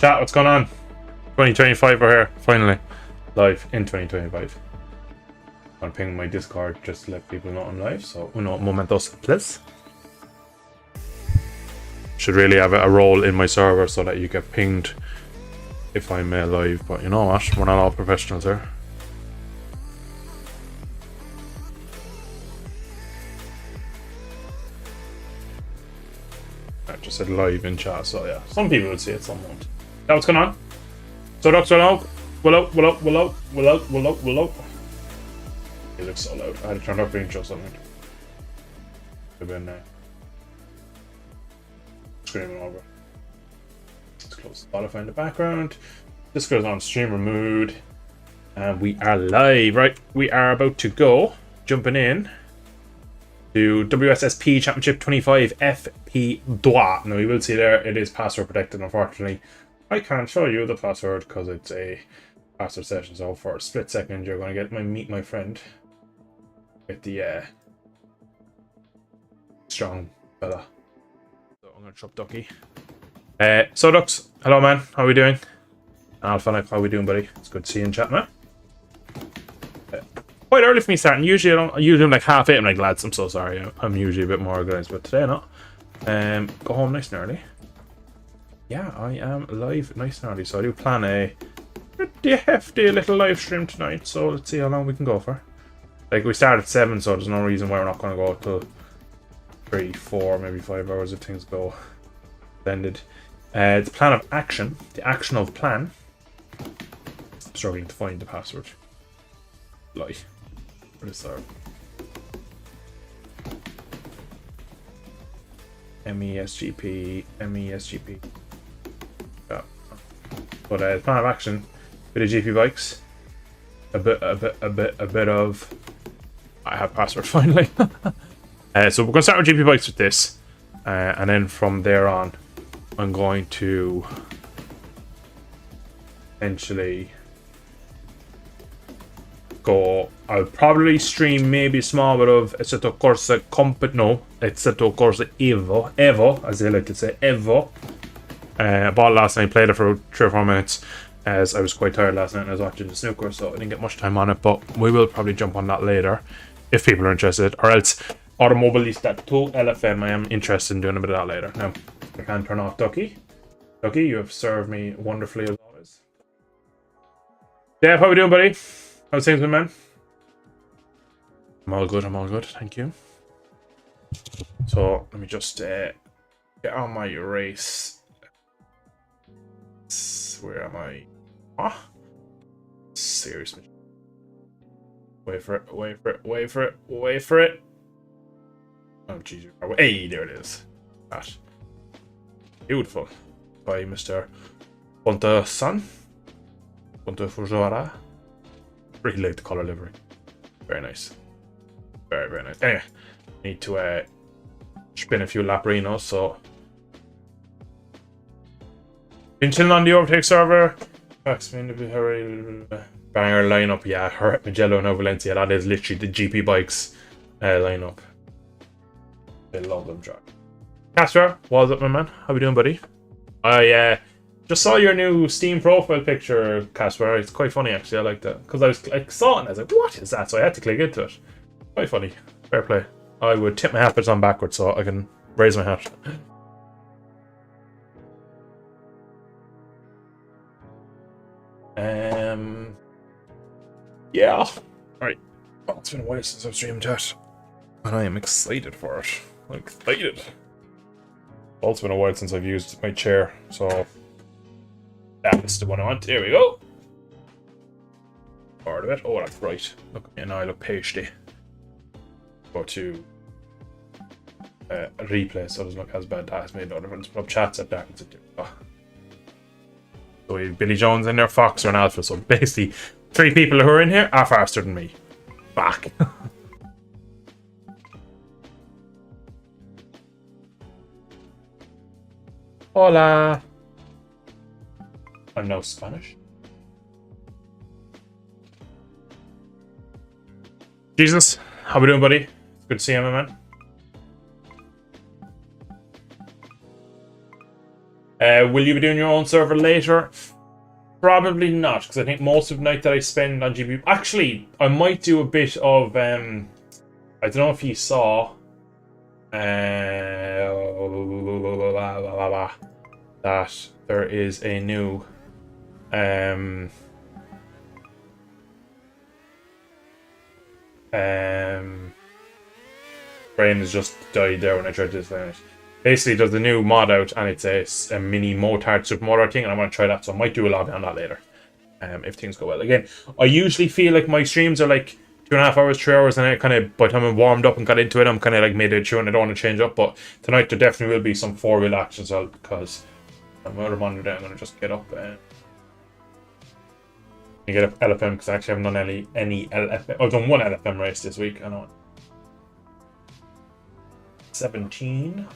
Chat, what's going on? 2025 we're here, finally. Live in 2025. I'm ping my Discord just to let people know I'm live, so uno momentos, please. Should really have a role in my server so that you get pinged if I'm live, but you know what? We're not all professionals here. I just said live in chat, so yeah. Some people would see it, some won't. Yeah, what's going on? So Ducks are out. Willow. It looks so loud. I had to turn up the intro something. Could have been screaming over. Let's close Spotify in the background. This goes on streamer mood. And we are live, right? We are about to go. Jumping in to WSSP Championship 25 FP Droit. Now you will see there it is password protected, unfortunately. I can't show you the password because it's a password session, so for a split second you're going to get meet my friend with the strong fella. So I'm going to chop Ducky. So Ducks, hello man, how are we doing? Alpha, how are we doing, buddy? It's good to see you in chat, man. Quite early for me starting. Usually I'm like 8:30. I'm like, lads, I'm so sorry. I'm usually a bit more organized, but today not. Go home nice and early. Yeah, I am live nice and early, so I do plan a pretty hefty little live stream tonight, so let's see how long we can go for. Like, we start at 7, so there's no reason why we're not going to go till 3, 4, maybe 5 hours if things go extended. The plan of action, the action of plan. I'm struggling to find the password. Lie. What is that? MESGP. Yeah. But the plan of action, bit of GP bikes, a bit of. I have password finally. So we're gonna start with GP bikes with this, and then from there on, I'm going to eventually go. I'll probably stream maybe a small bit of Assetto Corsa Assetto Corsa Evo, as they like to say, Evo. I bought it last night, played it for 3 or 4 minutes, as I was quite tired last night and I was watching the snooker, so I didn't get much time on it, but we will probably jump on that later, if people are interested, or else Automobilista 2 LFM, I am interested in doing a bit of that later. Now, I can turn off Ducky. Ducky, you have served me wonderfully as always. Dave, how we doing, buddy? How's things been, man? I'm all good, thank you. So, let me just get on my race. Where am I? Ah, seriously. Wait for it. Oh, jeez. Hey, there it is. That. Beautiful. By Mr. Ponte-san. Ponte Fujara. Really like the color livery. Very nice. Very nice. Anyway, need to spin a few laprinos, so. Been chilling on the Overtake server. Banger lineup, yeah. Magello and Valencia, that is literally the GP bikes lineup. I love them, Jack. Casper, what's up, my man? How we doing, buddy? I just saw your new Steam profile picture, Casper. It's quite funny, actually. I like that. Because I saw it and I was like, what is that? So I had to click into it. Quite funny. Fair play. I would tip my hat, but it's on backwards so I can raise my hat. Yeah. Alright. Well, it's been a while since I've streamed chat. And I am excited for it. I'm excited. Also been a while since I've used my chair, so that's the one I want. Here we go. Part of it. Oh, that's right. Look at me now, I look pasty. Go to replay, so it doesn't look as bad. That has made no difference. Put up chats at that. So we have Billy Jones in there, Fox, or an Alpha. So basically, 3 people who are in here are faster than me. Fuck. Hola. I'm no Spanish. Jesus, how we doing, buddy? Good to see you, my man. Will you be doing your own server later? Probably not, because I think most of the night that I spend on GP... Actually, I might do a bit of... I don't know if you saw... that there is a new... brain has just died there when I tried to explain it. Basically, there's a new mod out, and it's a mini Motard Super Motard thing, and I want to try that, so I might do a lobby on that later. If things go well. Again, I usually feel like my streams are like 2.5 hours, 3 hours, and I kind of, by the time I'm warmed up and got into it, I'm kind of like made it through, and I don't want to change up. But tonight there definitely will be some 4-wheel action, so because I'm out of monitor, I'm going to just get up and get up LFM, because I actually haven't done any LFM. I've done one LFM race this week. I know. 17.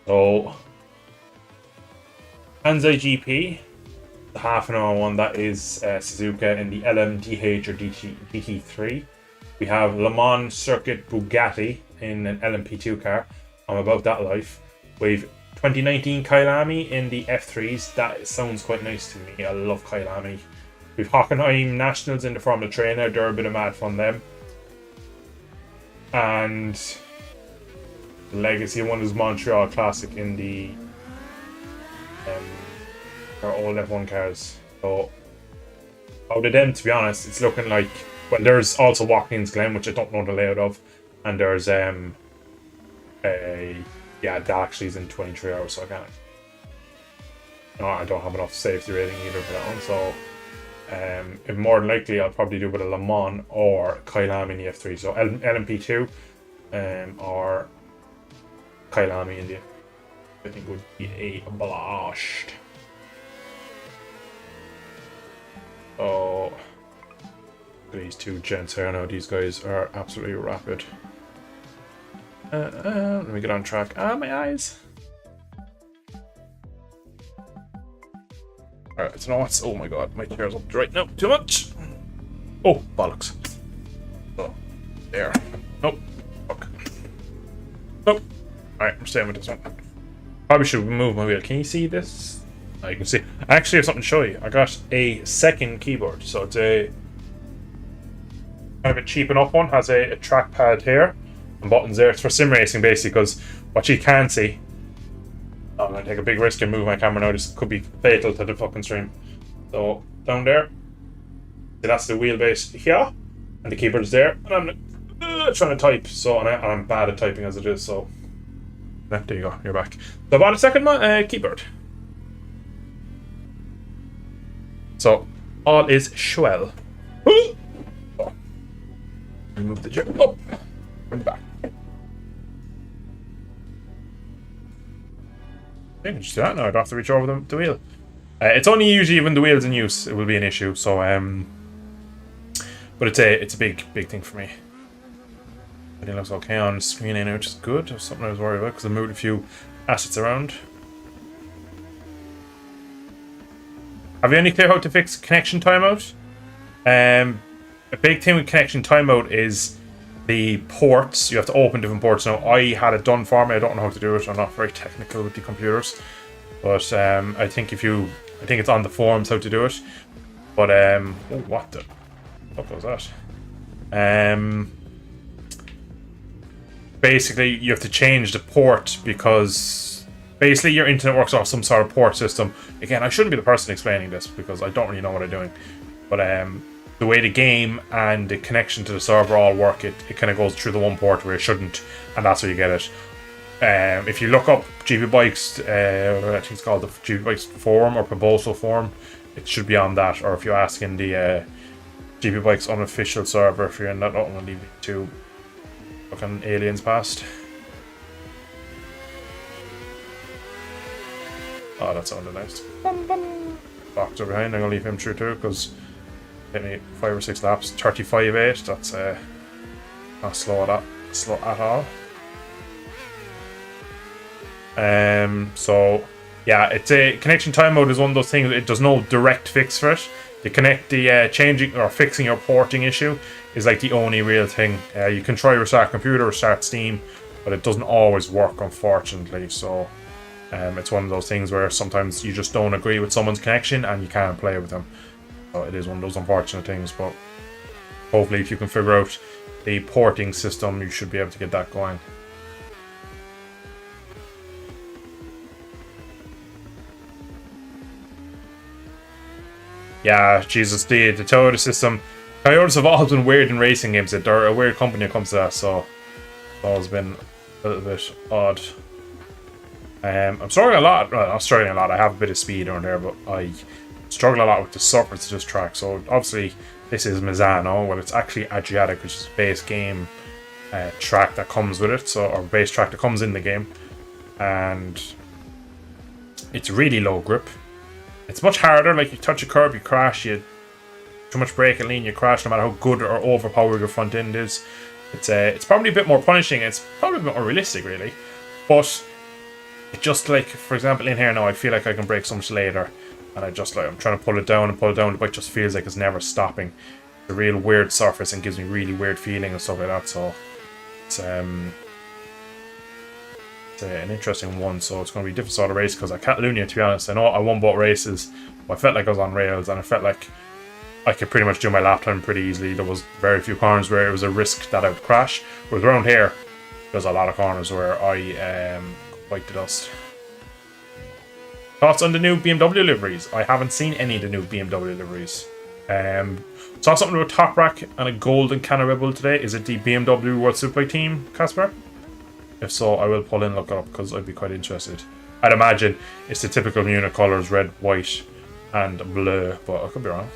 So, Kansai GP, the half an hour one, that is Suzuka in the LMDH or DT3. We have Le Mans Circuit Bugatti in an LMP2 car. I'm about that life. We've 2019 Kyalami in the F3s. That sounds quite nice to me. I love Kyalami. We've Hockenheim Nationals in the Formula Trainer. They're a bit of mad fun, them. And Legacy one is Montreal Classic in the our old F1 cars. So out of them, to be honest, it's looking like, well, there's also Watkins Glen, which I don't know the layout of, and there's that actually is in 23 hours, so I can't. No, I don't have enough safety rating either for that one, so if more than likely I'll probably do with a Le Mans or Kyalami in the F3, so LMP2 or Kyalami in the I think would be a blast. Oh, these two gents here now, these guys are absolutely rapid. Let me get on track. My eyes. Alright, so now what's... Oh my god, my chair's up right now. Too much! Oh, bollocks. Oh, there. Nope. Fuck. Nope. Alright, I'm staying with this one. Probably should move my wheel. Can you see this? Oh, you can see. I actually have something to show you. I got a second keyboard. So it's a kind of a cheap enough one. Has a trackpad here and buttons there. It's for sim racing basically, because what you can see... I'm going to take a big risk and move my camera now. This could be fatal to the fucking stream. So, down there. See, that's the wheelbase here. And the keyboard's there. And I'm trying to type. So, and I'm bad at typing as it is, so... There you go, you're back. So I bought a second keyboard. So, all is swell. Oh. Remove the chair. Oh! I'm back. I can just do that now. I don't have to reach over the wheel. It's only usually when the wheel's in use it will be an issue. So, but it's a big thing for me. Everything looks okay on the screen now, which is good. That's something I was worried about because I moved a few assets around. Have you any clue how to fix connection timeout? A big thing with connection timeout is the ports. You have to open different ports. Now, I had it done for me. I don't know how to do it. I'm not very technical with the computers. But I think it's on the forums how to do it. But oh, what the fuck was that? Basically, you have to change the port because basically your internet works off some sort of port system. Again, I shouldn't be the person explaining this because I don't really know what I'm doing. But the way the game and the connection to the server all work, it kind of goes through the one port where it shouldn't, and that's where you get it. If you look up GP Bikes, I think it's called the GP Bikes forum or proposal forum, it should be on that. Or if you ask in the GP Bikes unofficial server, if you're in that, I'm going to leave it to fucking aliens past. Oh, that sounded nice. Box are behind. I'm gonna leave him through too because hit me 5 or 6 laps. 35.8. That's not slow at all. So yeah, it's a connection timeout is one of those things. It does no direct fix for it. The changing or fixing your porting issue is like the only real thing. You can try restart computer, restart Steam, but it doesn't always work, unfortunately. So It's one of those things where sometimes you just don't agree with someone's connection and you can't play with them. So it is one of those unfortunate things, but hopefully if you can figure out the porting system, you should be able to get that going. Yeah, Jesus, the Toyota system. Toyotas have always been weird in racing games. They're a weird company when it comes to that, so it's always been a little bit odd. I'm struggling a lot. Well, I'm struggling a lot. I have a bit of speed on there, but I struggle a lot with the surface of this track. So obviously, this is Misano. Well, it's actually Adriatic, which is the base game track that comes with it. So, or base track that comes in the game, and it's really low grip. It's much harder. Like you touch a curb, you crash. You too much brake and lean, you crash. No matter how good or overpowered your front end is, it's probably a bit more punishing. It's probably a bit more realistic, really. But it just like, for example, in here now, I feel like I can brake so much later, and I'm trying to pull it down and pull it down. The bike just feels like it's never stopping. It's a real weird surface and gives me really weird feeling and stuff like that. So it's an interesting one, so it's going to be a different sort of race because at Catalunya, to be honest, I know I won both races, but I felt like I was on rails and I felt like I could pretty much do my lap time pretty easily. There was very few corners where it was a risk that I would crash, whereas around here there's a lot of corners where I bite the dust. Thoughts on the new BMW liveries? I haven't seen any of the new BMW liveries. Saw something about Top Rack and a golden Canna Rebel today. Is it the BMW World Superbike team, Casper? If so, I will pull in and look it up because I'd be quite interested. I'd imagine it's the typical Munich colours, red, white, and blue, but I could be wrong.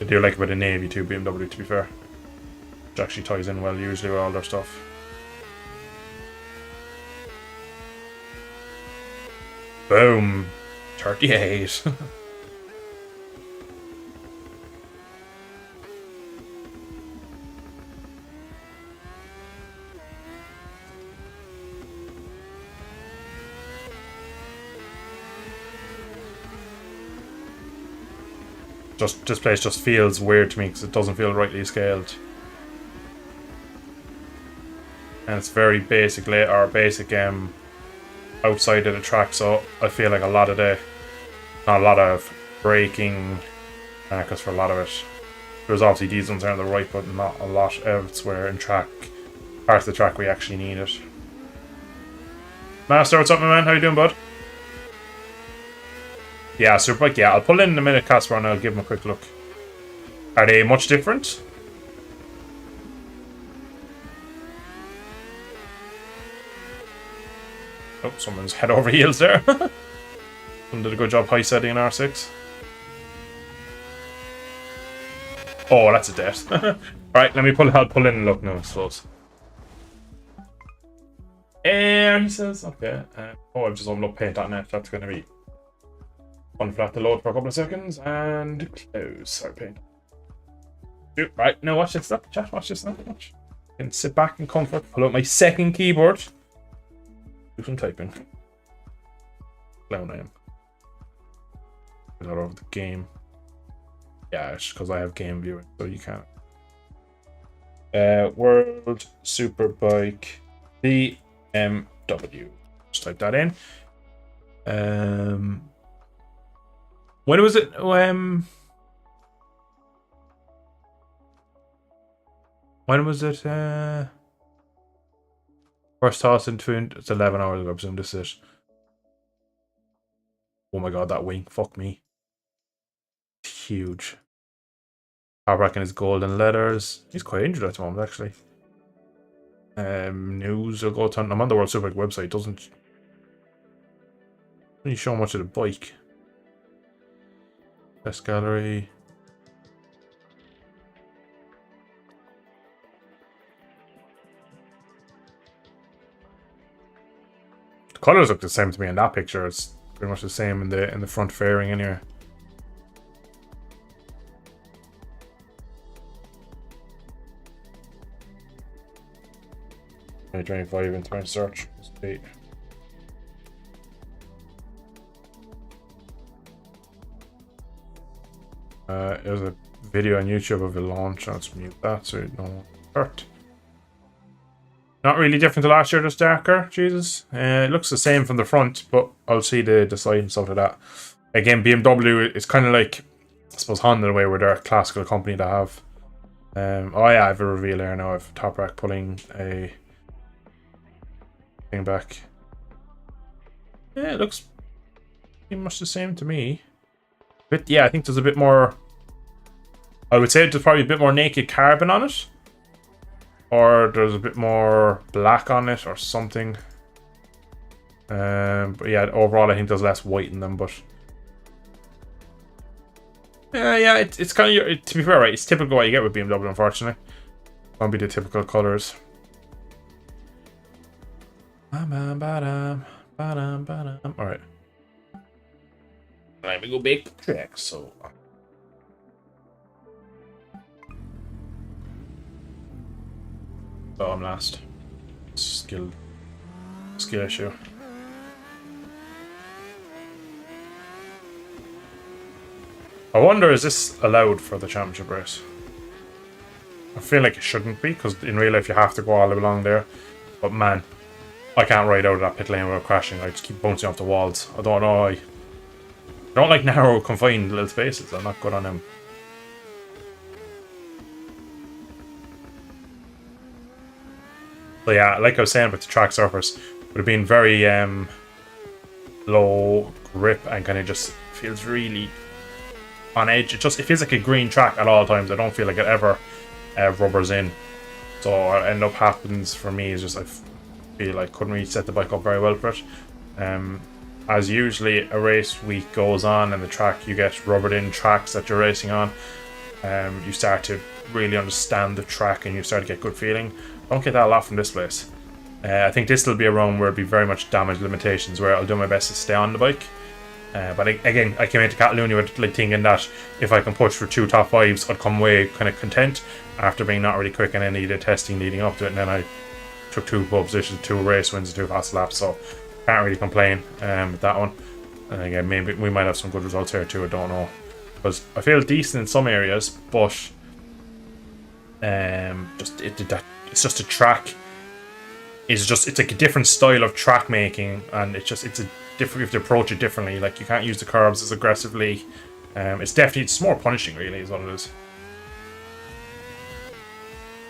I do like a bit of navy too, BMW, to be fair. Which actually ties in well usually with all their stuff. Boom! 38. This place just feels weird to me because it doesn't feel rightly scaled. And it's very basic outside of the track, so I feel like not a lot of braking, because for a lot of it, there's obviously these ones there on the right, but not a lot elsewhere in parts of the track we actually need it. Master, what's up, my man? How you doing, bud? Yeah, Superbike, yeah. I'll pull in a minute, Casper, and I'll give them a quick look. Are they much different? Oh, someone's head over heels there. Someone did a good job high setting an R6. Oh, that's a death. Alright, let me I'll pull in and look now, I suppose. Air, he says. Okay. I've just opened up paint.net. That's going to be fun for that to load for a couple of seconds. And close. Sorry, paint. Right, now watch this stuff. Chat, watch this stuff. Watch. I can sit back in comfort, pull out my second keyboard. Do some typing. Clown I am. Put that over the game. Yeah, it's because I have game viewing, so you can't. World Superbike BMW. Just type that in. When was it? When was it? First toss in twin. It's 11 hours ago. I presume this is it. Oh my god, that wing. Fuck me. It's huge. Harback in his golden letters. He's quite injured at the moment, actually. News. I'll go to. I'm on the World Superbike website. Doesn't really show much of the bike. Best gallery. The colors look the same to me in that picture. It's pretty much the same in the front fairing in here. I'm 25 into my search. There's a video on YouTube of a launch. Let's mute that so it don't hurt. Not really different to last year, just darker. Jesus. It looks the same from the front, but I'll see the side and stuff like that. Again, BMW is kind of like, I suppose, Honda in a way, where they're a classical company to have. Oh yeah, I have a reveal here now. I have Toprak pulling a thing back. Yeah, it looks pretty much the same to me. But yeah, I think there's a bit more. I would say there's probably a bit more naked carbon on it. Or there's a bit more black on it or something. But yeah, overall I think there's less white in them, but yeah, it's kind of, to be fair, right, it's typical what you get with BMW, unfortunately. Won't be the typical colours. Alright. Let me go big track, so I'm last. Skill issue. I wonder, is this allowed for the championship race? I feel like it shouldn't be, because in real life you have to go all the way along there. But man, I can't ride out of that pit lane without crashing. I just keep bouncing off the walls. I don't know. I don't like narrow, confined little spaces. I'm not good on them. So yeah, like I was saying about the track surface, would have been very low grip and kind of just feels really on edge. It feels like a green track at all times. I don't feel like it ever rubbers in. So what end up happens for me is just I feel like couldn't really set the bike up very well for it. As usually a race week goes on and the track, you get rubbered in tracks that you're racing on. You start to really understand the track and you start to get good feeling. Don't get that a lot from this place. I think this will be a run where it'll be very much damage limitations, where I'll do my best to stay on the bike. But again, I came into Catalunya with like thinking that if I can push for 2 top 5s, I'd come away kind of content after being not really quick in any of the testing leading up to it. And then I took 2 pole positions, 2 race wins, and 2 fast laps, so can't really complain with that one. And again, maybe we might have some good results here too. I don't know, because I feel decent in some areas, but it's just a track. It's like a different style of track making, and it's a different. You have to approach it differently. Like you can't use the curbs as aggressively. It's more punishing, really, is what it is.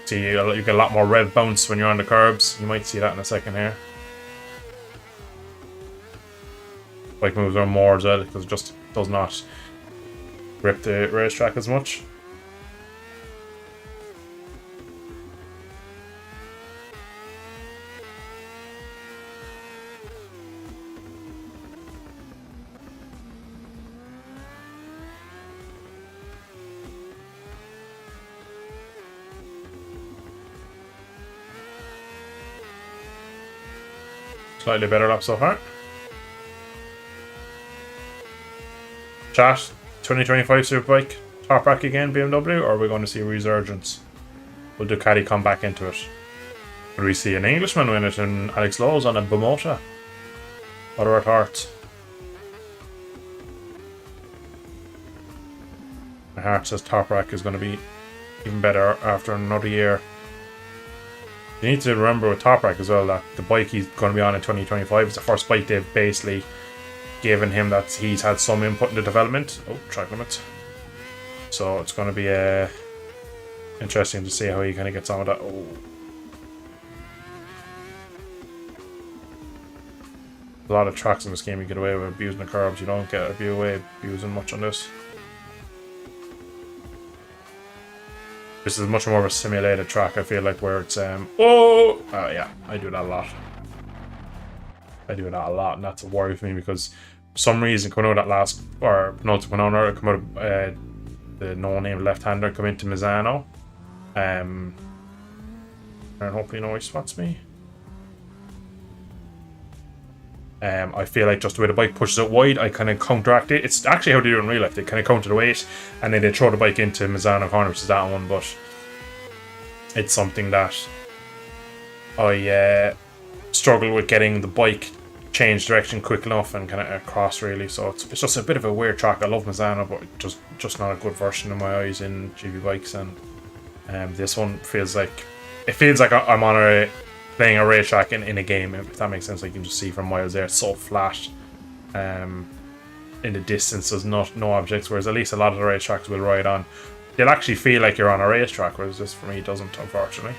See, you get a lot more rev bounce when you're on the curbs. You might see that in a second here. Bike moves are more as well, because it just does not grip the racetrack as much. Slightly better lap so far. Chat, 2025 Superbike, Toprak again, BMW, or are we going to see a resurgence? Will Ducati come back into it? Will we see an Englishman win it and Alex Lowes on a Bimota? What are our thoughts? My heart says Toprak is going to be even better after another year. You need to remember with Toprak as well that the bike he's going to be on in 2025 is the first bike they've basically given him that he's had some input in the development. Oh, track limit. So it's going to be interesting to see how he kind of gets on with that. Oh. A lot of tracks in this game you get away with abusing the curbs. You don't get away abusing much on this. This is much more of a simulated track, I feel like, where it's yeah, I do that a lot. And that's a worry for me, because for some reason coming out of that last, or penultimate owner, come out of the no-name left-hander, come into Misano, and hopefully no he spots me. I feel like just the way the bike pushes it wide, I kind of counteract it. It's actually how they do it in real life. They kind of counter the weight, and then they throw the bike into Misano corner, which is that one. But it's something that I struggle with getting the bike change direction quick enough and kind of across, really. So it's just a bit of a weird track. I love Misano, but just not a good version in my eyes in GB bikes. And this one feels like I'm on playing a racetrack in a game, if that makes sense. Like, you can just see from miles there, it's so flat. In the distance, there's no objects, whereas at least a lot of the racetracks will ride on. They'll actually feel like you're on a racetrack, whereas this for me doesn't, unfortunately.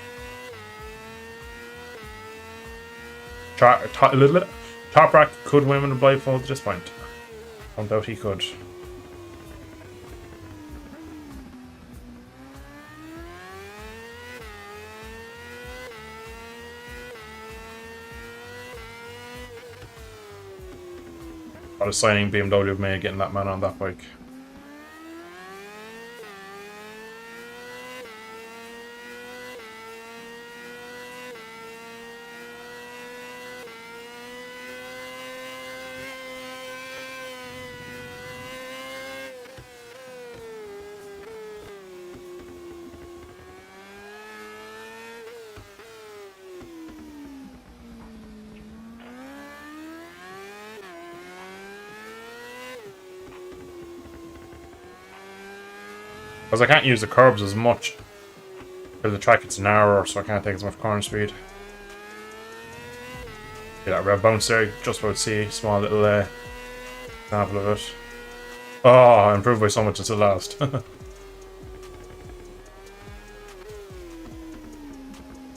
Toprak could win with a blindfold at this point. I don't doubt he could. What a signing BMW have made getting that man on that bike. Because I can't use the curbs as much. Because the track it's narrower, so I can't take as much corner speed. Yeah, that red bounce there, just about to see. Small little example of it. Oh, improved by so much until last.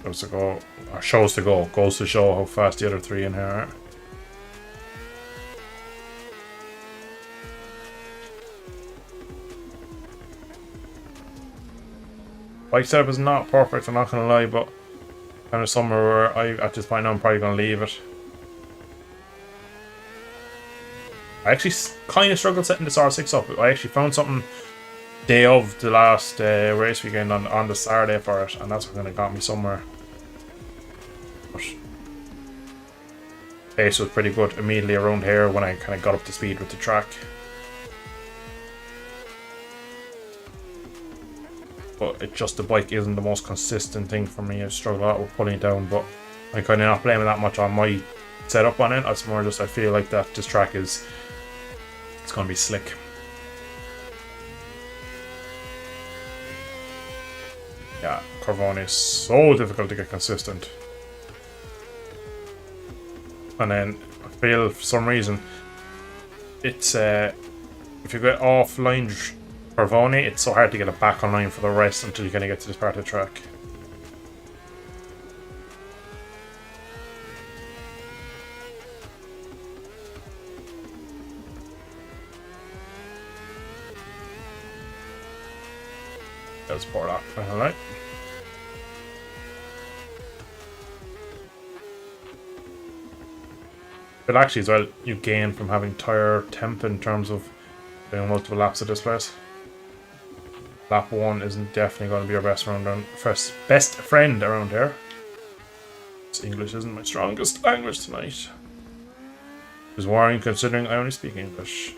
Goes to go, or shows to go. Goes to show how fast the other three in here are. Bike setup is not perfect, I'm not gonna lie, but kind of somewhere where at this point now I'm probably gonna leave it. I actually kind of struggled setting this R6 up. I actually found something day of the last race weekend on the Saturday for it, and that's what kind of got me somewhere. But pace was pretty good immediately around here when I kind of got up to speed with the track. But it just, the bike isn't the most consistent thing for me. I struggle a lot with pulling it down, but I'm kind of not blaming that much on my setup on it. It's more just I feel like that this track is, it's going to be slick. Yeah, Corvone is so difficult to get consistent. And then I feel for some reason it's if you get offline Corvone, it's so hard to get it back online for the rest until you kind of get to this part of the track. Let's pour that final out. But actually as well, you gain from having tire temp in terms of doing multiple laps at this place. Lap 1 isn't definitely going to be your best friend around here. This English isn't my strongest language tonight. It's worrying considering I only speak English.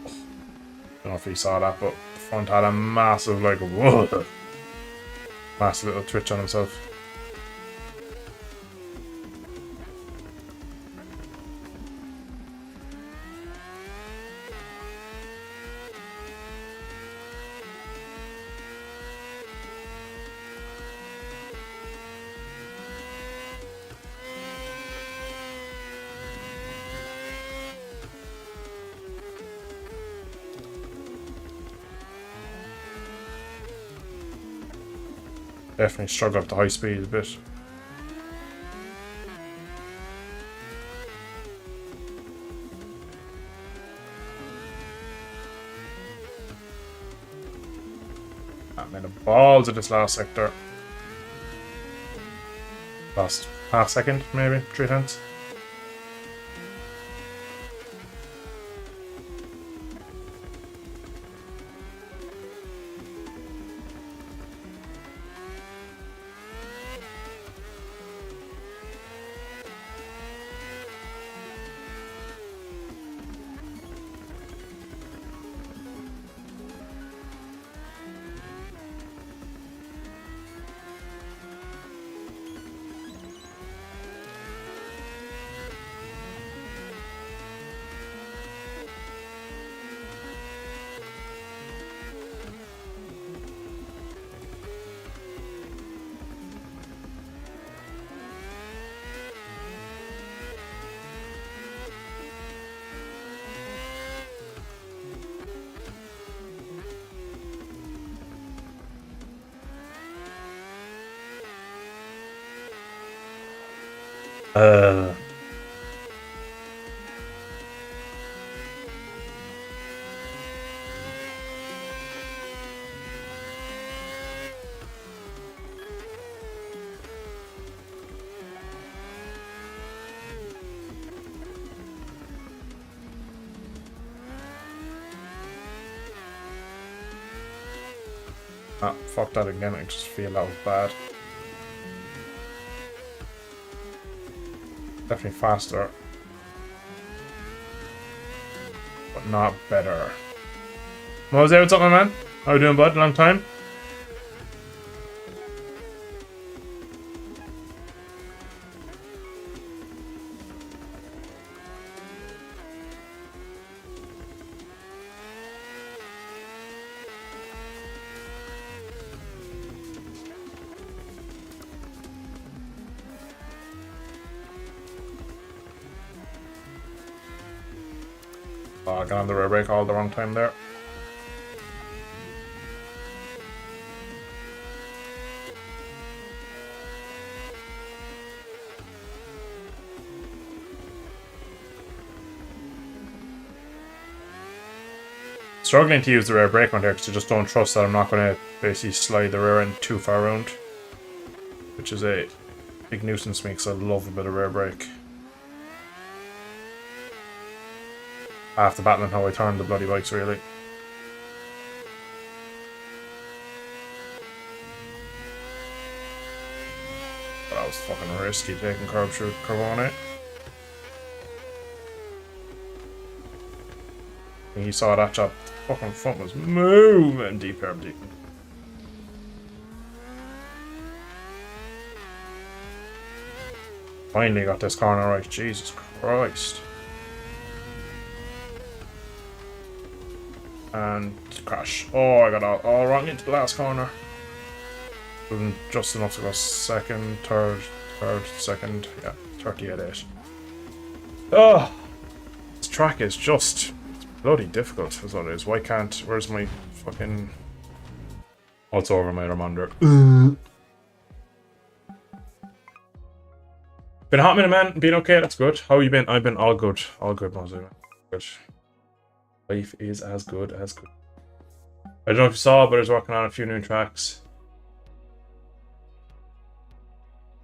I don't know if you saw that, but the front had a massive, like, whoa, massive little twitch on himself. Definitely struggle at the high speed a bit. I made a balls of this last sector. Last half second, maybe, 3/10. Uh, fuck that again. I just feel that was bad. Definitely faster, but not better. What was there? What's up, my man? How you doing, bud? Long time. Oh, I got on the rear brake all the wrong time there. Struggling to use the rear brake on there because I just don't trust that I'm not going to basically slide the rear end too far around, which is a big nuisance to me because I love a bit of rear brake. After battling how I turned the bloody bikes, really. But that was fucking risky taking curb through Carbone. When you saw that chop, the fucking front was moving deep curb deep. Finally got this corner right, Jesus Christ. And crash. Oh, I got all wrong into the last corner. Just enough to go second, third, second. Yeah, 38.8. Oh, this track is just bloody difficult, is what it is. Why can't? Where's my fucking? Oh, it's over my reminder. Been a hot minute, man. Been okay. That's good. How you been? I've been all good. All good, mostly. Good. Life is as good as good. I don't know if you saw, but I was working on a few new tracks.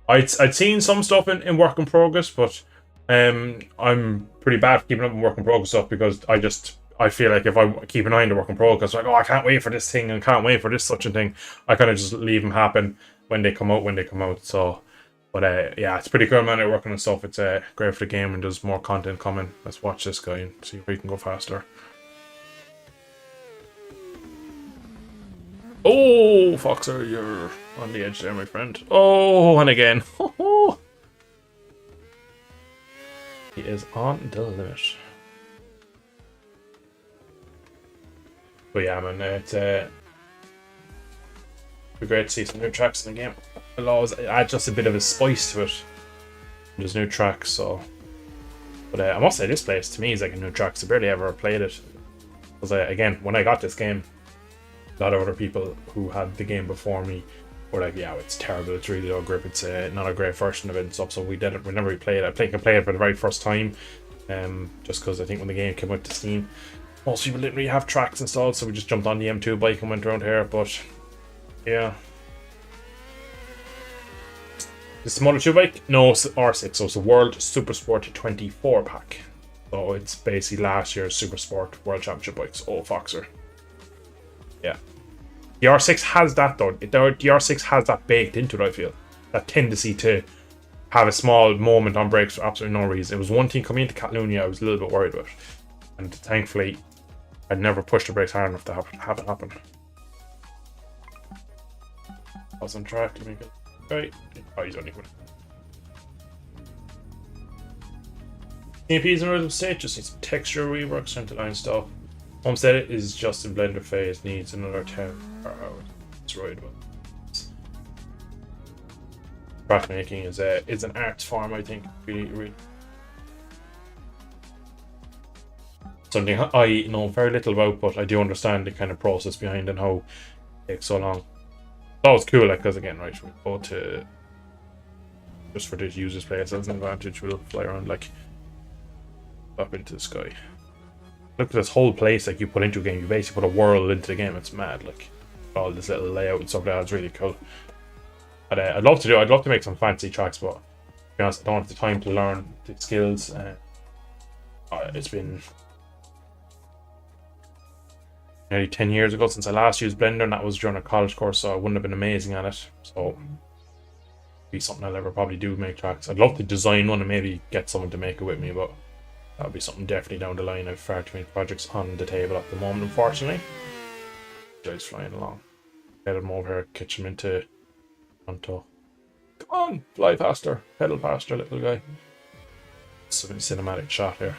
I'd seen some stuff in work in progress, but I'm pretty bad for keeping up with work in progress stuff because I feel like if I keep an eye on the work in progress, like, oh, I can't wait for this thing and can't wait for this such a thing, I kind of just leave them happen when they come out. So, but yeah, it's pretty cool, man. Working on stuff. It's great for the game, and there's more content coming. Let's watch this guy and see if we can go faster. Oh, Foxer, you're on the edge there, my friend. Oh, and again. He is on the limit. But yeah, man, it's be great to see some new tracks in the game. It'll always add just a bit of a spice to it. There's new tracks, so. But I must say, this place to me is like a new track. I barely ever played it. Because again, when I got this game, a lot of other people who had the game before me were like, yeah, it's terrible, it's really low grip, it's not a great version of it and stuff, so we never replayed it. I think I played it for the very first time, just because I think when the game came out to Steam, most people didn't really have tracks installed, so we just jumped on the M2 bike and went around here, but yeah. This is Moto 2 bike? No, it's R6, so it's a World Super Sport 24 pack. So it's basically last year's Super Sport World Championship bikes. Oh, Foxer. Yeah. The R6 has that though. The R6 has that baked into it, I feel. That tendency to have a small moment on brakes for absolutely no reason. It was one thing coming into Catalonia I was a little bit worried about. And thankfully, I'd never pushed the brakes hard enough to have it happen. I was on track to make it right. Oh, he's only good. CMPs in rhythm state just needs some texture rework, center line stuff. Homestead is just in blender phase, needs another 10 hours. That's right about it. Track making is an art form, I think. Really. Something I know very little about, but I do understand the kind of process behind and how it takes so long. That was cool, like, because again, right, we go to just for the user's place as an advantage. We'll fly around like up into the sky. Look at this whole place like you put into a game. You basically put a world into the game. It's mad. Like all this little layout and stuff like that. It's really cool. But I'd love to make some fancy tracks, but to be honest, I don't have the time to learn the skills. It's been nearly 10 years ago since I last used Blender, and that was during a college course, so I wouldn't have been amazing at it. So be something I'll ever probably do, make tracks. I'd love to design one and maybe get someone to make it with me, but that would be something definitely down the line. I've far too many projects on the table at the moment, unfortunately. Guys flying along. Get him over here, catch him into Tonto. Come on, fly faster, pedal faster, little guy. It's a cinematic shot here.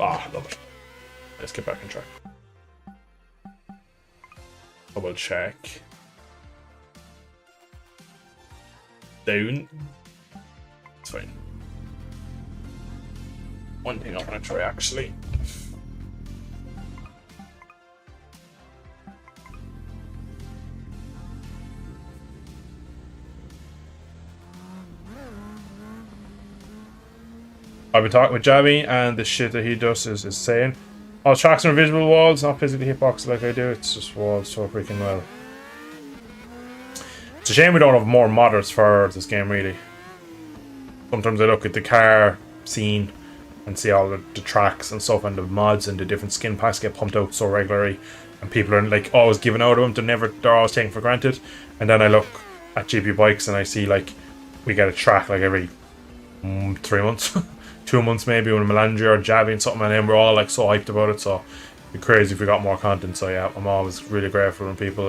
Ah, love it. Let's get back on track. Double check. Down. It's fine. One thing I'm gonna try actually. I've been talking with Jabby, and the shit that he does is insane. All tracks are invisible walls, not physically hitbox like I do. It's just walls so freaking well. It's a shame we don't have more modders for this game, really. Sometimes I look at the car scene and see all the tracks and stuff, and the mods and the different skin packs get pumped out so regularly, and people are like always giving out of them. They're always taken for granted. And then I look at GP Bikes and I see like we get a track like every 3 months. 2 months maybe, when Melandria or Jabby and something, and then we're all like so hyped about it. So it'd be crazy if we got more content. So yeah, I'm always really grateful when people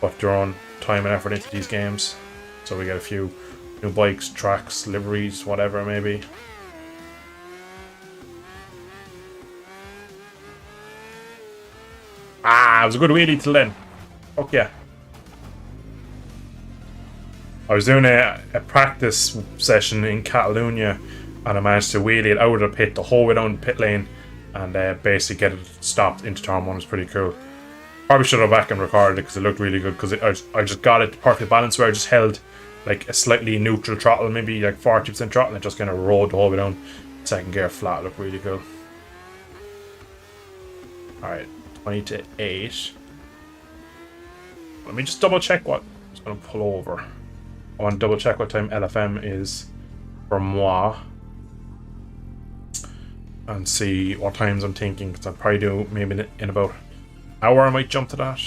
put their own time and effort into these games. So we get a few new bikes, tracks, liveries, whatever maybe. Ah, it was a good wheelie till then. Fuck yeah. I was doing a practice session in Catalonia, and I managed to wheelie it out of the pit the whole way down the pit lane and basically get it stopped into turn one. It was pretty cool. Probably should have back and recorded it because it looked really good, because I just got it perfectly balanced where I just held like a slightly neutral throttle, maybe like 40% throttle, and it just kind of rode the whole way down. Second gear flat, looked really cool. Alright, 20 to 8. Let me just double check what I'm just going to pull over. I want to double check what time LFM is for moi, and see what times I'm thinking, because I'll probably do maybe in about an hour I might jump to that.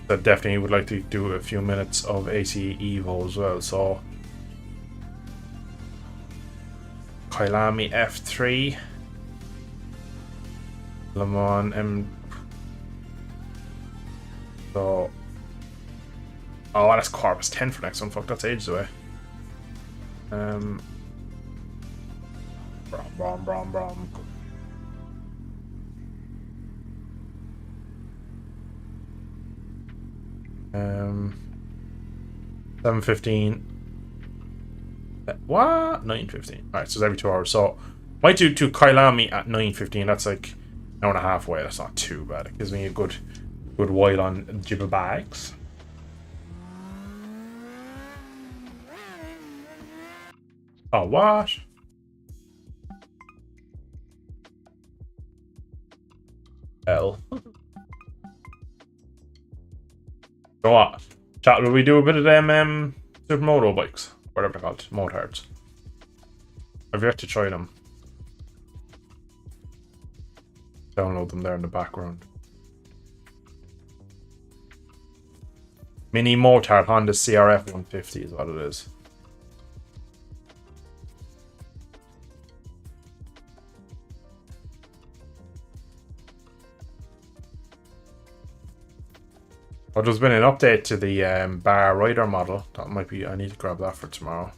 I definitely would like to do a few minutes of AC Evo as well, so Kailami F3, Le Mans M. So oh, that's Corpus 10 for next one. Fuck, that's ages away. Brom. 7:15. What? 9:15. Alright, so it's every 2 hours. So might do to Kailami at 9:15. That's like an hour and a half away. That's not too bad. It gives me a good while on Jibble Bags. Oh, what? Hell. So what? Chat, will we do a bit of them Supermoto bikes? Whatever they're called. Motards. I've yet to try them. Download them there in the background. Mini Motard Honda CRF 150 is what it is. Oh, there's been an update to the Bar Rider model. That might be. I need to grab that for tomorrow.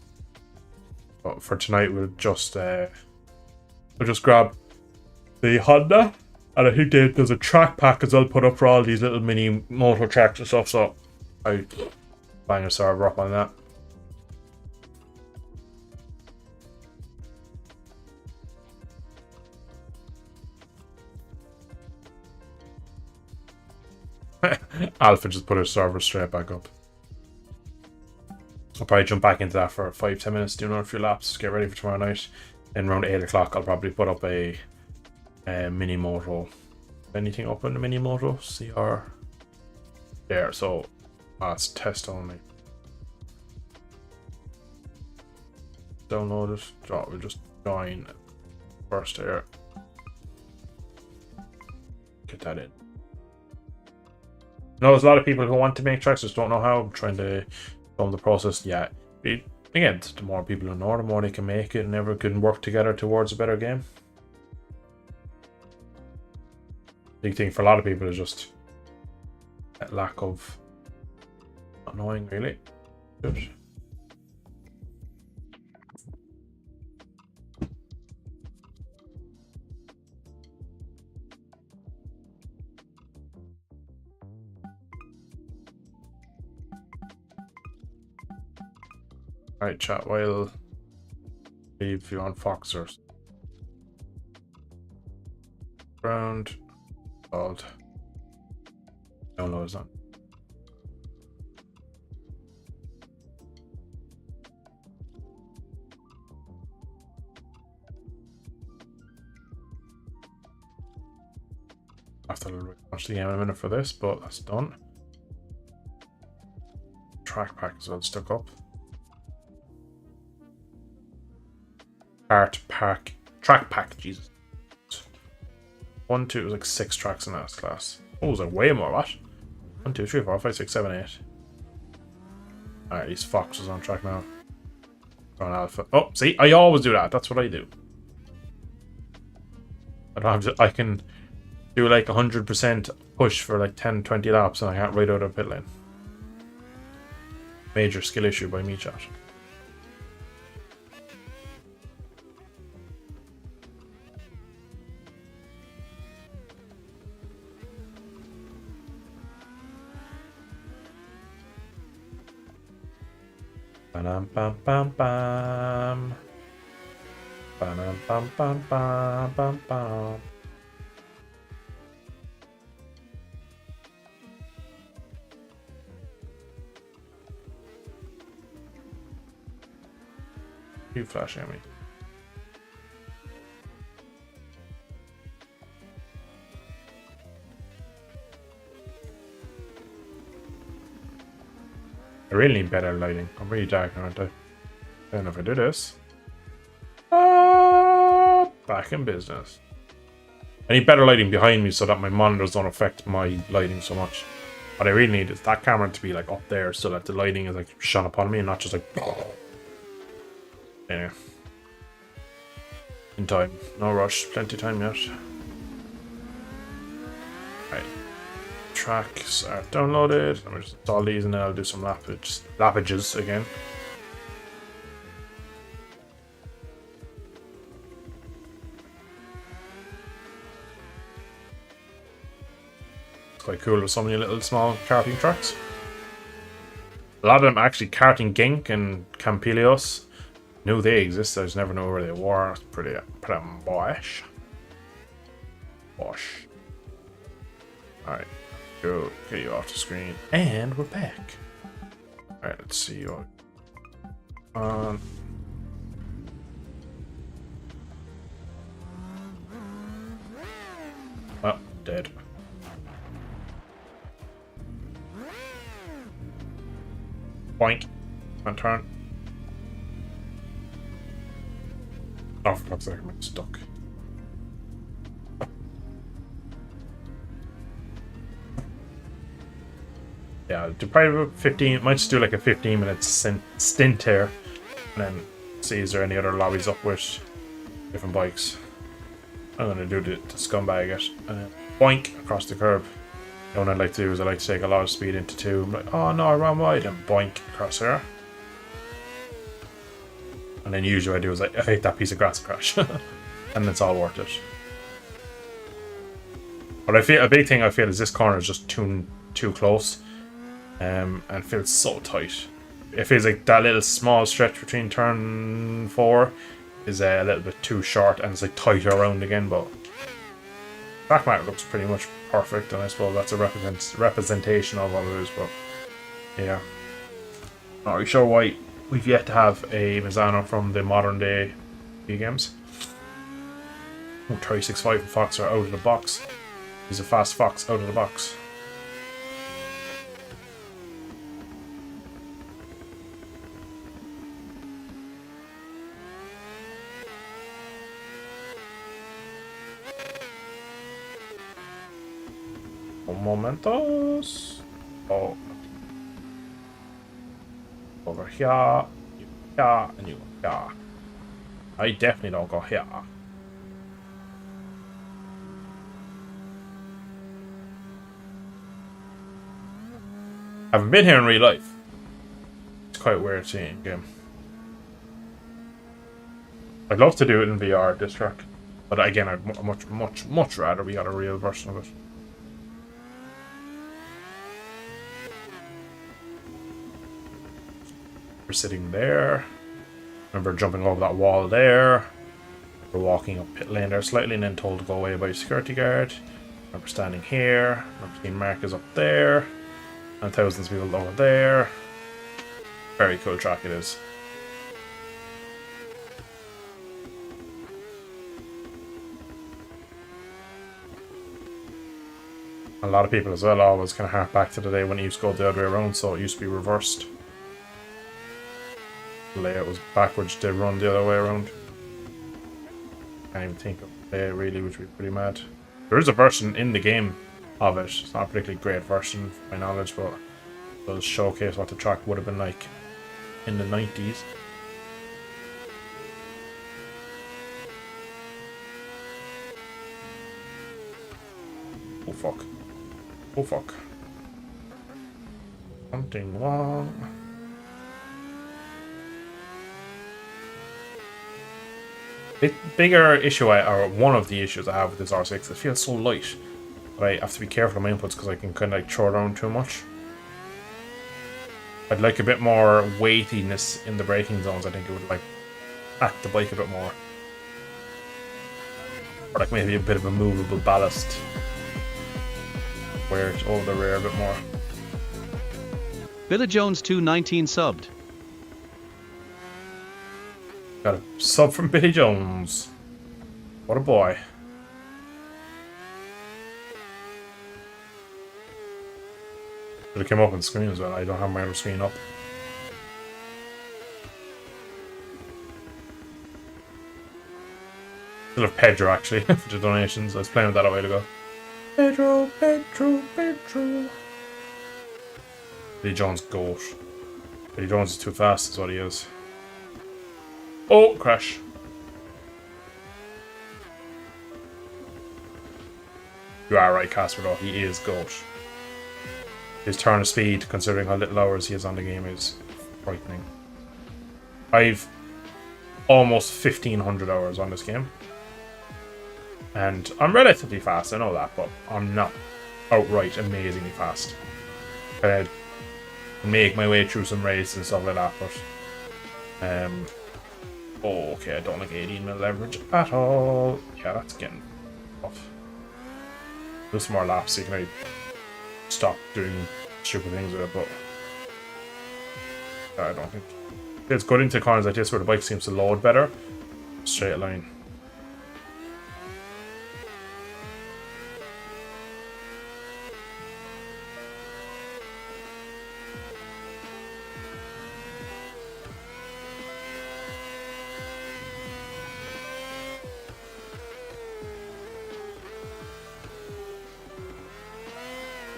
But for tonight, we'll just grab the Honda, and I think there's a track pack as well put up for all these little mini motor tracks and stuff. So I bang a server up on that. Alpha just put her server straight back up. I'll probably jump back into that for 5-10 minutes, do another few laps, get ready for tomorrow night. Then around 8 o'clock, I'll probably put up a mini moto. Anything up in the mini moto? CR there. So it's test only. Download it. We'll just join first here. Get that in. There's a lot of people who want to make tracks, just don't know how. I'm trying to film the process. Yeah, again, the more people who know, the more they can make it, and everyone can work together towards a better game. Big thing for a lot of people is just that lack of knowing, really. Good. Alright, chat, while leave you on Foxers. Ground. Called. Download is on. I have to watch the game in a minute for this, but that's done. Track pack as well stuck up. Track pack, Jesus. 1, 2, it was like 6 tracks in that class. Oh, it was like way more, what? 1, 2, 3, 4, 5, 6, 7, 8. Alright, these Foxes on track now. On Alpha. Oh, see, I always do that. That's what I do. I don't have to, I can do like 100% push for like 10, 20 laps and I can't ride out of pit lane. Major skill issue by me, chat. Bam bam bam bam. Bam bam bam bam bam bam. You flashing at me. I really need better lighting. I'm really dark, aren't I? I don't know if I do this. Back in business. I need better lighting behind me so that my monitors don't affect my lighting so much. What I really need is that camera to be like up there so that the lighting is like shone upon me and not just like... Anyway. In time. No rush. Plenty of time yet. Right. Tracks are downloaded. Let me just install these and then I'll do some lappages again. It's quite cool with so many little small karting tracks. A lot of them actually Karting Gink and Campilios. Knew they exist, I just never know where they were. It's pretty boyish. Bosh. Alright. Go get you off the screen. And we're back. Alright, let's see you on. Oh, dead. Boink. One turn. Oh, for fuck's sake, I'm stuck. Yeah, do probably about 15. Might just do like a 15-minute stint here, and then see is there any other lobbies up with different bikes. I'm gonna do the scumbag it, and then boink across the curb. And what I like to do is I like to take a lot of speed into 2. I'm like, oh no, I ran wide, and boink across here. And then usually what I do is like, I hate that piece of grass crash. And it's all worth it. But I feel, a big thing I feel is this corner is just too close. And it feels so tight. It feels like that little small stretch between turn 4 is a little bit too short and it's like tighter around again, but Track map looks pretty much perfect, and I suppose that's a representation of what it is, but yeah. Not really sure why we've yet to have a Mizano from the modern day video games. Oh, 365 and Fox are out of the box. He's a fast Fox out of the box. Un momentos. Oh. Over here. You go here, and you go here. I definitely don't go here. I haven't been here in real life. It's quite weird seeing game. I'd love to do it in VR, this track. But again, I'd much rather we got a real version of it. We're sitting there. Remember jumping over that wall there. We're walking up pit lane there slightly and then told to go away by a security guard. Remember standing here. Remember seeing markers up there. And thousands of people over there. Very cool track it is. A lot of people as well always kind of hark back to the day when it used to go the other way around, so it used to be reversed. The layout was backwards, they run the other way around. Can't even think of it really, which would be pretty mad. There is a version in the game of it. It's not a particularly great version, from my knowledge, but it does showcase what the track would have been like in the 90s. Oh fuck. Oh fuck. Something wrong. Bigger issue, or one of the issues I have with this R6, it feels so light. But I have to be careful of my inputs because I can kind of like throw it around too much. I'd like a bit more weightiness in the braking zones. I think it would like act the bike a bit more. Or like maybe a bit of a movable ballast. Where it's over the rear a bit more. Billy Jones 219 subbed. Got a sub from Billy Jones. What a boy. Should have come up on the screen as well. I don't have my other screen up. Still have Pedro actually for the donations. I was playing with that a while ago. Pedro, Pedro, Pedro. Billy Jones goat. Billy Jones is too fast, is what he is. Oh, crash. You are right, Casper, though. He is GOAT. His turn of speed, considering how little hours he has on the game, is frightening. I've almost 1,500 hours on this game. And I'm relatively fast, I know that, but I'm not outright amazingly fast. I make my way through some races and stuff like that, but oh, okay, I don't like 18mm leverage at all. Yeah, that's getting tough. Do some more laps so you can like, stop doing stupid things with it, but I don't think it's good into corners like this where the bike seems to load better. Straight line.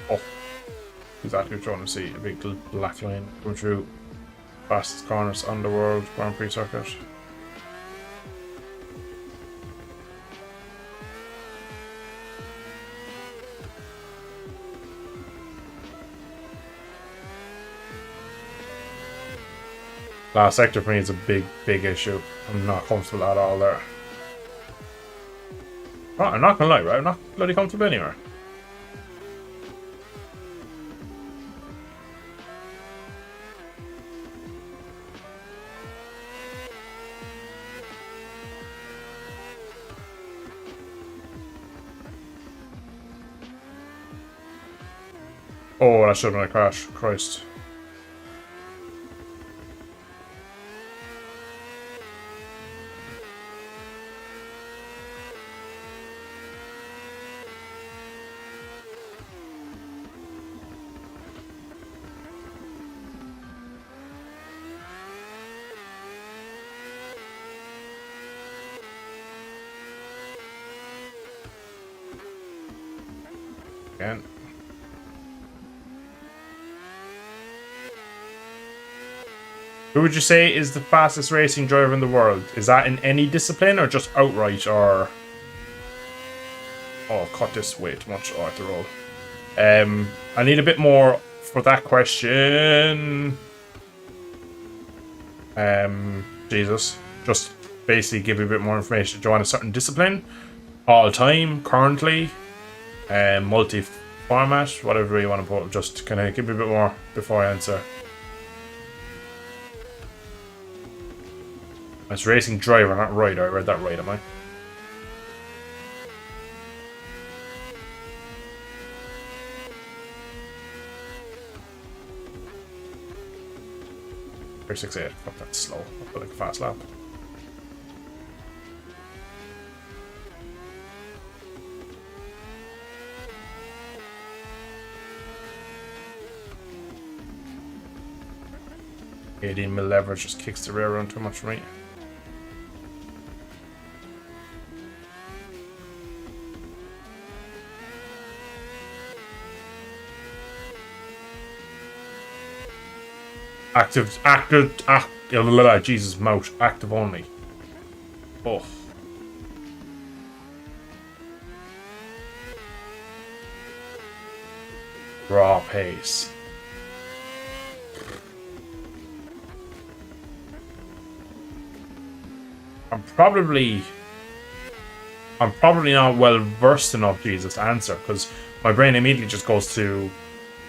Oh, exactly trying to see a big black line go through fastest corners on the world Grand Prix circuit. Last sector for me is a big issue. I'm not comfortable at all there. Oh, I'm not gonna lie, right? I'm not bloody comfortable anywhere. Oh, that should have been a crash. Christ. Again. Who would you say is the fastest racing driver in the world? Is that in any discipline or just outright or... Oh, cut this way too much. Oh, I have to roll. I need a bit more for that question. Jesus. Just basically give you a bit more information. Do you want a certain discipline? All time, currently, multi-format, whatever you want to put. Just kind of give me a bit more before I answer. It's racing driver, not rider. I read that right, am I? Or 6-8. Fuck, that's slow. I feel like a fast lap. $18 mil leverage just kicks the rear around too much for me. Jesus, mouth. Active only. Oh. Raw pace. I'm probably not well versed enough, Jesus, to answer, because my brain immediately just goes to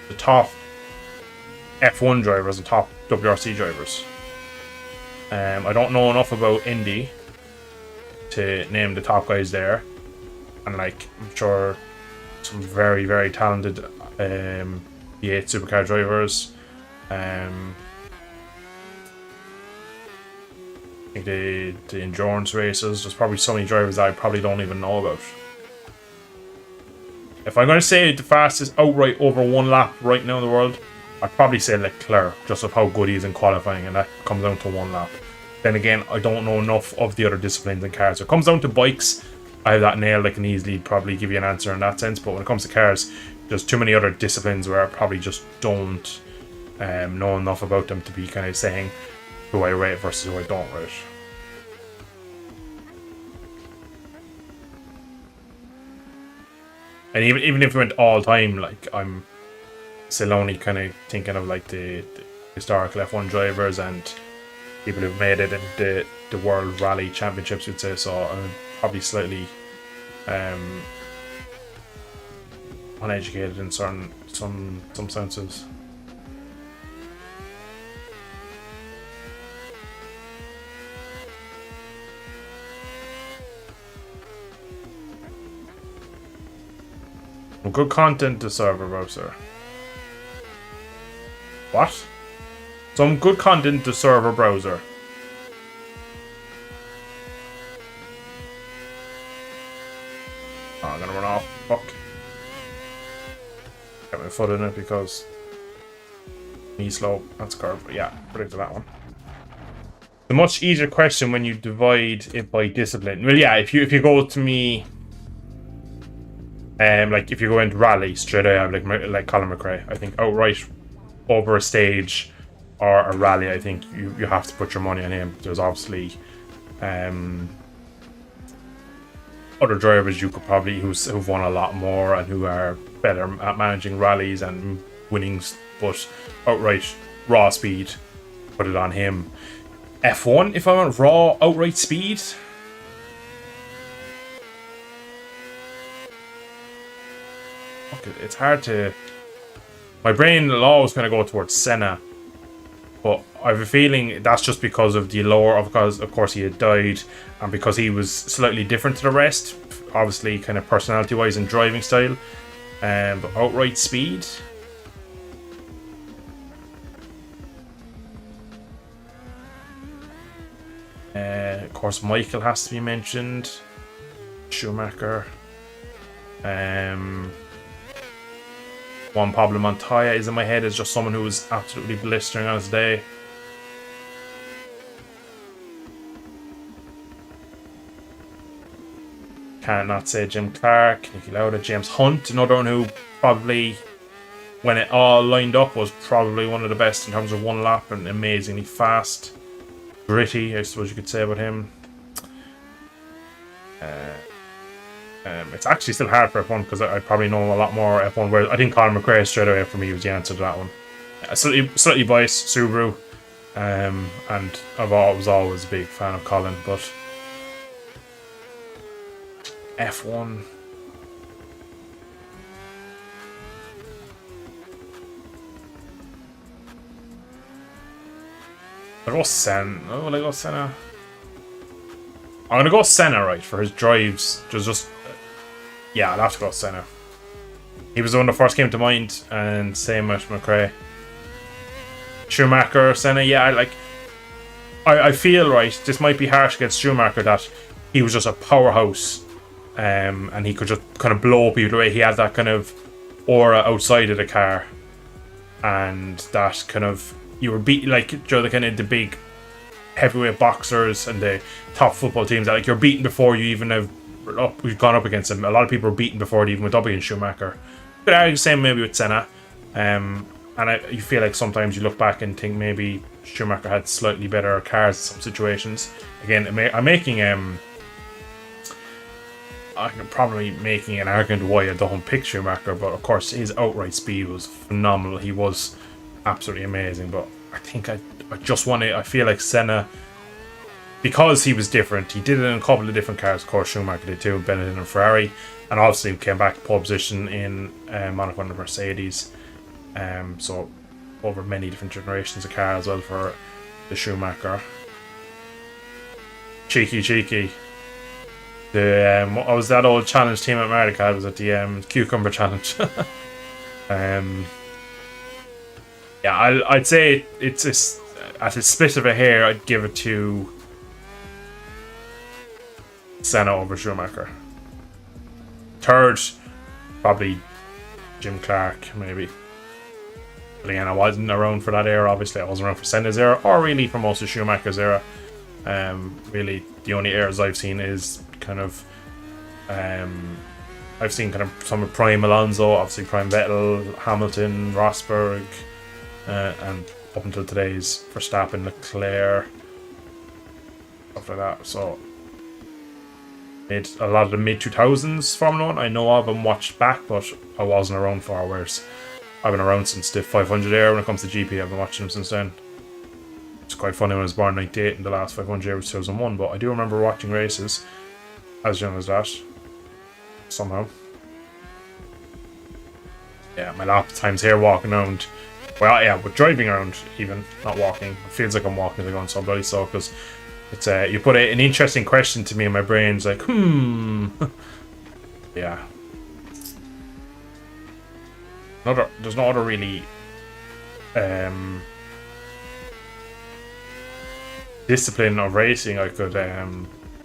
the top F1 drivers and top WRC drivers. I don't know enough about Indy to name the top guys there, and like I'm sure some very, very talented V8 supercar drivers. I think the endurance races, there's probably so many drivers that I probably don't even know about. If I'm going to say the fastest outright over one lap right now in the world, I'd probably say Leclerc, just of how good he is in qualifying, and that comes down to one lap. Then again, I don't know enough of the other disciplines in cars. So it comes down to bikes. I have that nailed. I can easily probably give you an answer in that sense. But when it comes to cars, there's too many other disciplines where I probably just don't know enough about them to be kind of saying who I rate versus who I don't rate. And even if we went all time, like I'm still only kind of thinking of like the historical F1 drivers and people who've made it in the World Rally Championships, would say. So I'm probably slightly uneducated in some senses. Good content to server browser. What? Some good content to server browser. Oh, I'm gonna run off. Fuck. Got my foot in it because knee slope. That's curved. But yeah, predicted that one. The much easier question when you divide it by discipline. Well, yeah, if you go to me. Like if you go into rally straight away, I'm like Colin McRae. I think outright over a stage or a rally, I think you have to put your money on him. There's obviously other drivers you could probably who've won a lot more and who are better at managing rallies and winnings, but outright raw speed, put it on him. F1, if I want raw outright speed. It's hard to... My brain will always kind of go towards Senna, but I have a feeling that's just because of the lore, because of course he had died, and because he was slightly different to the rest, obviously kind of personality wise and driving style. But outright speed, course, Michael has to be mentioned. Schumacher. Juan Pablo Montoya is in my head as just someone who was absolutely blistering on his day. Can't not say Jim Clark, Niki Lauda, James Hunt, another one who probably, when it all lined up, was probably one of the best in terms of one lap and amazingly fast. Gritty, I suppose you could say about him. It's actually still hard for F1 because I probably know a lot more F1. Where I think Colin McRae straight away for me was the answer to that one. Slightly biased, Subaru, and was always a big fan of Colin, but F1. I'll go Senna. Oh, will I go Senna? I'm gonna go Senna, right, for his drives. Yeah, I'll have to go Senna. He was the one that first came to mind, and same with McRae. Schumacher, Senna, yeah, I feel, right, this might be harsh against Schumacher, that he was just a powerhouse, and he could just kind of blow people away. He had that kind of aura outside of the car, and that kind of, you were beat, like, Joe, the kind of the big heavyweight boxers and the top football teams that, like, you're beaten before you even have we've gone up against him. A lot of people were beaten before they even went up against Schumacher. But I was saying maybe with Senna, and you feel like sometimes you look back and think maybe Schumacher had slightly better cars in some situations. Again, I'm probably making an argument why I don't pick Schumacher, but of course his outright speed was phenomenal. He was absolutely amazing. But I think I feel like Senna, because he was different, he did it in a couple of different cars. Of course, Schumacher did too, Benetton and Ferrari, and obviously came back to pole position in Monaco and the Mercedes. So over many different generations of cars as well for the Schumacher. Cheeky. What was that old challenge Team America had? Was it the Cucumber Challenge? Yeah, I'd say it's at a split of a hair. I'd give it to Senna over Schumacher. Third, probably Jim Clark, maybe. But again, I wasn't around for that era. Obviously, I wasn't around for Senna's era, or really for most of Schumacher's era. Really, the only eras I've seen is kind of, I've seen kind of some of Prime Alonso, obviously Prime Vettel, Hamilton, Rosberg, and up until today's Verstappen, Leclerc, stuff like that. So, a lot of the mid-2000s Formula 1 I know of and watched back, but I wasn't around for, whereas I've been around since the 500 era. When it comes to GP, I've been watching them since then. It's quite funny, when I was born in 98 and the last 500 era was 2001, but I do remember watching races as young as that, somehow. Yeah, my lap times here walking around, well, yeah, but driving around, even, not walking. It feels like I'm walking as I go on, so I'm bloody slow, because it's, you put an interesting question to me and my brain's like, yeah. There's no other really discipline of racing I could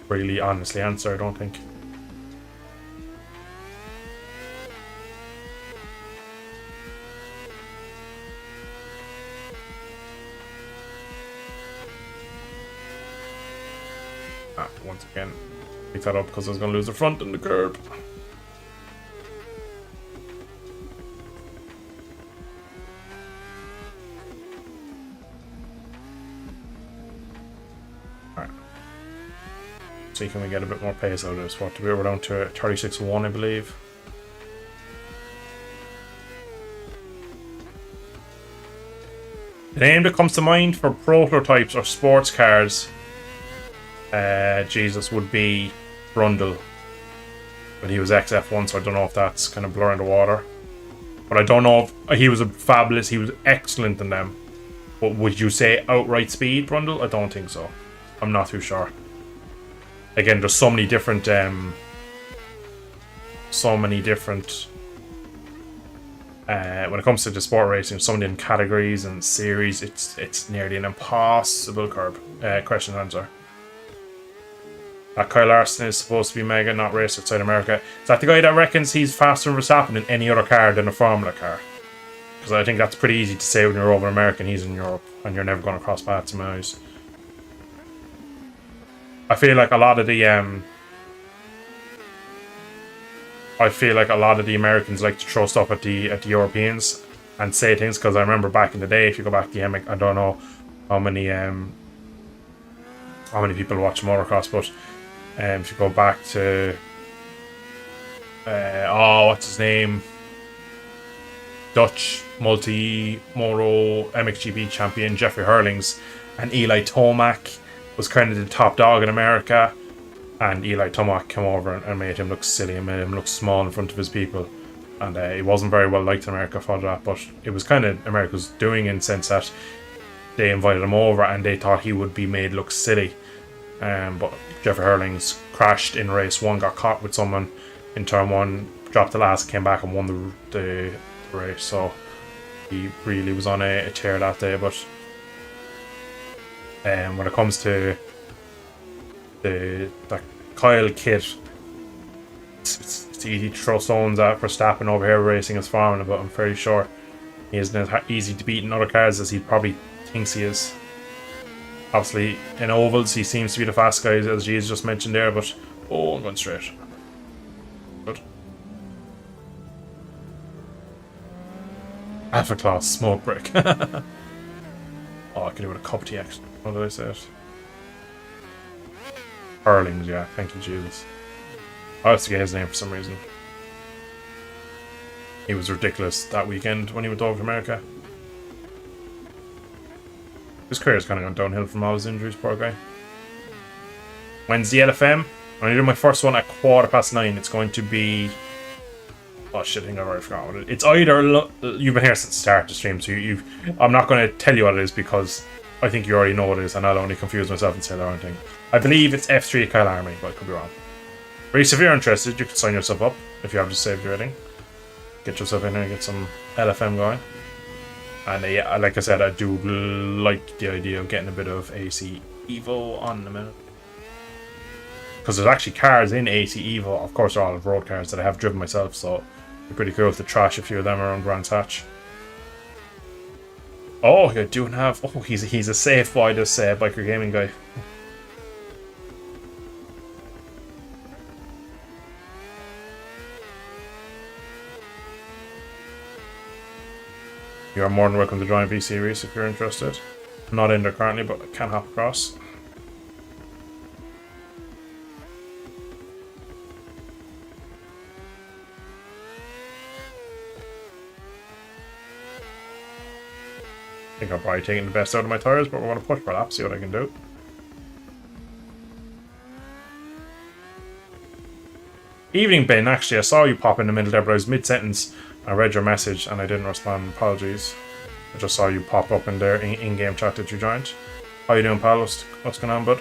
really honestly answer, I don't think. Once again, pick that up because I was going to lose the front and the curb. Alright. See, can we get a bit more pace out of this? What, we're down to 36.1, I believe. The name that comes to mind for prototypes or sports cars, Jesus, would be Brundle. But he was XF1, so I don't know if that's kind of blurring the water. But I don't know if he was he was excellent in them. But would you say outright speed, Brundle? I don't think so. I'm not too sure. Again, there's so many different when it comes to the sport racing, so many different categories and series. It's nearly an impossible question to answer. that Kyle Larson is supposed to be mega, not race outside America. Is that the guy that reckons he's faster than Verstappen in any other car than a Formula car? Because I think that's pretty easy to say when you're over in America and he's in Europe, and you're never going to cross paths in my eyes. I feel like a lot of the Americans like to throw stuff at the Europeans and say things, because I remember back in the day, if you go back to the I don't know how many people watch motocross, but if you go back to what's his name, Dutch multi-moto MXGP champion Jeffrey Hurlings, and Eli Tomac was kind of the top dog in America, and Eli Tomac came over and made him look silly and made him look small in front of his people, and he wasn't very well liked in America for that, but it was kind of America's doing, in the sense that they invited him over and they thought he would be made look silly. But Jeffrey Hurlings crashed in race 1, got caught with someone in turn 1, dropped the last, came back and won the race, so he really was on a tear that day. But when it comes to the Kyle kid, it's easy to throw stones at Verstappen over here racing his Formula, but I'm fairly sure he isn't as easy to beat in other cars as he probably thinks he is. Obviously, in ovals, he seems to be the fast guy, as G's just mentioned there, but I'm going straight. Good. Alpha Class smoke break. I could do with a cup of tea, actually. What did I say it? Hurlings, yeah. Thank you, Jesus. I always forget his name for some reason. He was ridiculous that weekend when he went over to America. His career's kind of gone downhill from all his injuries, poor guy. When's the LFM? I'm going to do my first one at 9:15. It's going to be... Oh shit, I think I've already forgotten what it is. It's either... You've been here since the start of the stream, so I'm not going to tell you what it is, because I think you already know what it is, and I'll only confuse myself and say the wrong thing. I believe it's F3 Kyle Army, but I could be wrong. Reese, if you're interested, you can sign yourself up, if you have just saved your rating. Get yourself in there and get some LFM going. And yeah, like I said, I do like the idea of getting a bit of AC Evo on in a minute. Because there's actually cars in AC Evo, of course they're all road cars that I have driven myself, so it'd be pretty cool to trash a few of them around Brands Hatch. Oh, you do have... Oh, he's a safe boy, this biker gaming guy. You are more than welcome to join VC Reese if you're interested. I'm not in there currently, but I can hop across. I think I'm probably taking the best out of my tyres, but we're going to push for that, see what I can do. Evening, Ben. Actually, I saw you pop in the middle there, but I was mid-sentence. I read your message and I didn't respond. Apologies. I just saw you pop up in there in-game chat that you joined. How you doing, pal? What's going on, bud?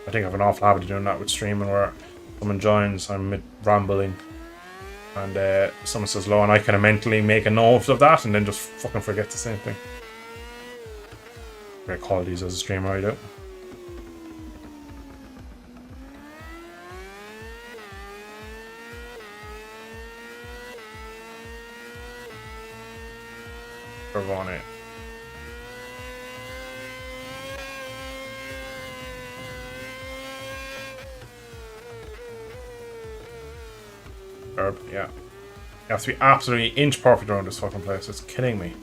I think I have an awful habit of doing that with streaming, where someone joins, I'm mid-rambling, and someone says hello, and I kind of mentally make a note of that and then just fucking forget the same thing. Great qualities as a streamer, I do. Ravone. Yeah. You have to be absolutely inch perfect around this fucking place. It's killing me.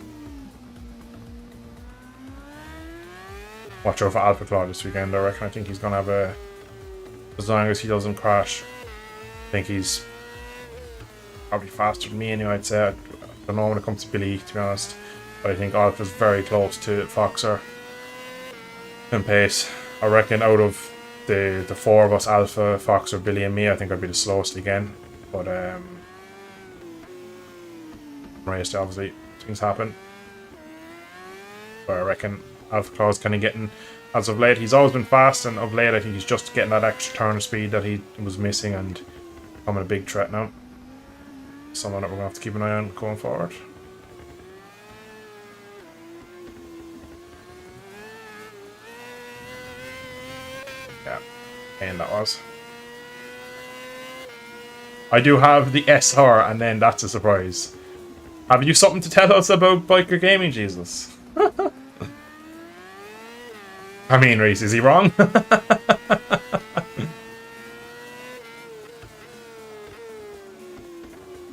Watch out for Alpha Claw this weekend, I reckon. I think he's gonna have a... As long as he doesn't crash, I think he's probably faster than me anyway, I'd say. I don't know when it comes to Billy, to be honest. But I think Alpha's very close to Foxer in pace. I reckon out of the four of us, Alpha, Foxer, Billy and me, I think I'd be the slowest again. But race, obviously things happen. But I reckon Alpha Claw's kind of getting, as of late, he's always been fast, and of late I think he's just getting that extra turn speed that he was missing and becoming a big threat now. Someone that we're going to have to keep an eye on going forward. And that was. I do have the SR, and then that's a surprise. Have you something to tell us about Biker Gaming, Jesus? I mean, Reese, is he wrong?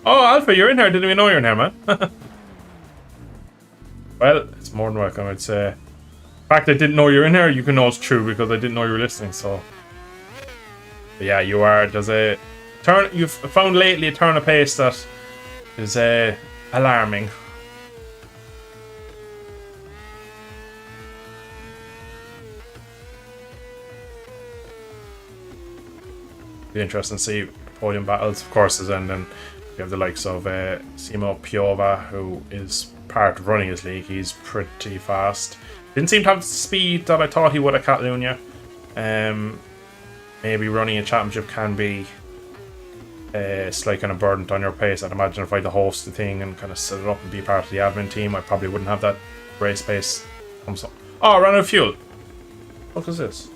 Oh, Alpha, you're in here. Didn't even know you're in here, man. Well, it's more than welcome, I'd say. The fact I didn't know you're in here, you can know it's true because I didn't know you were listening, so. But yeah, you are. There's a turn. You've found lately a turn of pace that is alarming. Be interesting to see podium battles, of course, and then you have the likes of Simo Piova, who is part of running his league. He's pretty fast. Didn't seem to have the speed that I thought he would at Catalunya. Maybe running a championship can be slight kind of burden on your pace. I'd imagine if I had to host the thing and kind of set it up and be part of the admin team, I probably wouldn't have that race pace. Oh, ran out of fuel. What is this?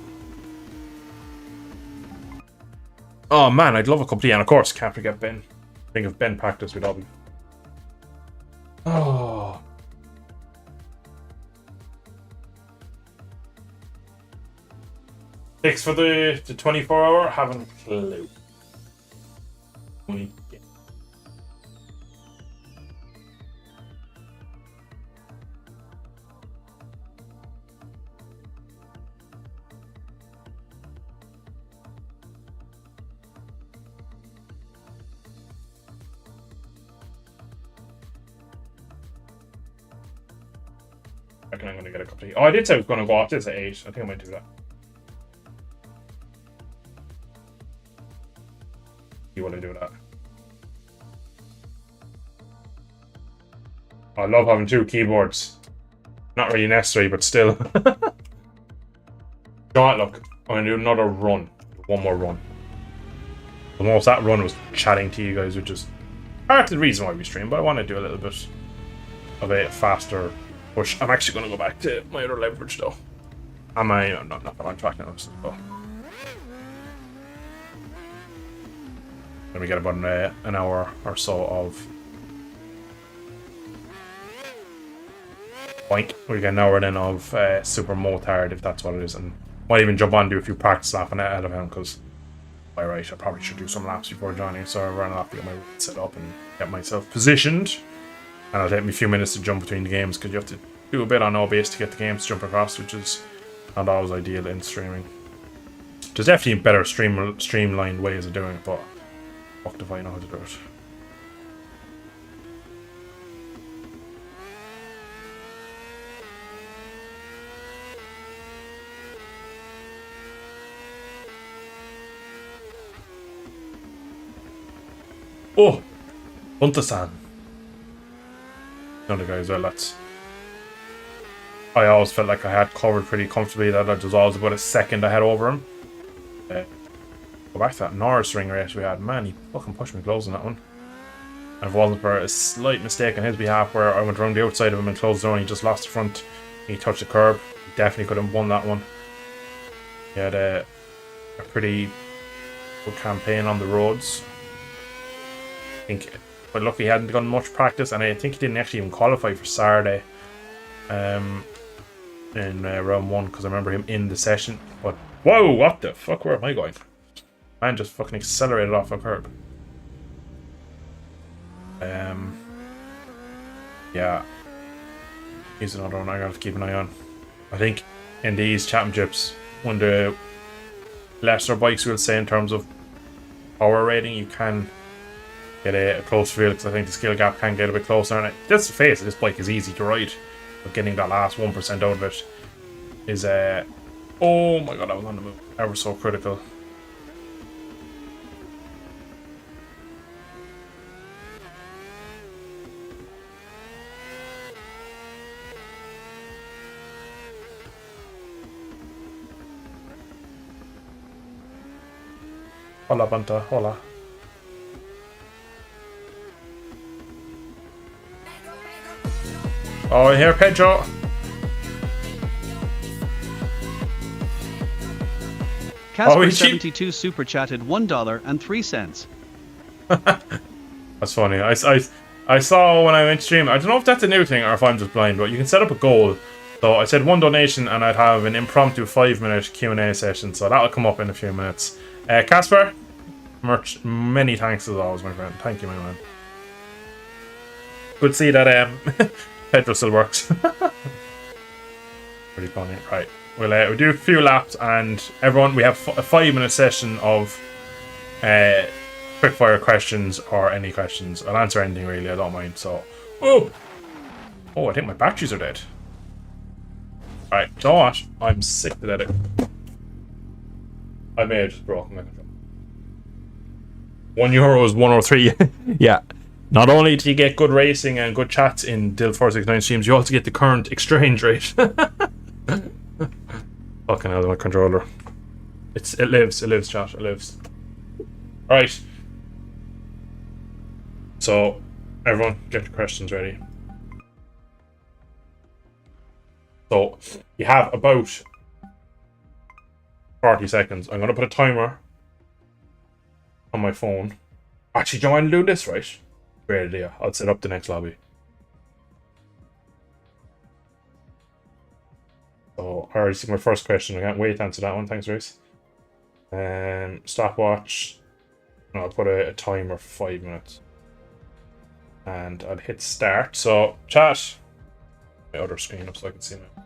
Oh man, I'd love a cup of tea, and of course, can't forget Ben. Think of Ben practice with Dobby. Oh. Thanks for the 24-hour. Haven't a clue. I reckon I'm going to get a cup of tea. Oh, I did say I was going to go off this at 8. I think I might do that. You want to do that? I love having 2 keyboards. Not really necessary, but still. Don't look. I'm going to do another run. One more run. The most that run was chatting to you guys, which is part of the reason why we stream, but I want to do a little bit of a faster push. I'm actually going to go back to my other leverage though. Am I? No, not that on track now. So. Then we get about an hour or so of boink. We get an hour then of super motard if that's what it is, and might even jump on and do a few practice lapping out of him because by right I probably should do some laps before joining, so I'm running off to get my route set up and get myself positioned. And it'll take me a few minutes to jump between the games because you have to do a bit on OBS to get the games to jump across, which is not always ideal in streaming. There's definitely better streamlined ways of doing it, but fuck if I know how to do it. Oh! Hunter-san. Another guy as well, that's... I always felt like I had covered pretty comfortably, that there was always about a second ahead over him. Go back to that Norris ring race we had. Man, he fucking pushed me close on that one. And if it wasn't for a slight mistake on his behalf where I went around the outside of him and closed the door and he just lost the front, he touched the curb, he definitely could have won that one. He had a pretty good campaign on the roads. I think, but lucky he hadn't done much practice, and I think he didn't actually even qualify for Saturday in round 1 because I remember him in the session. But whoa, what the fuck? Where am I going? Man just fucking accelerated off a curb. Yeah, he's another one I gotta keep an eye on. I think in these championships, when the lesser bikes, we'll say in terms of power rating, you can get a close field because I think the skill gap can get a bit closer. And let's face it, this bike is easy to ride, but getting that last 1% out of it is oh my god, I was on the move. Ever so critical. Hola, Banta. Hola. Oh, here, Pedro. Casper72 super chatted $1.03. That's funny. I saw when I went stream. I don't know if that's a new thing or if I'm just blind, but you can set up a goal. So I said 1 donation and I'd have an impromptu 5-minute Q&A session. So that'll come up in a few minutes. Casper, many thanks as always, my friend. Thank you, my man. Good to see that Pedro still works. Pretty funny. Right. We'll do a few laps and everyone, we have a 5-minute session of quick fire questions or any questions. I'll answer anything really, I don't mind. So, oh, I think my batteries are dead. Alright, you know what? I'm sick to death. I may have just broken my control. €1 is 103. Yeah. Not only do you get good racing and good chats in Dill469 streams, you also get the current exchange rate. Fucking hell, my controller. It lives, chat, it lives. Right. So, everyone, get your questions ready. So, you have about 40 seconds. I'm going to put a timer on my phone. Actually, do you mind doing this, right? Great idea. I'll set up the next lobby. So, I already see my first question. I can't wait to answer that one. Thanks, Reese. Stopwatch. I'll put a timer for 5 minutes. And I'll hit start. So, chat. My other screen up so I can see now.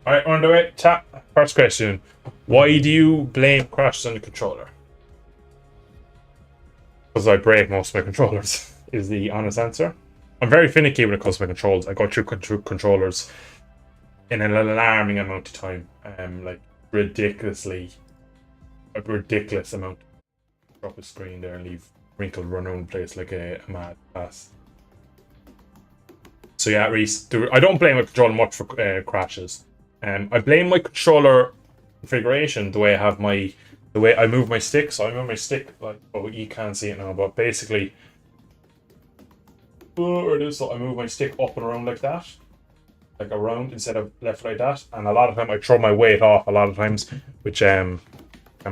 Alright, on the way. Chat. First question. Why do you blame crashes on the controller? Because I break most of my controllers, is the honest answer. I'm very finicky when it comes to my controls. I go through controllers in an alarming amount of time. Like ridiculous amount. Drop a screen there and leave wrinkle run around the place like a mad ass. So yeah, Reese, I don't blame my controller much for crashes. I blame my controller configuration, the way I move my stick. So I move my stick like, oh, you can't see it now, but basically, so I move my stick up and around like that, like around instead of left like that. And a lot of time I throw my weight off. A lot of times, which can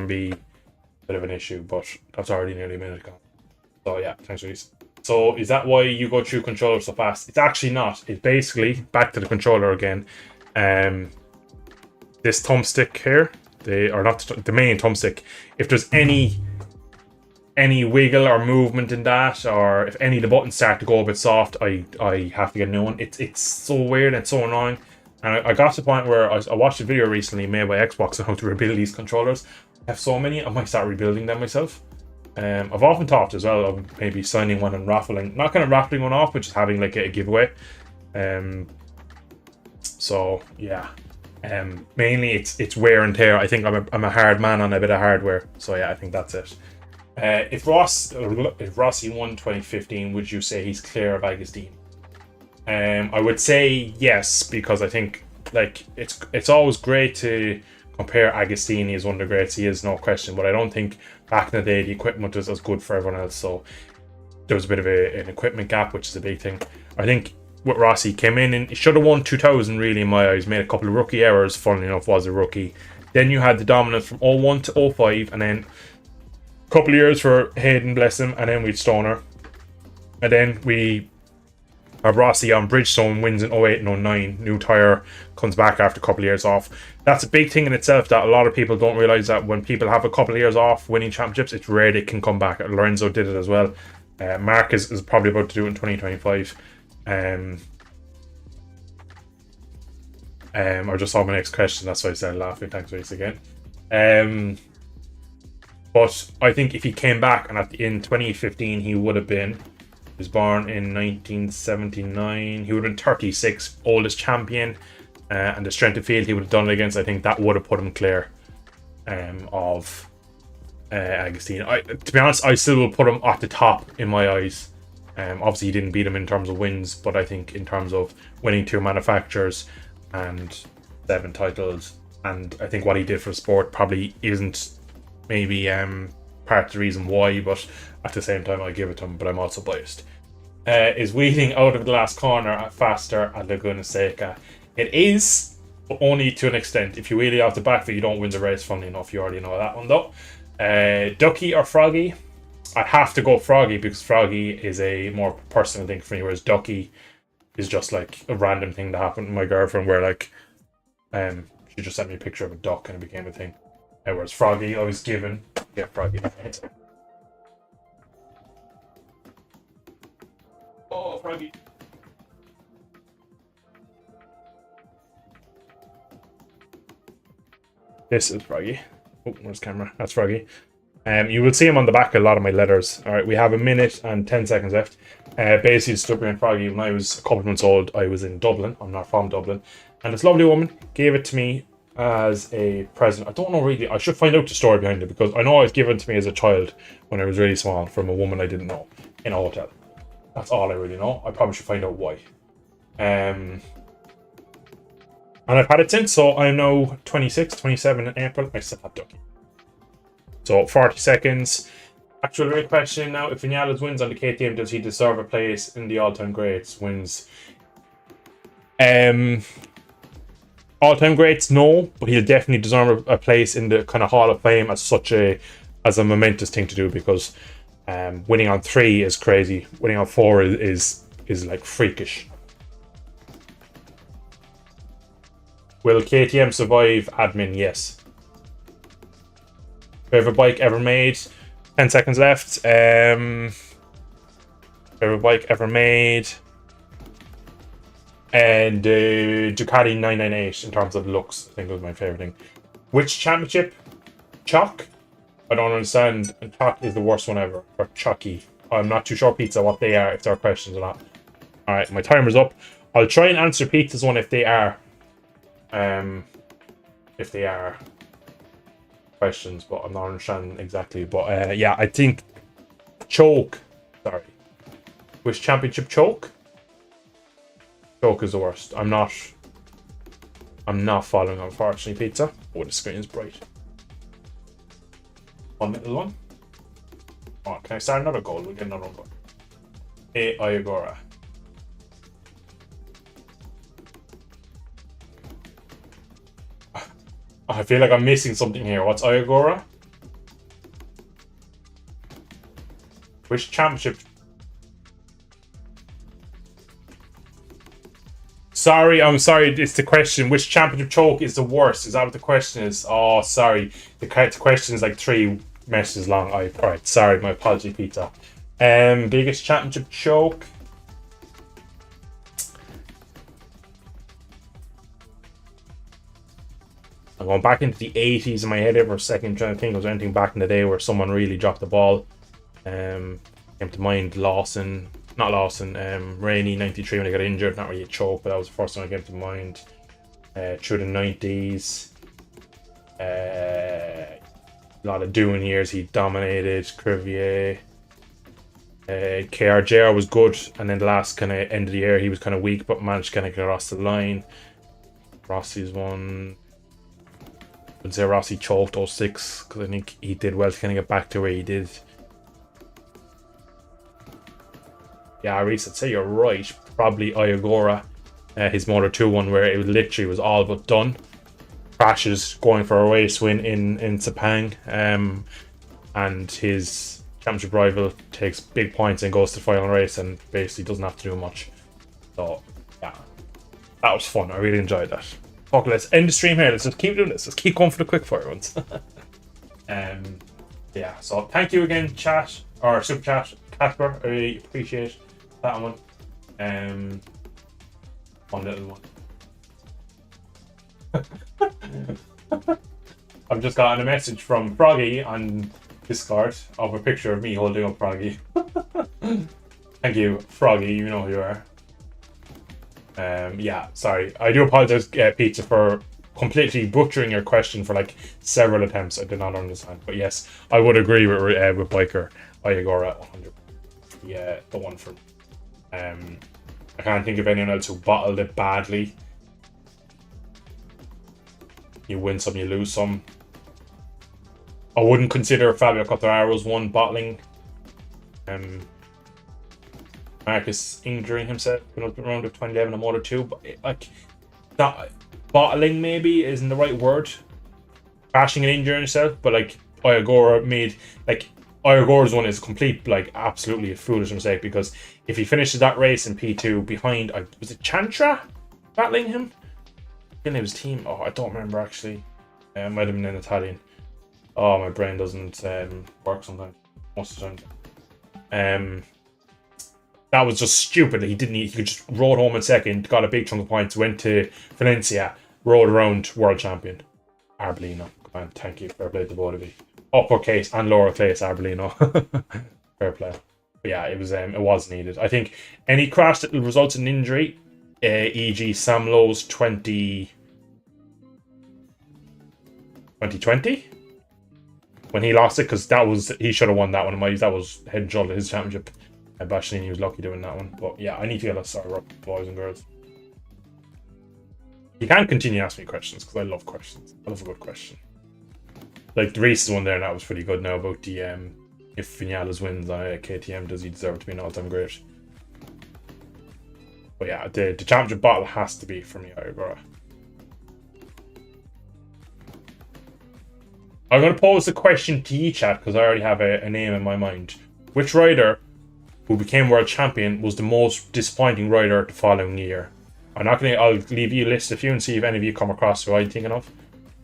be a bit of an issue. But that's already nearly a minute gone. So yeah, thanks, Reese. So is that why you go through controllers so fast? It's actually not. It's basically back to the controller again. This thumbstick here, the main thumbstick. If there's any wiggle or movement in that, or if any of the buttons start to go a bit soft, I have to get a new one. It's so weird and so annoying. And I got to the point where I watched a video recently made by Xbox on how to rebuild these controllers. I have so many, I might start rebuilding them myself. I've often thought as well of maybe signing one and raffling, not kind of raffling one off, but just having like a giveaway. So yeah. Mainly it's wear and tear. I think I'm a hard man on a bit of hardware, so yeah, I think that's it. If Rossi won 2015, would you say he's clear of Agostini? I would say yes, because I think like it's always great to compare Agostini as one of the greats. He is, no question, but I don't think back in the day the equipment was as good for everyone else, so there was a bit of an equipment gap, which is a big thing. I think with Rossi came in and he should have won 2000 really in my eyes. Made a couple of rookie errors, funnily enough, was a rookie. Then you had the dominance from 01 to 05, and then a couple of years for Hayden, bless him, and then we'd Stoner. And then we have Rossi on Bridgestone, wins in 08 and 09. New tyre, comes back after a couple of years off. That's a big thing in itself that a lot of people don't realise, that when people have a couple of years off winning championships, it's rare they can come back. Lorenzo did it as well. Mark is probably about to do it in 2025. I just saw my next question, that's why I started laughing. Thanks, Reese, again. But I think if he came back, and in 2015 he would have been, he was born in 1979, he would have been 36, oldest champion, and the strength of field he would have done it against, I think that would have put him clear of Agostini. To be honest, I still will put him at the top in my eyes. Obviously he didn't beat him in terms of wins, but I think in terms of winning 2 manufacturers and 7 titles, and I think what he did for the sport probably isn't maybe part of the reason why, but at the same time I give it to him, but I'm also biased. is wheeling out of the last corner faster at Laguna Seca. It is, but only to an extent. If you wheelie off the back foot, you don't win the race, funnily enough. You already know that one, though. Ducky or Froggy? I have to go Froggy because Froggy is a more personal thing for me, whereas Ducky is just like a random thing that happened to my girlfriend where like she just sent me a picture of a duck and it became a thing. Whereas Froggy I was given. Yeah, Froggy. Oh, Froggy. This is Froggy. Oh, where's the camera? That's Froggy. You will see him on the back of a lot of my letters. Alright, we have 1 minute and 10 seconds left. Basically, Stubby and Froggy, when I was a couple of months old, I was in Dublin. I'm not from Dublin. And this lovely woman gave it to me as a present. I don't know really. I should find out the story behind it because I know it was given to me as a child when I was really small from a woman I didn't know in a hotel. That's all I really know. I probably should find out why. And I've had it since, so I'm now 26, 27 in April. I still have Ducky. So 40 seconds. Actual real question now. If Vinales wins on the KTM, does he deserve a place in the all-time greats? Wins. All-time greats, no, but he'll definitely deserve a place in the kind of Hall of Fame as a momentous thing to do because winning on 3 is crazy. Winning on 4 is like freakish. Will KTM survive admin? Yes. Favorite bike ever made? 10 seconds left. Favorite bike ever made? And Ducati 998 in terms of looks, I think was my favorite thing. Which championship? Chalk? I don't understand. And Chalk is the worst one ever. Or Chucky. I'm not too sure, Pizza, what they are, if there are questions or not. Alright, my timer's up. I'll try and answer Pizza's one if they are. If they are questions, but I'm not understanding exactly. But yeah, I think Choke. Sorry. Which championship? Choke? Choke is the worst. I'm not following, unfortunately, Pizza. Oh, the screen is bright. One little one. Oh, can I start another goal? We'll get another one. Hey, Ayagora. I feel like I'm missing something here. What's Ayagora? Which championship? Sorry, I'm sorry. It's the question. Which championship choke is the worst? Is that what the question is? Oh, sorry. The question is like 3 messages long. Alright, sorry. My apology, Pizza. Biggest championship choke. I'm going back into the 80s in my head for a second, trying to think was there anything back in the day where someone really dropped the ball. Came to mind Rainey 93 when he got injured, not really a choke, but that was the first one that came to mind. Through the 90s. A lot of Doohan years, he dominated. Crevier. KRJR was good, and then the last kind of end of the year he was kind of weak, but managed to kind of get across the line. Rossi's one. I would say Rossi choked 06 because I think he did well to kind of get back to where he did. Yeah, Reese, I'd say you're right. Probably Ayagora, his Moto 2 one, where it literally was all but done. Crashes going for a race win in Sepang, and his championship rival takes big points and goes to the final race and basically doesn't have to do much. So, yeah, that was fun. I really enjoyed that. Okay, let's end the stream here. Let's just keep doing this. Let's keep going for the quick fire ones. Yeah, so thank you again, chat or super chat, Casper. I really appreciate that one. One little one. I've just gotten a message from Froggy on Discord of a picture of me holding up Froggy. Thank you, Froggy. You know who you are. Yeah, sorry. I do apologize, Pizza, for completely butchering your question for like several attempts. I did not understand, but yes, I would agree with Biker Ayagora 100. Yeah, the one from. I can't think of anyone else who bottled it badly. You win some, you lose some. I wouldn't consider Fabio Quartararo's one bottling. Marcus injuring himself in the round of 2011 and Moto 2, but like that bottling maybe isn't the right word. Crashing and injuring himself, but like Iogura made like Iogura's one is complete like absolutely a foolish mistake because if he finishes that race in P2 behind, was it Chantra battling him? His name was team. Oh, I don't remember actually. It might have been in Italian. Oh, my brain doesn't work sometimes. Most of the time. That was just stupid. He didn't. He could just rode home in second, got a big chunk of points, went to Valencia, rode around, world champion. Arbolino, come on, thank you. Fair play to both of you. Uppercase and lowercase Arbolino. Fair play. But yeah, it was needed. I think any crash that results in injury, e.g. Sam Lowe's 2020 when he lost it, because he should have won that one. That was head and shoulder his championship. Bastianini was lucky doing that one. But yeah, I need to get a start up, boys and girls. You can't continue asking me questions because I love questions. I love a good question. Like the Reese's one there, and that was pretty good now about the if Vinales wins on KTM, does he deserve to be an all-time great? But yeah, the championship bottle has to be for me, Iogura. I'm going to pose the question to you, chat, because I already have a name in my mind. Which rider who became world champion was the most disappointing rider the following year? I'll leave you list a few and see if any of you come across who I'm thinking of.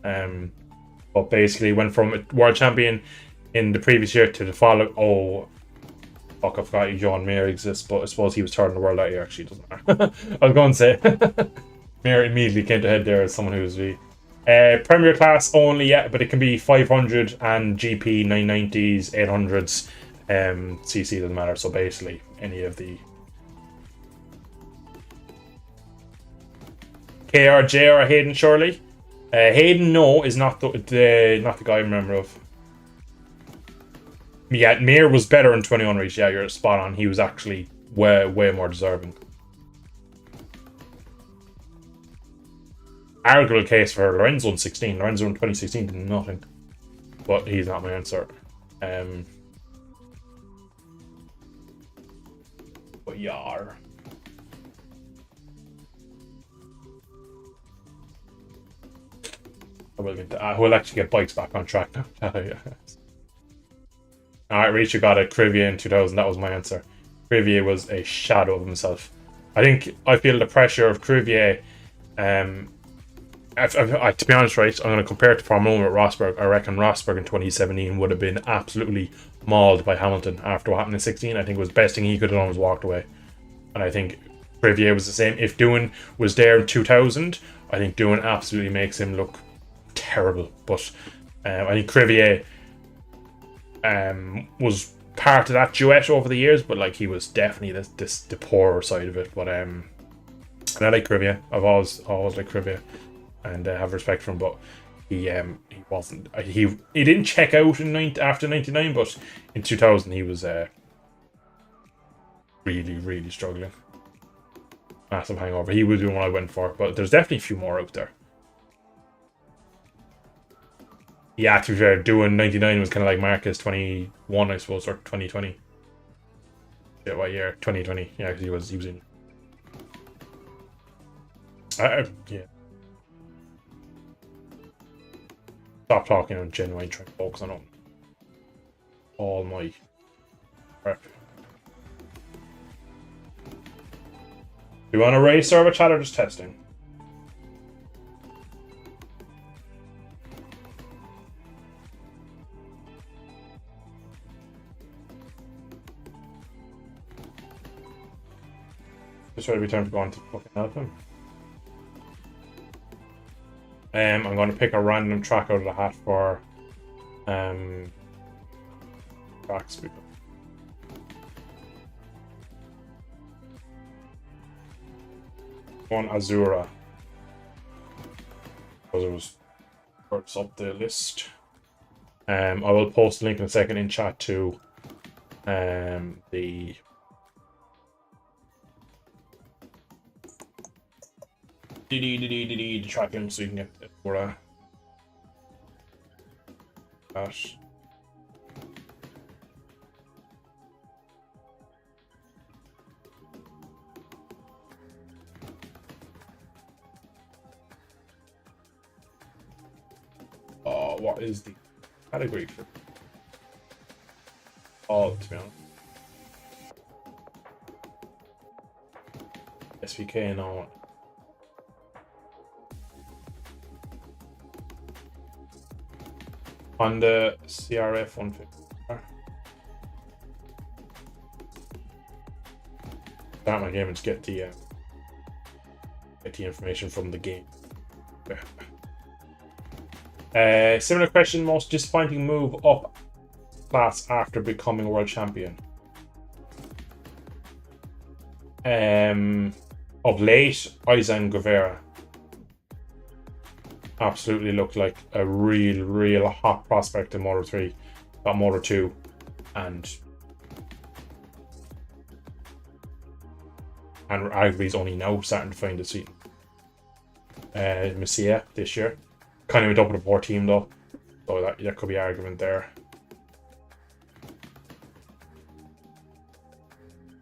But basically went from a world champion in the previous year to the following. Oh, fuck! I forgot John Mayer exists, but I suppose he was third in the world that year. Actually, doesn't matter. I was going to say Mayer immediately came to head there as someone who was the Premier class only. Yeah, but it can be 500 and GP 990s, 800s. CC doesn't matter. So basically, any of the KRJ or Hayden Shirley. Hayden, no, is not the guy I remember of. Yeah, Mir was better in 21 race. Yeah, you're spot on. He was actually way more deserving. Arguable case for Lorenzo in 16. Lorenzo in 2016 did nothing. But he's not my answer. But yar. We'll actually get bikes back on track now. Alright, Reacher got a Crivier in 2000. That was my answer. Crivier was a shadow of himself. I feel the pressure of Crivier. To be honest, right, I'm going to compare it to Formula 1 with Rosberg. I reckon Rosberg in 2017 would have been absolutely mauled by Hamilton after what happened in 16. I think it was the best thing he could have done was walked away. And I think Crivier was the same. If Doohan was there in 2000, I think Doohan absolutely makes him look terrible. But I think Crivier was part of that duet over the years, but like he was definitely the poorer side of it. But and I like Crivier. I've always liked Crivier and have respect for him. But he wasn't. He didn't check out after 99, but in 2000 he was really struggling. Massive hangover. He was the one I went for, but there's definitely a few more out there. Yeah, to be fair, doing 99 was kind of like Marcus 21, I suppose, or 2020. Yeah, what year? 2020. Yeah, because he was in. Yeah. Stop talking on genuine, try to focus on all my prep. Do you want to race server chat or just testing? Just ready to return to going to fucking help him. I'm going to pick a random track out of the hat for tracks. One Azura. Because it was first up the list. I will post a link in a second in chat to the tracking so you can get it for that. what is the category for all, to be honest. SVK and all. On the CRF 150. Start my game and just get the information from the game. Similar question: most disappointing move up class after becoming world champion. Of late, Aizen Guevara absolutely looked like a real hot prospect in Moto 3, got Moto 2, and arguably he's only now starting to find his feet. Messia this year kind of went up with a poor team though, so that could be argument there.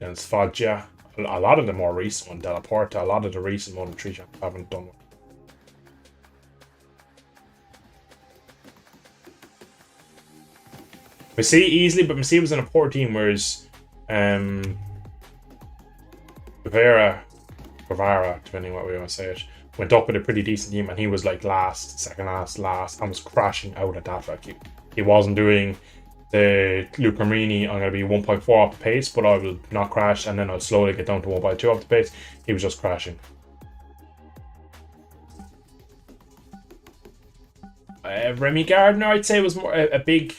And Sfoggia, a lot of the more recent one, Della Porta, a lot of the recent Moto 3 champs haven't done well. Messi easily, but Messi was in a poor team, whereas Guevara, depending what we want to say it, went up with a pretty decent team, and he was like second last, and was crashing out at that. Like he wasn't doing the Luca Marini, I'm going to be 1.4 off the pace, but I will not crash, and then I'll slowly get down to 1.2 off the pace. He was just crashing. Remy Gardner, I'd say, was more a big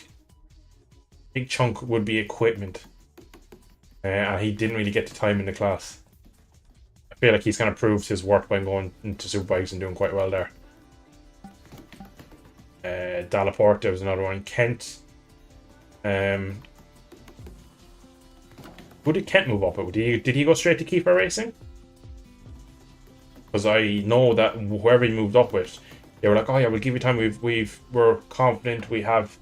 chunk would be equipment, and he didn't really get the time in the class. I feel like he's kind of proved his worth by going into Superbikes and doing quite well there. Della Porta was another one. Kent. Who did Kent move up with? Did he go straight to Keeper Racing? Because I know that whoever he moved up with, they were like, "Oh yeah, we'll give you time. We're confident. We have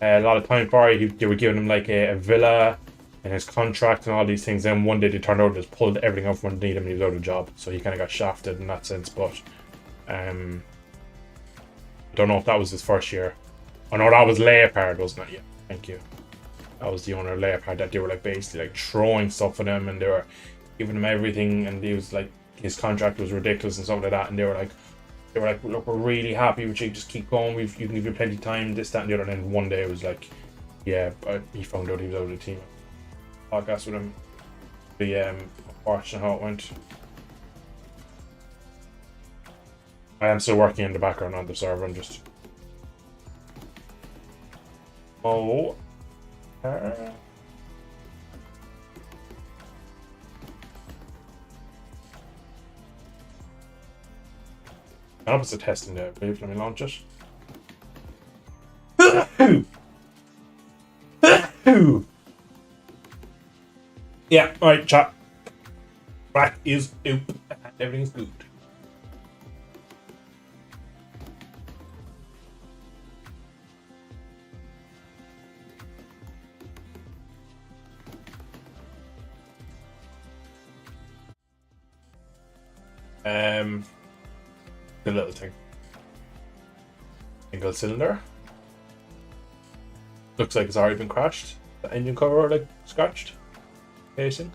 a lot of time for you." They were giving him like a villa and his contract and all these things. Then one day they turned out and just pulled everything out from underneath him, and he was out of a job. So he kind of got shafted in that sense. But I don't know if that was his first year. I know that was Leopard, wasn't it? Yeah, thank you. That was the owner of Leopard, that they were like basically like throwing stuff at him, and they were giving him everything, and he was like, his contract was ridiculous and stuff like that, and they were like, look, we're really happy with you, just keep going, you can give you plenty of time, this, that, and the other. And then one day it was like, yeah, he found out he was out of the team. Podcast with him, the unfortunate how it went. I am still working in the background on the server. I'm just opposite testing there, I believe. Let me launch it. Yeah, alright, chat. Back is oop. Everything's good. The little thing. Single cylinder. Looks like it's already been crashed. The engine cover like scratched. Casing.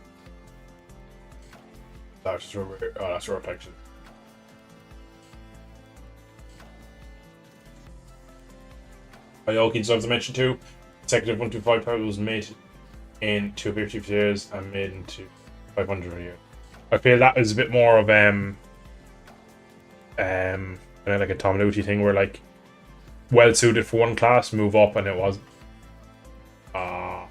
That's rubber. Oh, that's rubber protection. Aoki deserves a mention too. Executive 125 power was made in 250 years and made into 500 a year. I feel that was a bit more of like a Tom Luthi thing, where like well suited for one class, move up, and it was I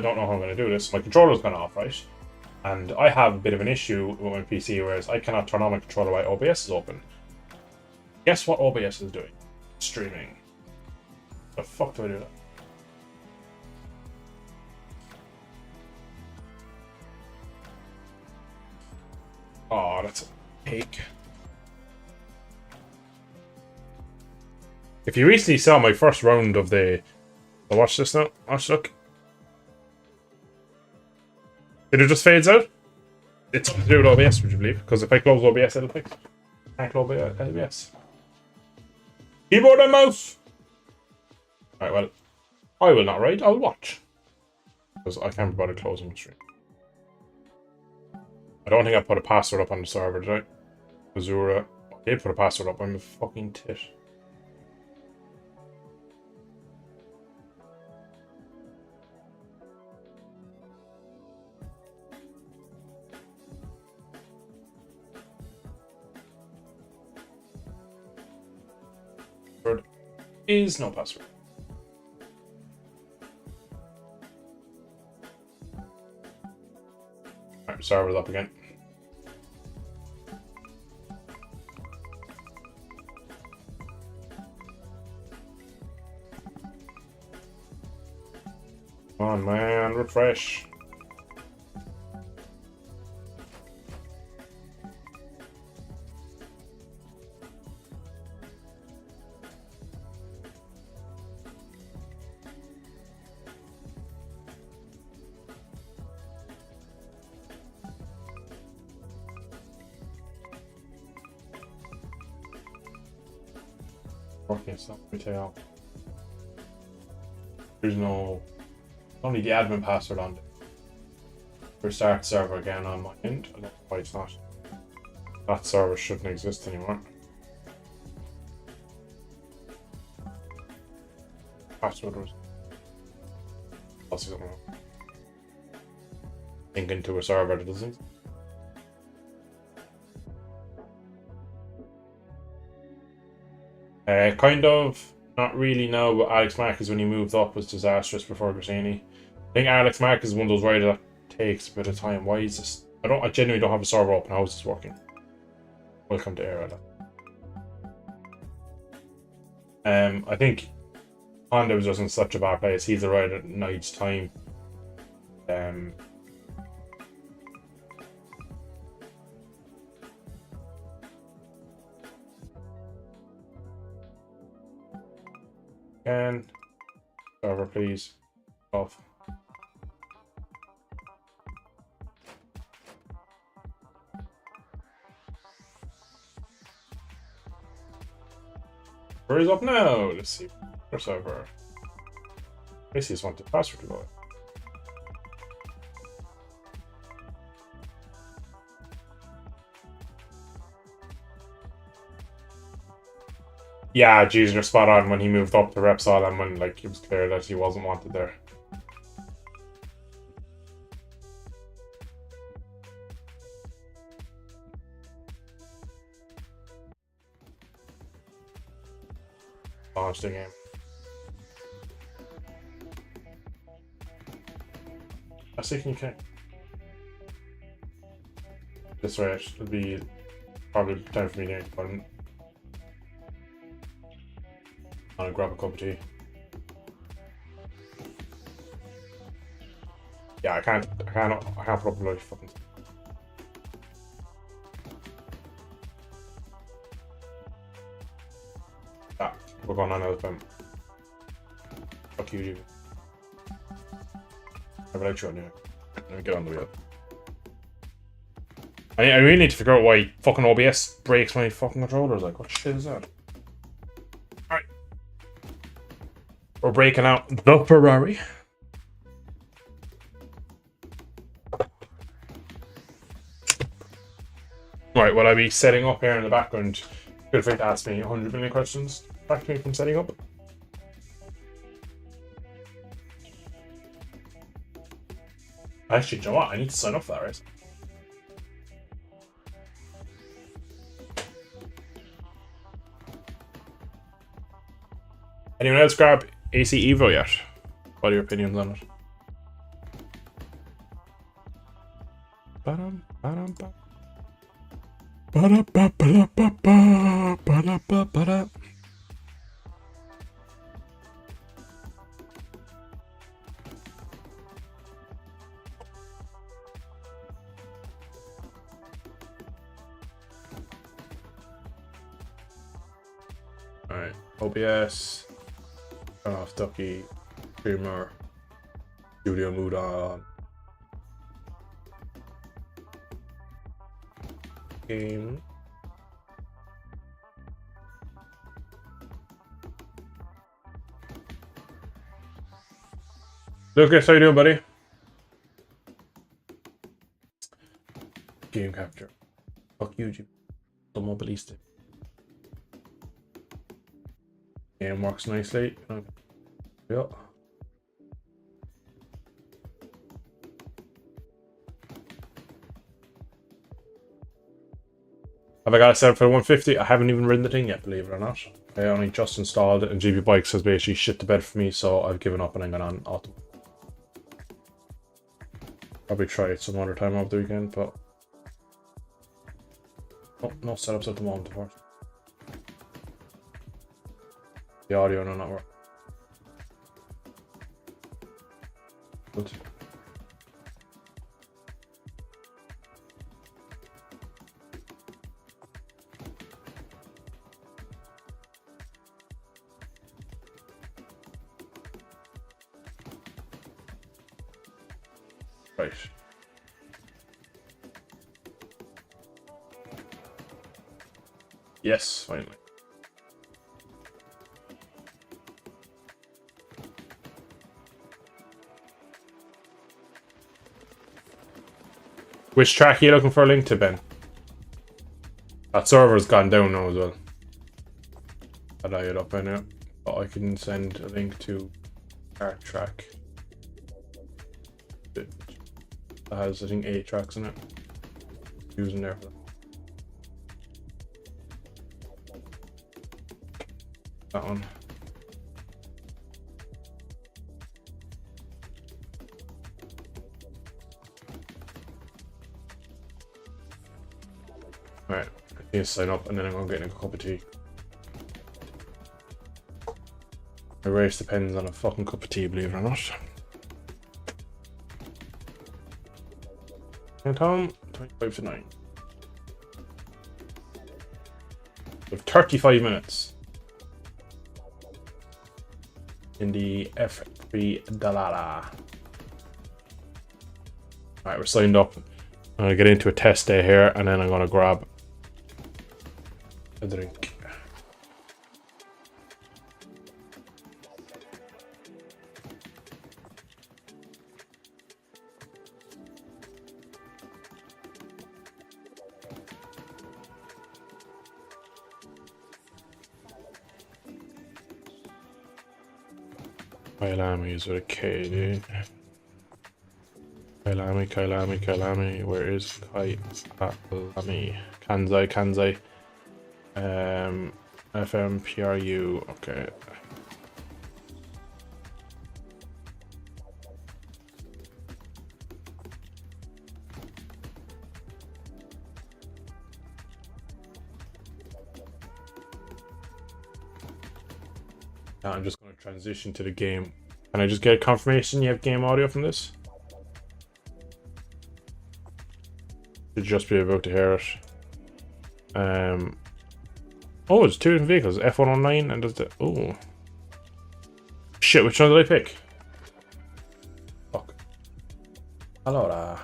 don't know how I'm going to do this. My controller's gone off, right? And I have a bit of an issue with my PC, whereas I cannot turn on my controller while OBS is open. Guess what OBS is doing? Streaming. The fuck do I do that? Oh, that's a pig. If you recently saw my first round of the... watch this now. Watch, look. It just fades out. It's something to do with OBS, would you believe? Because if I close OBS, it'll fix. Can't close OBS. Keyboard and mouse! Alright, well, I will not write, I'll watch. Because I can't be bothered closing the stream. I don't think I put a password up on the server, did I? Azura. I did put a password up, I'm a fucking tit. Is no password. Alright, server's up again. Come on, man, refresh. Okay, so let me tell. There's no only the admin password on it. Restart server again on my end. I don't know why it's not. That server shouldn't exist anymore. Password was. I'll see something wrong. Link into a server that doesn't. Kind of, not really now, but Alex Marquez when he moved up was disastrous before Grassini. I think Alex Marquez is one of those riders that takes a bit of time. Why is this? I genuinely don't have a server open. How is this working? Welcome to Era. I think Honda was just in such a bad place. He's a rider that needs time. Can server please off. Where is up now? Let's see. Our server. I just want the password to go. Yeah, geez, you're spot on when he moved up to Repsol and when like it was clear that he wasn't wanted there. Launch the game. I think you can. This way, it'll be probably time for me to get one. I'll grab a cup of tea. Yeah, I can't put up a lot of fucking. Ah, we're going on out of them. Fuck you, dude. I've like you on here. Let me get on the wheel. I really need to figure out why fucking OBS breaks my fucking controllers. Like, what shit is that? Alright. We're breaking out the Ferrari. Right, will I be setting up here in the background? Feel free to ask me 100 million questions back to me from setting up. Actually, you know what? I need to sign up for that, right? Anyone else grab AC Evo yet? What are your opinions on it? Ba-dum, ba-dum, ba. Ba-da-ba-ba-da-ba-ba, ba-da-ba-ba-da. Alright, OBS. Turn off Ducky, Streamer, Studio Mood on. Game. Lucas, how you doing, buddy? Game capture. Fuck you, Jim. The mobilist. Game works nicely. Yeah. Have I got it set up for 150? I haven't even ridden the thing yet, believe it or not. I only just installed it, and GB Bikes has basically shit the bed for me, so I've given up and I'm going on autumn. Probably try it some other time over the weekend, but oh, no setups at the moment, of course. The audio no not working. Good. Right. Yes, finally. Which track are you looking for a link to, Ben? That server's gone down now as well. I dial it up by now. But I can send a link to our track. It has, I think, 8 tracks in it. Using there for that one. Alright, I need to sign up and then I'm going to get a cup of tea. My race depends on a fucking cup of tea, believe it or not. And Tom, 25 to 9. We have 35 minutes in the F3 Dalala. Alright, we're signed up. I'm going to get into a test day here and then I'm going to grab a drink. Kailami is with a K, dude. Kailami. Where is Kailami? Kanzai. FMPRU. Okay. Now I'm just going to transition to the game. Can I just get confirmation you have game audio from this? Should just be about to hear it. Oh, it's 2 different vehicles. F109 and does the... Oh. Shit, which one did I pick? Fuck. Allora.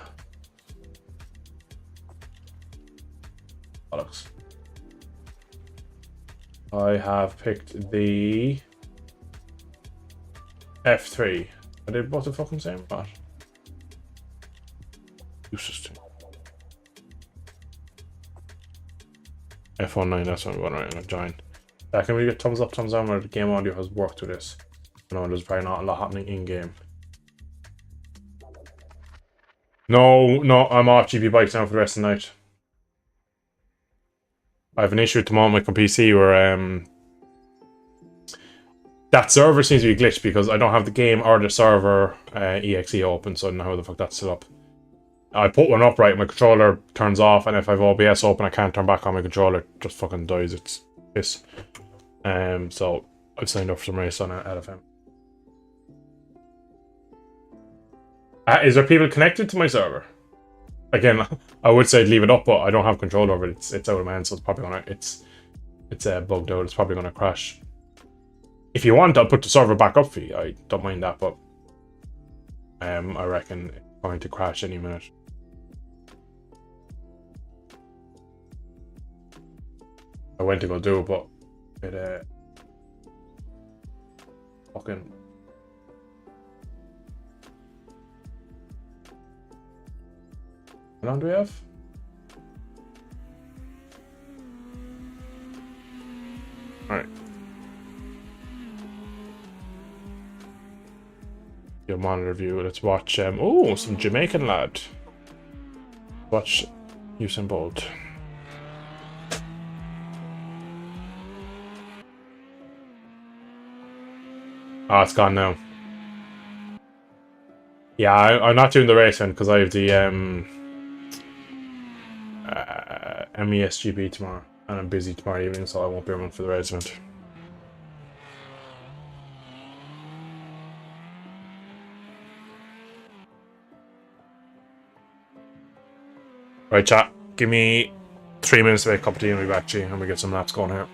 Bollocks. I have picked the... F3. I did both the fucking same, but... Useless thing. F19, that's what I'm going right, and I've joined. Can we get thumbs up, thumbs down where the game audio has worked with this? I know there's probably not a lot happening in game. No, I'm off GB Bikes now for the rest of the night. I have an issue at the moment with my PC where that server seems to be glitched because I don't have the game or the server exe open, so I don't know how the fuck that's set up. I put one up right, my controller turns off, and if I have OBS open, I can't turn back on my controller. It just fucking dies. It's piss. So I've signed up for some race on LFM. Is there people connected to my server? Again, I would say leave it up, but I don't have control over it. It's out of my hands, so it's probably gonna it's bugged out. It's probably gonna crash. If you want, I'll put the server back up for you. I don't mind that, but I reckon it's going to crash any minute. I went to go do it, but it fucking How long do we have? Alright. Your monitor view. Let's watch oh, some Jamaican lad. Watch Usain Bolt. Oh, it's gone now. Yeah, I'm not doing the race one because I have the MESGP tomorrow, and I'm busy tomorrow evening, so I won't be around for the race event. Right, chat. Give me 3 minutes to make a cup of tea and we'll be back to you, and we get some laps going here.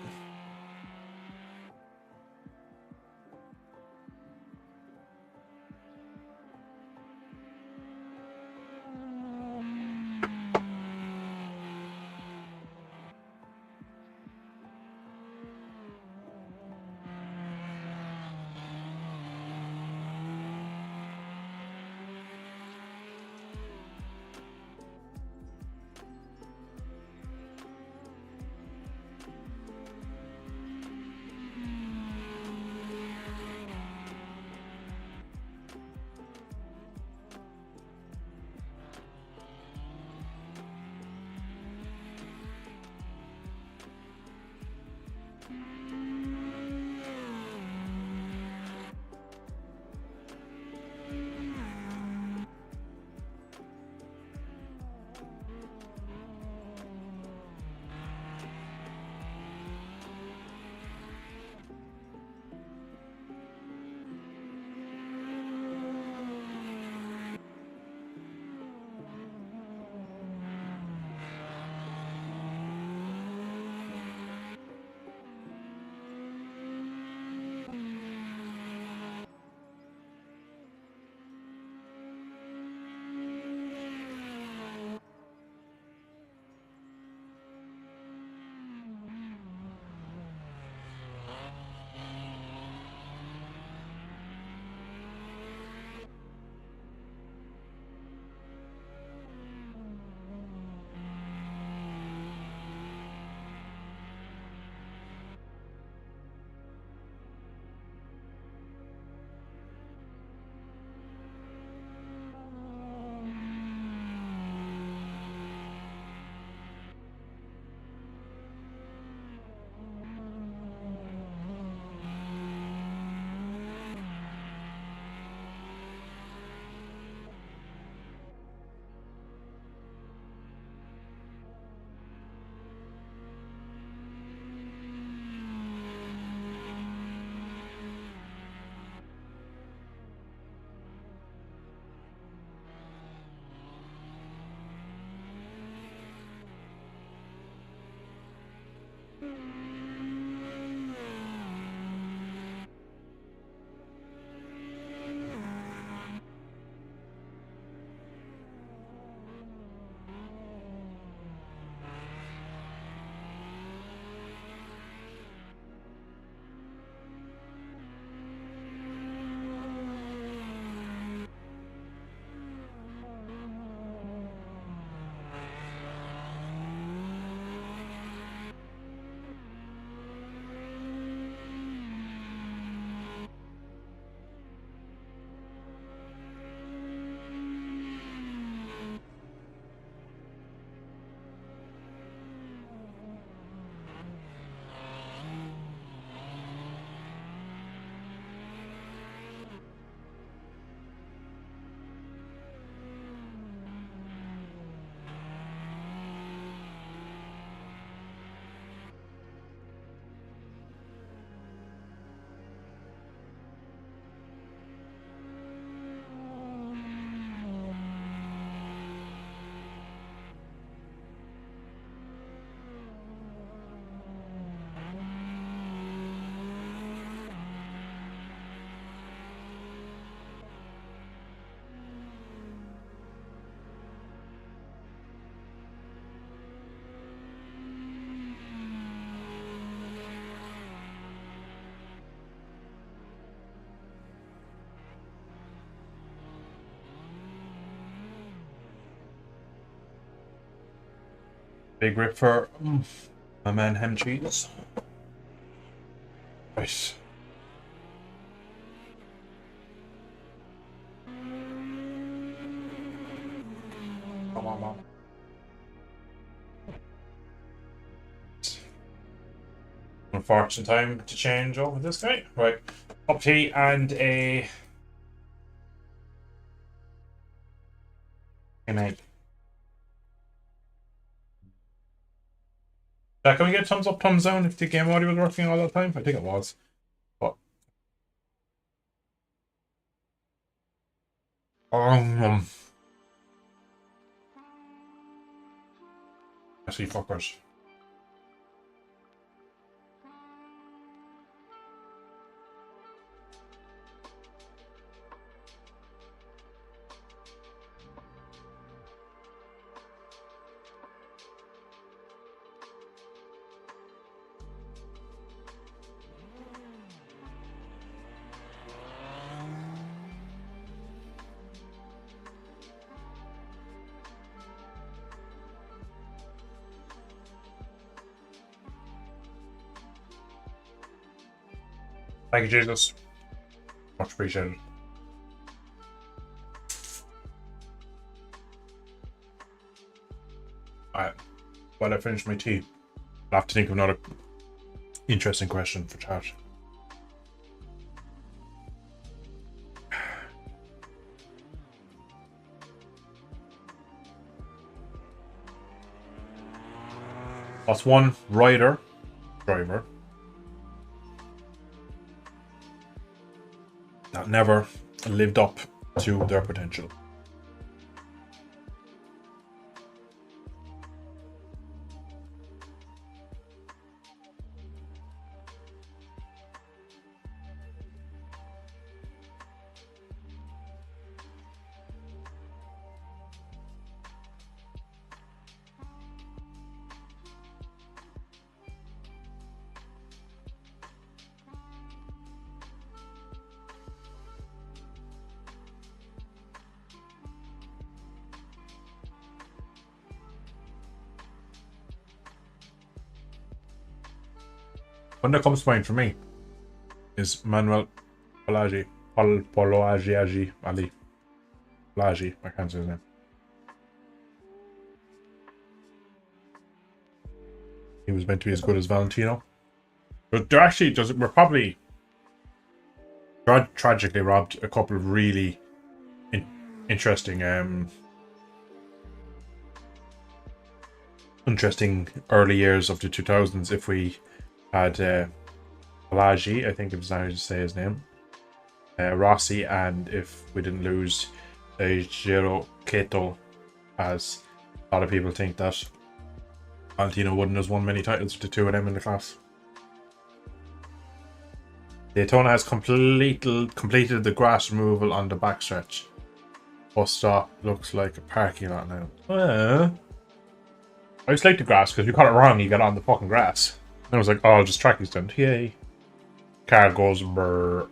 Big rip for my man Hem Cheese. Right. Come on, Mom. Unfortunate time to change over this guy. Right. Up tea and an egg. Can we get thumbs up, thumbs down if the game audio was working all the time? I think it was. But actually fuckers. Thank you, Jesus. Much appreciated. Alright. While I finish my tea, I'll have to think of another interesting question for chat. What's one driver that never lived up to their potential? One that comes to mind for me is Manuel Polaji. Polaji Ali. Polaji, I can't say his name. He was meant to be as good as Valentino. But they're actually we're probably tragically robbed a couple of really interesting early years of the 2000s if we had Polaji, I think it was how to say his name, Rossi, and if we didn't lose Giro Keto, as a lot of people think that Valentino wouldn't have won many titles with the two of them in the class. Daytona has completed the grass removal on the backstretch. Bus stop looks like a parking lot now. I just like the grass because if you got it wrong, you get on the fucking grass. And I was like, oh, just track extend. Yay. Car goes brr.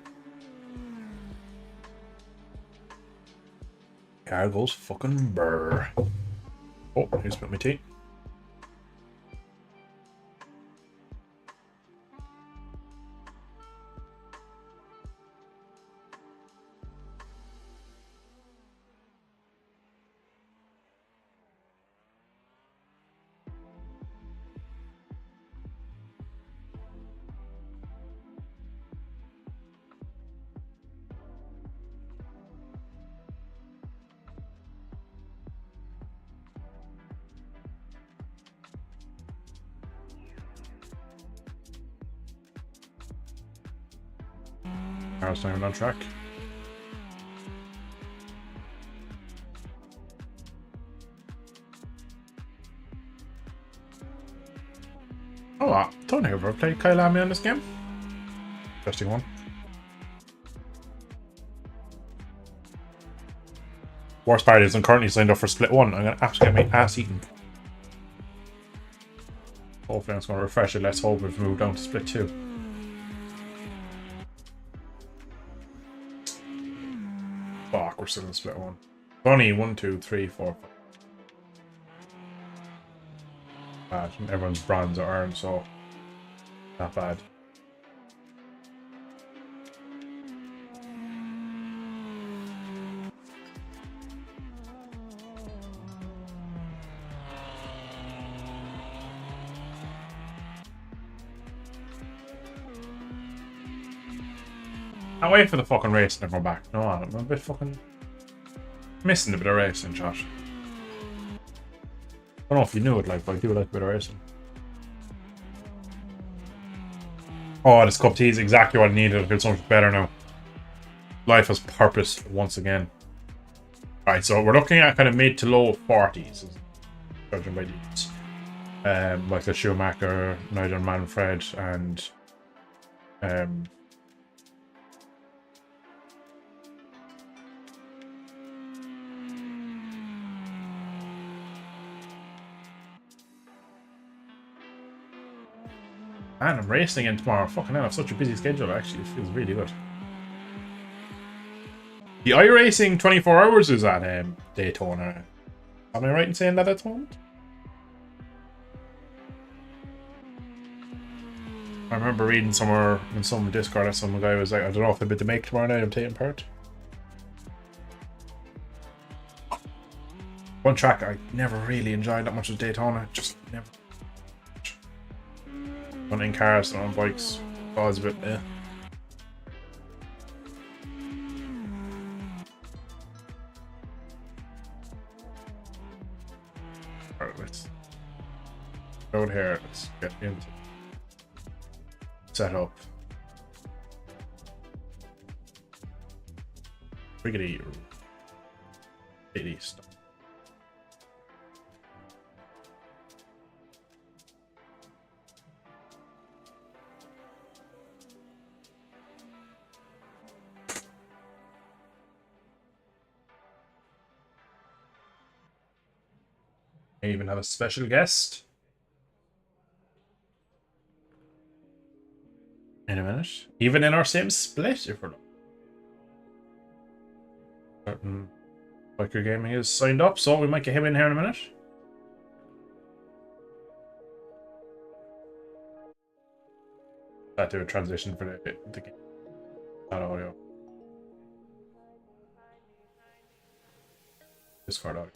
Car goes fucking brr. Oh, here's spilled my tea. Car's not even on track. Oh, I don't think I've ever played Kyle Lamy on this game. Interesting one. Worst part is I'm currently signed up for Split 1. I'm going to absolutely get my ass eaten. Hopefully I'm just going to refresh it. Let's hope we've moved down to Split 2. Fuck, we're still in Split 1. Only 1, 2, 3, 4, 5. bad. Everyone's bronze or iron, so not bad. I'll wait for the fucking racing to come back. No, I'm a bit fucking missing a bit of racing, Josh. I don't know if you knew it, like, but I do like a bit of racing. Oh, this cup tea is exactly what I needed. I feel so much better now. Life has purpose once again. Right, so we're looking at kind of mid to low 40s, judging by these. Michael Schumacher, Nigel Manfred, and man, I'm racing again tomorrow. Fucking hell, I have such a busy schedule, actually. It feels really good. The iRacing 24 Hours is at Daytona. Am I right in saying that at the moment? I remember reading somewhere in some Discord that some guy was like, I don't know if they'll be to make tomorrow night, I'm taking part. One track I never really enjoyed that much was Daytona. Just never. One in cars and on bikes. Was a bit, yeah. Alright, let's go here. Let's get into setup. Riggedy. Stuff. I even have a special guest. In a minute. Even in our same split, if we're not. Certain Biker Gaming is signed up, so we might get him in here in a minute. That do a transition for the game. Not audio. Discord audio.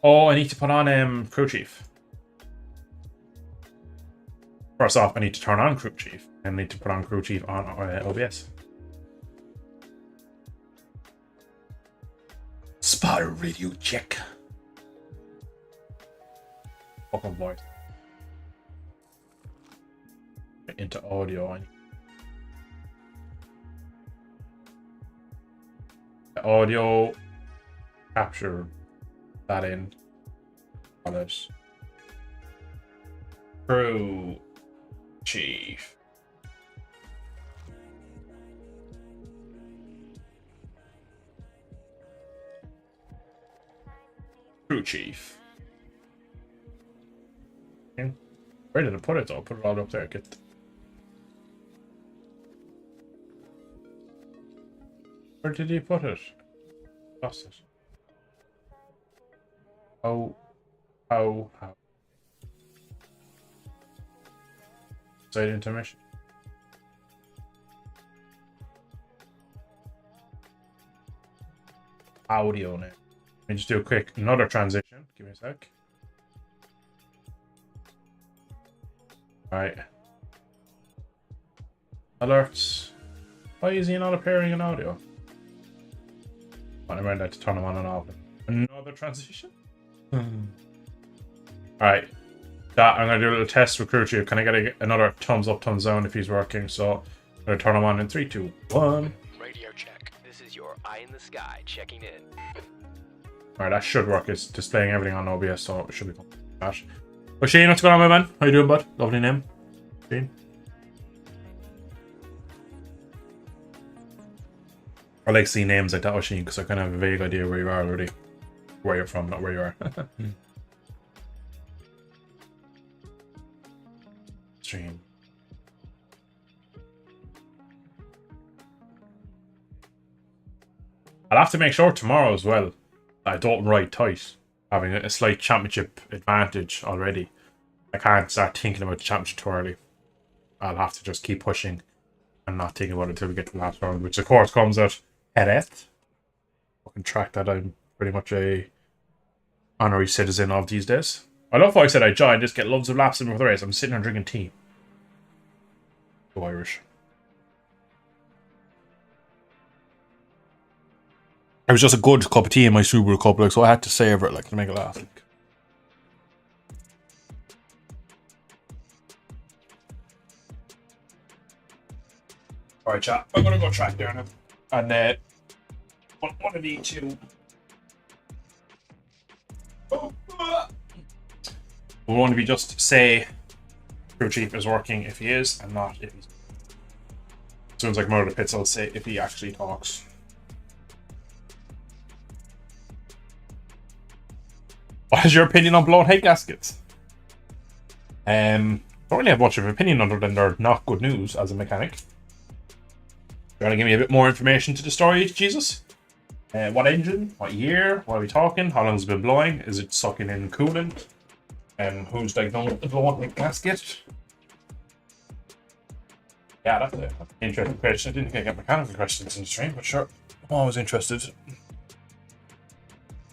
Oh, I need to put on Crew Chief. First off, I need to turn on Crew Chief. And need to put on Crew Chief on OBS. Spotter radio check. Fucking voice. Into audio. Audio capture that in. Others. Crew Chief. Crew Chief. Okay. Where did I put it though? Put it all up there. Get. Where did he put it? Lost it. Oh. Side intermission. Audio now. Let me just do a quick another transition. Give me a sec. Alright. Alerts. Why is he not appearing in audio? I remember to turn them on and off. Another transition? Alright. I'm going to do a little test with Crew Chief. Can I get another thumbs up, thumbs down if he's working? So I'm going to turn him on in 3, 2, 1. Radio check. This is your eye in the sky checking in. Alright, that should work. It's displaying everything on OBS, so it should be cool. Well, Shane, what's going on, my man? How you doing, bud? Lovely name. Shane. I like seeing names like that, Shane, because I kind of have a vague idea where you are already. Where you're from, not where you are. Stream. I'll have to make sure tomorrow as well I don't write tight. having a slight championship advantage already. I can't start thinking about the championship too early. I'll have to just keep pushing and not thinking about it until we get to the last round, which of course comes at Jerez. Fucking track that I'm pretty much a honorary citizen of these days. I love how I said I joined, just get loads of laps in before the race. I'm sitting there drinking tea. Go Irish. It was just a good cup of tea in my Subaru cup, like, so I had to savour it, like, to make it last. Like. Alright, chat. I'm gonna go track there now. And, one of you two. Will one of you just say crew chief is working if he is, and not if he's. As soon as I come out of the pits, I'll say if he actually talks. What is your opinion on blown head gaskets? Don't really have much of an opinion other than they're not good news as a mechanic. You want to give me a bit more information to the story, Jesus? What engine? What year? What are we talking? How long has it been blowing? Is it sucking in coolant? Who's diagnosed with the blown head gasket? Yeah, that's an interesting question. I didn't think I get mechanical questions in the stream, but sure. I'm always interested.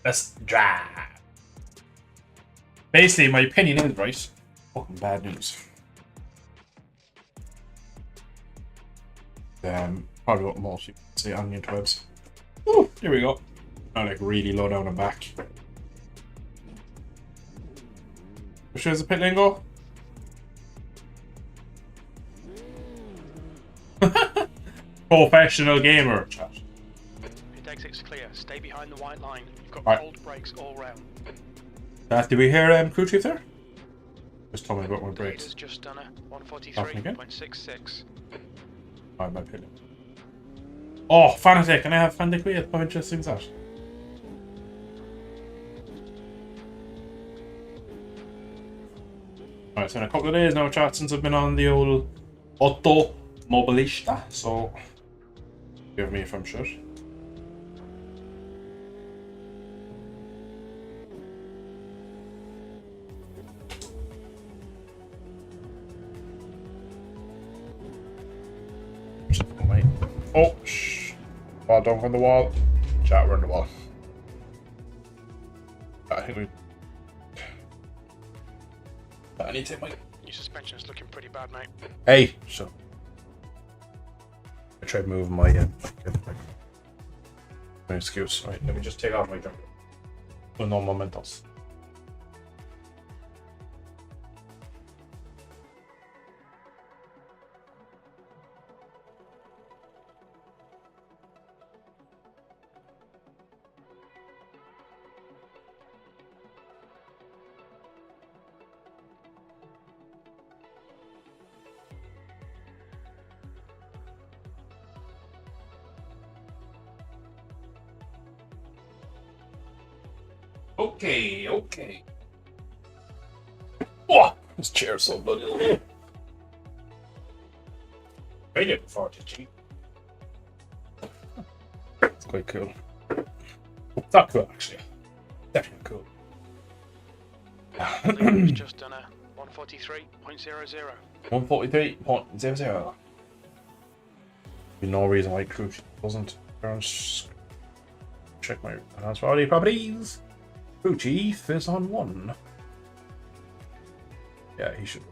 Let's drive. Basically, my opinion is, right, fucking bad news. Probably what most people say on the interwebs. Ooh, here we go. I'm like really low down and back. Which way is the pit lane go? Professional gamer, chat. Pit exit's clear. Stay behind the white line. You've got Right. cold brakes all round. Did we hear crew chief there? Just tell me about my The brakes. leader's just done a Talking again? 143.66. Alright, my pit lane. Oh, Fanatic! Can I have Fanatic with? How interesting is that? Alright, it's been a couple of days now, chat, since I've been on the old Automobilista, so give me if I'm sure. Oh, shh. Ball dunk on the wall. Chat, we're on the wall. I think we. I need to take my. Your suspension's looking pretty bad, mate. Hey, so. I tried moving my. My excuse. Alright, let me just take off my jumper. With no momentos. Okay. Oh, this chair's so bloody. I did before, did you? It's quite cool. It's not cool, actually. Definitely cool. The leader's just done a 143.00. 143.00. No reason why crew doesn't check my transfer properties. Crew chief is on 1. Yeah, he should.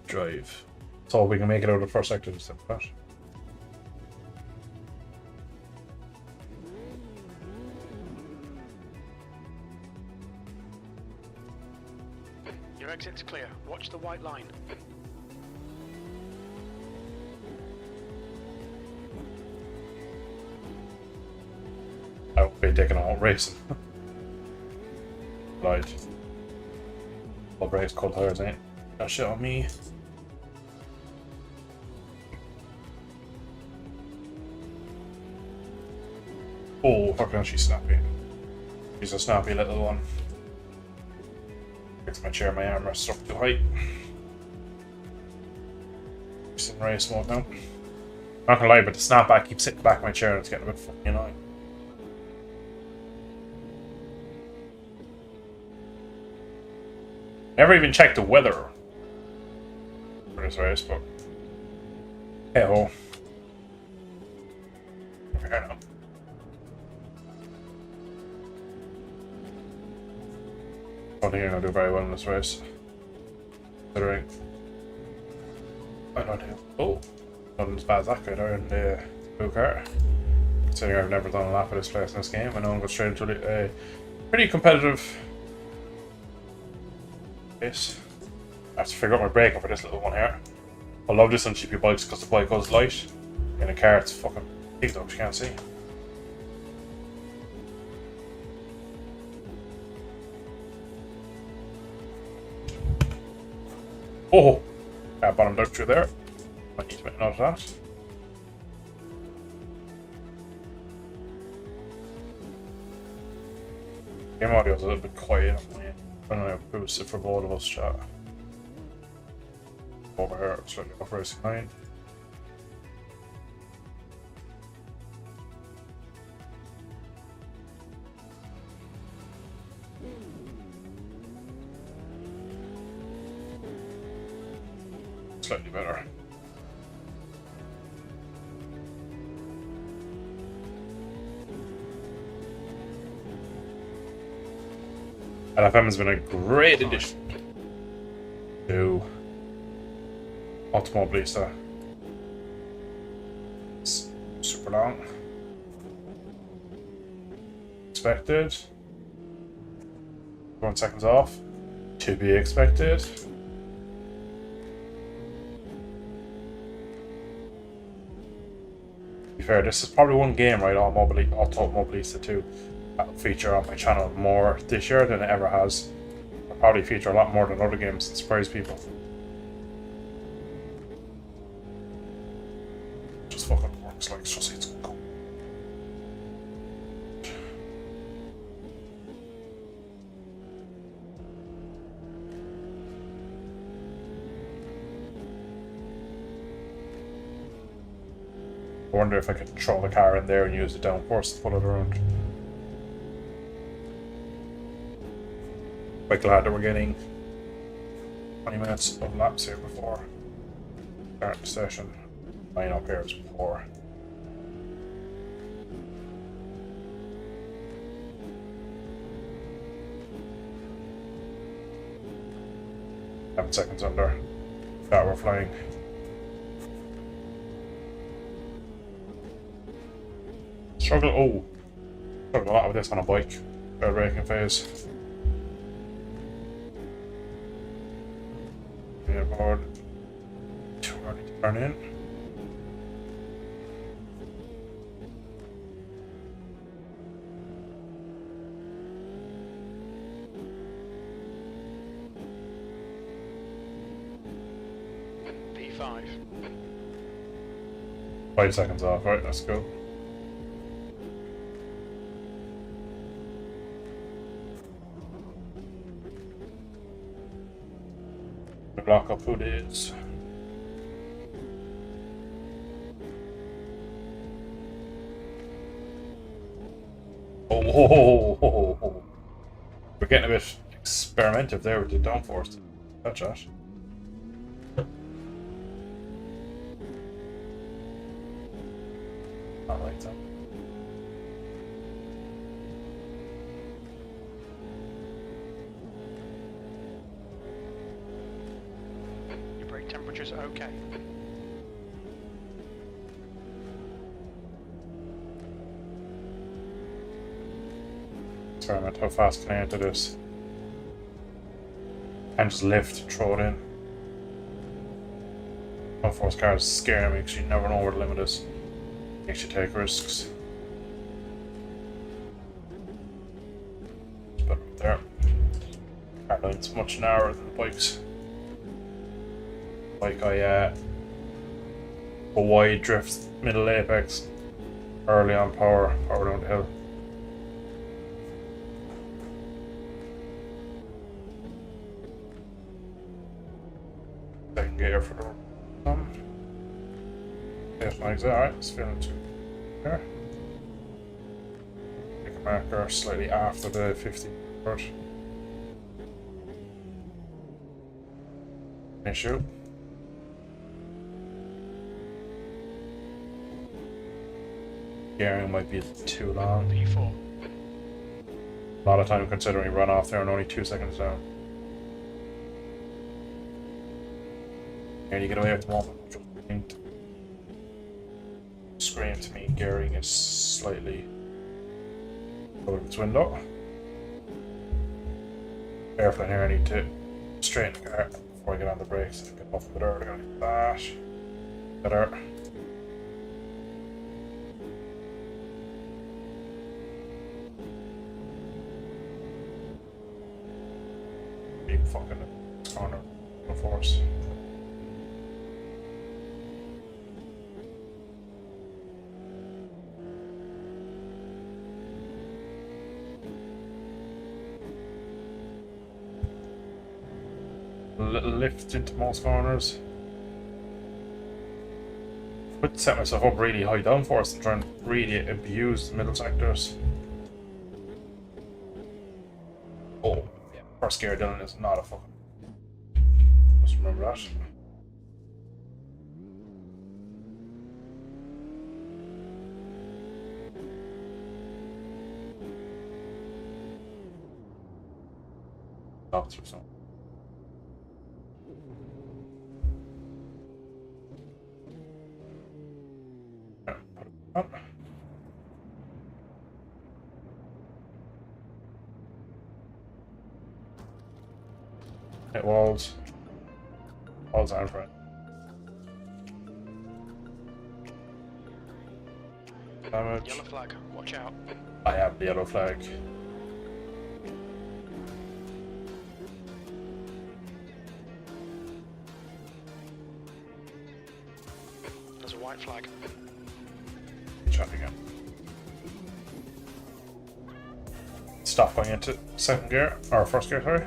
Drive. So we can make it out of the first sector this time, right? Your exit's clear. Watch the white line. I won't be taking out racing. Right. All brakes, cold tires, ain't that shit on me. Oh, fucking she's snappy. She's a snappy little one. Gets my chair, my armrest up too high. Just in race mode now. Not gonna lie, but the snapback keeps hitting the back of my chair and it's getting a bit fucking annoying. Never even checked the weather for this race, but hey ho. Over here now. I don't think you're gonna do very well in this race. Considering I don't know. Oh, not as bad as that guy there in the blue car. Considering I've never done a lap of this place in this game, I know I'm going straight into a pretty competitive race. I have to figure out my braking for this little one here. I love this on cheapy bikes because the bike goes light. In a car, it's fucking big though, you can't see. Oh! I bottomed out through there. Might need to make note of that. Game audio's a little bit quiet. I don't know, boost it for both of us, chat. Over here, slightly off racing line. Slightly better. LFM has been a great addition to Automobilista. It's super long. Expected. 1 seconds off. To be expected. To be fair, this is probably one game, right? Automobilista 2. That'll feature on my channel more this year than it ever has. I'll probably feature a lot more than other games and surprise people. Just fucking works like just it's cool. I wonder if I could throw the car in there and use the downforce to pull it around. Quite glad that we're getting 20 minutes of laps here before starting the session. Line up here is poor. Seven seconds under. That we're flying. Struggle a lot with this on a bike. Third braking phase. About too early to turn in. P5. 5 seconds off, right? Let's go. Block up who it is. Oh, we're getting a bit experimental there with the downforce. That's right. I like that. Temperatures are okay. Experiment, how fast can I enter this? And just lift, throw it in. Downforce cars scare me because you never know where the limit is. Makes you take risks. It's better up there. Car line's much narrower than the bikes. Like I go wide drift, middle apex, early on power down the hill. Second gear for the There's my exit. Alright, it's feeling too here. Make a marker slightly after the 50 part. Issue. Gearing might be too long. P4. A lot of time considering run off there and only 2 seconds down. And you get away at the moment. Scream to me, gearing is slightly over its window. Careful here, I need to straighten the car before I get on the brakes and get off a bit early. I'm gonna dash. Better. Big fucking corner of force. Little lift into most corners. Would set myself up really high downforce and try and really abuse the middle sectors. Oh, yeah. First gear Dylan is not a fucking. Just remember that. Stop through some. Up. Hit walls. Walls out front. Damage. Yellow flag. Watch out. I have the yellow flag. There's a white flag. Shot again. Stop going into second gear, or first gear, sorry.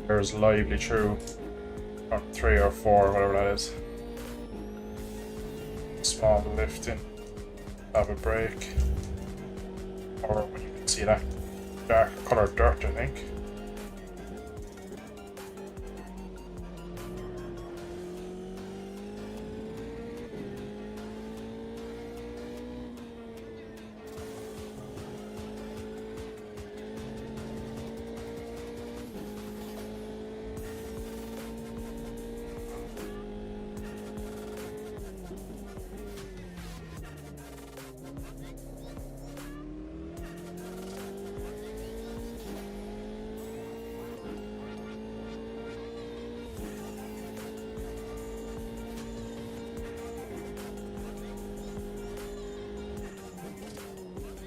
There's lively through, or 3 or 4, whatever that is. Small lifting, have a brake, or when you can see that dark coloured dirt, I think.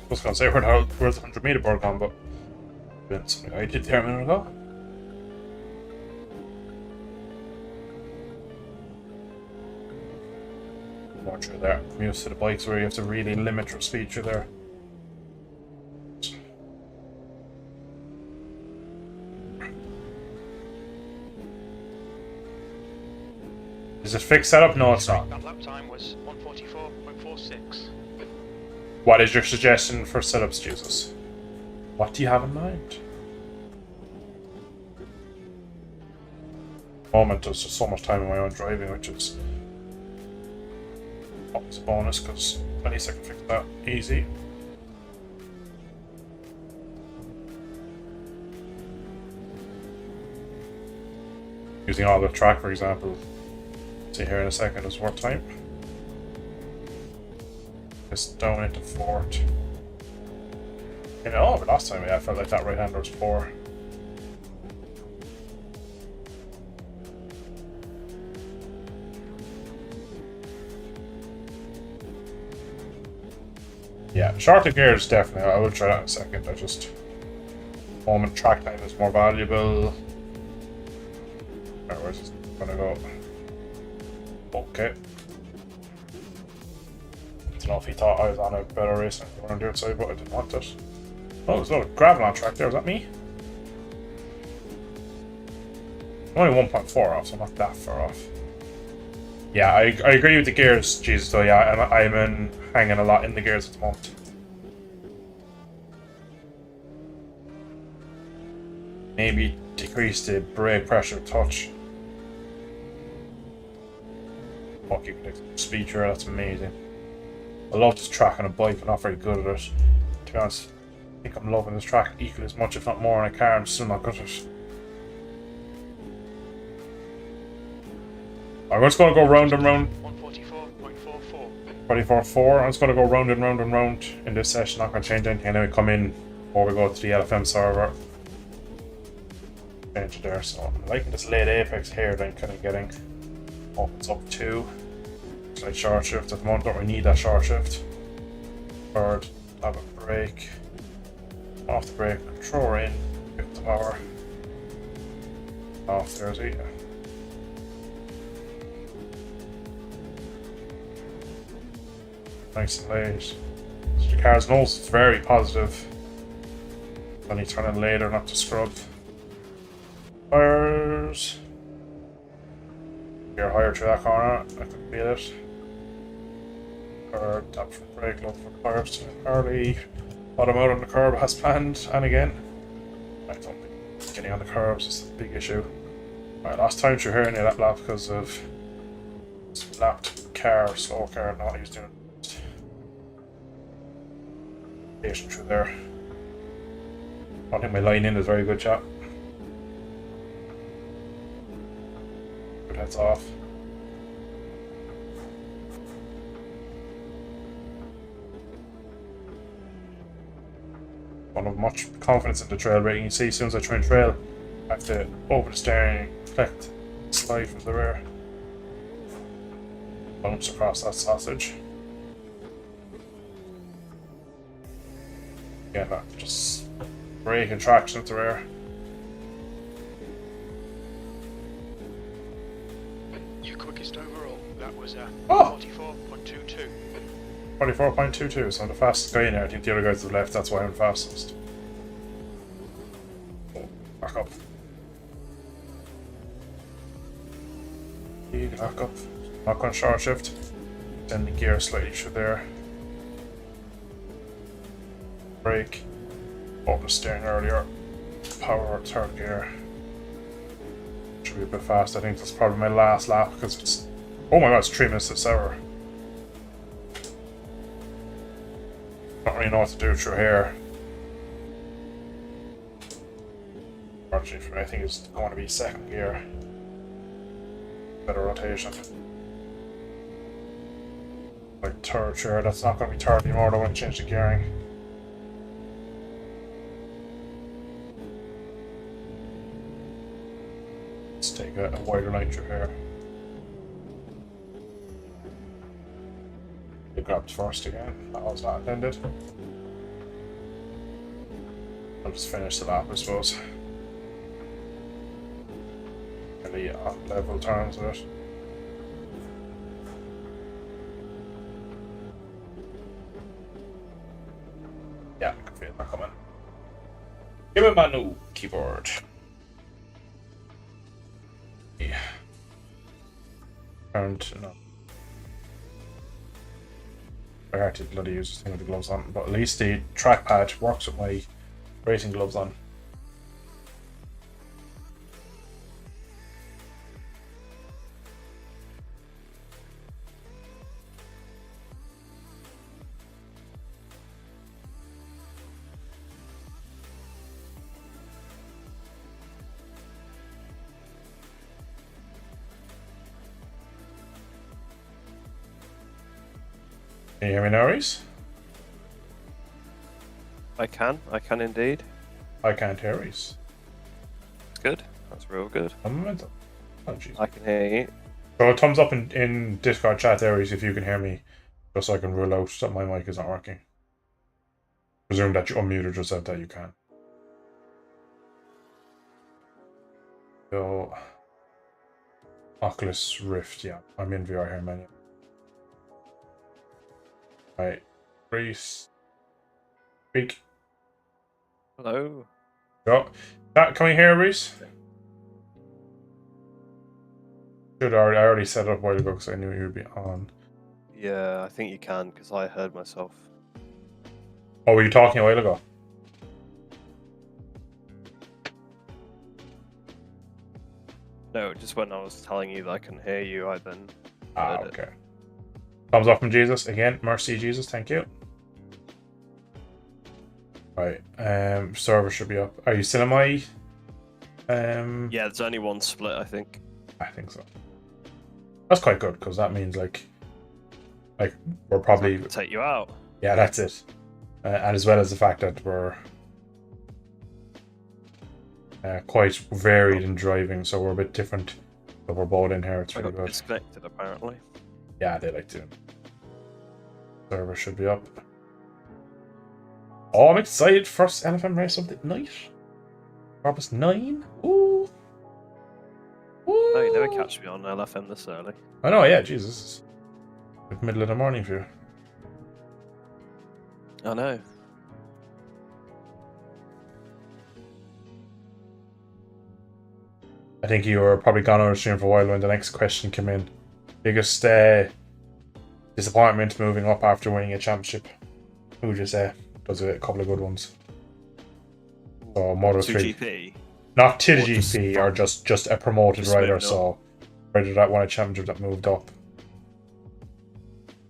I was gonna say where's the 100-meter board gone, but that's something I did there a minute ago. More through there. I'm used to the bikes where you have to really limit your speed through there. Is it fixed setup? No, it's not. That lap time was 144.46. What is your suggestion for setups, Jesus? What do you have in mind? At the moment, there's just so much time in my own driving, which is always a bonus, because at least I can fix that easy. Using all the track, for example, see here in a second, is worth time. Just down into 4th. You know, but last time, yeah, I felt like that right-hander was poor. Shorter gears, definitely. I will try that in a second. I just... Moment track time is more valuable. Right, where's this gonna go? Okay. I don't know if he thought I was on a better race on the outside, but I didn't want it. Oh, there's a lot of gravel on track there. Was that me? I'm only 1.4 off, so I'm not that far off. Yeah, I agree with the gears, Jesus, though. Yeah, I'm hanging a lot in the gears at the moment. Maybe decrease the brake pressure a touch. Fuck, you can speed through, that's amazing. I love this track on a bike, but not very good at it. To be honest, I think I'm loving this track equally as much, if not more, in a car. I'm still not good at it. I'm just going to go round and round. 144.44. 24.4. I'm just going to go round and round and round in this session. Not going to change anything. And then we come in before we go to the LFM server. Change it there. So I'm liking this late apex here that I'm kind of getting. Opens up 2. Slight short shift at the moment. Don't really need that short shift. Third, have a brake. Off the brake, throw her in, get the power. Off there's it. Nice and late. So the car's nose is very positive. Then you turn in later, not to scrub. Tires. You're higher through that corner, I can feel it. Or tap for brake, look for tires to early. Bottom out on the curb has planned, and again. I don't think getting on the curbs is the big issue. Alright, last time through here near that lap because of lapped car, slow car, not what he was doing. Patient through there. I don't think my line in is very good, chap. Good heads off. Don't have much confidence in the trail braking. You see, as soon as I try and trail, I have to open the steering, flick, slide from the rear. Bumps across that sausage. Again, that just brake and traction at the rear. Your quickest overall. That was 44.22. 24.22, so I'm the fastest guy in there. I think the other guys to the left, that's why I'm fastest. Oh, back up. You can back up. Not going short shift. Then the gear slightly through there. Brake. Open the steering earlier. Power, third gear. Should be a bit fast. I think that's probably my last lap because it's... Oh my god, it's 3 minutes this hour. Don't really know what to do through here. Actually, for me, I think it's going to be second gear. Better rotation. Like third, sure, that's not going to be third anymore though when I change the gearing. Let's take a wider line through here. They grabbed first again. That was not intended. I'll just finish the lap, I suppose. Really level turns with it. Yeah, I can feel that coming. Give me my new keyboard. Yeah. And no. I had to bloody use this thing with the gloves on, but at least the trackpad works with my racing gloves on. Can you hear me now, Reese? I can indeed. I can't hear Reese. It's good. That's real good. One moment. Oh, jeez. I can hear you. So a thumbs up in Discord chat there, Reese, if you can hear me, just so I can rule out that my mic is not working. Presume that you unmuted yourself that you can. So, Oculus Rift, yeah. I'm in VR here, menu. Right. Reese. Speak. Hello. Go. Can we hear Reese? I already set it up a while ago because I knew he would be on. Yeah, I think you can because I heard myself. Oh, were you talking a while ago? No, just when I was telling you that I can hear you, I then heard it. Okay. Thumbs up from Jesus. Again, mercy, Jesus. Thank you. Right. Server should be up. Are you still in my... Yeah, there's only one split, I think. I think so. That's quite good, because that means, like, we're probably... Take you out. Yeah, that's it. And as well as the fact that we're quite varied in driving, so we're a bit different. But we're both in here. It's I really got good. disconnected, apparently. Yeah, they like to. Server should be up. Oh, I'm excited. First LFM race of the night. Robust 9. Ooh. Ooh. No, you never catch me on LFM this early. I know, yeah, Jesus. Like middle of the morning for you. I know. I think you were probably gone on the stream for a while when the next question came in. Biggest disappointment moving up after winning a championship. Who would you say? Does a couple of good ones. So Moto 3. 2GP. Not to the Or just GP, or just a promoted just rider, moving up. so rider that won a championship that moved up.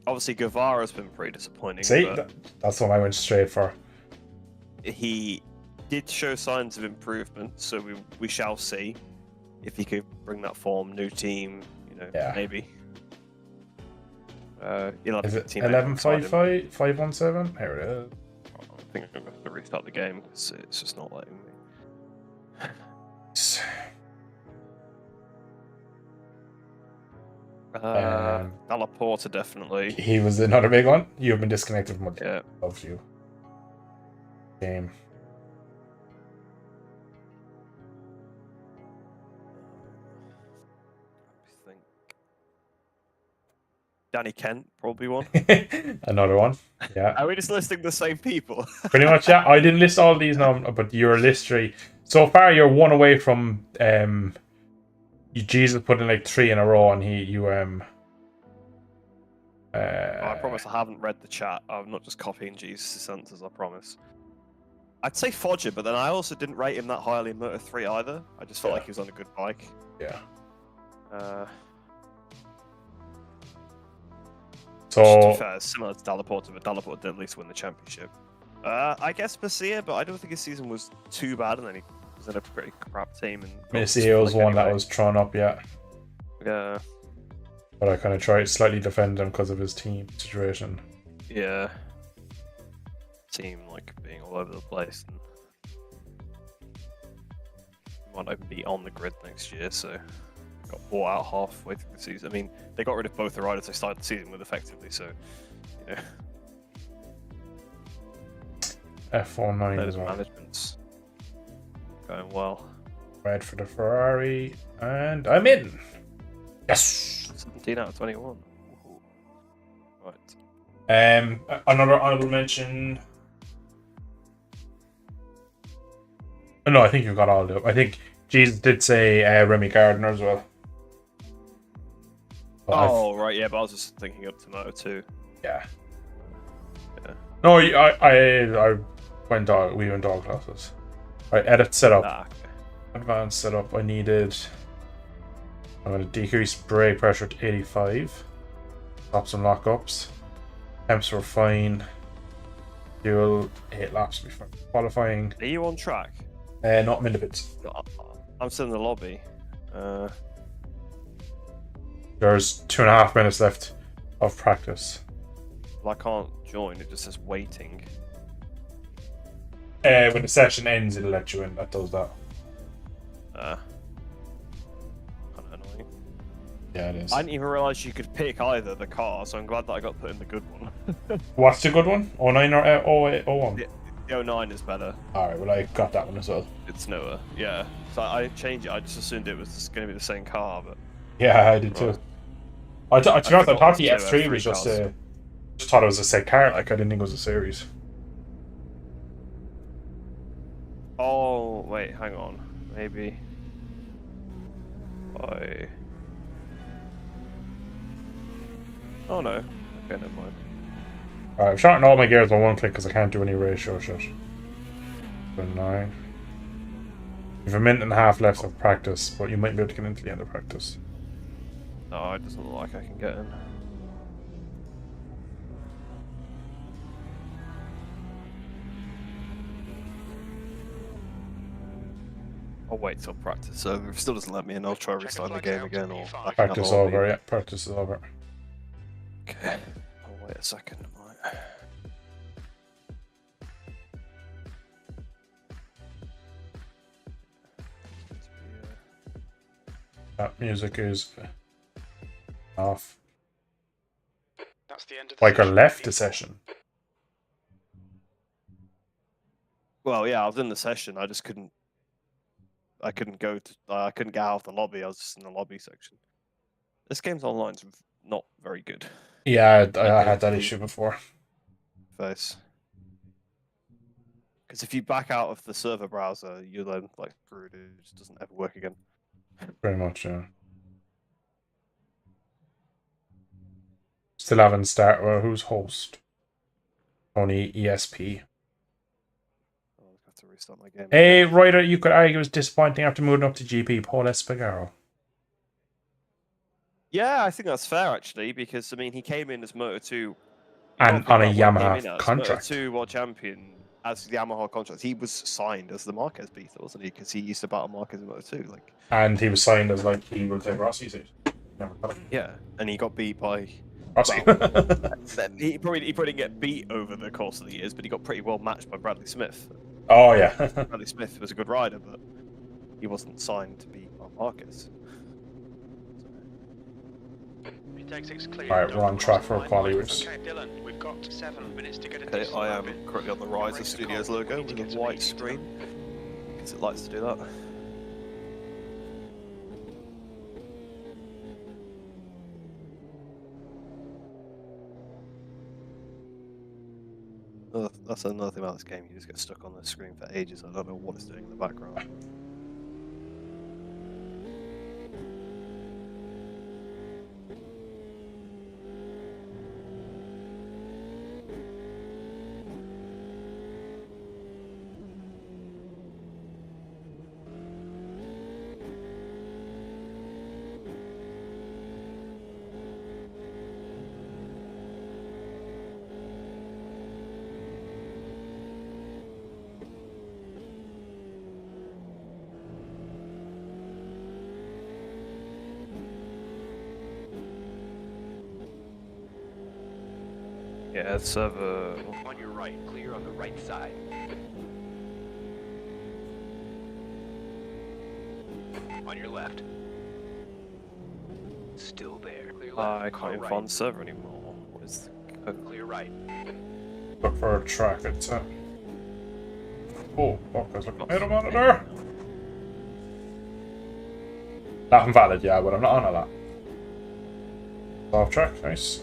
Obviously, Guevara's been pretty disappointing. See, but that's what I went straight for. he did show signs of improvement, so we shall see if he could bring that form. New team, Yeah. maybe. Is it teammate 11.55, 517? Here it is. I think I'm going to have to restart the game because it's just not letting me. Dalla Porta, definitely. He was another big one. You have been disconnected from what Yeah. loves you. Game. I think Danny Kent, probably one. Another one. Yeah. Are we just listing the same people? Pretty much, yeah. I didn't list all these now, but your list three. So far, you're one away from Jesus put in like 3 in a row, and I promise I haven't read the chat. I'm not just copying Jesus' answers, I promise. I'd say Fodger, but then I also didn't rate him that highly in Moto 3 either. I just felt like he was on a good bike. Yeah. To be So fair, it's similar to Dalla Porta, but Dalla Porta did at least win the championship. I guess Messia, but I don't think his season was too bad, and then he was in a pretty crap team. And Messia was one that was thrown up, yeah. Yeah. But I kind of tried to slightly defend him because of his team situation. Yeah. Team like being all over the place, and might not even be on the grid next year, so got bought out halfway through the season. I mean, they got rid of both the riders they started the season with effectively, so F49 those as well. management's going well. Red for the Ferrari, and I'm in. Yes. 17 out of 21. Ooh. Right. Another honorable mention. No, I think you've got all of them. I think Jesus did say Remy Gardner as well. But Right, yeah, but I was just thinking up to Moto 2. yeah. Yeah. No, I went dog. We went dog classes. Right, edit setup. Okay. Advanced setup. I'm going to decrease brake pressure to 85. Stop some lockups. Temps were fine. Fuel 8 laps before qualifying. Are you on track? Not minutes. I'm still in the lobby. There's 2.5 minutes left of practice. Well, I can't join. It just says waiting. When the session ends, it'll let you in. That does that. Kind of annoying. Yeah, it is. I didn't even realize you could pick either the car, so I'm glad that I got put in the good one. What's the good one? 09 or 08, 01? The 09 is better. Alright, well I got that one as well. It's newer. Yeah. So I changed it. I just assumed it was going to be the same car, but Yeah, I did too. To be honest, I thought the forgot F3 to was just cars. just thought it was a set car. Like I didn't think it was a series. oh wait, hang on. Maybe. Oh no. Okay, never mind. Alright, I've shortened all my gears on one click because I can't do any ratio shit. 9. You've a minute and a half left of practice, but you might be able to get into the end of practice. No, it doesn't look like I can get in. I'll wait till practice. So if it still doesn't let me in, I'll try restarting the game again or backing up Practice the lobby. over, yeah, practice is over. Okay. I'll wait a second. Right. That music is off. That's the end of the Like I session. left the session. Well, yeah, I was in the session. I just couldn't. I couldn't go to. I couldn't get out of the lobby. I was just in the lobby section. This game's online's not very good. Yeah, I had that issue before. Face. Because if you back out of the server browser, you're then like screwed. It just doesn't ever work again. Pretty much, yeah. Still haven't started. Well, who's host? Only ESP. I'll have to restart my game. Hey, Ryder, you could argue it was disappointing after moving up to GP. Paul Espargaro. Yeah, I think that's fair actually, because I mean he came in as Moto2 And on a Yamaha contract. Moto2 World Champion as the Yamaha contract. He was signed as the Marquez beater, wasn't he? Because he used to battle Marquez in Moto2. Like, And he was signed as like he will take Rossi's seat. Never got it. yeah, and he got beat by. Rossi. He probably didn't get beat over the course of the years, but he got pretty well matched by Bradley Smith. Oh yeah. Bradley Smith was a good rider, but he wasn't signed to beat Marquez. Alright, we're on track for a quali race. Okay, Dylan, we've got 7 minutes to get a Okay, decent I lap am in. currently on the Riser Studios logo with a white screen, because it likes to do that. That's another thing about this game, you just get stuck on the screen for ages. I don't know what it's doing in the background. Yeah, server. On your right, clear on the right side. On your left. Still there. Clear left. I car can't even right. find the server anymore. What is the... Clear right. Look for a track. It's oh, fuck, there's like a middle monitor. That invalid, yeah, but I'm not on a that. Off track, nice.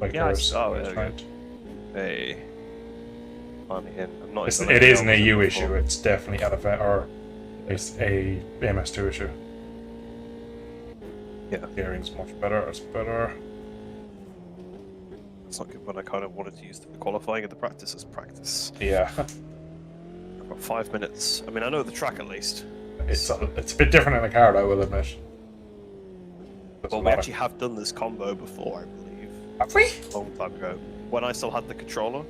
Like Yeah, I yours, saw it, that's okay. right. Hey. Finally in. I'm not It's, even it is an letting AU it issue. before. It's definitely LFA or it's a MS2 issue. Yeah. Gearing's much better. It's better. It's not good when I kind of wanted to use the qualifying and the practice as practice. Yeah, I've got 5 minutes. I mean, I know the track at least. it's a bit different in the car, I will admit. There's Well, a we lot of- actually have done this combo before, I believe. Have we? A long time ago. When I still had the controller.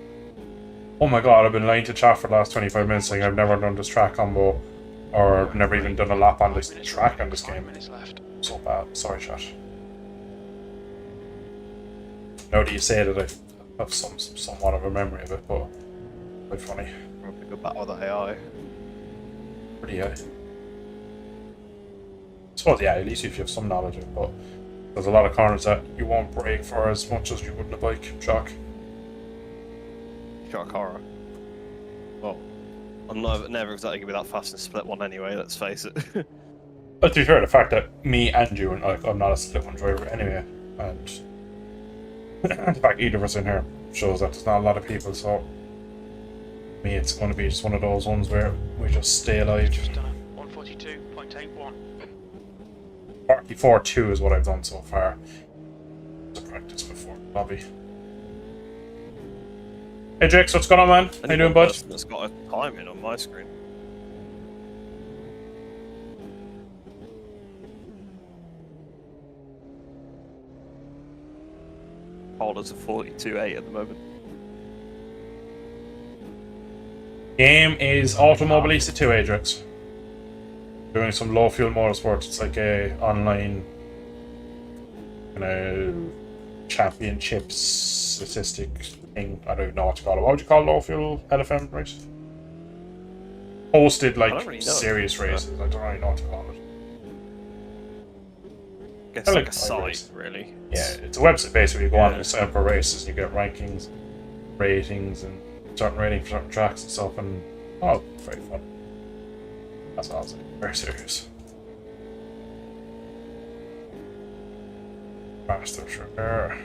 Oh my god, I've been lying to chat for the last 25 minutes saying I've never done this track combo or never even done a lap on this track on this 5 game. minutes left. so bad. Sorry, chat. Now that you say that, I have somewhat of a memory of it, but quite funny. Probably go back with AI. Pretty high. I suppose, yeah, at least if you have some knowledge of it, but there's a lot of corners that you won't brake for as much as you would in a bike. Shock. Shock horror. Well, I'm never exactly gonna be that fast in split one anyway. Let's face it. But to be fair, the fact that me and you, and like, I'm not a split one driver anyway, and the fact either of us in here shows that there's not a lot of people, so me, it's going to be just one of those ones where we just stay alive. Just done a 142.81. 44.2 is what I've done so far. To practice before Bobby. Hey Jake, what's going on, man? How you doing, bud? That's got a timing on my screen. Holders are 42.8 at the moment. Game is Automobilista 2, Adrix. Doing some low fuel motorsports. It's like a online kind of championships statistic thing. I don't even know what to call it. What would you call low fuel LFM race? Hosted like really know. serious races. I don't really know what to call it. I guess Kinda like a site, race. really. Yeah, it's a website basically. You go on Yeah. and sign up for races, and you get rankings, ratings, and certain ratings for certain tracks and stuff, and oh, very fun. That's awesome. Very serious. Master Sugar.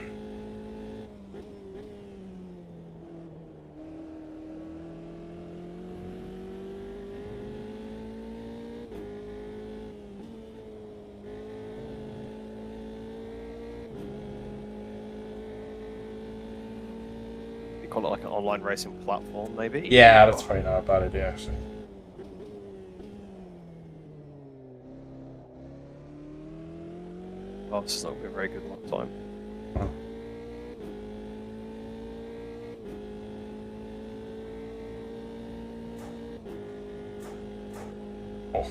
You call it like an online racing platform, maybe? Yeah, that's probably not a bad idea, actually. Oh, this is not going to be a very good long time. Huh. Oh.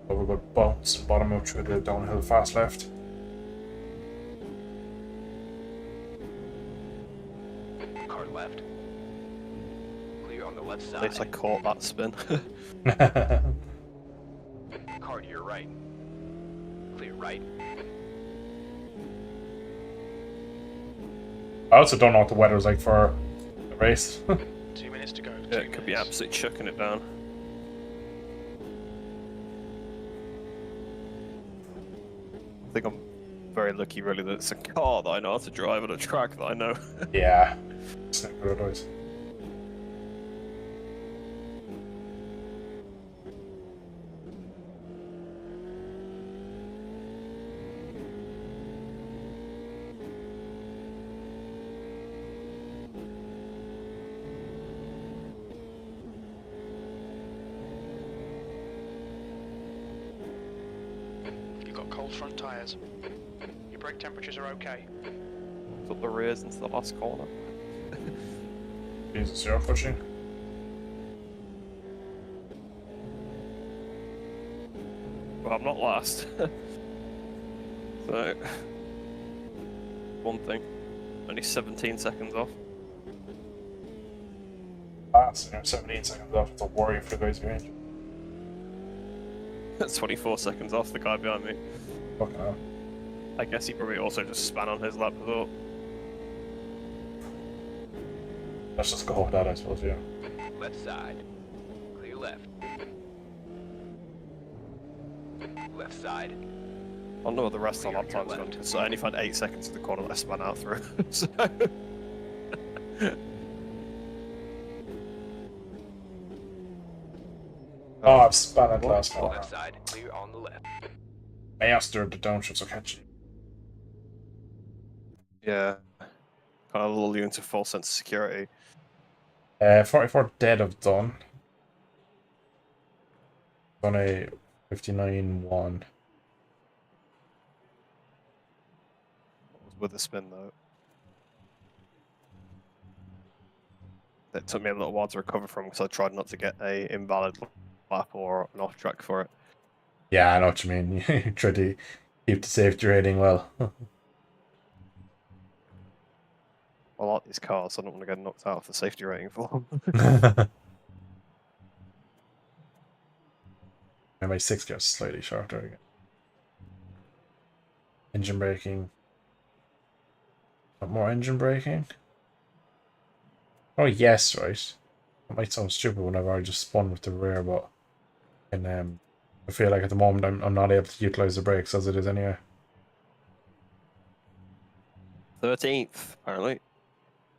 Have a good bounce, bottom out through the downhill fast left. Car left. Clear on the left At least I side. caught that spin. Car to your right. Clear right. I also don't know what the weather's like for the race. 2 minutes to go. Yeah, it could be absolutely chucking it down. I think I'm very lucky, really, that it's a car that I know how to drive and a track that I know. Yeah. It's not good otherwise. You've got cold front tyres. Your brake temperatures are okay. Put the rears into the last corner. Jesus, you're pushing. Well, I'm not last. So, one thing. Only 17 seconds off. Fast, you're 17 seconds off. It's a worry for the guys behind you. That's 24 seconds off the guy behind me. Fucking hell. I guess he probably also just span on his lap as well. Let's just go with that, I suppose, yeah. Left side. Clear left. Left side. I don't know what the rest of the lap time's gone, because I only found 8 seconds in the corner that I span out through. So... Oh, I've spun it last corner. Left side. Clear on the left. Master, the downshifts are catching. Yeah. Kind of lull you into false sense of security. 44 dead I've done. Done a 59-1. With the spin, though. It took me a little while to recover from because I tried not to get a invalid lap or an off track for it. Yeah, I know what you mean. You try to keep the safety rating well. I like these cars, so I don't want to get knocked out of the safety rating for them. And my 6 gets slightly shorter again. Engine braking. Want more engine braking? Oh yes, right. It might sound stupid whenever I just spun with the rear, but I feel like at the moment I'm not able to utilize the brakes as it is anyway. 13th, apparently.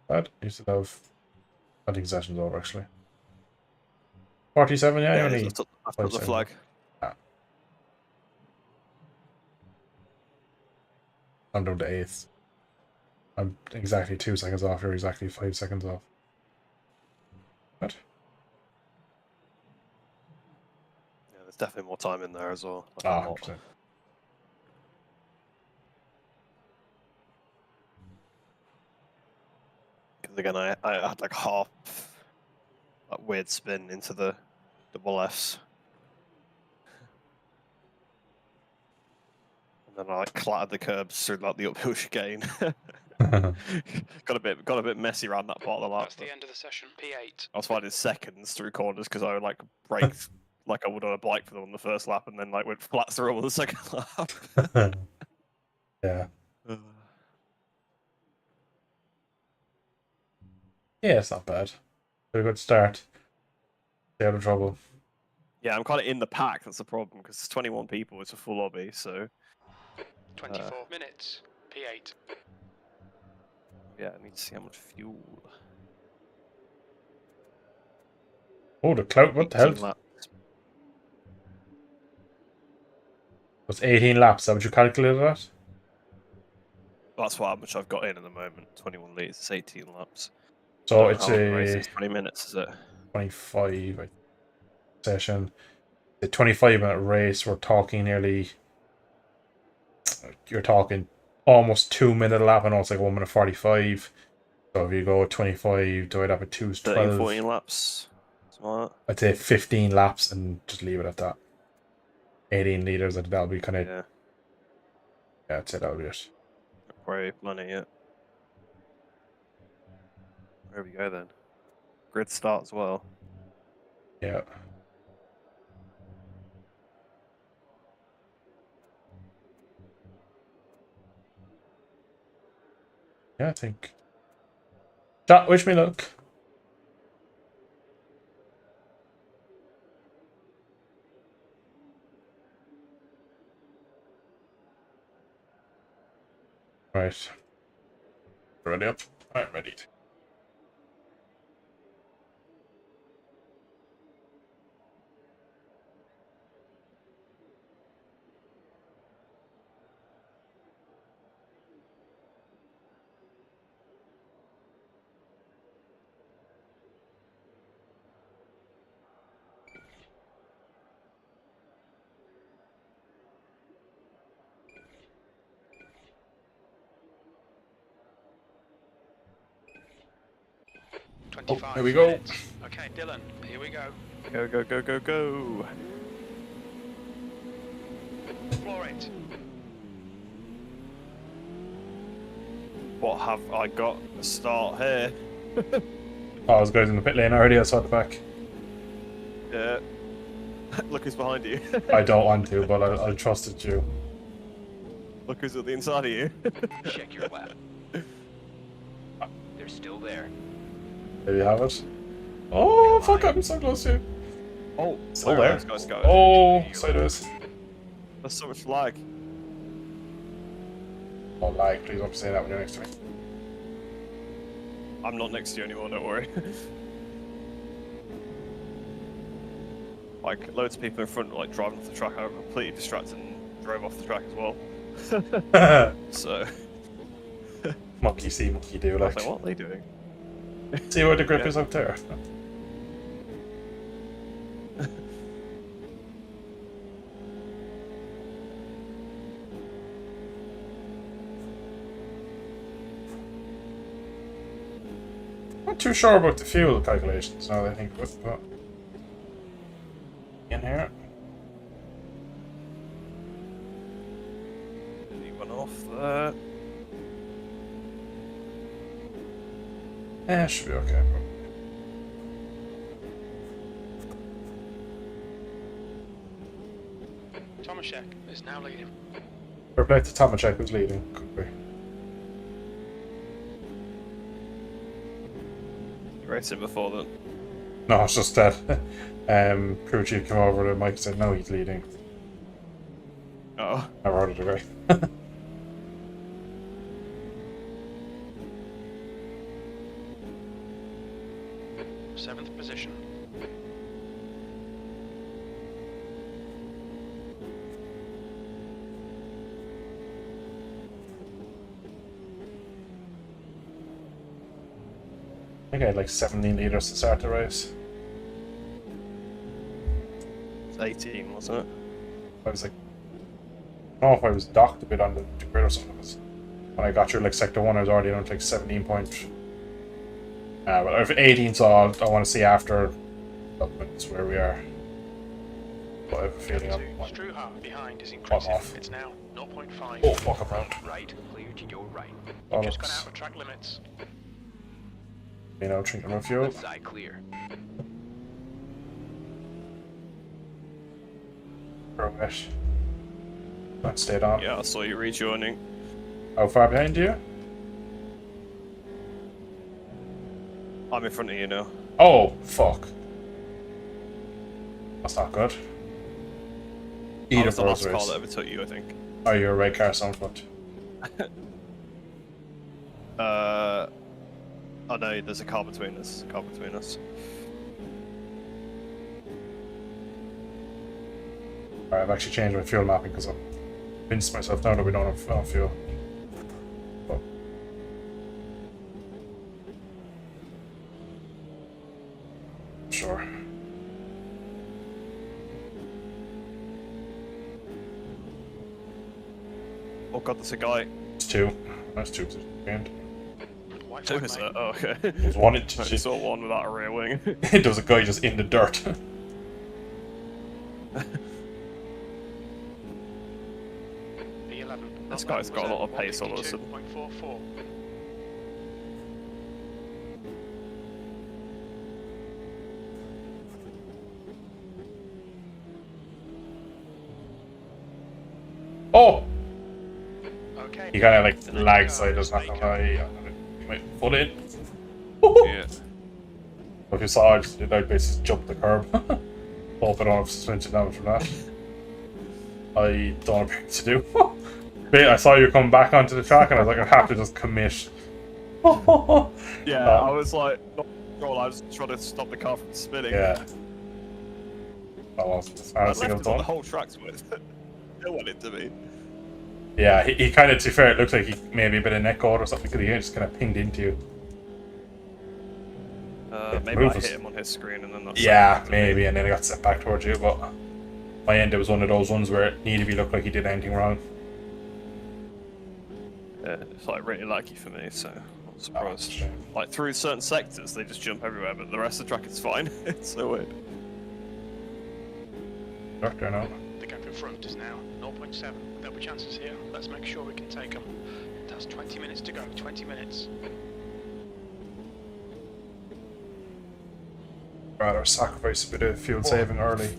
But you still have, I think session's over actually. 47, yeah, you Yeah, it is. only I've put the 5 flag. I'm down to 8th. I'm exactly 2 seconds off. You're exactly 5 seconds off. What? Yeah, there's definitely more time in there as well. Like a Ah, lot. 100%. Because again, I had like half that weird spin into the double Fs. And then I like clattered the curbs through like the uphill chicane. got a bit messy around that part of the lap. That's the end of the session. P8. I was finding seconds through corners because I would like braked like I would on a bike for them on the first lap, and then like went flat through them on the second lap. Yeah. Yeah, it's not bad. Got a good start. Stay out of trouble. Yeah, I'm kind of in the pack. That's the problem because it's 21 people. It's a full lobby, so 24 minutes. P8. yeah, I need to see how much fuel. Oh, the clout, what the hell? 18 laps. It's 18 laps. Is that what you calculated that? That's how much I've got in at the moment. 21 litres. It's 18 laps. So it's How long the race a is? 20 minutes, is it? 25 session. The 25-minute race, we're talking nearly... You're talking almost 2 minute lap. I know it's like 1 minute 45. So if you go 25, divide up by 2 is 13, 12. 14 laps. Something like that. I'd say 15 laps and just leave it at that. 18 litres, that'll be kind of... Yeah, Yeah, I'd say that'll be it. probably plenty, yeah. There we go then. Grid start as well. Yeah. Yeah, I think. Chat, wish me luck. Right. Ready up? I'm ready. Oh, 25 here we go. minutes. Okay, Dylan, here we go. Go, go, go, go, go. Explore it. What have I got to start here? Oh, there's guys in the pit lane already outside the back. Yeah. Look who's behind you. I don't want to, but I'll trust it you. Look who's at the inside of you. Check your lap. They're still there. There you have it. Oh, fuck, I'm so close to you. Oh, Still where are there. those guys going? Oh, sideways. There's so much lag. Oh, lag, please don't say that when you're next to me. I'm not next to you anymore, don't worry. Like, loads of people in front, like, driving off the track. I got completely distracted and drove off the track as well. So, Monkey see, monkey do, I was like. like, what are they doing? See where the grip Yeah. is out there. Not too sure about the fuel calculations now that I think about it, but here. Anyone off there? Should be okay. Tomaszek is now leading. Fair play to Tomaszek who's leading. Could be. You racing before then? No, it's just that crew chief came over to Mike and said no, he's leading. Oh. I wrote it away. 7th position. I think I had like 17 litres to start the race. It's 18, wasn't it? I was like, I don't know if I was docked a bit on the grid or something. Because when I got through like sector 1, I was already down to like 17 points. But I have 18, so I want to see after developments where we are. But I have a feeling I'm Struha behind is increasing. off. It's now 0.5. Oh, fuck around. Right, clear to your right. Just gone out of track limits. You know, drinking no fuel. Left side clear. Progress. That stayed on. Yeah, I saw you rejoining. How far behind you? I'm in front of you now. Oh, fuck. That's not good. I Either was the for last us car race. that overtook you, I think. Oh, you're a red car on foot. Oh no, there's a car between us. Alright, I've actually changed my fuel mapping because I'm convinced myself now that we don't have enough fuel. But sure. Oh god, there's a guy. It's two. That's two. And White Two flag, is mate. it? Oh, okay. there's one. I saw one without a rear wing. There was a guy just in the dirt. P11. This guy's got a lot of pace all of a sudden. 152.44. Oh! Okay. He kind of like lags, so he does not know how he might foot in. Yeah. If you saw, I just did like basically jump the curb. Hope I don't have suspension damage from that. I don't know what to do. Wait, I saw you come back onto the track and I was like, I have to just commit. Yeah, I was like, not control, I was trying to stop the car from spinning. Yeah. That was the I smartest thing left I've him on the done. whole track's width. Still went into me. Yeah, he kind of, to be fair, it looked like he maybe a bit of neck code or something because he just kind of pinged into you. Maybe I Move us. hit him on his screen and then that's Yeah, maybe, and then I got sent back towards you, but my end, it was one of those ones where it needed to be looked like he did anything wrong. Yeah, it's like really lucky for me, so I'm not surprised. shame. Like through certain sectors, they just jump everywhere, but the rest of the track is fine. It's so weird. Doctor, no. The gap in front is now 0.7. There'll be chances here. Let's make sure we can take them. That's 20 minutes to go. 20 minutes. Rather sacrifice a bit of fuel saving early.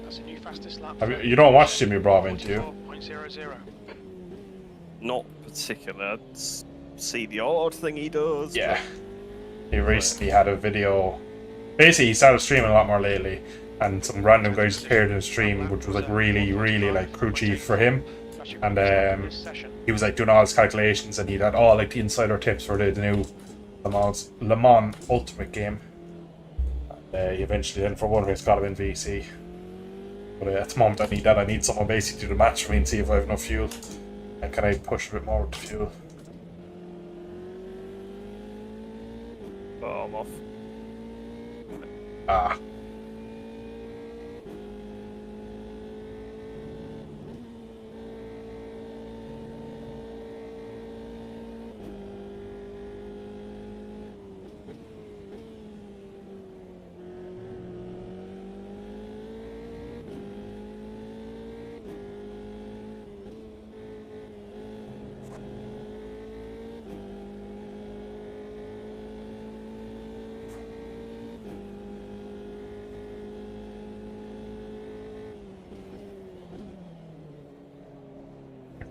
That's a new fastest lap. You don't watch Jimmy Bravo, do you? 44.00. Not particular. See the odd thing he does. Yeah. He recently had a video. Basically, he started streaming a lot more lately, and some random guys appeared in the stream, which was like really, really like crew chief for him. And he was like doing all his calculations, and he had all like the insider tips for the new Le Mans Ultimate game. And he eventually then for one race got him in VC. But at the moment I need that. I need someone basically to do the match for me and see if I have enough fuel. And can I push a bit more with the fuel? Oh, I'm off. Ah.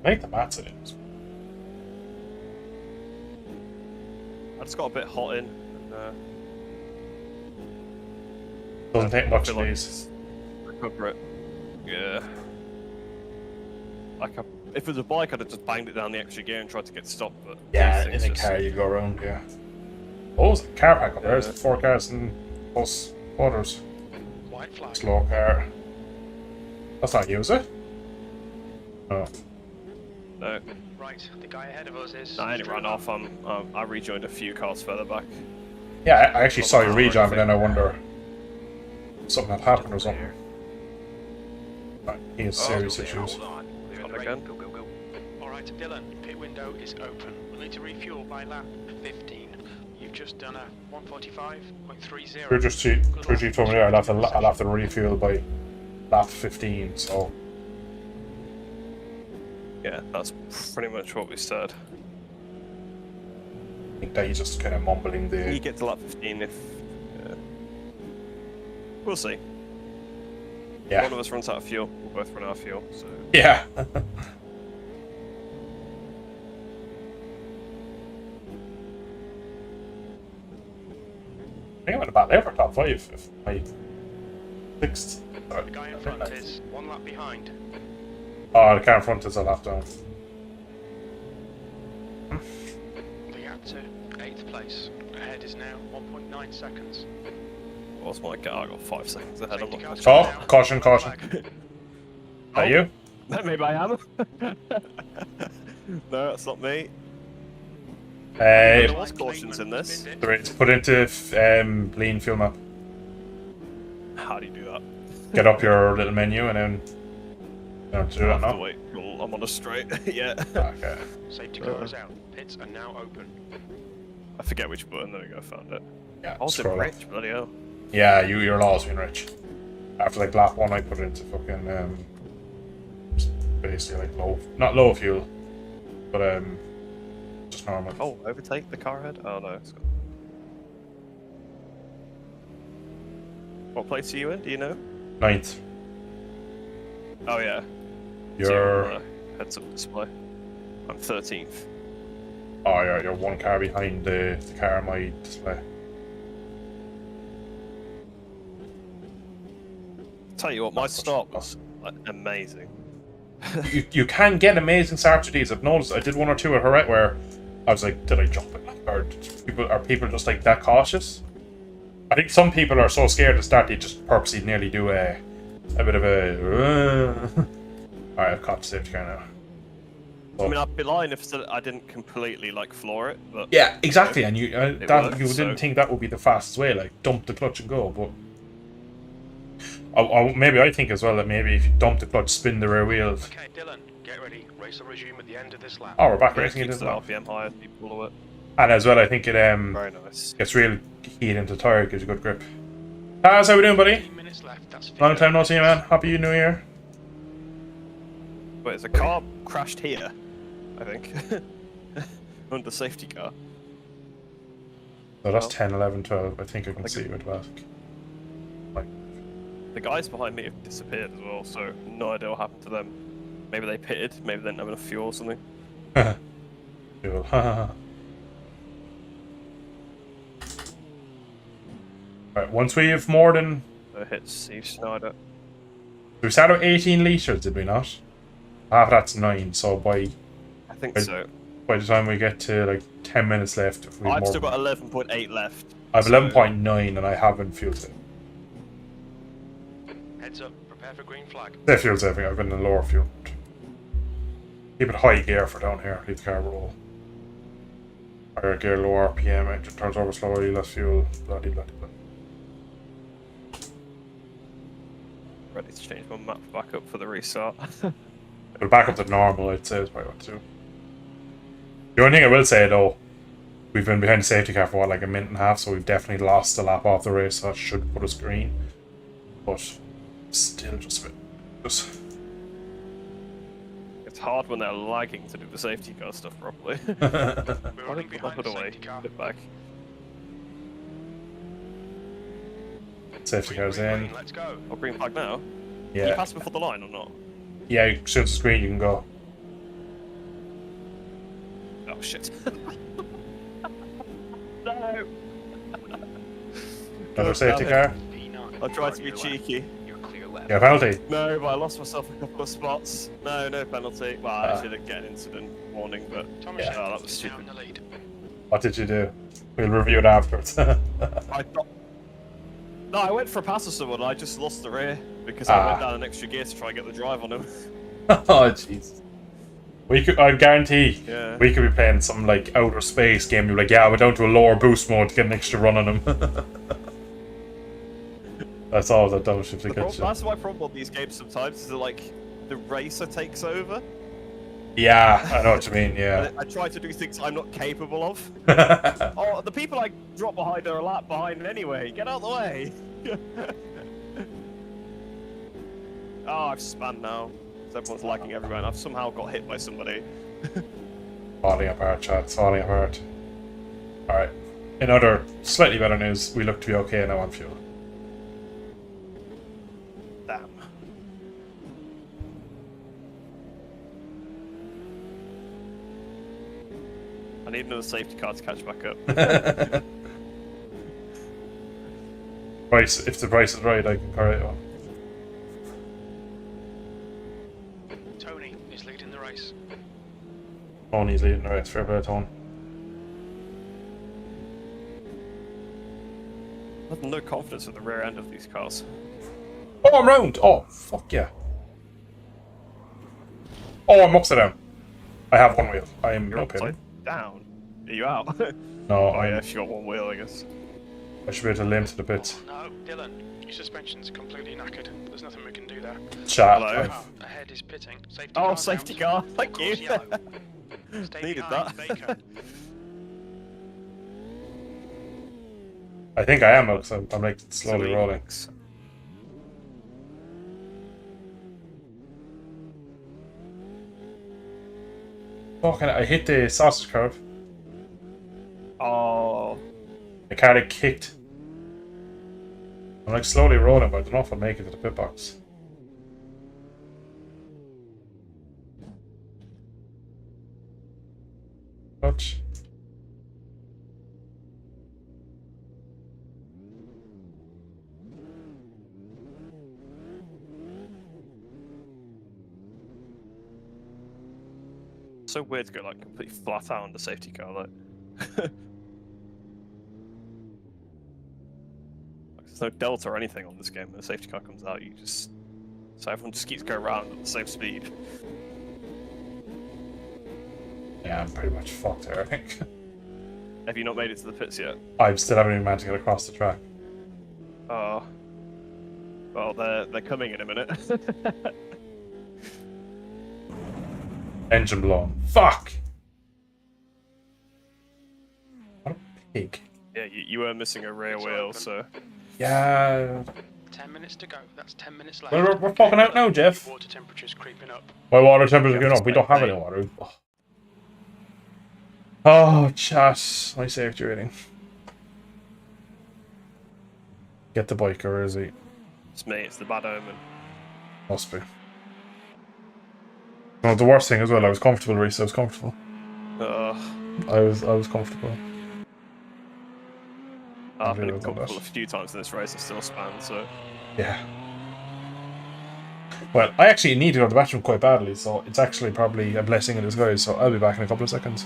make the mats it. I just got a bit hot in. And, Doesn't take I much feel of like these. recover it. Yeah. Like if it was a bike, I'd have just banged it down the extra gear and tried to get stopped. But Yeah, these in things a car you go around, yeah. Oh, there's a car pack up there. There's 4 cars and plus quarters. White flag. Slow car. That's not you, is it? Oh. No, Right, the guy ahead of us is. I only ran off. I rejoined a few cars further back. Yeah, I actually saw you rejoin, but then I wonder something had happened or something. Right, he has serious issues. Hold on. Clear Come the right. again. Go, go, go. Alright, Dylan, pit window is open. We'll need to refuel by lap 15. You've just done a 145.30. True G told me there I'll have to refuel by lap 15, so Yeah, that's pretty much what we said. I think that he's just kind of mumbling You the... get to lap 15 if. We'll see. Yeah. One of us runs out of fuel. We'll both run out of fuel. So Yeah. I think I'm in about there for top 5 if I fixed... The guy in front is 1 lap behind. Oh, the car in front is a lap down. The gap to 8th place. Ahead is now 1.9 seconds. what's my car? I got 5 seconds ahead. I'm not gonna Oh, caution, caution. Are you? Maybe I am. No, that's not me. There was cautions in this. is put into lean fuel map. How do you do that? Get up your little menu and then... You don't have to do I that have to now? wait. Cool, I'm on a straight. Yeah. Okay. Safety car is out. Pits are now open. I forget which button. There we go. Found it. Yeah, Also, scroll up. rich. Bloody hell. Yeah, you're always been rich. After like lap 1 I put it into fucking basically like not low fuel, but just normal. Oh, overtake the car head? Oh no. It's got... What place are you in? Do you know? 9th. Oh yeah. You're Heads up display. I'm 13th. oh you're 1 car behind the car on my display. Tell you what, my start was like, amazing. You can get amazing starts with these. I've noticed. I did 1 or 2 at Heret where I was like, did I jump it? Or are people just like that cautious? I think some people are so scared to start they just purposely nearly do a bit of a. Alright, I've caught the safety car now. I mean, I'd be lying if I didn't completely like floor it, but Yeah, exactly. And you works, you so- didn't think that would be the fastest way, like dump the clutch and go, but. Maybe I think as well that maybe if you dump the clutch, spin the rear wheels. Okay, Dylan, get ready. Race will resume at the end of this lap. Oh, we're back it racing it keeps as the well. RPM higher, people follow it. And as well, I think it Very nice. gets real heat into the tire, gives you good grip. Taz, how we doing, buddy? 15 minutes left. That's Long time no see, man. Happy New Year. Wait, there's a car crashed here, I think. Under safety car. So that's Well, 10, 11, 12. I think I can like see a- with back. The guys behind me have disappeared as well, so no idea what happened to them. Maybe they pitted, maybe they didn't have enough fuel or something. Cool. Right, once we have more than... So it hits Steve Schneider. We started with 18 litres, did we not? Half that's 9, so by I think I- so. the time we get to like 10 minutes left... If we have I've more still got 11.8 left. I have so- 11.9 and I haven't fueled it. Heads up. Prepare for green flag. That fuel saving, I've been in lower fuel. Keep it high gear for down here, leave the car roll. Higher gear, low RPM, engine turns over slowly, less fuel, blah blah blah. Ready to change my map back up for the restart. It'll back up to normal, I'd say, is probably what to do. The only thing I will say though, we've been behind the safety car for what, like a minute and a half, so we've definitely lost a lap off the race, so that should put us green. But still just a bit. It's hard when they're lagging to do the safety car stuff properly. We're I running think I'll behind put the away. safety car. Put it back. Safety car's Green, in. green, let's go. Oh, green flag now? Can you Yeah. pass before the line or not? Yeah, as soon as it's green you can go. shit. No. Another God safety damn it. car. P9. I tried to be You're left. cheeky. You're clear left. Yeah, penalty. No, but I lost myself a couple of spots. No, no penalty. Well, I actually did get an incident warning, but Thomas Yeah. oh, that was is now stupid. in the lead. What did you do? We'll review it afterwards. I thought... No, I went for a pass or someone. I just lost the rear because I went down an extra gear to try and get the drive on him. Oh jeez. I guarantee Yeah. we could be playing some like outer space game. You're like, yeah, I went down to a lower boost mode to get an extra run on him. That's all that dumb shit to get you. That's my problem with these games sometimes, is that like the racer takes over. Yeah, I know what you mean. Yeah. I try to do things I'm not capable of. Oh, the people I drop behind are a lap behind anyway. Get out of the way. Oh, I've spanned now. Everyone's lagging everywhere, and I've somehow got hit by somebody. Falling apart, chat. It's falling apart. Alright. In other slightly better news, we look to be okay now on fuel. Damn. I need another safety car to catch back up. Price, if the price is right, I can carry it on. Tony is leading the race. Tony's leading the race. Fair play, Tony. I have no confidence with the rear end of these cars. Oh, I'm round! Oh, fuck yeah. Oh, I'm upside down. I have one wheel. I am You're no pin. upside down. Are you out? No, Oh yeah, if you got one wheel, I guess. I should be able to limp to the bits. No, Dylan, your suspension's completely knackered. There's nothing we can do there. Chat. Hello. I've- Ahead is pitting. Safety Oh, car safety down. car. Of Thank course, you. yellow. Stay Needed behind, that. Baker. I think I am, because I'm like slowly Sweet. rolling. Fucking, I hit the sausage curve. Oh, The car like kicked. I'm like slowly rolling, but I don't know if I'll make it to the pit box. Touch. so weird to go like completely flat out on the safety car, like. There's no delta or anything on this game. When the safety car comes out, you just so everyone just keeps going around at the same speed. Yeah, I'm pretty much fucked there, I think. Have you not made it to the pits yet? I still haven't even managed to get across the track. Oh. Well, they're coming in a minute. Engine blown. Fuck! What a pig. Yeah, you were missing a rear It's wheel, open. so Yeah. 10 minutes to go. That's 10 minutes left. Well, we're fucking out now, Jeff. Water temperature's creeping up. My water temperature Yeah, going up. We don't have any water. Oh, chat. My safety rating. Get the biker, or is he? it's me. It's the bad omen. Must be. No, the worst thing as well, I was comfortable, Reese. I was comfortable. I was comfortable. I've been really done comfortable a that. few times in this race and still spanned, so Yeah. Well, I actually need to go to the bathroom quite badly, so it's actually probably a blessing in disguise, so I'll be back in a couple of seconds.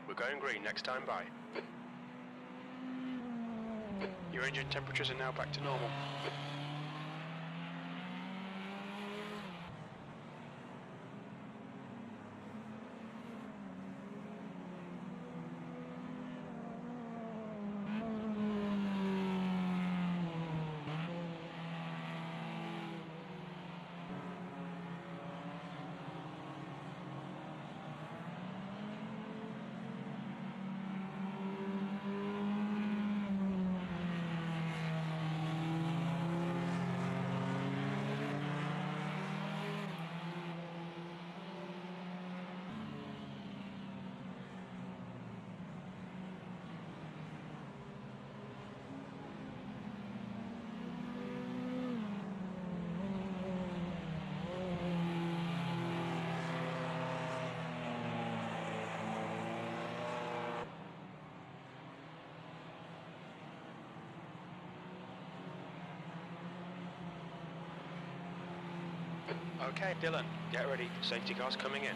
We're going green next time by. Your engine temperatures are now back to normal. Okay, Dylan, get ready. Safety car's coming in.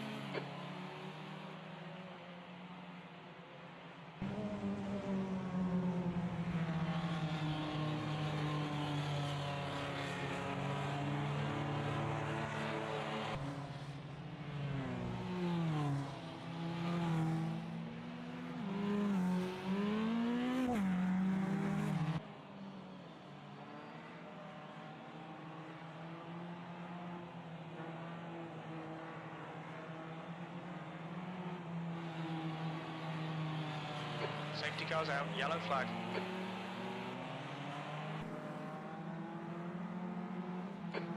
Safety car's out, yellow flag.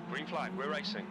Green flag, we're racing.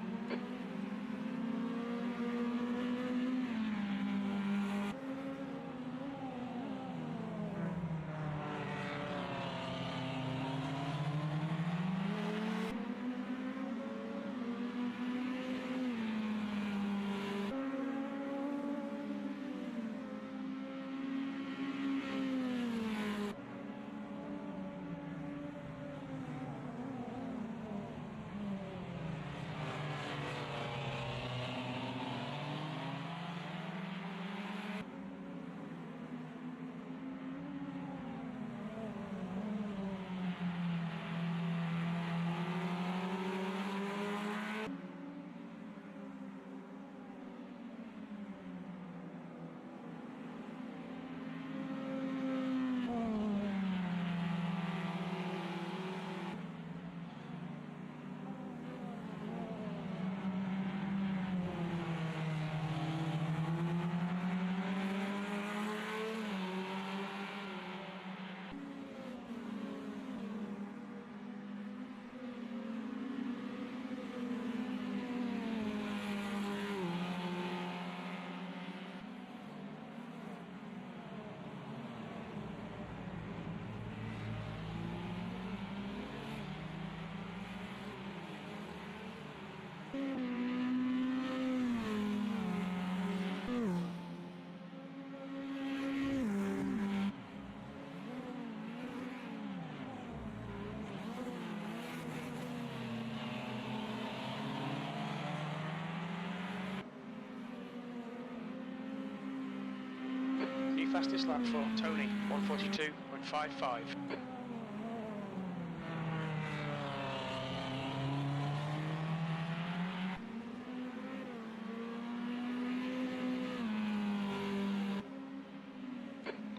New fastest lap for Tony, 142.55.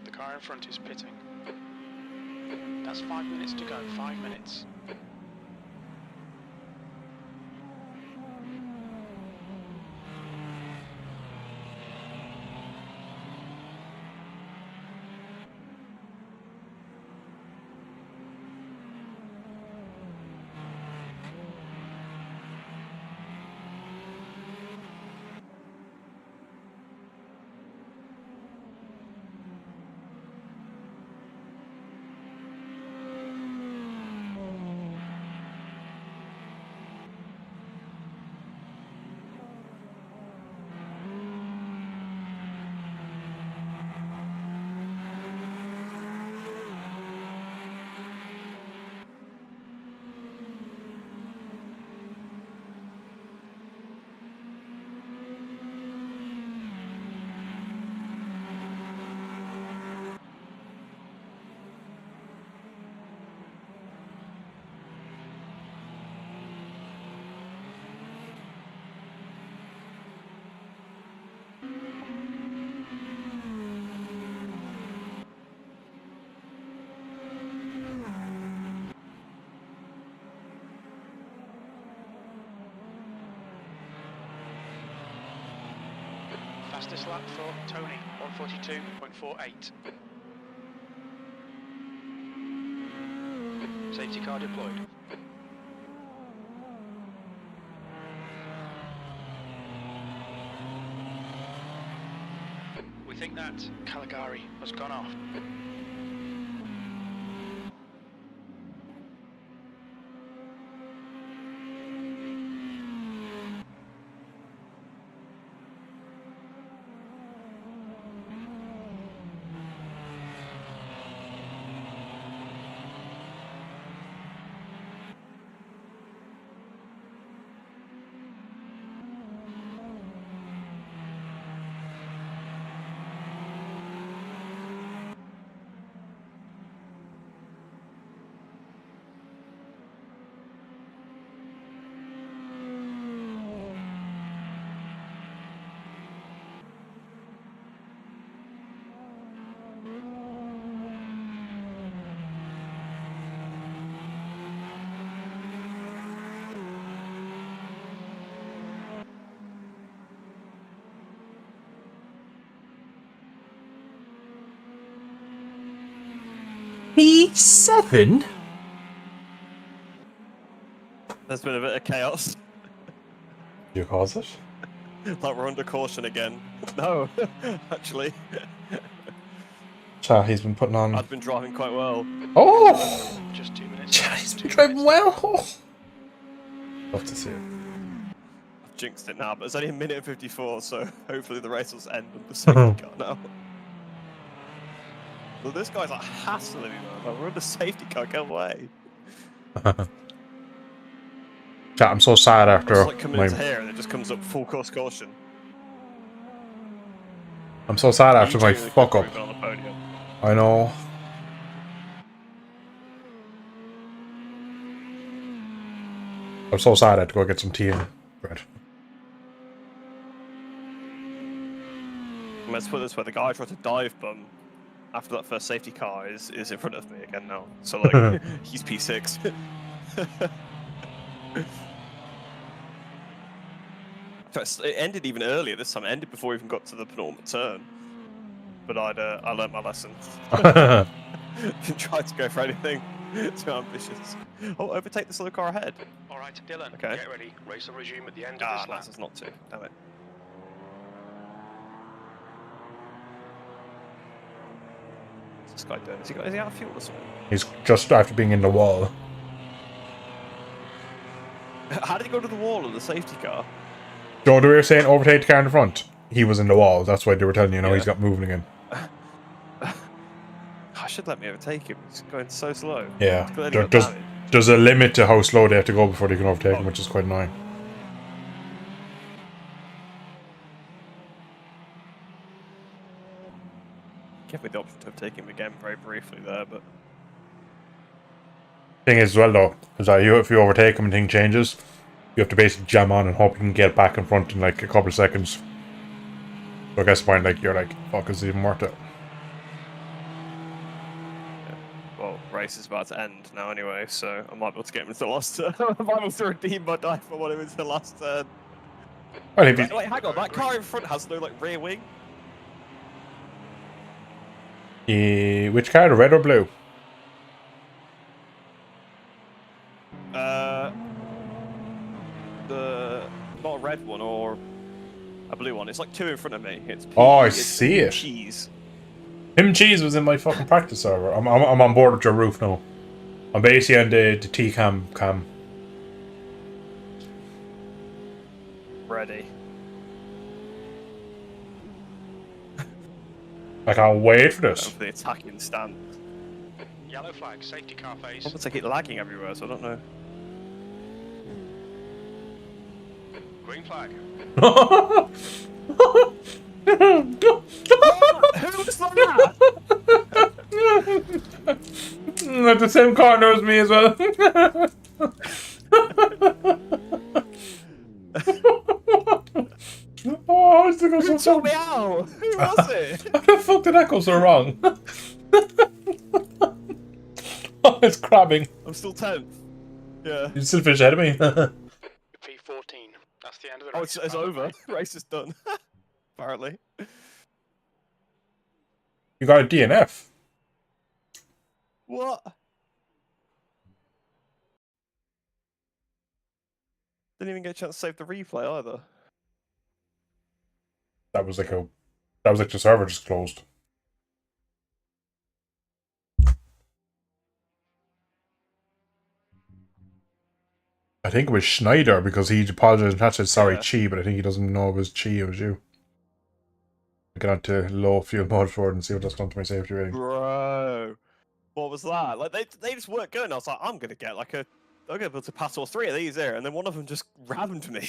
The car in front is pitting. That's 5 minutes to go, 5 minutes. Fastest lap for Tony, 142.48. Safety car deployed. We think that Caligari has gone off. 87? There's been a bit of chaos. You cause it? Like we're under caution again. No, actually. Chat, he's been putting on. I've been driving quite well. Oh! Just 2 minutes. Chat, he's been 2 driving minutes. well. Oh. Love to see it. I've jinxed it now, but it's only a minute and 54, so hopefully the race will end with the safety car now. Well, this guy's like hassling me, man. Like, we're in the safety car, get away. Chat, I'm so sad after It's like coming my. into here and it just comes up full course caution. I'm so sad after You my two really fuck could up. have been on the podium. I know. I'm so sad I had to go get some tea and bread. Let's put it this way, the guy who tried to dive bomb after that first safety car is in front of me again now. So like he's P6. It ended even earlier this time. It ended before we even got to the penultimate turn. But I learned my lesson. Didn't try to go for anything too ambitious. Oh, overtake this other car ahead. Alright, Dylan, Okay. get ready. Race will resume at the end of Ah, this lap. nice, it's not too. Damn it. What's this guy doing? Is he out of fuel or something? He's just after being in the wall. How did he go to the wall of the safety car? Joe, they were saying overtake the car in the front. He was in the wall. That's why they were telling you, Yeah. he's got moving again. I should let me overtake him. He's going so slow. Yeah. He's clearly got There's, damage. there's a limit to how slow they have to go before they can overtake him, which is quite annoying. Give me the option to overtake him again very briefly there, but Thing is, as well, though, is that if you overtake him and thing changes, you have to basically jam on and hope you can get back in front in like a couple of seconds. So I guess point, like, you're like, fuck, is it even worth it? well, race is about to end now anyway, so I might be able to get him into the last turn. I might be able to redeem my die for what it was the last turn. Well, if Wait, you, hang on, that car in front has no like rear wing. which car, the red or blue? The not a red one or a blue one. It's like two in front of me. It's Oh, I it's see it. Cheese. Him Cheese was in my fucking practice server. I'm on board with your roof now. I'm basically on the T-cam cam. Ready. I can't wait for this. For the attacking stand. Yellow flag, safety car phase. Almost like it lagging everywhere, so I don't know. Green flag. Who was that? At the same corner as me as well. Oh, it's going Who so took me out? Who was it? How the fuck did that go so wrong? Oh, it's crabbing. I'm still 10th. Yeah. You still finish ahead of me. P14. That's the end of the Oh, race. it's over. Race is done. Apparently. You got a DNF. What? Didn't even get a chance to save the replay either. That was like the server just closed. I think it was Schneider because he apologized and had said sorry, Yeah. Chi, but I think he doesn't know it was Chi, it was you. I get on to low fuel mode for it and see what that's done to my safety rating. Bro. What was that? Like they just weren't good. And I was like, I'm gonna be able to pass all three of these here, and then one of them just rammed me.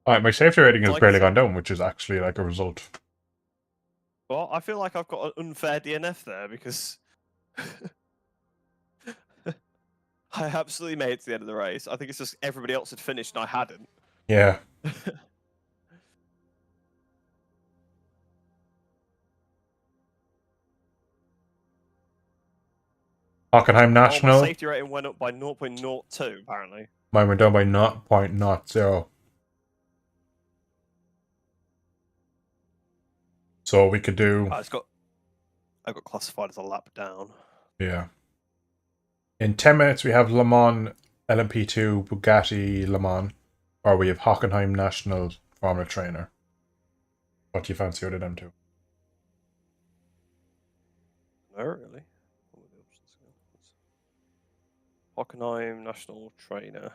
Alright, my safety rating has Like barely it's- gone down, which is actually like a result. Well, I feel like I've got an unfair DNF there because I absolutely made it to the end of the race. I think it's just everybody else had finished and I hadn't. Yeah. Hockenheim Oh, my National. safety rating went up by 0.02 apparently. Mine went down by 0.0. So we could do, I got classified as a lap down. yeah. In 10 minutes, we have Le Mans LMP2 Bugatti Le Mans, or we have Hockenheim National Formula Trainer. What do you fancy out of them two? No, really. What were the options again? Hockenheim National Trainer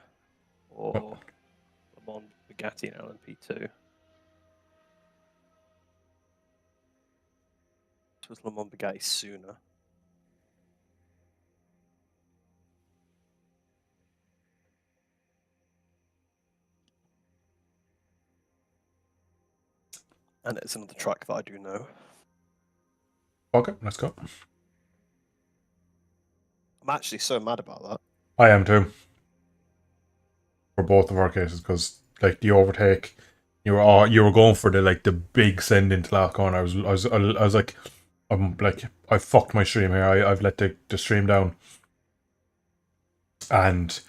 or Le Mans Bugatti and LMP2. This was Le Mans Bugatti sooner. And it's another track that I do know. Okay, let's go. I'm actually so mad about that. I am too. For both of our cases, because like the overtake, you were going for the big send into last corner. I was like, I fucked my stream here. I've let the stream down, and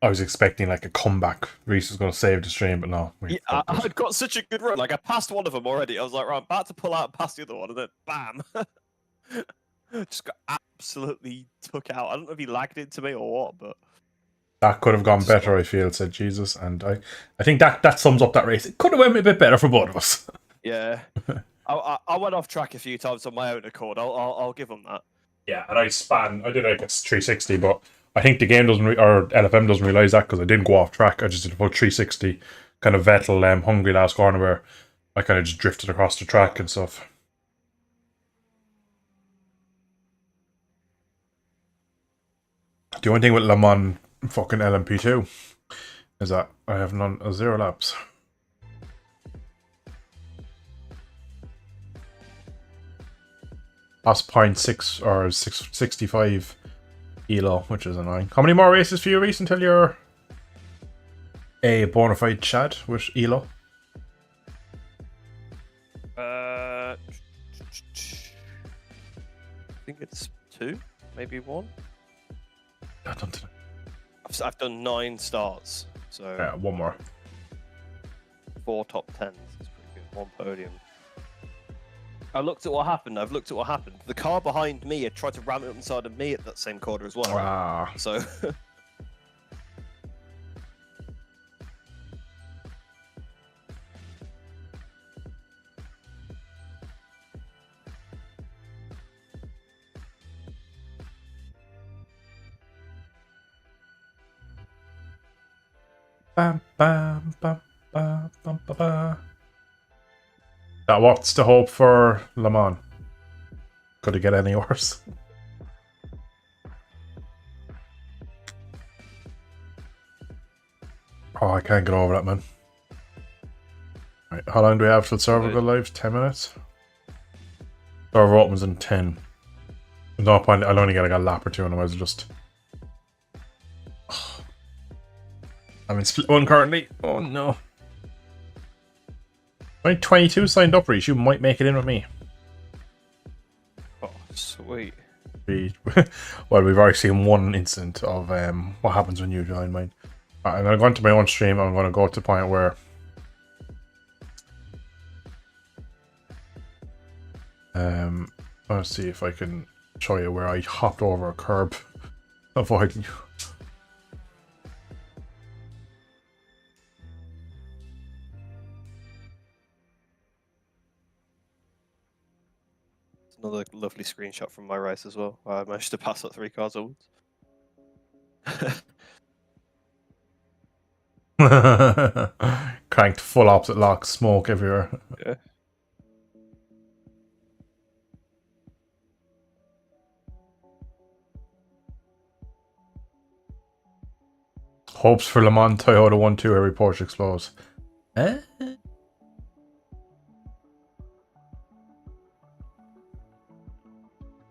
I was expecting like a comeback. Reese was going to save the stream, but no. Yeah, I'd got such a good run. Like I passed one of them already. I was like, right, I'm about to pull out and pass the other one, and then bam, just got absolutely took out. I don't know if he lagged into me or what, but that could have gone better. I feel, said Jesus, and I think that sums up that race. It could have went a bit better for both of us. Yeah, I went off track a few times on my own accord. I'll give them that. Yeah, and I did like it's 360, but I think the game doesn't or LFM doesn't realize that because I didn't go off track. I just did about 360, kind of Vettel hungry last corner where I kind of just drifted across the track and stuff. The only thing with Le Mans fucking LMP2 is that I have zero laps. That's 0.6 or 665 elo, which is annoying. How many more races for you, Reese, until you're a bona fide Chad with elo? I think it's 2, maybe 1. I've done 9 starts, so Yeah, one more. 4 top 10s. It's pretty good. 1 podium. I've looked at what happened. The car behind me had tried to ram it up inside of me at that same corner as well. Ah. So Bam, bam, bam, bam, bam, bam, bam. That what's the hope for Le Mans? Could it get any worse? Oh, I can't get over that, man. Right, how long do we have till server go live? 10 minutes? Server opens in 10. There's no point, I'll only get like a lap or two, and I might as well just... I'm in split 1 currently. Oh no. Only 22 signed up, Reese. You might make it in with me. oh, sweet. Well, we've already seen one incident of what happens when you join mine. And I'm going to my own stream. I'm going to go to the point where let's see if I can show you where I hopped over a curb, avoiding you. Another lovely screenshot from my race as well. I managed to pass up 3 cars onwards. Cranked full opposite lock, smoke everywhere. Yeah. Hopes for Le Mans Toyota 1-2 every Porsche explodes.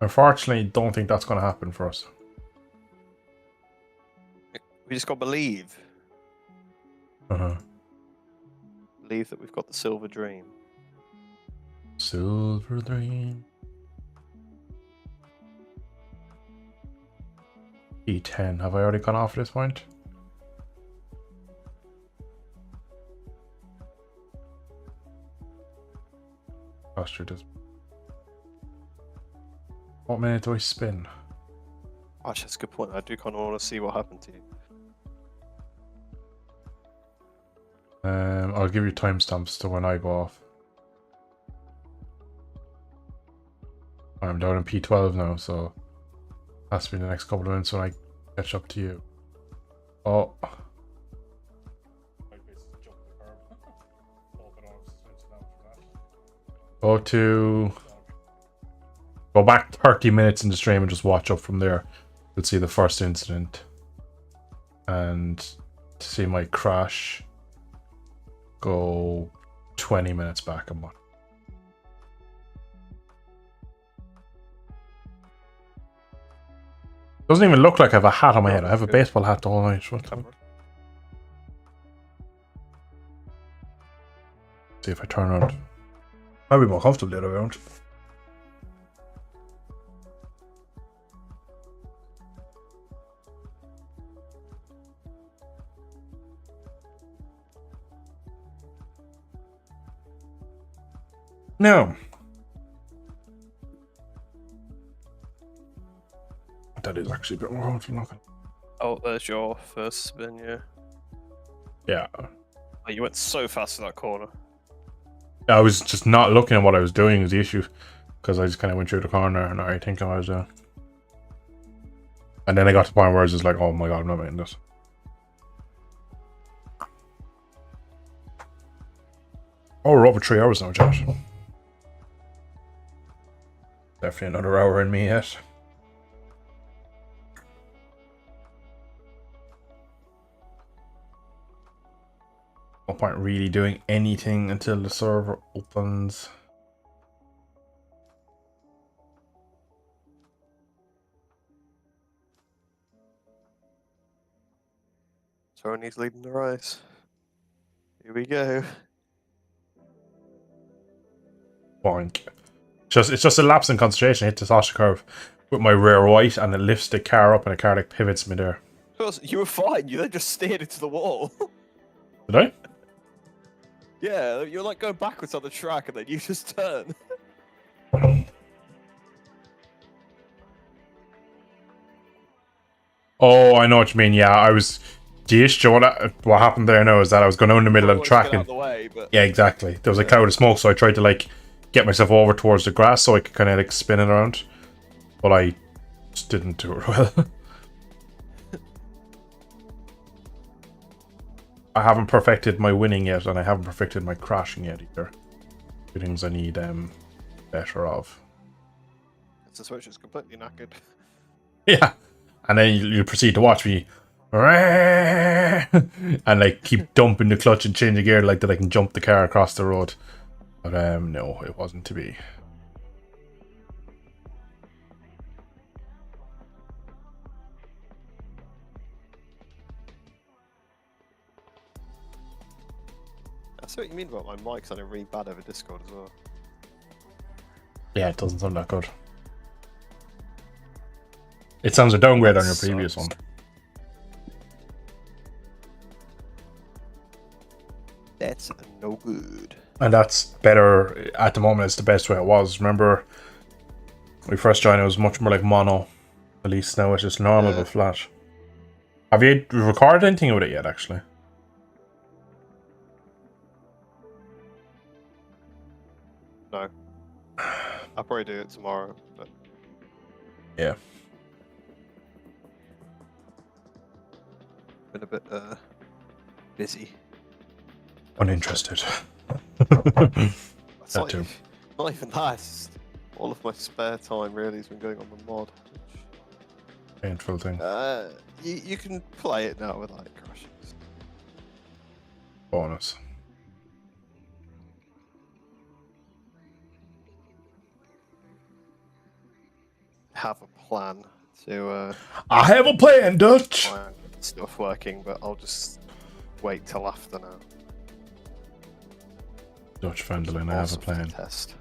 Unfortunately, don't think that's going to happen for us. We just got to believe. Believe that we've got the silver dream. Silver dream. E10. Have I already gone off at this point? That's actually does. What minute do I spin? Actually, that's a good point. I do kind of want to see what happened to you. I'll give you timestamps to when I go off. I'm down in P12 now, so has to be the next couple of minutes when I catch up to you. Oh. Go back 30 minutes in the stream and just watch up from there. You'll see the first incident. And to see my crash, go 20 minutes back and watch. Doesn't even look like I have a hat on my head. I have a baseball hat the whole night. See if I turn around. I'll be more comfortable the other way around. No. That is actually a bit more comfortable. Oh, there's your first spin, yeah. Yeah. Oh, you went so fast in that corner. I was just not looking at what I was doing was the issue. Because I just kind of went through the corner and I think I was doing. And then I got to the point where I was just like, oh my god, I'm not making this. Oh, we're over 3 hours now, Josh. Definitely another hour in me yet. No point really doing anything until the server opens. Tony's leading the race. Here we go. Boink. It's just a lapse in concentration. I hit the Sasha curve with my rear right and it lifts the car up and the car like pivots me there. You were fine. You then just steered into the wall. Did I? Yeah, you're like going backwards on the track and then you just turn. Oh, I know what you mean. Yeah, I was... The issue, what happened there now is that I was going out in the middle of the track and... Yeah, exactly. There was a cloud of smoke, so I tried to like get myself over towards the grass so I could kind of like spin it around. But I just didn't do it well. I haven't perfected my winning yet, and I haven't perfected my crashing yet either. Two things I need better of. The Switch is completely knackered. Yeah, and then you proceed to watch me and like keep dumping the clutch and change the gear like that I can jump the car across the road. But no, it wasn't to be. I see what you mean about my mic sounding really bad over Discord as well. Yeah, it doesn't sound that good. It sounds a downgrade on your previous one. That's no good. And that's better at the moment. It's the best way it was. Remember, when we first joined, it was much more like mono. At least now it's just normal but flat. Have you recorded anything with it yet, actually? No. I'll probably do it tomorrow, but... Yeah. Been a bit, busy. Uninterested. It's That not, too. Not even that, it's just all of my spare time really has been going on the mod. Painful thing. You can play it now without it crashing. Bonus. Have a plan to I have a plan, Dutch! try and get stuff working, but I'll just wait till after now. Dutch Fendelin, I have a Awesome plan. Test.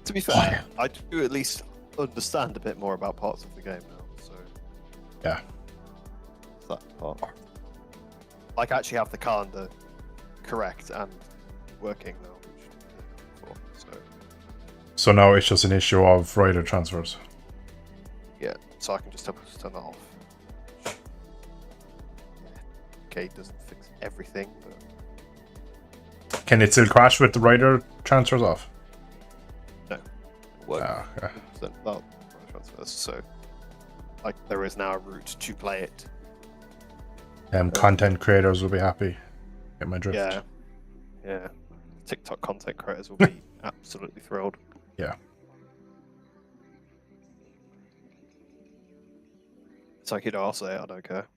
To be fair, I do at least understand a bit more about parts of the game now, so Yeah. that part. Like, I actually have the calendar correct and working now, which I didn't before, so So now it's just an issue of rider transfers. Yeah, so I can just turn that off. Okay, it doesn't fix everything, but Can it still crash with the rider transfers off? no. It works. Ah, okay. 100% without transfers, so like there is now a route to play it. Content creators will be happy. Get my drift. Yeah. Yeah. TikTok content creators will be absolutely thrilled. Yeah. It's like, I'll say it, I don't care.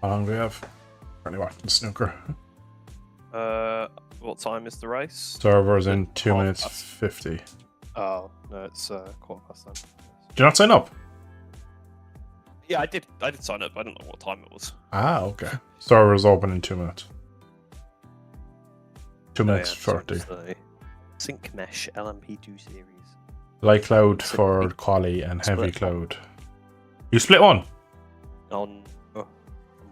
How long do we have? Currently watching snooker. What time is the race? Servers in 2 Half minutes past. 50. Oh, no, it's 10:15 then. Did you not sign up? Yeah, I did sign up. I don't know what time it was. Ah, okay. Servers open in 2 minutes. 2 minutes Oh, yeah, 30. so it's the Sync Mesh LMP2 series. Light cloud So for we quali and heavy split cloud. You split one? Oh, I'm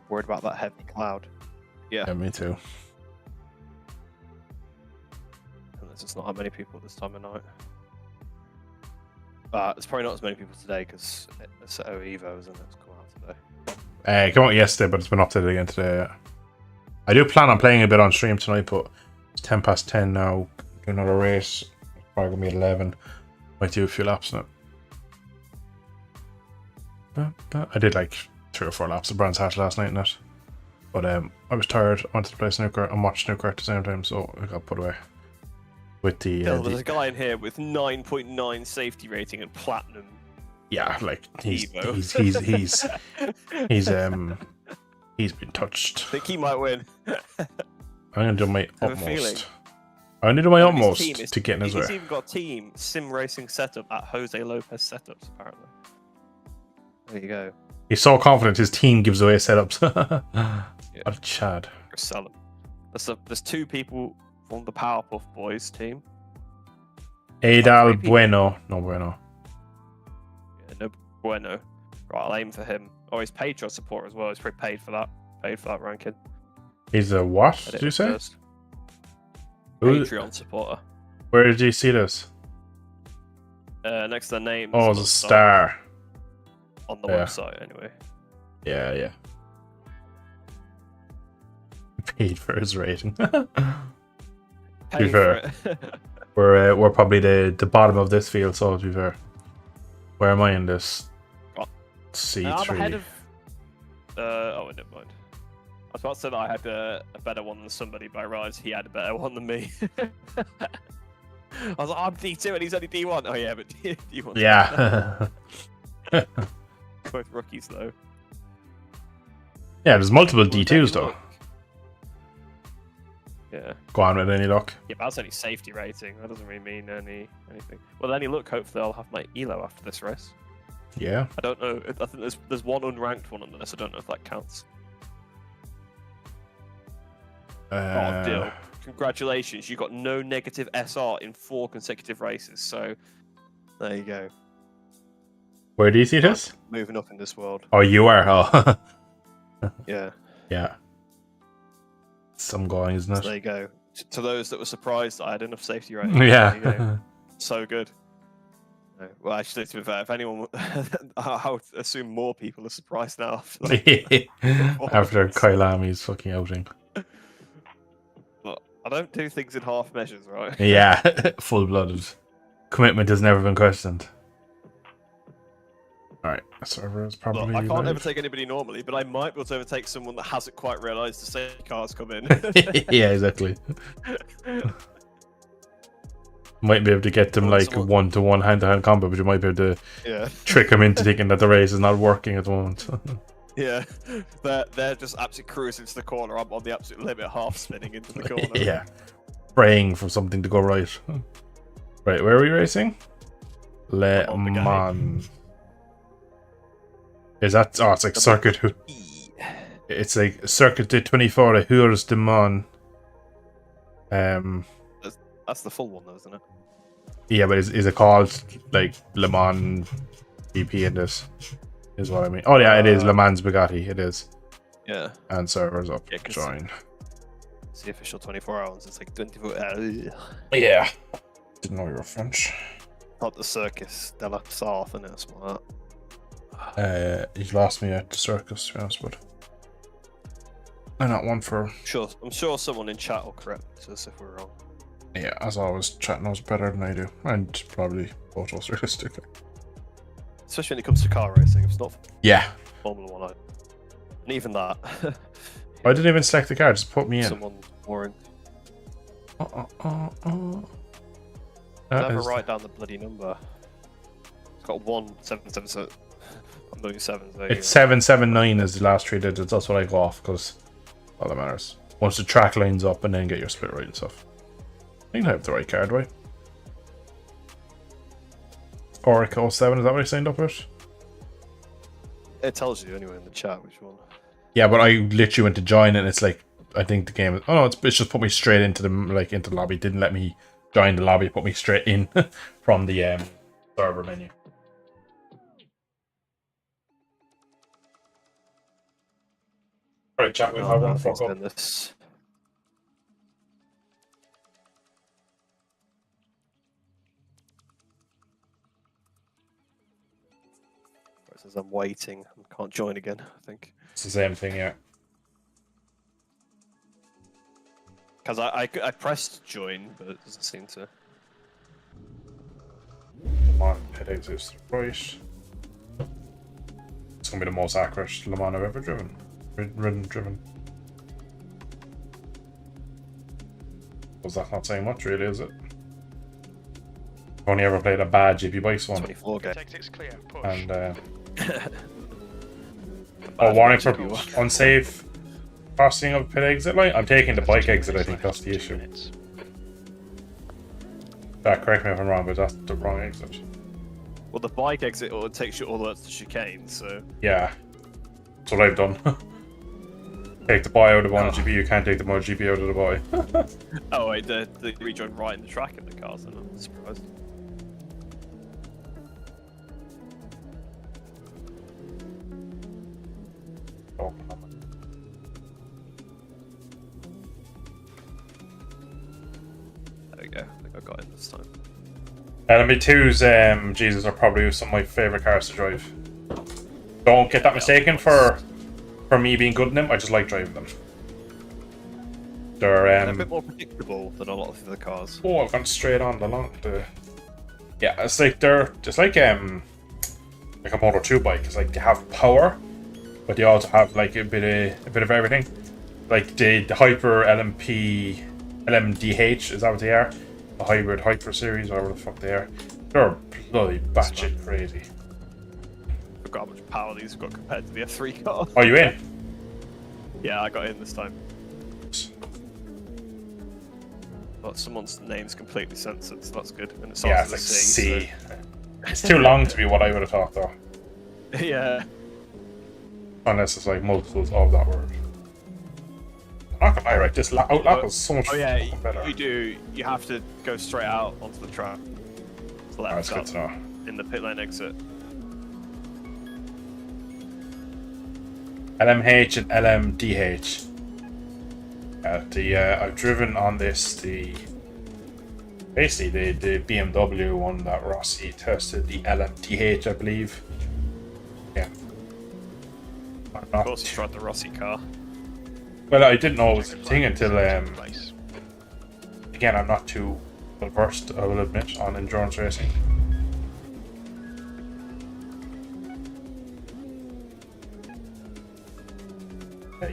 worried about that heavy cloud. Yeah, me too. And there's just not that many people this time of night. There's probably not as many people today because it's at OEVO, isn't it? It's come out today. It came out yesterday, but it's been updated again today. Yeah. I do plan on playing a bit on stream tonight, but it's 10:10 now. Do another race. Probably gonna be at 11. Might do a few laps now. I did like 3 or 4 laps of Brands Hatch last night in it. But I was tired. I wanted to play snooker and watch snooker at the same time, so I got put away. With the, There's a guy in here with 9.9 safety rating and platinum. yeah, like he's Evo. he's been touched. I think he might win. I'm gonna do my I have a feeling. utmost. I'm gonna do my His utmost team is- to get in his He's way. even got a team sim racing setup at Jose Lopez Setups, apparently. There you go. He's so confident his team gives away setups. What a Chad. Sell him. There's 2 people from the Powerpuff Boys team. Adal people. Bueno. No bueno. Yeah, no bueno. Right, I'll aim for him. Oh, he's Patreon support as well. He's pretty paid for that. Paid for that ranking. He's a what, Edit did you it say? first. Who- Patreon supporter. Where did you see this? Next to the name. Oh, it's a star. On the Yeah. website, anyway. Yeah. Paid for his rating. Paid fair. for it. We're probably the bottom of this field, so to be fair. Where am I in this? Oh. C3. I'm ahead of. Oh, never mind. I was about to say that I had a better one than somebody, but I realised he had a better one than me. I was like, I'm D2 and he's only D1. Oh, yeah, but D1. Yeah. Both rookies, though. Yeah, there's multiple Well, D2s Danny though. Luck. Yeah. Go on with any luck. Yeah, but that's only safety rating. That doesn't really mean anything. Well, any luck, hopefully I'll have my ELO after this race. Yeah. I don't know. I think there's one unranked one on this. I don't know if that counts. Oh, deal. Congratulations. You got no negative SR in 4 consecutive races. So There you go. Where do you see this? Moving up in this world. Oh, you are. Oh. Yeah. Yeah. Some going, isn't So it? there you go. to those that were surprised that I had enough safety rating. there you go. Yeah. So good. No, well, actually, to be fair, if anyone, I would assume more people are surprised now. After Kailami's fucking outing. But I don't do things in half measures, right? Yeah. Full-blooded. Commitment has never been questioned. Alright, server is probably. Look, I can't live. overtake anybody normally, but I might be able to overtake someone that hasn't quite realised the safety cars come in. Yeah, exactly. Might be able to get them Well, like someone- 1-to-1 hand-to-hand combat, but you might be able to Yeah. trick them into thinking that the race is not working at the moment. Yeah, they're just absolutely cruising to the corner. I'm on the absolute limit, half spinning into the corner. Yeah. Praying for something to go right. Right, where are we racing? Le I'm on the game. Mans. Is that? Oh, it's like Circuit. It's like Circuit de 24 de Hures de Mans. That's the full one, though, isn't it? Yeah, but is it called like Le Mans GP in this? is what I mean. Oh yeah, it is Le Mans Bugatti. It is. Yeah. And servers up. Yeah, 'cause- Join. It's the official 24 hours. It's like 24 hours. Yeah. Didn't know you were French. Not the Circus de la South, and it's like You lost me at the circus, to be honest, but I'm not one for. I'm sure someone in chat will correct us if we're wrong. Yeah, as always, chat knows better than I do, and probably both of us realistically. Especially when it comes to car racing. It's not Yeah. Formula One. And even that. I didn't even select the car, just put me in. Someone boring. That Never is- write down the bloody number. It's got 1777. I'm doing sevens. There you It's 779 is the last 3 digits. That's what I go off because all that matters. Once the track lines up and then get your split right and stuff. I think I have the right card, right? Oracle 07, is that what I signed up with? go. It tells you anyway in the chat which one. Yeah, but I literally went to join and it's like, I think the game. Oh no, it's just put me straight into the into the lobby. It didn't let me join the lobby. It put me straight in from the server menu. Alright, chat. We'll have one fuck up. This. It says I'm waiting and can't join again. I think It's the same thing, yeah. because I pressed join, but it doesn't seem to. Le Mans pit exits right. It's gonna be the most accurate Le Mans I've ever driven. Driven. Was that not saying much, really, is it? I've only ever played a bad GP Bikes one. 24 game. Exits clear. Push. And oh, warning for unsafe crossing of pit exit line. I'm taking the bike exit. I think that's the issue. Correct me if I'm wrong, but that's the wrong exit. Well, the bike exit takes you all the way to chicane, so. Yeah, that's what I've done. Take the boy out of the MotoGP. You can't take the MotoGP out of the boy. Oh, wait, the rejoin right in the track in the cars, and I'm surprised. Oh, There we go. I think I got in this time. LMP2s, Jesus, are probably some of my favourite cars to drive. Don't get that mistaken for me being good in them. I just like driving them. They're They're a bit more predictable than a lot of the cars. oh, I've gone straight on the yeah. It's like they're just like a Moto 2 bike. It's like they have power, but they also have like a bit of everything. Like the Hyper LMDH, is that what they are? The hybrid Hyper series, whatever the fuck they are. They're bloody batshit crazy. Forgot how much power these have got compared to the F3 car. Are you in? Yeah, I got in this time. But someone's name's completely censored, so that's good. And it's Yeah, also it's like C. C. It's too long to be what I would have thought though. So... yeah. Unless it's like multiples of that word. I'm not gonna lie, right? This outlap is so much Oh yeah, fucking better. you do. You have to go straight out onto the track. So That's good to know. in the pit lane exit. LMH and LMDH. I've driven on this basically the BMW one that Rossi tested, the LMDH, I believe. Yeah. I'm Of not, course, you tried the Rossi car. well, I didn't know it was a thing until Place. again, I'm not too well versed, I will admit, on endurance racing.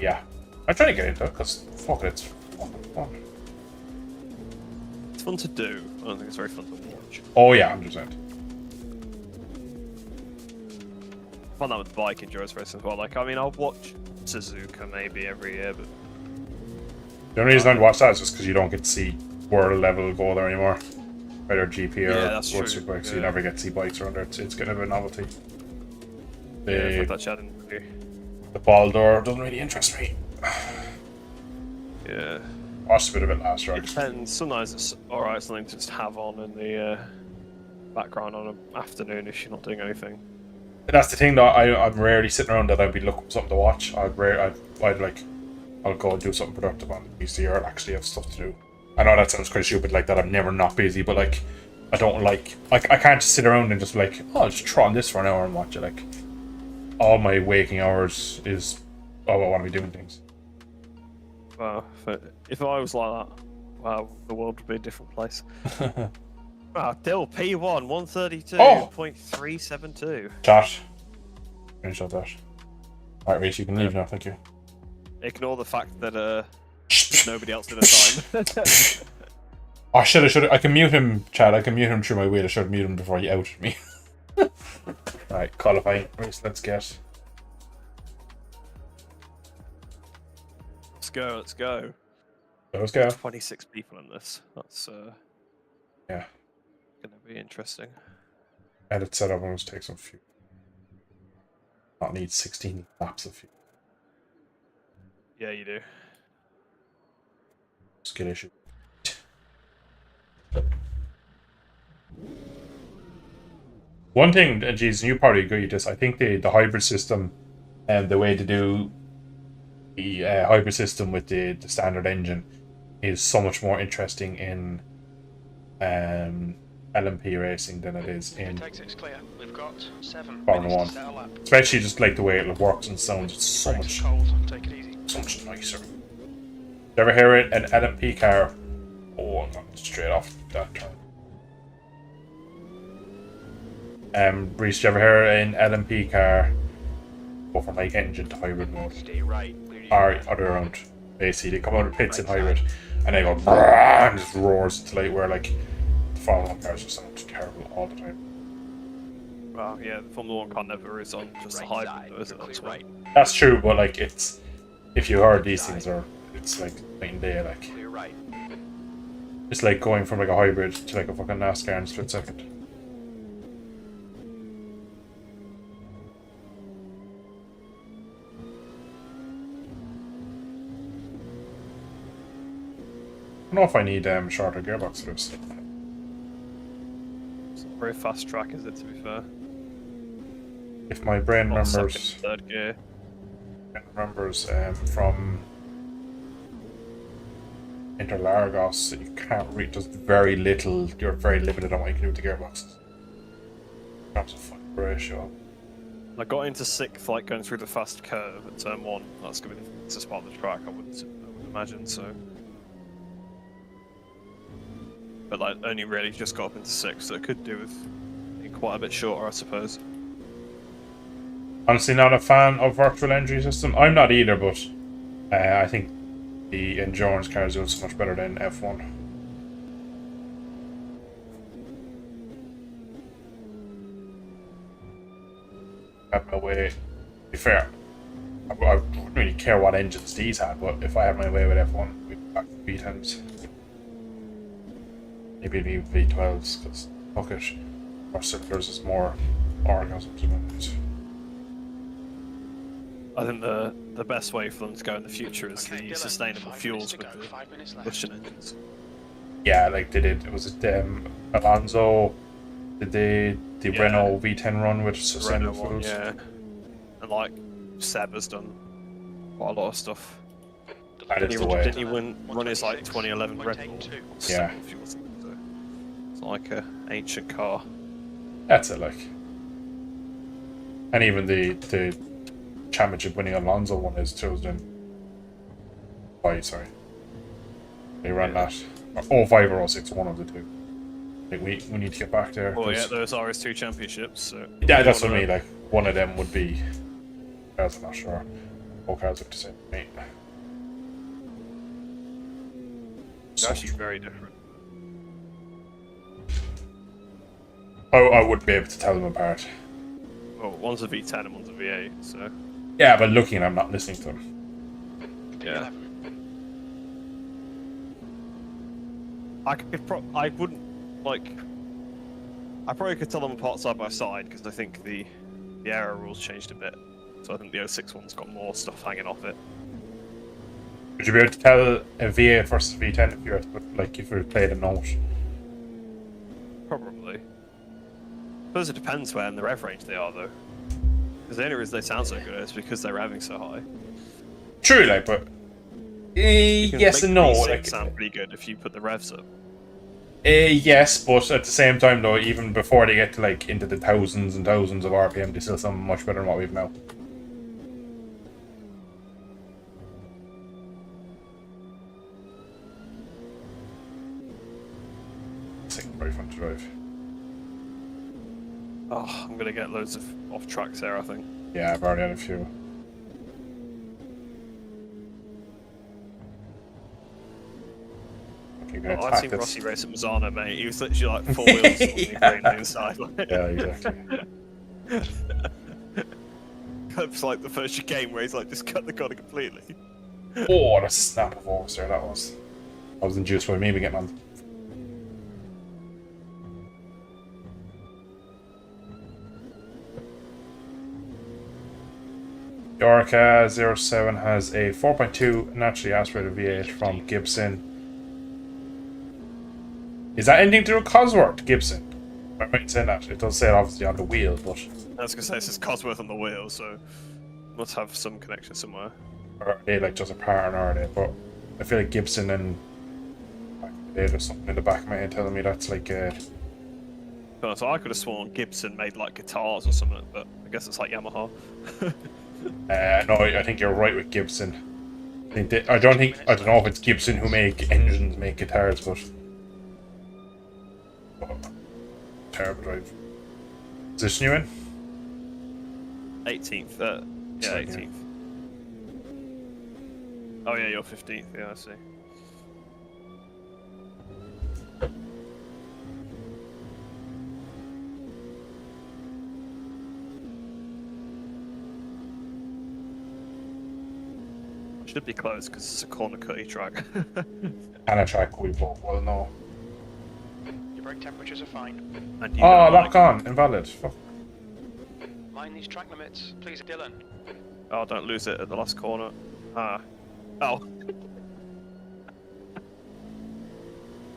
Yeah, I'm trying to get into it because fuck it, it's fucking fun. It's fun to do. I don't think it's very fun to watch. Oh yeah, 100%. I find that with bike endurance racing as well. Like, I mean, I'll watch Suzuka maybe every year, but The only reason I'd watch that is just because you don't get to see world level go there anymore. Either GP or Yeah, that's World true. Superbikes, so you Yeah. never get to see bikes around there. It's kind of a novelty. yeah, it's like The, that chat interview. the ball door doesn't really interest me. Yeah. Watched a bit of it last year. It depends. Sometimes it's alright, something to just have on in the background on an afternoon if you're not doing anything. that's the thing though. I'm rarely sitting around that I'd be looking for something to watch. I'd like, I'll go and do something productive on the PC or actually have stuff to do. I know that sounds quite stupid, like that I'm never not busy, but like, I don't like I can't just sit around and just be like, oh, I'll just try on this for an hour and watch it. Like, all my waking hours is, oh, I want to be doing things. Wow, if I was like that, wow, the world would be a different place. Wow, Dill P1 132.372. Chat. Finish up that. Alright, Reese, you can leave now, thank you. Ignore the fact that nobody else did a time. Oh, should I can mute him, Chad. I can mute him through my wheel. I should mute him before he outed me. Right, qualifying. Reese, let's get. Let's go, let's go. Let's go. 26 people in this. That's Yeah. gonna be interesting. Edit setup. I'm going to take some fuel. Not need 16 laps of fuel. Yeah, you do. Skill issue. One thing, geez, you probably agree with this. I think the hybrid system and the way to do the hybrid system with the standard engine is so much more interesting in LMP racing than it is in Exit's clear. We've got 7 Formula minutes to 1. set a lap. Especially just like the way it works and sounds. It's so Brakes much, are cold. Take it easy. so much nicer. You ever hear it? An LMP car? Oh, I'm going straight off that turn. Reese, did you ever hear an LMP car go from like engine to hybrid mode? Stay right. Or other around. Basically, they come out of pits in hybrid and they go and just roars into light where like the Formula 1 cars just sound terrible all the time. Well, yeah, the Formula 1 car never is on just a hybrid, though, is it? That's Right. That's true, but like it's if you heard these things are it's like night and day. Like Clear right. it's like going from like a hybrid to like a fucking NASCAR in a split second. I don't know if I need shorter gearbox for this. It's not a very fast track, is it, to be fair? If my brain Not remembers, second, third gear. From Interlagos, you can't read just very little. You're very limited on what you can do with the gearboxes. In terms of fucking ratio. I got into 6th, like going through the fast curve at turn 1. That's going to be the fastest part of the track, I would imagine, so. But like, only really just got up into 6th, so it could do with being quite a bit shorter, I suppose. Honestly, not a fan of virtual entry system. I'm not either, but I think the endurance cars do so much better than F1. Have my way. To be fair, I wouldn't really care what engines these had, but if I had my way with F1, we'd back to V10s. Maybe even V12s, because fuck it, more cylinders is more orgasms in my mind. I think the best way for them to go in the future is Okay, the Dylan, sustainable 5 fuels minutes with to go, 5 minutes the left. combustion engines. Yeah, like they did. Was it Alonso? Did the Yeah. Renault V10 run with Renault sustainable one, fuels? yeah. And like Seb has done quite a lot of stuff. That is the Didn't way. he run his like 2011 Red Bull? 182. Yeah. Sustainable fuels, so it's like a ancient car. That's it, like. And even the championship winning Alonso one is chosen. Oh, sorry. They ran that. Or 05 or 06, one of the two. Like we need to get back there. Oh yeah, 'cause- those RS2 championships. So yeah, that's what I one mean. of Like one of them would be. I'm not sure. Both cars look the same. to me. They're actually very different. I wouldn't be able to tell them apart. Well, one's a V10 and one's a V8, so Yeah, but looking at them, not listening to them. yeah. I wouldn't like. I probably could tell them apart side by side because I think the aero rules changed a bit. So I think the 06 one's got more stuff hanging off it. Would you be able to tell a V8 versus V10 if you were if you played a note? Probably. Suppose it depends where in the rev range they are, though. Because the only reason they sound so good is because they're revving so high. True, like, but You can yes make and no. V6 Like, sound pretty good if you put the revs up. yes, but at the same time, though, even before they get to like into the thousands and thousands of RPM, they still sound much better than what we've now. It's very fun to drive. Oh, I'm gonna get loads of off tracks there, I think. Yeah, I've already had a few. Oh, I've seen Rossi race at Mazzano, mate. He was literally like 4 wheels on the inside. Yeah, exactly. It's like the first game where he's like just cut the corner completely. Oh, what a snap of force there that was. I was induced by maybe getting on. Yorka 07 has a 4.2 naturally aspirated V8 from Gibson. Is that anything to do with Cosworth, Gibson? I might say that. It does say it obviously on the wheel, but... I was gonna say, this is Cosworth on the wheel, so must have some connection somewhere. Or are they like just a partner, are they? But I feel like Gibson and... There's something in the back of my head telling me that's like... So I could have sworn Gibson made like guitars or something, but I guess it's like Yamaha. no, I think you're right with Gibson. I don't know if it's Gibson who make engines, make guitars, but... Terrible drive. Position you in? 18th. Yeah, 18th. Oh yeah, you're 15th. Yeah, I see. Should be close because it's a corner cutty track. And a track we both well know. Your brake temperatures are fine. And you Oh, don't lock like- on. Invalid. Fuck. Mind these track limits, please, Dylan. Oh, don't lose it at the last corner. Ah. Oh.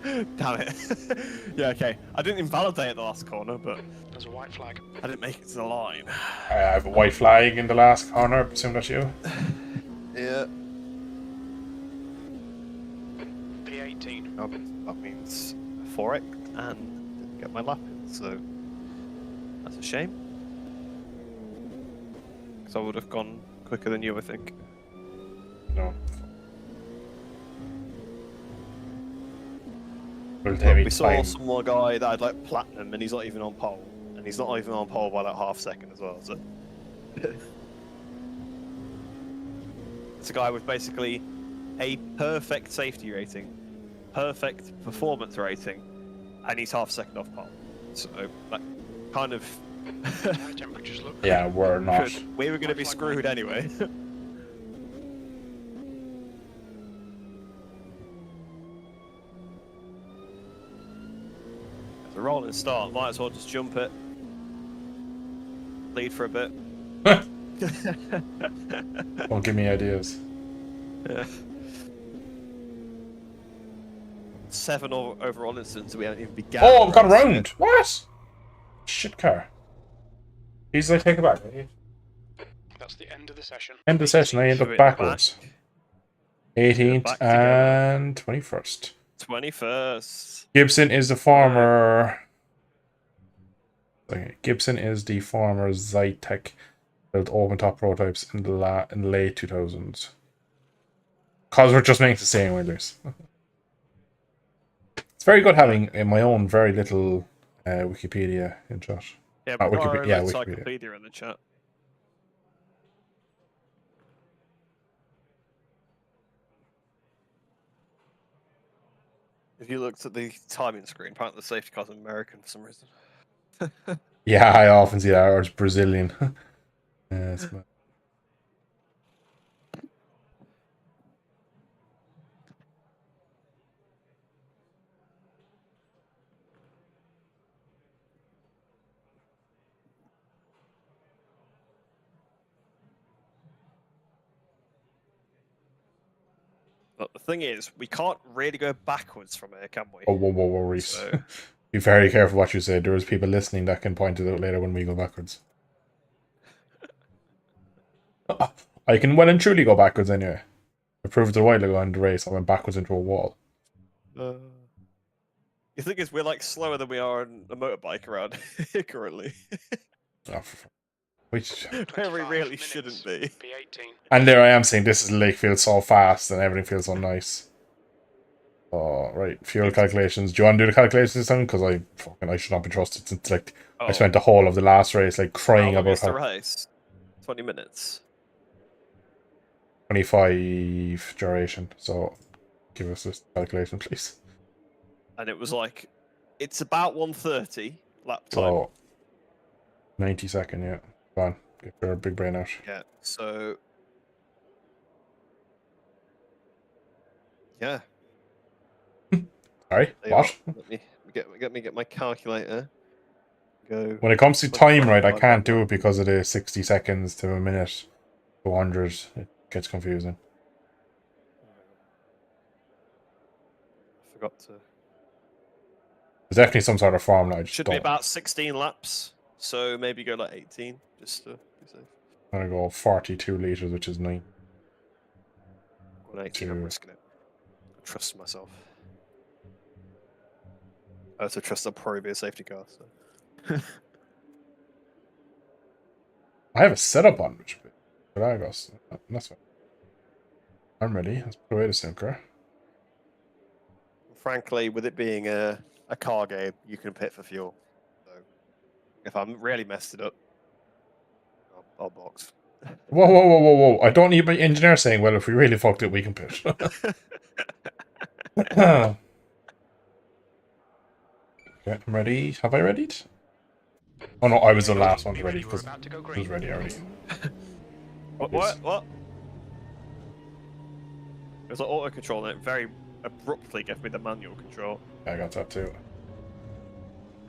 Damn it. Yeah, okay. I didn't invalidate at the last corner, but There's a white flag. I didn't make it to the line. I have a white flag in the last corner. I presume that's you. Yeah. P18. Oh, that means 4x and didn't get my lap in, so that's a shame. Because I would have gone quicker than you, I think. No. But we saw some more guy that had like platinum and he's not even on pole. And he's not even on pole by like half second as well, so. It's a guy with basically a perfect safety rating, perfect performance rating, and he's half second off pole. So that kind of. Tire temperatures look good. Yeah, we're not. We were going to be screwed anyway. It's a rolling start. Might as well just jump it. Lead for a bit. Don't give me ideas. Yeah. 7 overall incidents we haven't even begun. Oh, I've got around. What? Shit car. Easily take it back. That's the end of the session. End of the session. I end Should we up back? backwards. 18th Back together. and 21st. 21st. Gibson is the former. Gibson is the former Zytec built open top prototypes in the late 2000s. Cosworth just makes the same wheelers. It's very good having my own very little Wikipedia in chat. Yeah, Not but Wikipedia, yeah, Wikipedia. Encyclopedia in the chat. If you looked at the timing screen, apparently the safety car's American for some reason. Yeah, I often see that, or it's Brazilian. Yes, but- But the thing is, we can't really go backwards from here, can we? Oh, whoa, Reese. So- Be very careful what you say. There's people listening that can point it out later when we go backwards. I can well and truly go backwards anyway. I proved it a while ago in the race. I went backwards into a wall. You think is we're like slower than we are on a motorbike around here currently. Oh, which, Where we 25 really minutes. shouldn't be. P18. and there I am saying this is Lake feels so fast and everything feels so nice. Oh, right. Fuel calculations. Do you want to do the calculations this time? Because I should not be trusted since like I spent the whole of the last race like crying How long about is the how race? 20 minutes. 25 duration. So give us this calculation, please. And it was like, it's about 1:30 lap time. So 90 second, yeah. Go on. Get your big brain out. Yeah, so. Yeah. Sorry, there you what? are. Let me get my calculator. Go. When it comes to time, right, I can't do it because of the 60 seconds to a minute to 100. It gets confusing. I forgot to. There's definitely some sort of formula. I just Should don't. be about 16 laps, so maybe go like 18, just to be safe. I'm gonna go 42 liters, which is 9. Going 18, I'm Two. risking it. I trust myself. I also trust I'll probably be a safety car. So. I have a setup on which but I go. That's fine. I'm ready. Let's put away the sinker. Frankly, with it being a car game, you can pit for fuel. So if I'm really messed it up, I'll box. Whoa, whoa, whoa, whoa, whoa! I don't need my engineer saying, "Well, if we really fucked it, we can pit." Okay, I'm ready. Have I readied? Oh no, I was the last one to ready because About to go I green. was ready already. What? It was like auto control, and it very abruptly gave me the manual control. Yeah, I got that too.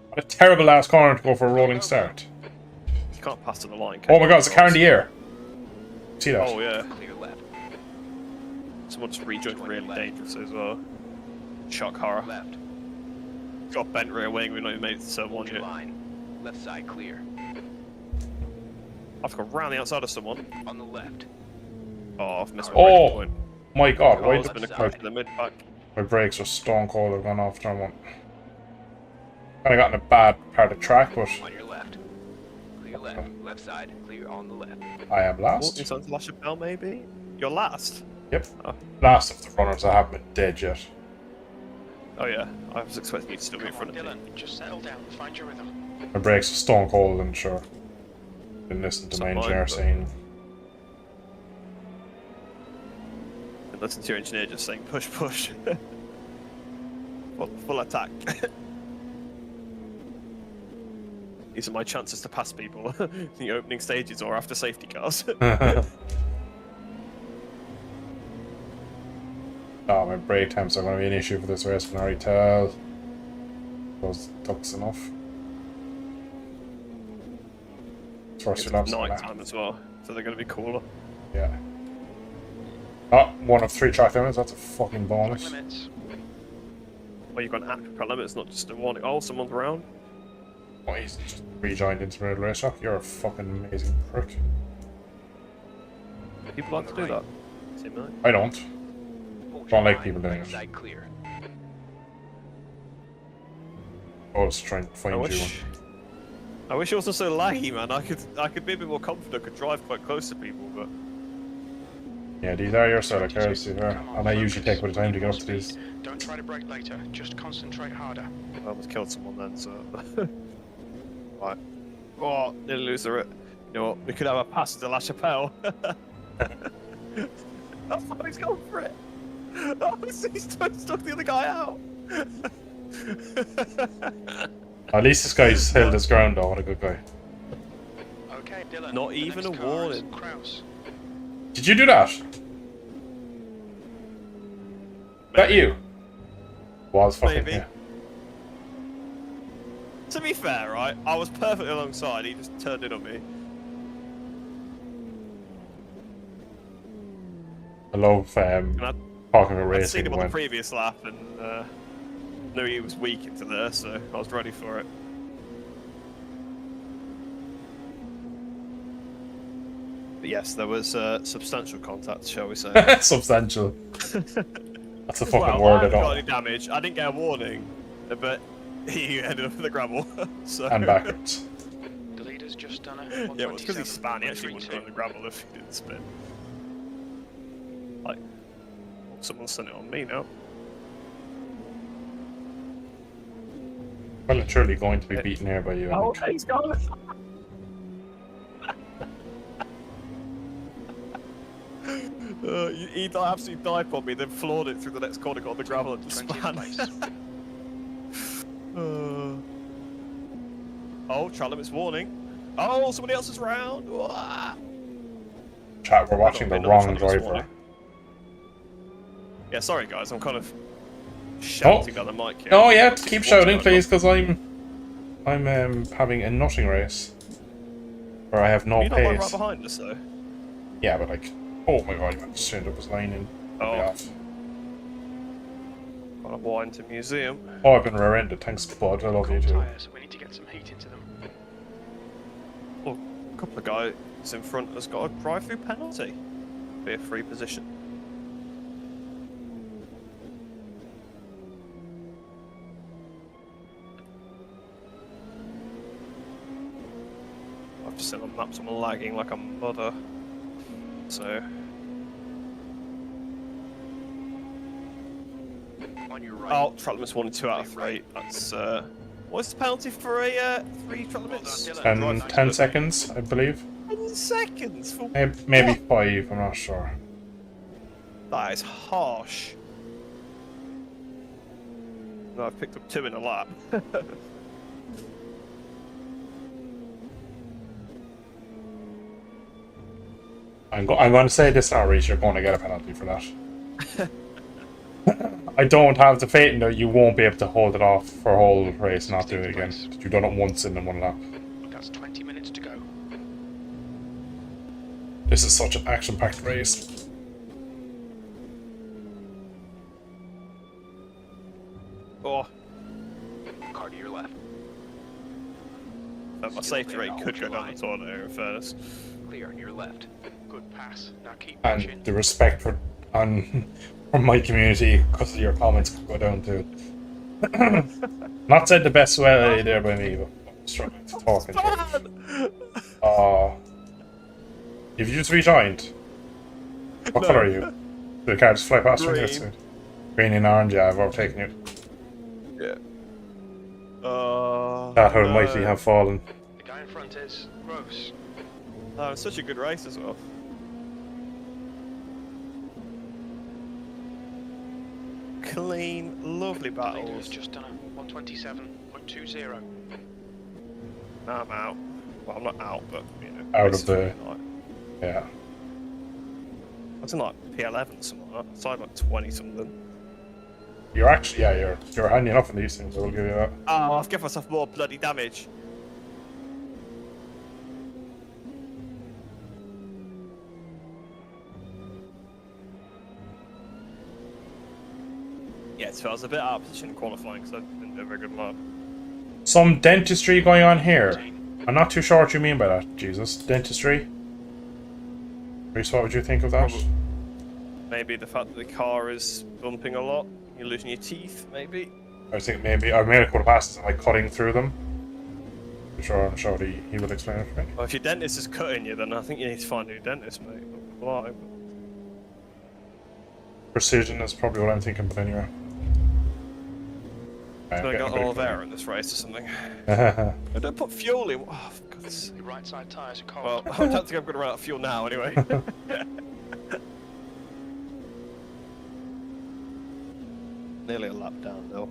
What a terrible last corner to go for a rolling start. You can't pass to the line. Oh my god, it's a car in the air. See that? Oh yeah. Clear left. Someone just rejoined really dangerous as well. Shock horror. Left. Got bent rear wing, we've not even made it to turn one New yet. line. Left side clear. I've gone round the outside of someone. On the left. Oh, I've missed my Oh! breaking point. My god, why Car's did been a to the mid back. my brakes are stone cold? I've gone off turn one. Kinda got in a bad part of track, but On your left. Clear left. Left side clear on the left. I am Oh, last. it's on La Chapelle maybe? You're last? Yep. Oh. Last of the runners. I haven't been dead yet. Oh yeah, I was expecting you to still be in Come on, front of me. Dylan, just settle down. Find your rhythm. My brakes are stone cold and sure. Didn't listen to It's my not mine, engineer but- saying, And listen to your engineer just saying push, push. Full attack. These are my chances to pass people in the opening stages or after safety cars. oh, my brake temps are going to be an issue for this race, I can already tell. Those ducks enough. First It's few laps. night time as well, so they're going to be cooler. Yeah. Oh, 1 of 3 track limits, that's a fucking bonus. Limits. Well, you've got an actual limit, it's not just a warning. Oh, someone's around. Oh, he's just rejoined into the race track. You're a fucking amazing prick. People like to do that. Seem like. I don't. Hold Don't your like line. people doing Right it. side clear. I was trying to find you. I wish it wasn't so laggy, man. I could be a bit more confident. I could drive quite close to people, but Yeah, these are your style of cars, these are. Come on, And I usually focus. take a bit of time to Need get more up to these. speed. Don't try to brake later. Just concentrate harder. I almost killed someone then. So right. Oh, nearly lose the. You know what? We could have a pass to La Chapelle. Oh, he's going for it. Oh, he's stuck the other guy out. At least this guy's held his ground though, what a good guy. Okay, Dylan. Not the even next a car is warning. Kraus. Did you do that? That you? Was fucking Maybe. yeah. To be fair, right, I was perfectly alongside. He just turned it on me. I love And talking about I'd seen racing him on the when previous lap and knew he was weak into there, so I was ready for it. But yes, there was substantial contact, shall we say. Substantial. That's a fucking Well, word I I haven't got don't. any damage. I didn't get a warning, but he ended up in the gravel. So. And backwards. The leader's just done a Yeah, well, it's because he span. He actually 127.32. wouldn't go in the gravel if he didn't spin. Like, someone sent it on me now. Well, it's surely going to be beaten here by you. I think. he's gone. He absolutely dived on me, then floored it through the next corner, got on the gravel and just 20th span. place. Oh, Tralamit's warning. Oh, somebody else is round. Wah! Chat, we're watching the wrong Tralamit's driver. warning. Yeah, sorry guys, I'm kind of shouting down the mic here. Oh yeah, keep What's shouting, going please, on? because I'm having a nutting race where I have no You're not like right pace. behind us though. Yeah, but like, oh my god, you just turned up his line in. Oh. Off. Kind of wine to museum. Oh, I've been rear-ended. Thanks, bud. I love you Cold too. tyres. We need to get some heat into them. Oh, a couple of guys in front has got a drive-through penalty. Be a free position. I've just seen on maps I'm lagging like a mother. So On your right. oh, Tralamit's 1 and 2 out of 3. That's what's the penalty for a 3 Tralamits? Well done, Dylan. 10 seconds, I believe. 10 seconds for Maybe 5, I'm not sure. that is harsh. No, I've picked up 2 in a lap. I'm going to say this now, Reece, you're going to get a penalty for that. I don't have the faith in that you won't be able to hold it off for a whole race and not do it again. You've done it once in one lap. That's 20 minutes to go. This is such an action-packed race. Oh, Car to your left. my safety rate could go down the toilet here in fairness. Clear on your left. Good pass. Now keep pushing. And the respect for from my community because of your comments could go down too. Not said the best way there by me, but I'm struggling to talk into it. If you just rejoined, what colour are you? Did the car just fly past you? Green. Yes, green and orange, yeah, I've overtaken you. Yeah. That how mighty have fallen. The guy in front is Gross. Oh, it's such a good race as well. Clean, lovely The leader has battles. just done a 127.20. Now I'm out. Well, I'm not out, but you know. Out race of the- is really light. Yeah. I was in like P11 something like that. Side like 20 something. You're actually, yeah, you're handy enough in these things, I will give you that. Oh, I've given myself more bloody damage. Yeah, so I was a bit out of position in qualifying because I didn't do a very good lap. Some dentistry going on here. I'm not too sure what you mean by that, Jesus. Dentistry? Reece, what would you think of that? Maybe the fact that the car is bumping a lot, you're losing your teeth, maybe. I think maybe I made a couple of passes and like cutting through them. I'm sure he will explain it for me. Well, if your dentist is cutting you, then I think you need to find a new dentist, mate. Why? Precision is probably what I'm thinking, but anyway. I I'm got getting a all bit of air in this race or something. of- I don't put fuel in. Oh, for God's sake. The right side tyres are Well, cold. I don't think I'm going to run out of fuel now anyway. Nearly a lap down though.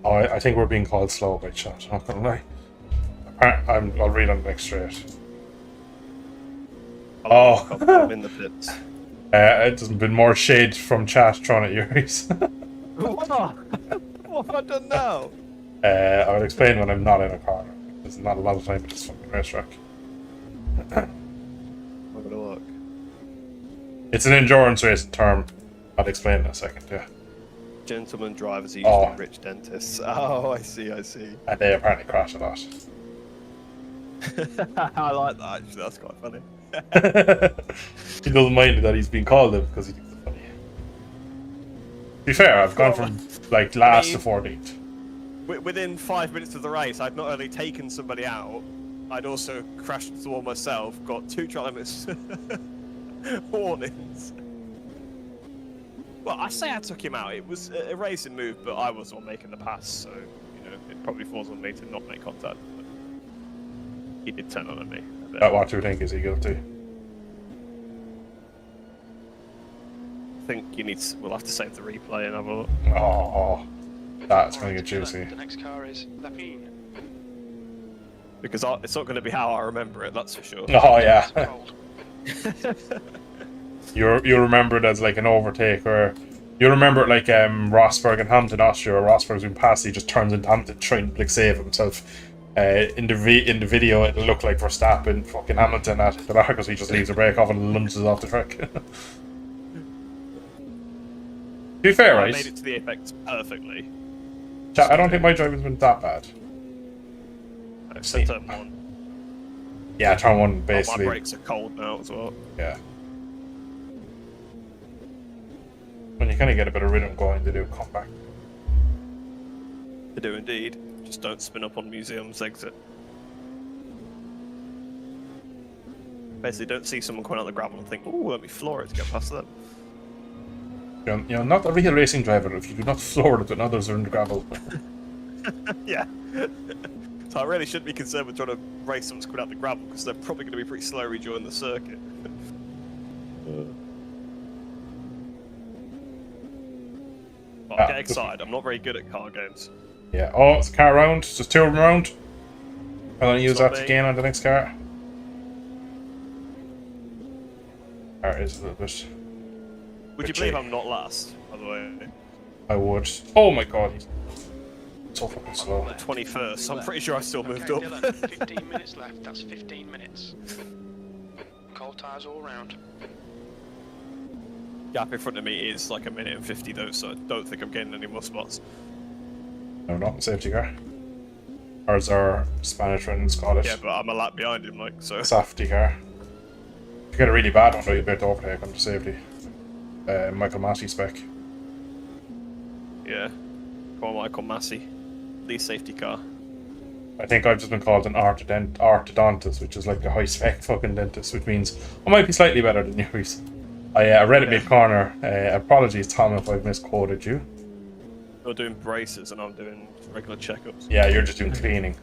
Oh, I think we're being called slow by chat, not gonna lie. I'll read on the next straight. Oh. I'm in the pits. It's been more shade from chat thrown at yours. What? What have I done now? I would explain when I'm not in a car. There's not a lot of time in this fucking racetrack. I'm gonna look. It's an endurance racing term. I'll explain in a second, yeah. Gentlemen drivers are usually Oh. rich dentists. Oh, I see, I see. And they apparently crash a lot. I like that, actually. That's quite funny. He doesn't mind that he's been called it because he thinks it's funny. To be fair, I've gone from like last to 14th. Within 5 minutes of the race, I'd not only taken somebody out, I'd also crashed into the wall myself, got 2 track limits warnings. Well, I say I took him out. It was a racing move, but I was the one making the pass, so you know it probably falls on me to not make contact. But he did turn on at me. What do you think? Is he guilty? I think you need. We'll have to save the replay and have a look. Oh, that's going to Alright, get juicy. The next car is Lapine. Because it's not going to be how I remember it. That's for sure. Oh yeah. It's cold. You remember it as like an overtake, or you remember it like Rosberg and Hamilton Austria, where Rosberg's been passed, he just turns into Hamilton trying to like save himself. In the video, it'll look like Verstappen fucking Hamilton at the back because he just leaves a brake off and lunges off the track. To be fair, I right? made it to the apex perfectly. I don't think my driving's been that bad. I've set turn 1. Yeah, turn 1 My basically. brakes are cold now as well. Yeah. When you kind of get a bit of rhythm going, they do come back. They do indeed. Just don't spin up on Museum's exit. Basically, don't see someone coming out the gravel and think, "Ooh, let me floor it to get past them." You're not a real racing driver if you do not floor it when others are in the gravel. Yeah. So I really shouldn't be concerned with trying to race someone coming out the gravel because they're probably going to be pretty slow rejoining the circuit. But I get excited. I'm not very good at car games. Yeah. Oh, it's a car round. Just 2 of them round. I'm going to use that to Something. gain on the next car. Car is a little bit... Would you Richie. believe I'm not last, by the way? I would. Oh my god. He's so fucking slow. 21st. I'm pretty sure I still moved Okay, up. Dylan, 15 minutes left. That's 15 minutes. Cold tyres all round. Gap in front of me is like 1 minute and 50 though, so I don't think I'm getting any more spots. No, not safety car. Ours are Spanish friends call it. Yeah, but I'm a lap behind him, like, so. Safety car. If you get a really bad one, though, you better overtake on the safety. Michael Massey spec. Yeah. Come on, Michael Massey. Least safety car. I think I've just been called an orthodontist, which is like a high spec fucking dentist, which means I might be slightly better than yours. I read it mid-corner. Apologies, Tom, if I've misquoted you. You're doing braces and I'm doing regular checkups. Yeah, you're just doing cleaning.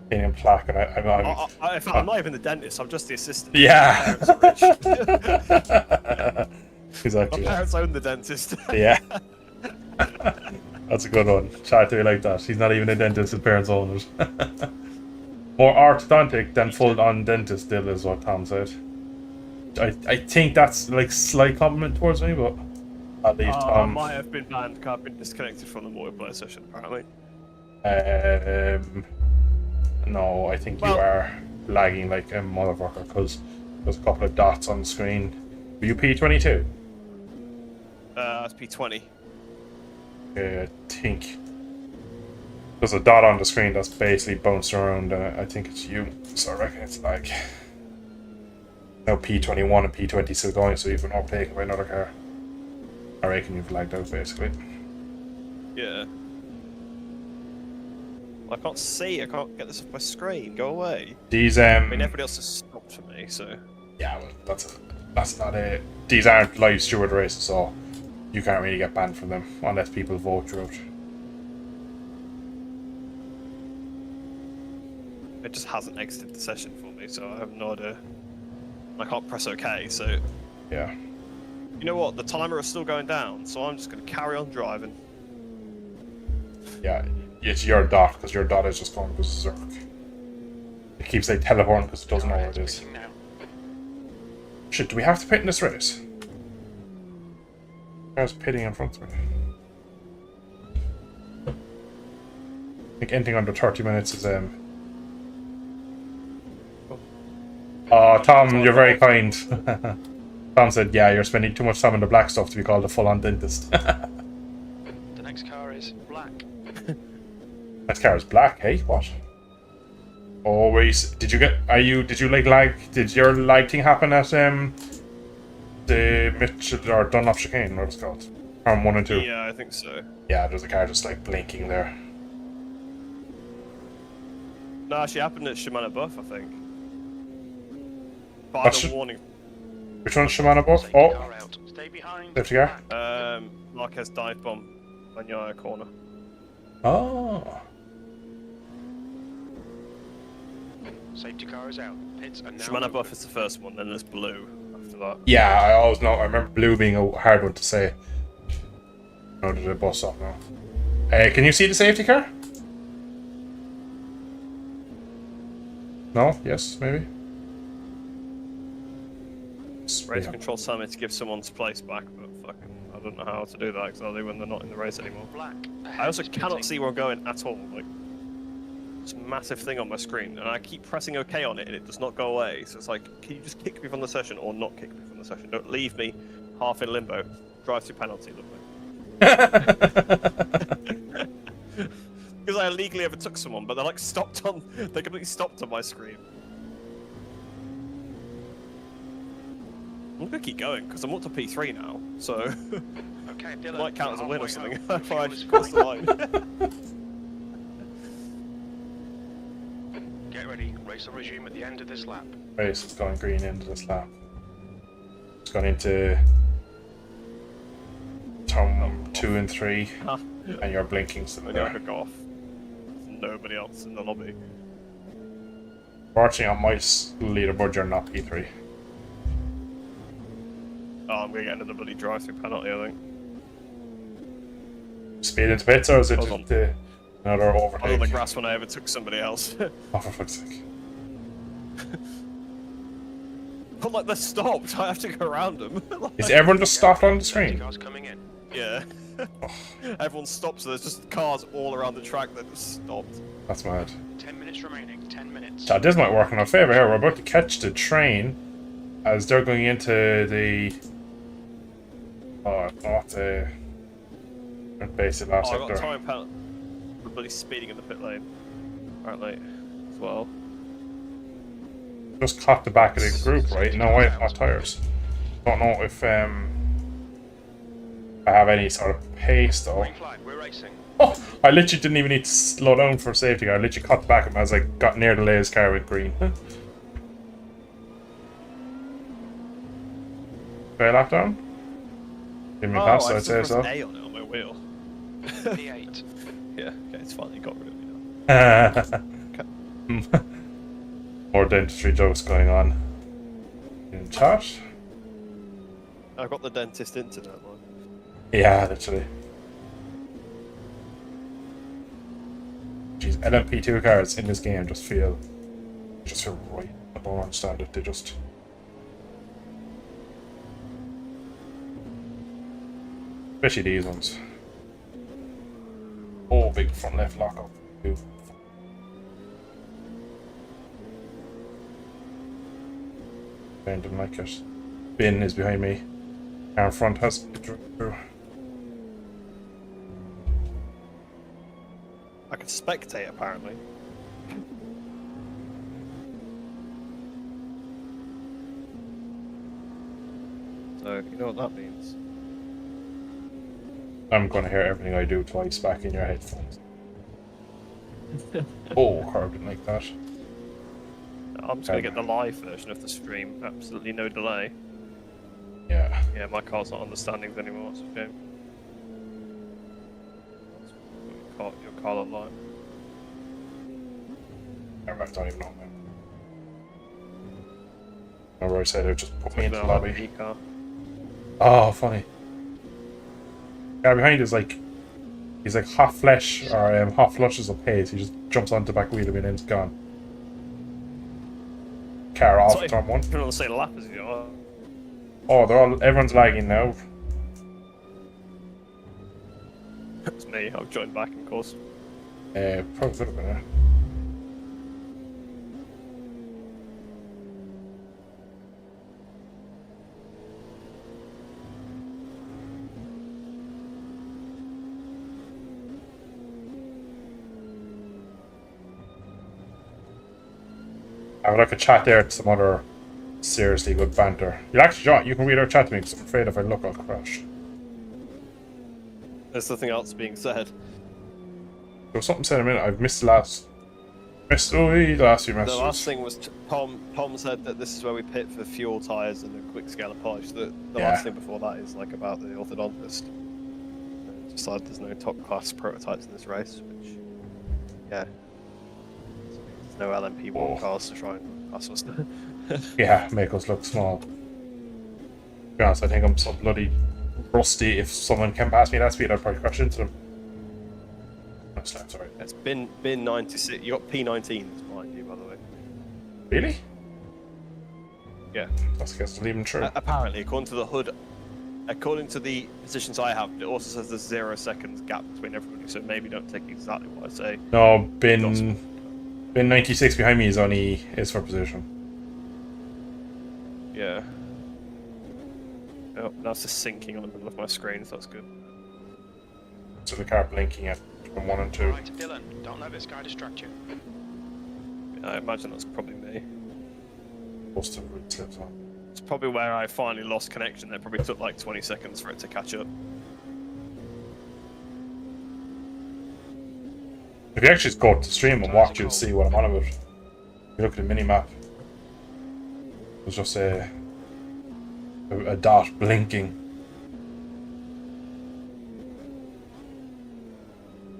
Cleaning plaque, and I'm not even the dentist, I'm just the assistant. Yeah. My parents are rich. Exactly. My parents own the dentist. Yeah. That's a good one. Shout to you like that. He's not even a dentist, his parents own it. More orthodontic than full-on dentist still is what Tom said. I think that's like slight compliment towards me, but at least I Tom. might have been banned because I've been disconnected from the multiplayer session, apparently. No, I think you are lagging like a motherfucker because there's a couple of dots on the screen. Were you P22? It's P20. I think there's a dot on the screen that's basically bounced around. I think it's you, so I reckon it's lag. Now P21 and P20 still going, so you've been overtaken by another car. I reckon you've lagged out basically. Yeah. I can't see, I can't get this off my screen, go away. These I mean, everybody else has stopped for me, so. yeah, well, that's not a. These aren't live steward races, so you can't really get banned from them unless people vote you out. It just hasn't exited the session for me, so I have no idea. I can't press OK, so. Yeah. You know what? The timer is still going down, so I'm just going to carry on driving. Yeah, it's your dot, because your dot is just going berserk. It keeps like teleporting because it doesn't know where it is. Pitting now. Shit, do we have to pit in this race? There's pitting in front of me. I think anything under 30 minutes is Oh, Tom, you're very kind. Tom said, yeah, you're spending too much time on the black stuff to be called a full-on dentist. The next car is black. Next car is black, hey? What? Always. Did you get? Did you like lag? Did your lag thing happen at the Mitchell or Dunlop chicane? What it's called? Arm 1 and 2. Yeah, I think so. Yeah, there's a car just like blinking there. No, actually happened at Shimano Buff, I think. But I What's had a it? warning. Which one's Shimano Buff? Safety Oh, car out. Stay behind. safety car. Marquez dive bomb on your corner. Oh. Safety car is out. Pits are now Shimano open. Buff is the first one, then there's blue after that. Yeah, I always know. I remember blue being a hard one to say. No, did it bust off now? Can you see the safety car? No? Yes? Maybe? Race control summit to give someone's place back, but fucking, I don't know how to do that exactly when they're not in the race anymore. Black. I also cannot see where I'm going at all. Like, it's a massive thing on my screen, and I keep pressing OK on it, and it does not go away. So it's like, can you just kick me from the session or not kick me from the session? Don't leave me half in limbo. Drive through penalty, look. Because I illegally overtook someone, but they're like stopped on. They completely stopped on my screen. I'm gonna keep going because I'm up to P3 now, so Okay, it Dylan. might count as a win or halfway something home. if I Fuel is just cross the coming. line. Get ready. Race will resume at the end of this lap. Race has gone green into this lap. It's gone into turn 2 and 3, and you're blinking still When you there. hook off, there's nobody else in the lobby. Fortunately, on my leaderboard, you're not P3. Oh, I'm gonna get another bloody drive-through penalty, I think. Speed into pits, or is it Hold on. just another I was on the overtake? grass when I overtook somebody else. Oh, for fuck's sake. But like they're stopped, I have to go around them. Is everyone just stopped on the Safety screen? car's coming in. Yeah. Everyone stopped, so there's just cars all around the track that just stopped. That's mad. 10 minutes remaining. 10 minutes. So this might work in our favour here. We're about to catch the train as they're going into the... Oh, not the... Basic last Oh, I got a sector. time penalty. We're bloody speeding in the pit lane. Apparently, as well. Just caught the back of the group, right? No way, not tires. Don't know if I have any sort of pace though. Green flag. We're racing. Oh, I literally didn't even need to slow down for safety car. I literally caught the back of him as I got near the latest car with green. Okay, lap down? Give me a pass, I I'd say so. A on it on my wheel. P8. Yeah, okay, it's fine. You got rid of me now. More dentistry jokes going on in chat. I've got the dentist internet line. Yeah, literally. Jeez, LMP2 cars in this game just feel right. I don't understand it. They just... Especially these ones. Oh, big front left lock up. Ooh. Didn't like it. Bin is behind me. Car front has through. I can spectate apparently. So you know what that means. I'm gonna hear everything I do twice back in your headphones. Oh, Carb didn't like that. I'm just gonna get the live version of the stream. Absolutely no delay. Yeah. Yeah, my car's not on the standings anymore. It's a shame. Your car online. I don't even know. Remember I said it would just put me into the No, I have lobby. an e-car. Oh, funny. Guy behind is like, he's like half flesh or half flushes of pace. He just jumps onto the back wheel of it and it's gone. Car off, Sorry, turn one. you're on the same lap as you are. Oh, everyone's lagging now. It's me. I've joined back, of course. Probably could have been there. I would like a chat there to some other seriously good banter. You actually, John, you can read our chat to me because I'm afraid if I look, I'll crash. There's nothing else being said. There was something said a minute. I've missed the last few messages. The last thing was Tom said that this is where we pit for fuel tyres and a quick scale of polish. The last thing before that is like about the orthodontist. Just like there's no top class prototypes in this race, which yeah. There's no LMP1 cars to try and pass us. Yeah, make us look small. To be honest, I think I'm so bloody rusty. If someone can pass me that speed, I'd probably crash into them. No, sorry. It's bin 96. You got P19 behind you, by the way. Really? Yeah. That's guess not even true. Apparently, according to the hood, according to the positions I have, it also says there's 0 seconds gap between everybody. So maybe don't take exactly what I say. No, bin 96 behind me is for position. Yeah. Oh, now it's just syncing on the middle of my screen, so that's good. So the car blinking at 1 and 2. Right, Dylan, don't let this guy distract you. I imagine that's probably me. Most of it slips on. It's probably where I finally lost connection. It probably took like 20 seconds for it to catch up. If you actually just go to the stream and watch, you'll see what I'm on about. If you look at the mini map, there's just a dot blinking.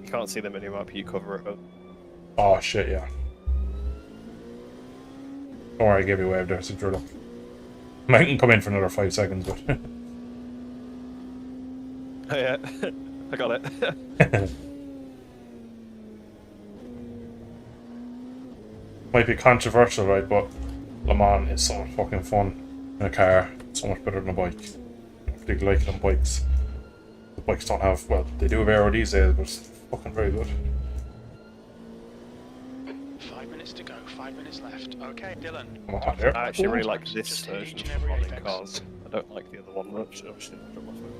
You can't see the minimap, you cover it up. Oh shit, yeah. Don't worry, I gave you a wave there, so drill up. I can come in for another 5 seconds, but... Oh yeah, I got it. Might be controversial, right, but Le Mans is so much fucking fun in a car. So much better than a bike. I particularly like it on bikes. The bikes don't have, well, they do have aero these days, but it's fucking very good. 5 minutes to go, 5 minutes left. Okay, Dylan. I'm on hot air. I actually really like Just this hit version each and of every modding apex. cars. I don't like the other one much. I should drop my phone.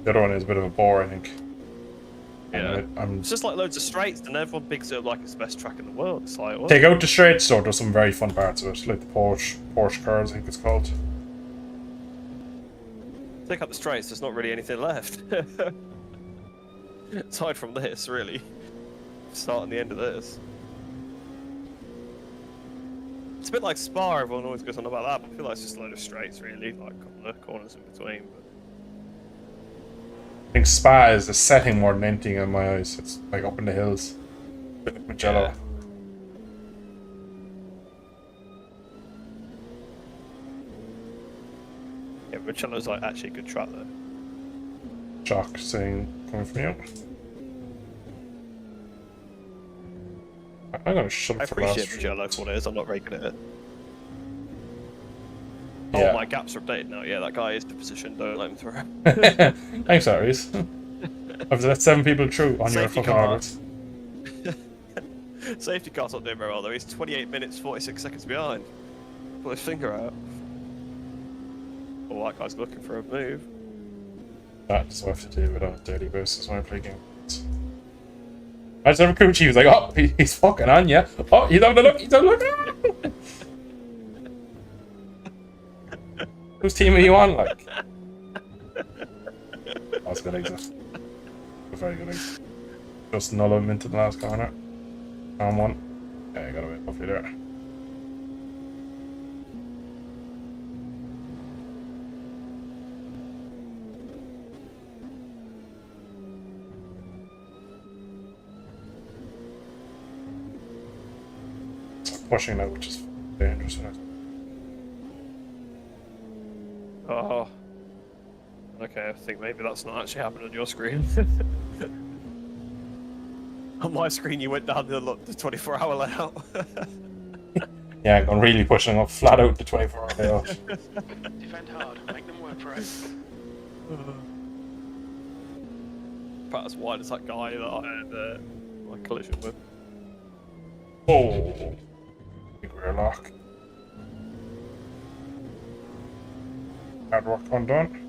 The other one is a bit of a bore, I think. Yeah. I'm It's just like loads of straights, and everyone bigs it up like it's the best track in the world. It's like, what? Take out the straights though, there's some very fun parts of it, like the Porsche cars, I think it's called. Take out the straights, there's not really anything left. Aside from this, really. Start and the end of this. It's a bit like Spa, everyone always goes on about that, but I feel like it's just a load of straights, really, like a couple of corners in between. But... I think Spa is the setting more than anything in my eyes. It's like up in the hills. A bit like Mugello. Yeah. Yeah, Mugello's like actually a good track though. Jock saying, coming from you. I'm gonna shut I up for last. appreciate Mugello for what it is, I'm not very good at it. Yeah. Oh, my gaps are updated now. Yeah, that guy is the position, don't let him through. Thanks, Aries. I've let 7 people through on your Safety fucking car. orbits. Safety car's not doing very well though, he's 28 minutes, 46 seconds behind. Pull his finger out. Oh, that guy's looking for a move. That's what I have to do with on a daily basis when I play games. I just have a crew chief, he's like, oh, he's fucking on, yeah. Oh, he's having a look, he's having a look. Whose team are you on, like? That was a good exit. A very good exit. Just null him into the last corner. On one. Yeah, I got away, hopefully there. Pushing now, which is dangerous. Oh. Okay, I think maybe that's not actually happened on your screen. On my screen, you went down the 24-hour layout. Yeah, I'm really pushing up flat out the 24-hour layout. Defend hard, make them work for it. About as wide as that guy that I had my collision with. Oh, big rear lock. Hard work undone.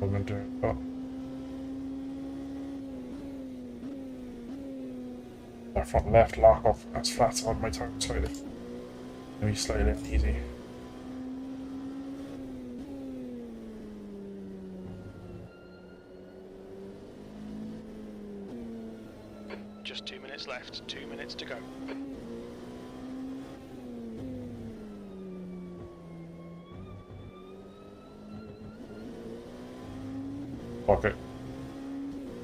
Momentum. Oh. That front left lock up. That's flat on my tongue slightly. Let me slide in easy. Just 2 minutes left. 2 minutes to go. Fuck it.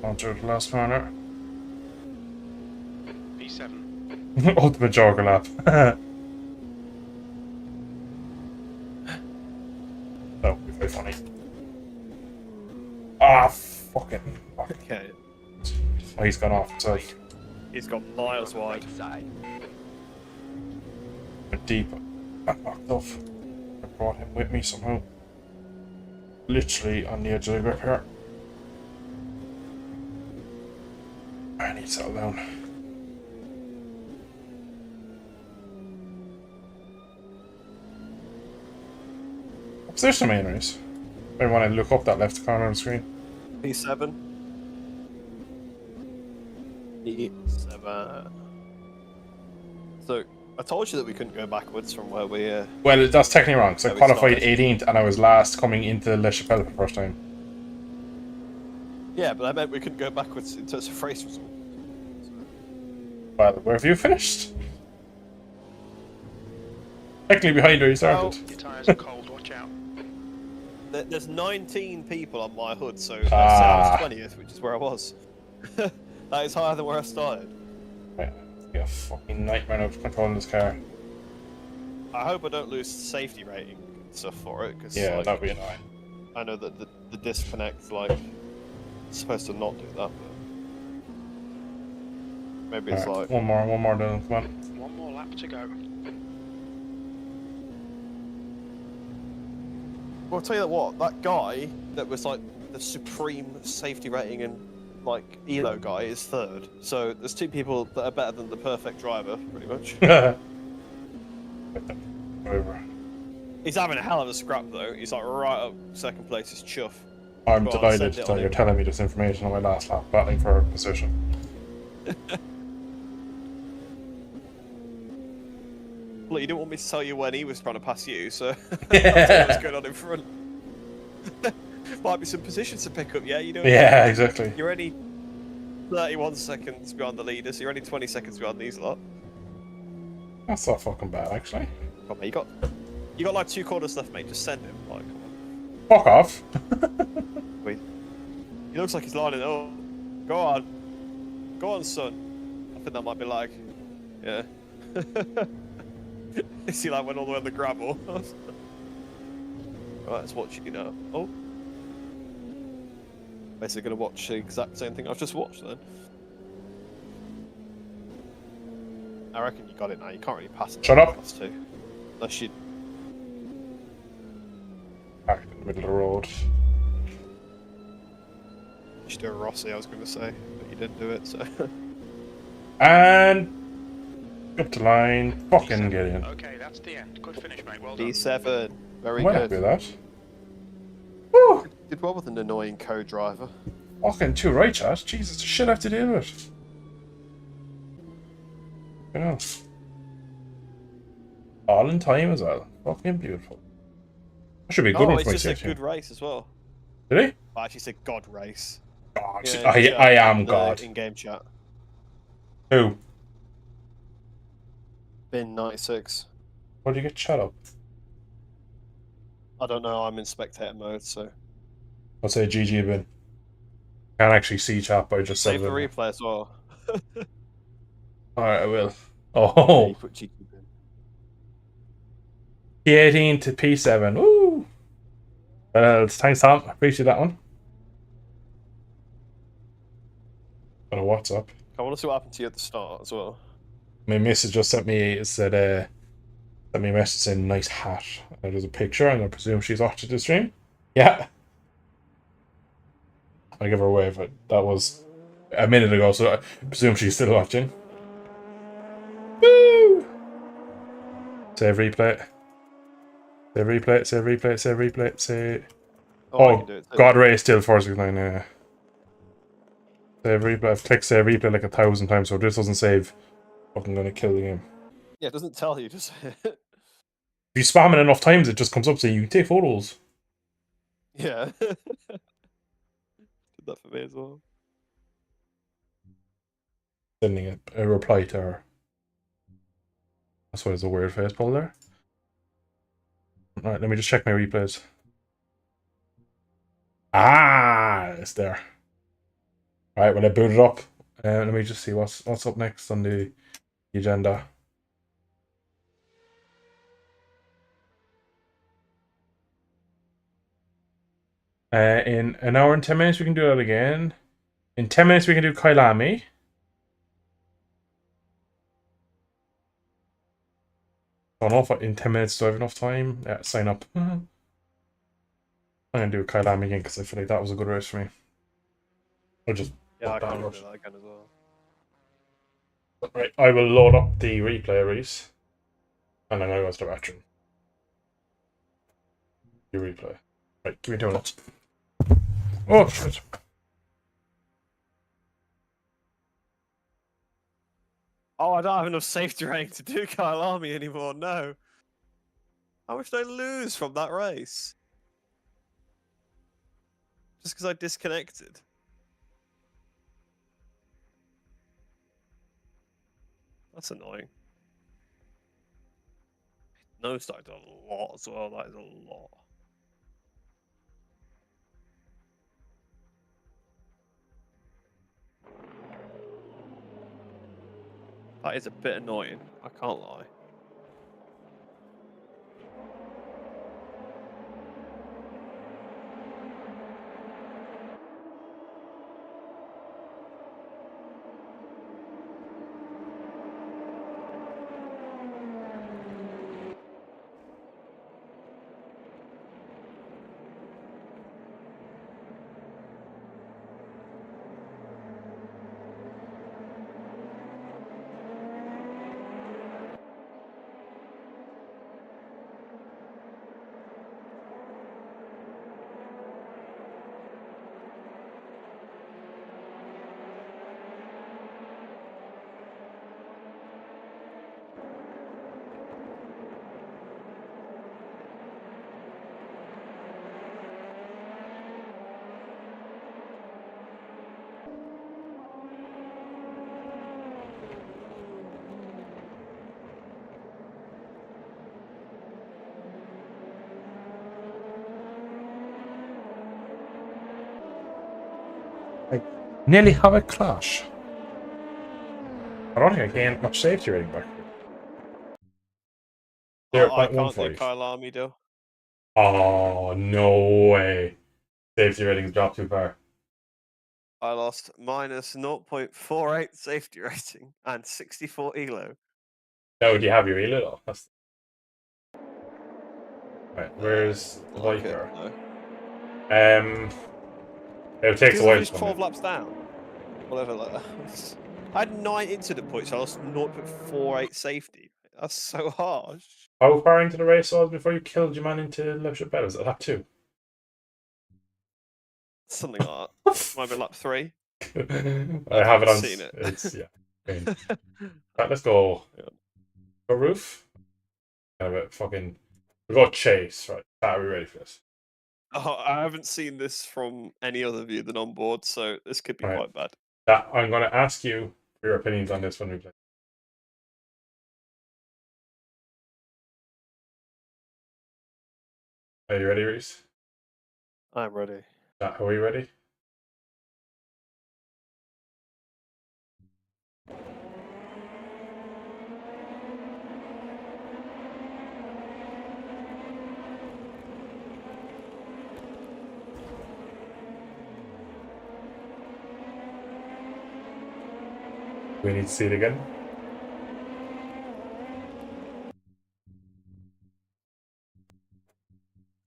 Onto the last corner. P7. Ultimate jogger lap. That would be very funny. Ah, fucking. Okay. Oh, he's gone off. So He's gone miles wide. Right side. deep. I knocked off. I brought him with me somehow. Literally on the edge of the grip here. I need to settle down. What position am I in, Reese? I want to look up that left corner of the screen. P7. P7. So, I told you that we couldn't go backwards from where we... Well, that's technically wrong, because I we qualified started. 18th and I was last coming into Le Chapelle for the first time. Yeah, but I meant we couldn't go backwards in terms of race result. Well, where have you finished? Technically behind where you started. Your tyres are cold, watch out. There's 19 people on my hood, so let's say I was 20th, which is where I was. That is higher than where I started. Right, it's be a fucking nightmare of controlling this car. I hope I don't lose safety rating and stuff for it, because Yeah, like, that'd be annoying. I know that the disconnect, like, is supposed to not do that, but maybe it's Alright, like... one more, Dylan, come on. One more lap to go. Well, I'll tell you what, that guy that was like the supreme safety rating and like ELO guy is third. So there's two people that are better than the perfect driver, pretty much. Whatever. He's having a hell of a scrap though. He's like right up second place. Is Chuff. I'm Go on, delighted send it that on you're him. telling me this information on my last lap, battling for a position. Well, you didn't want me to tell you when he was trying to pass you, so I'll tell you what's going on in front. Might be some positions to pick up. Yeah, you know. Yeah, exactly. You're only 31 seconds behind the leaders. You're only 20 seconds behind these lot. That's not fucking bad, actually. Come on, mate, you got like 2 quarters left, mate. Just send him. Like, come on. Fuck off. Wait. He looks like he's lining up. Go on. Go on, son. I think that might be like, yeah. Is he like went all the way on the gravel? Right, let's watch you know. Oh. Basically gonna watch the exact same thing I've just watched then. I reckon you got it now. You can't really pass it. Shut up. Plus 2. Unless you... Back in the middle of the road. You should do a Rossi, I was going to say, but you didn't do it, so... And up the line. Fucking get in. Okay, that's the end. Good finish, mate. Well done. D7, very I'm well good. happy with that. Woo! Did well with an annoying co-driver. Fucking too right, chat. Jesus, the shit I have to deal with. You know. All in time as well. Fucking beautiful. That should be a good Oh, one it's for my just a safety. good race as well. Did he? I actually said God race. God, Yeah, I am God. In-game chat. Who? Bin 96. Why do you get shut up? I don't know, I'm in spectator mode, so... I'll say GG bin. Can't actually see chat, but I just said Save the it. replay as well. Alright, I will. Yeah, Oh, you put GG bin. P18 to P7. Woo! Well, thanks, Tom. Appreciate that one. Got a WhatsApp. I want to see what happened to you at the start as well. My missus just sent me sent me a message saying nice hat. And there's a picture. I'm gonna presume she's watching the stream. Yeah. I give her a wave, but that was a minute ago, so I presume she's still watching. Woo! Save replay. Save replay, save replay, save replay, save... I Oh, can do it too. God Ray still 469, yeah. Save replay. I've clicked save replay like 1,000 times, so if this doesn't save, fucking gonna kill the game. Yeah, it doesn't tell you, does it? If you spam it enough times, it just comes up saying you can take photos. Yeah. Did that for me as well. Sending a reply to her. That's why there's a weird face pull there. Alright, let me just check my replays. Ah, it's there. Alright, when I boot it up, let me just see what's up next on the agenda. In an hour and 10 minutes, we can do that again. In 10 minutes, we can do Kailami. I don't know if in 10 minutes do I have enough time. Yeah, sign up. I'm going to do Kailami again because I feel like that was a good race for me. I'll just Yeah, I put can't that do that again as well. Right, I will load up the replay race. And then I go to the bathroom. The replay. Right, give me 2 minutes. Oh, shit. Oh, I don't have enough safety rating to do Kyle Army anymore, no. How much did I lose from that race? Just because I disconnected. That's annoying. Nosedived a lot as well, that is a lot. That is a bit annoying, I can't lie. Nearly have a clash. I don't think I gained much safety rating back. I can't do 0.15. Kyle Army, though. Oh, no way. Safety ratings dropped too far. I lost minus 0.48 safety rating and 64 elo. No, do you have your elo though? That's... Right, where's the Like it, Viper? no. It takes a Because while I'm to just come 12 in. laps down. Whatever, like that. I had 9 incident points, so I lost 0.48 safety. That's so harsh. How far into the race was before you killed your man into left ship Was it lap 2? Something like that. Might be lap 3. I have it on. Seen it. It's, yeah. Right, let's go. Yeah. Go roof. Kind of a fucking. We got chase, right? Are we ready for this? Oh, I haven't seen this from any other view than on board, so this could be Right. quite bad. I'm going to ask you for your opinions on this when we play. Are you ready, Reese? I'm ready. Are we ready? We need to see it again.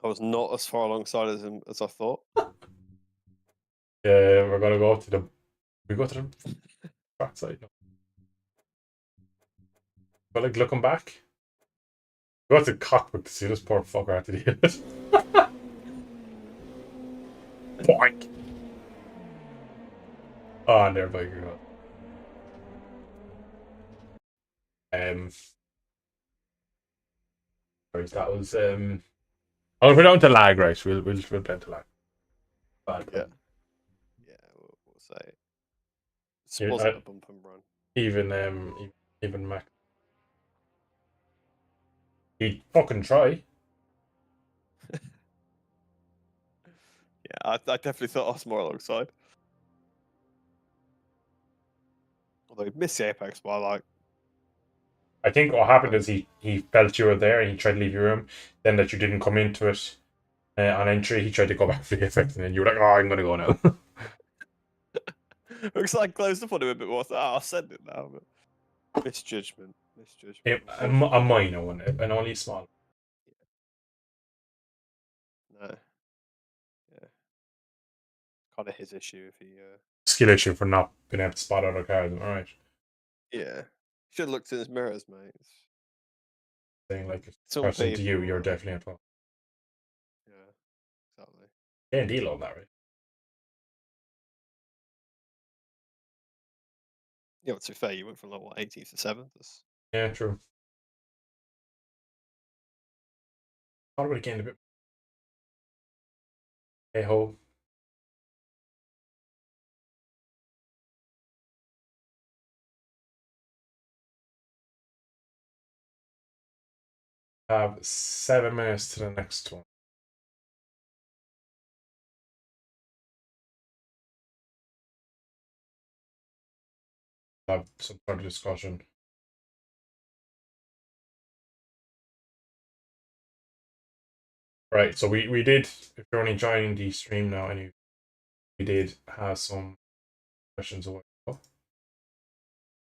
I was not as far alongside as him as I thought. Yeah, we're gonna go to the. We go to the back side. But like looking back, we go to the cockpit to see this poor fucker had to deal with. Boink. Oh, and their biker. Right, that was oh, we're down to lag, right? We'll down to lag. Bad. Yeah. Yeah, we'll say. This Yeah, wasn't a bump and run. even Mac. He'd fucking try. Yeah, I definitely thought I was more alongside. Although he missed the apex by like. I think what happened is he felt you were there and he tried to leave your room. Then that you didn't come into it on entry, he tried to go back for the effect, and then you were like, "Oh, I'm gonna go now." Looks like I closed up on him a bit more. So, I'll send it now. But misjudgment. A minor one, and only small. No. Yeah. Kind of his issue if he. Skill issue for not being able to spot other cars. All right, Yeah. Should have looked in his mirrors, mate. saying like if Some person to you, people, you're definitely at fault. Yeah. Exactly. Can't deal on that, right? Yeah, but to be fair, you went from like what 18th to 7th. That's... Yeah, true. Thought about it again a bit. Hey ho. Have 7 minutes to the next one. Have some further discussion. Right, so we did, if you're only joining the stream now, and we did have some questions away.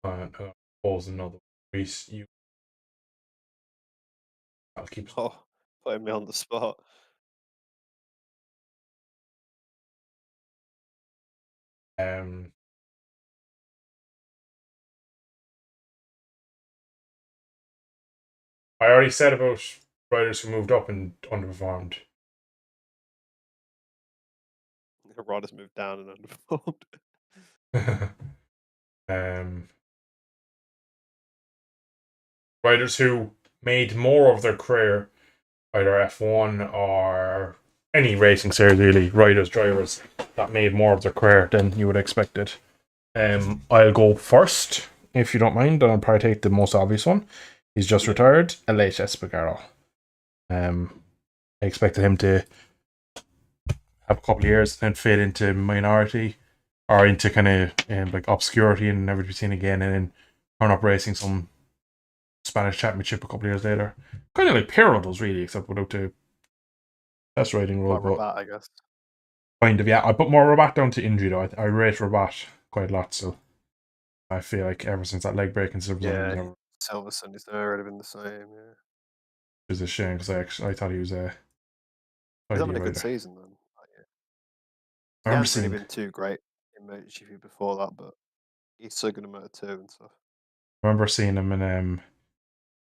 And pose another. Reese, I'll keep. Oh, putting me on the spot. Um, I already said about riders who moved up and underperformed. Rod has moved down and underperformed. um, riders who made more of their career, either F1 or any racing series, really, riders, drivers that made more of their career than you would expect it. I'll go first, if you don't mind, and I'll probably take the most obvious one. He's just retired, Aleix Espargaro. I expected him to have a couple of years and then fade into minority or into kind of like obscurity and never be seen again, and then turn up racing some Spanish championship a couple of years later. Kind of like Pirro does, really, except without the test riding role. Like Rabat, I guess. Kind of, yeah. I put more Rabat down to injury, though. I rate Rabat quite a lot, so I feel like ever since that leg break in Silverstone, Silverstone has already been the same. Yeah, is a shame because I thought he was a. he's having a good season then. Like, yeah. I He remember hasn't really seeing. been too great in MotoGP before that, but he's so good in Moto2 and stuff. I remember seeing him in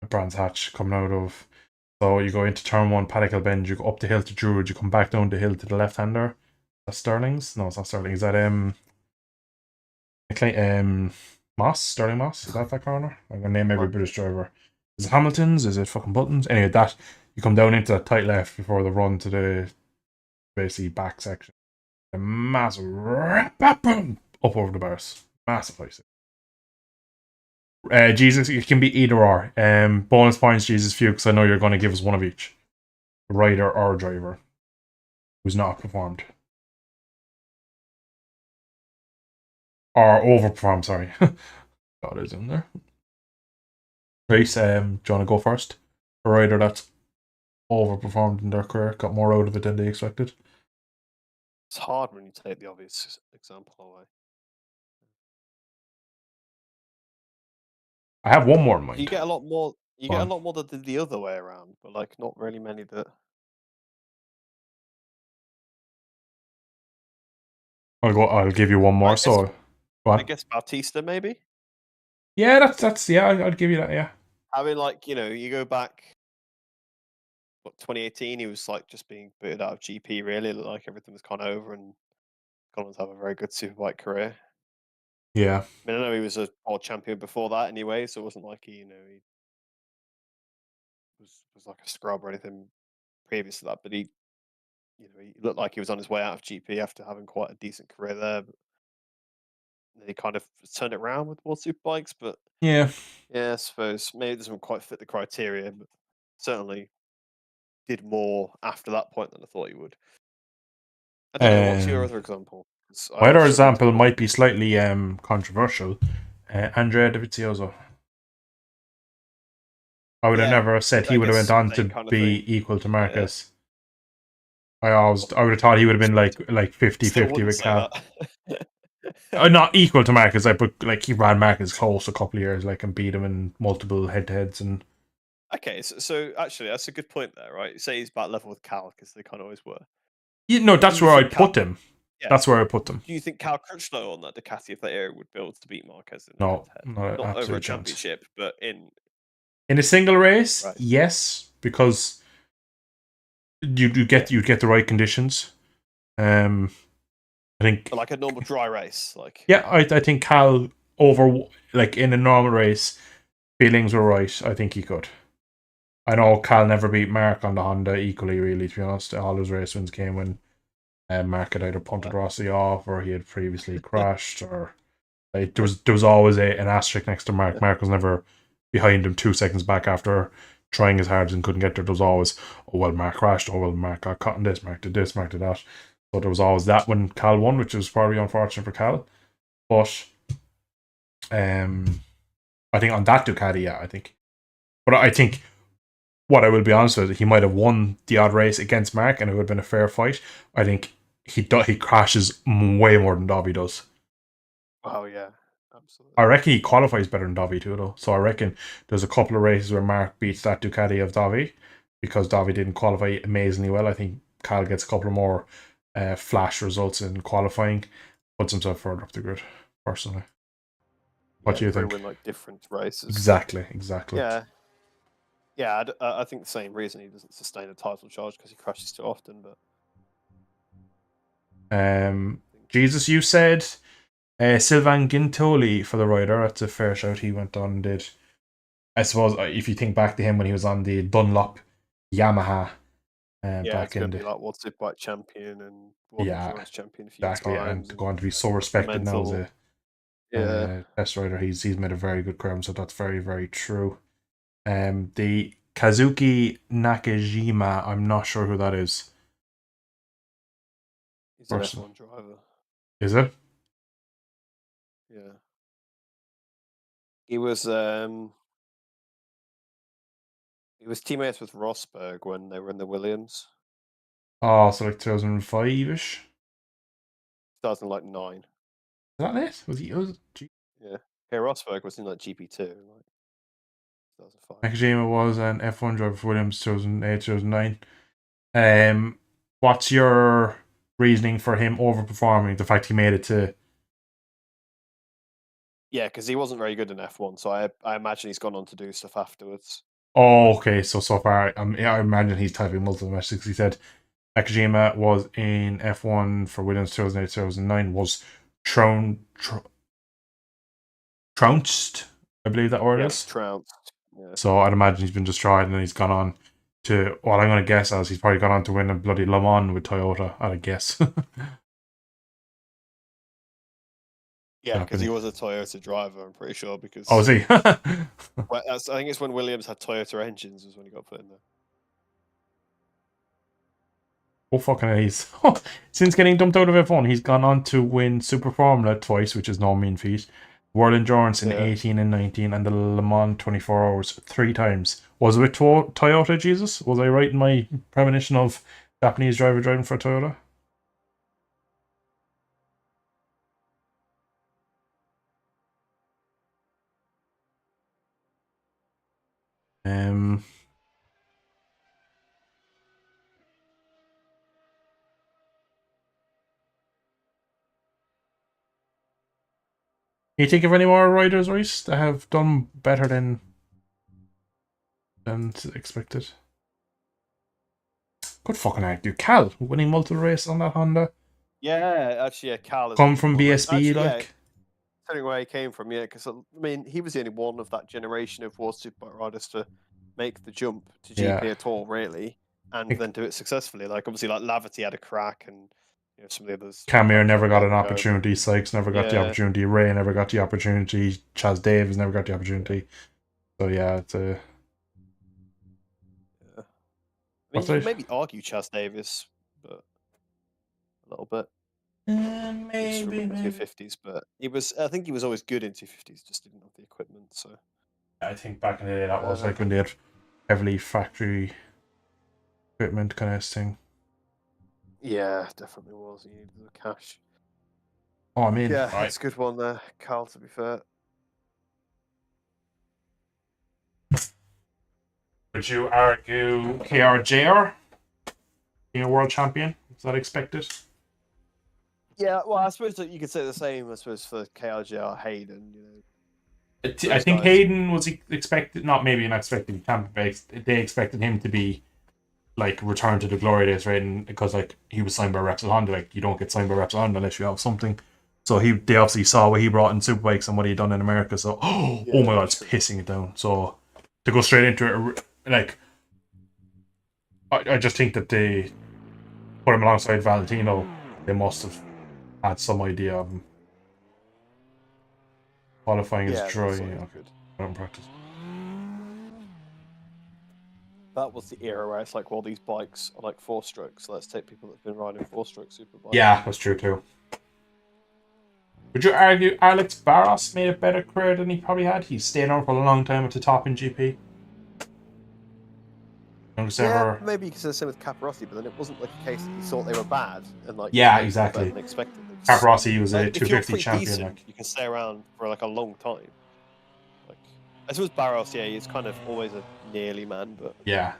Brands Hatch coming out of. So you go into turn one, Paddock Bend, you go up the hill to Druid, you come back down the hill to the left hander. That's Sterling's? No, it's not Sterling. Is that Moss? Sterling Moss? Is that corner? I'm gonna name every British driver. Is it Hamilton's? Is it fucking Buttons? Anyway, that you come down into that tight left before the run to the basically back section. A massive up over the bars. Massive place. Jesus, it can be either or. Bonus points, Jesus, few, because I know you're going to give us one of each. Rider or driver who's not performed. Or overperformed, sorry. Got it in there. Race, do you want to go first? A rider that's overperformed in their career, got more out of it than they expected. It's hard when you take the obvious example away. I have one more in mind. You get a lot more. You get a lot more that did the other way around, but like not really many that. I'll give you one more. I guess Bautista maybe. Yeah, that's yeah. I'd give you that. Yeah. I mean, like you go back. What 2018? He was like just being booted out of GP. Really, like everything was kind of over, and gone on to have a very good superbike career. Yeah. I mean, I know he was a world champion before that anyway, so it wasn't like he was like a scrub or anything previous to that. But he looked like he was on his way out of GP after having quite a decent career there. But then he kind of turned it around with World Superbikes. But Yeah. yeah, I suppose maybe it doesn't quite fit the criteria, but certainly did more after that point than I thought he would. I don't know. What's your other example? 'Cause I My other always struggle to example come up might with be slightly controversial. Andrea Dovizioso. I would have Yeah, never said he I would have went guess on to same kind of be thing. equal to Yeah, Marcus. I would have thought he would have been like still 50-50 wouldn't with say Cal. that. Not equal to Marcus, but like he ran Marcus close a couple of years, like and beat him in multiple head-to-heads and. Okay, so actually, that's a good point there, right? You say he's about level with Cal because they kind of always were. Yeah, no, Do that's you where think I'd put Cal? him. Yeah. That's where I put them. Do you think Cal Crutchlow on that Ducati of that era would be able to beat Marquez in a No, head-to-head? not an Not over a absolute chance. championship, but in In a single race, right. yes, because you'd get the right conditions. I think But like a normal dry race, like yeah, I think Cal over like in a normal race, feelings were right. I think he could. I know Cal never beat Mark on the Honda equally, really. To be honest, all his race wins came when Mark had either punted Rossi off or he had previously crashed, or like, there was always an asterisk next to Mark. Mark was never behind him 2 seconds back after trying his hardest and couldn't get there. There was always, oh well, Mark crashed. Oh well, Mark got caught in this. Mark did this. Mark did that. So there was always that when Cal won, which was probably unfortunate for Cal. But I think on that Ducati, yeah, I think. But I think what I will be honest with, he might have won the odd race against Mark, and it would have been a fair fight. I think he crashes way more than Dobby does. oh yeah, absolutely. I reckon he qualifies better than Dobby too, though. So I reckon there's a couple of races where Mark beats that Ducati of Dobby because Dobby didn't qualify amazingly well. I think Cal gets a couple of more flash results in qualifying, puts himself further up the grid. Personally, what do you think? Win like different races. Exactly. Yeah, yeah. I think the same reason he doesn't sustain a title charge because he crashes too often. But Jesus, you said Sylvain Gintoli for the rider. That's a fair shout. He went on and did. I suppose if you think back to him when he was on the Dunlop Yamaha yeah, back it's going in to the. be like World Superbike champion and World Yeah, Endurance champion a few exactly, times. and going to be so respected now as a yeah. test rider. He's made a very good career, so that's very, very true. The Kazuki Nakajima, I'm not sure who that is. He's an F1 driver. Is it? Yeah. He was teammates with Rosberg when they were in the Williams. Oh, so like 2005-ish? 2009. Is that it? Was he? Yeah. Hey, Rosberg was in like GP2 in like 2005. Nakajima was an F1 driver for Williams 2008, 2009. What's your reasoning for him overperforming? The fact he made it to. Yeah, because he wasn't very good in F1, so I imagine he's gone on to do stuff afterwards. Oh, okay. So far, I imagine he's typing multiple messages. He said Nakajima was in F1 for Williams 2008, 2009. Was trounced, I believe that word is. Trounced. Yeah. So I'd imagine he's been destroyed, and then he's gone on to what I'm going to guess as he's probably gone on to win a bloody Le Mans with Toyota. I'd guess. Yeah, because he was a Toyota driver, I'm pretty sure. Because oh, is he? well, I think it's when Williams had Toyota engines was when he got put in there. Oh, fucking hell, he's... Since getting dumped out of F1, he's gone on to win Super Formula twice, which is no mean feat. World Endurance in 18 and 19, and the Le Mans 24 Hours 3 times. Was it with Toyota, Jesus? Was I right in my premonition of Japanese driver driving for Toyota? Can you think of any more riders, Royce, that have done better than expected? Good fucking act, dude. Cal winning multiple races on that Honda. Yeah, actually, Cal is Come from BSB, actually, like. considering where he came from, yeah, because I mean, he was the only one of that generation of World Superbike riders to make the jump to GP Yeah. at all, really, and then do it successfully. Like obviously, like Laverty had a crack, and some of the others. Camille never got an Go. opportunity. Sykes never got the Yeah. opportunity. Ray never got the opportunity. Chaz Davies never got the opportunity. So yeah, it's a. I mean, What's you that? could maybe argue Chaz Davis, but a little bit. Maybe. 250s, but I think he was always good in 250s, just didn't have the equipment. So I think back in the day that was like when they had heavily factory equipment kind of thing. yeah, definitely was. He needed the cash. Oh, I mean, Yeah, right. that's a good one there, Carl. To be fair, Would you argue KRJR being a world champion? Is that expected? yeah. Well, I suppose that you could say the same. I suppose for KRJR Hayden, I think Hayden was expected, not expected champion, but they expected him to be like return to the glory days, right? And because like he was signed by Repsol Honda, like you don't get signed by Repsol Honda unless you have something. So they obviously saw what he brought in Superbikes and what he'd done in America. So oh my god, it's pissing it down. So to go straight into it, like I just think that they put him alongside Valentino. They must have had some idea of him. Qualifying is dry. Okay. In practice. That was the era where it's like, well, these bikes are like 4-strokes. So let's take people that've been riding 4-stroke superbikes. Yeah, that's true too. Would you argue Alex Barros made a better career than he probably had? He's stayed on for a long time at the top in GP. Maybe you could say the same with Caparossi, but then it wasn't like a case that you thought they were bad and like exactly. Unexpected. Caparossi was a Like, 250 champion. Decent, like. You can stay around for like a long time. Like I suppose Barros, he's kind of always a nearly man, but Yeah.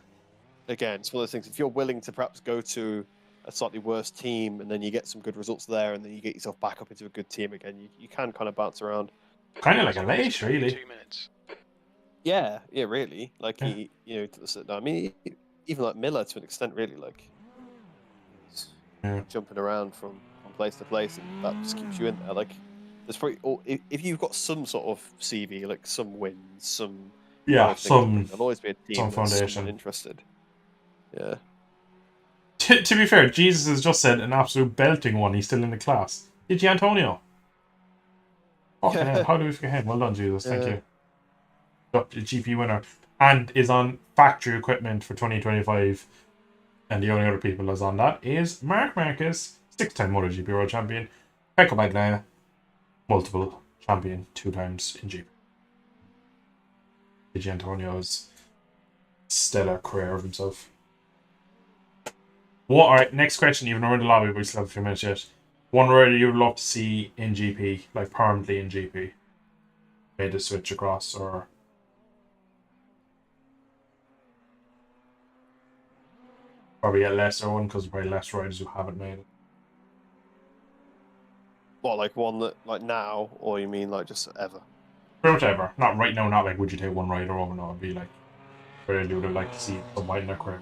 again, it's one of those things. If you're willing to perhaps go to a slightly worse team and then you get some good results there, and then you get yourself back up into a good team again, you can kind of bounce around. Kind of like a Leish, really. 2 minutes. Yeah, really. Like Yeah. I mean, even like Miller to an extent, really. Like he's jumping around from place to place, and that just keeps you in there. Like there's probably, if you've got some sort of CV, like some wins, some some there'll always be a team some that's foundation. someone interested. Yeah. To be fair, Jesus has just said an absolute belting one. He's still in the class. Did you, Antonio? Fucking hell, how do we forget him? Well done, Jesus. Thank you. Got the GP winner. And is on factory equipment for 2025. And the only other people that's on that is Mark Marquez, 6-time MotoGP World Champion. Pecco Bagnaia, multiple champion, 2 times in GP. Digi Antonio's stellar career of himself. Alright, next question. Even though we're in the lobby, but we still have a few minutes yet. One rider you would love to see in GP, like permanently in GP. Made the switch across, or probably a lesser one because probably less riders who haven't made it. What, like one that like now, or you mean like just ever? Pretty much ever. Not right now. Not like would you take one rider over? No, it'd be like where you would like to see somebody in their career.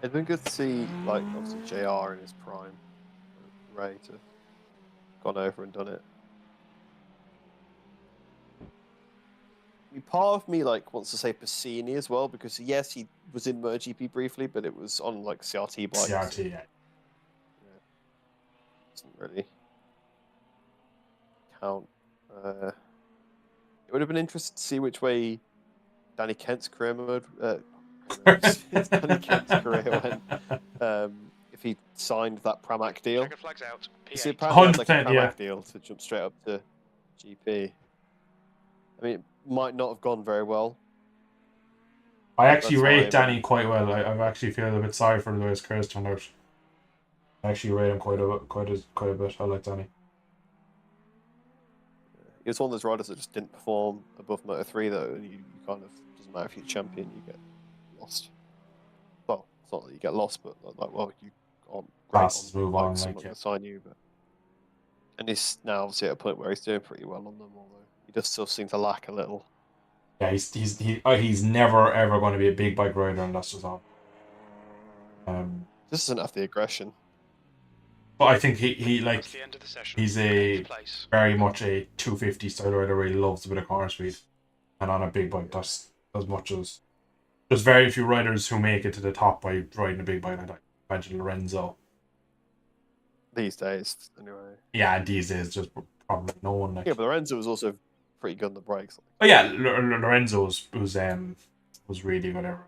It'd been good to see, like, obviously JR in his prime, Ray to gone over and done it. I mean, part of me like wants to say Bassini as well, because yes, he was in MotoGP briefly, but it was on like CRT bikes. CRT, yeah. Doesn't really count. It would have been interesting to see which way Danny Kent's career mode. Danny Kent's career went. If he signed that Pramac deal. Checker flags out. You see, P8. apparently had, like, a 100%, Pramac yeah. deal to jump straight up to GP. I mean, it might not have gone very well. I actually That's rate why- Danny quite well. I've actually feel a bit sorry for the way his career's turned out. I actually rate him quite a bit. I like Danny. He was one of those riders that just didn't perform above Moto 3, though. And you kind of, doesn't matter if you're champion, you get lost. Well, it's not that you get lost, but like, well, you aren't great Classes move on, bikes, I'm like, not yeah. gonna sign you, but. And he's now obviously at a point where he's doing pretty well on them, although he does still seem to lack a little. Yeah, he's never ever going to be a big bike rider, and that's just all. Just doesn't have the aggression. But I think he like That's the end of the session. he's Eighth place. very much a 250 style rider. Really loves a bit of corner speed, and on a big bike, that's as much as there's very few riders who make it to the top by riding a big bike like that. Imagine Lorenzo. These days, anyway. Yeah, these days just probably no one like. Yeah, but Lorenzo was also pretty good on the brakes. Oh yeah, Lorenzo was really whatever.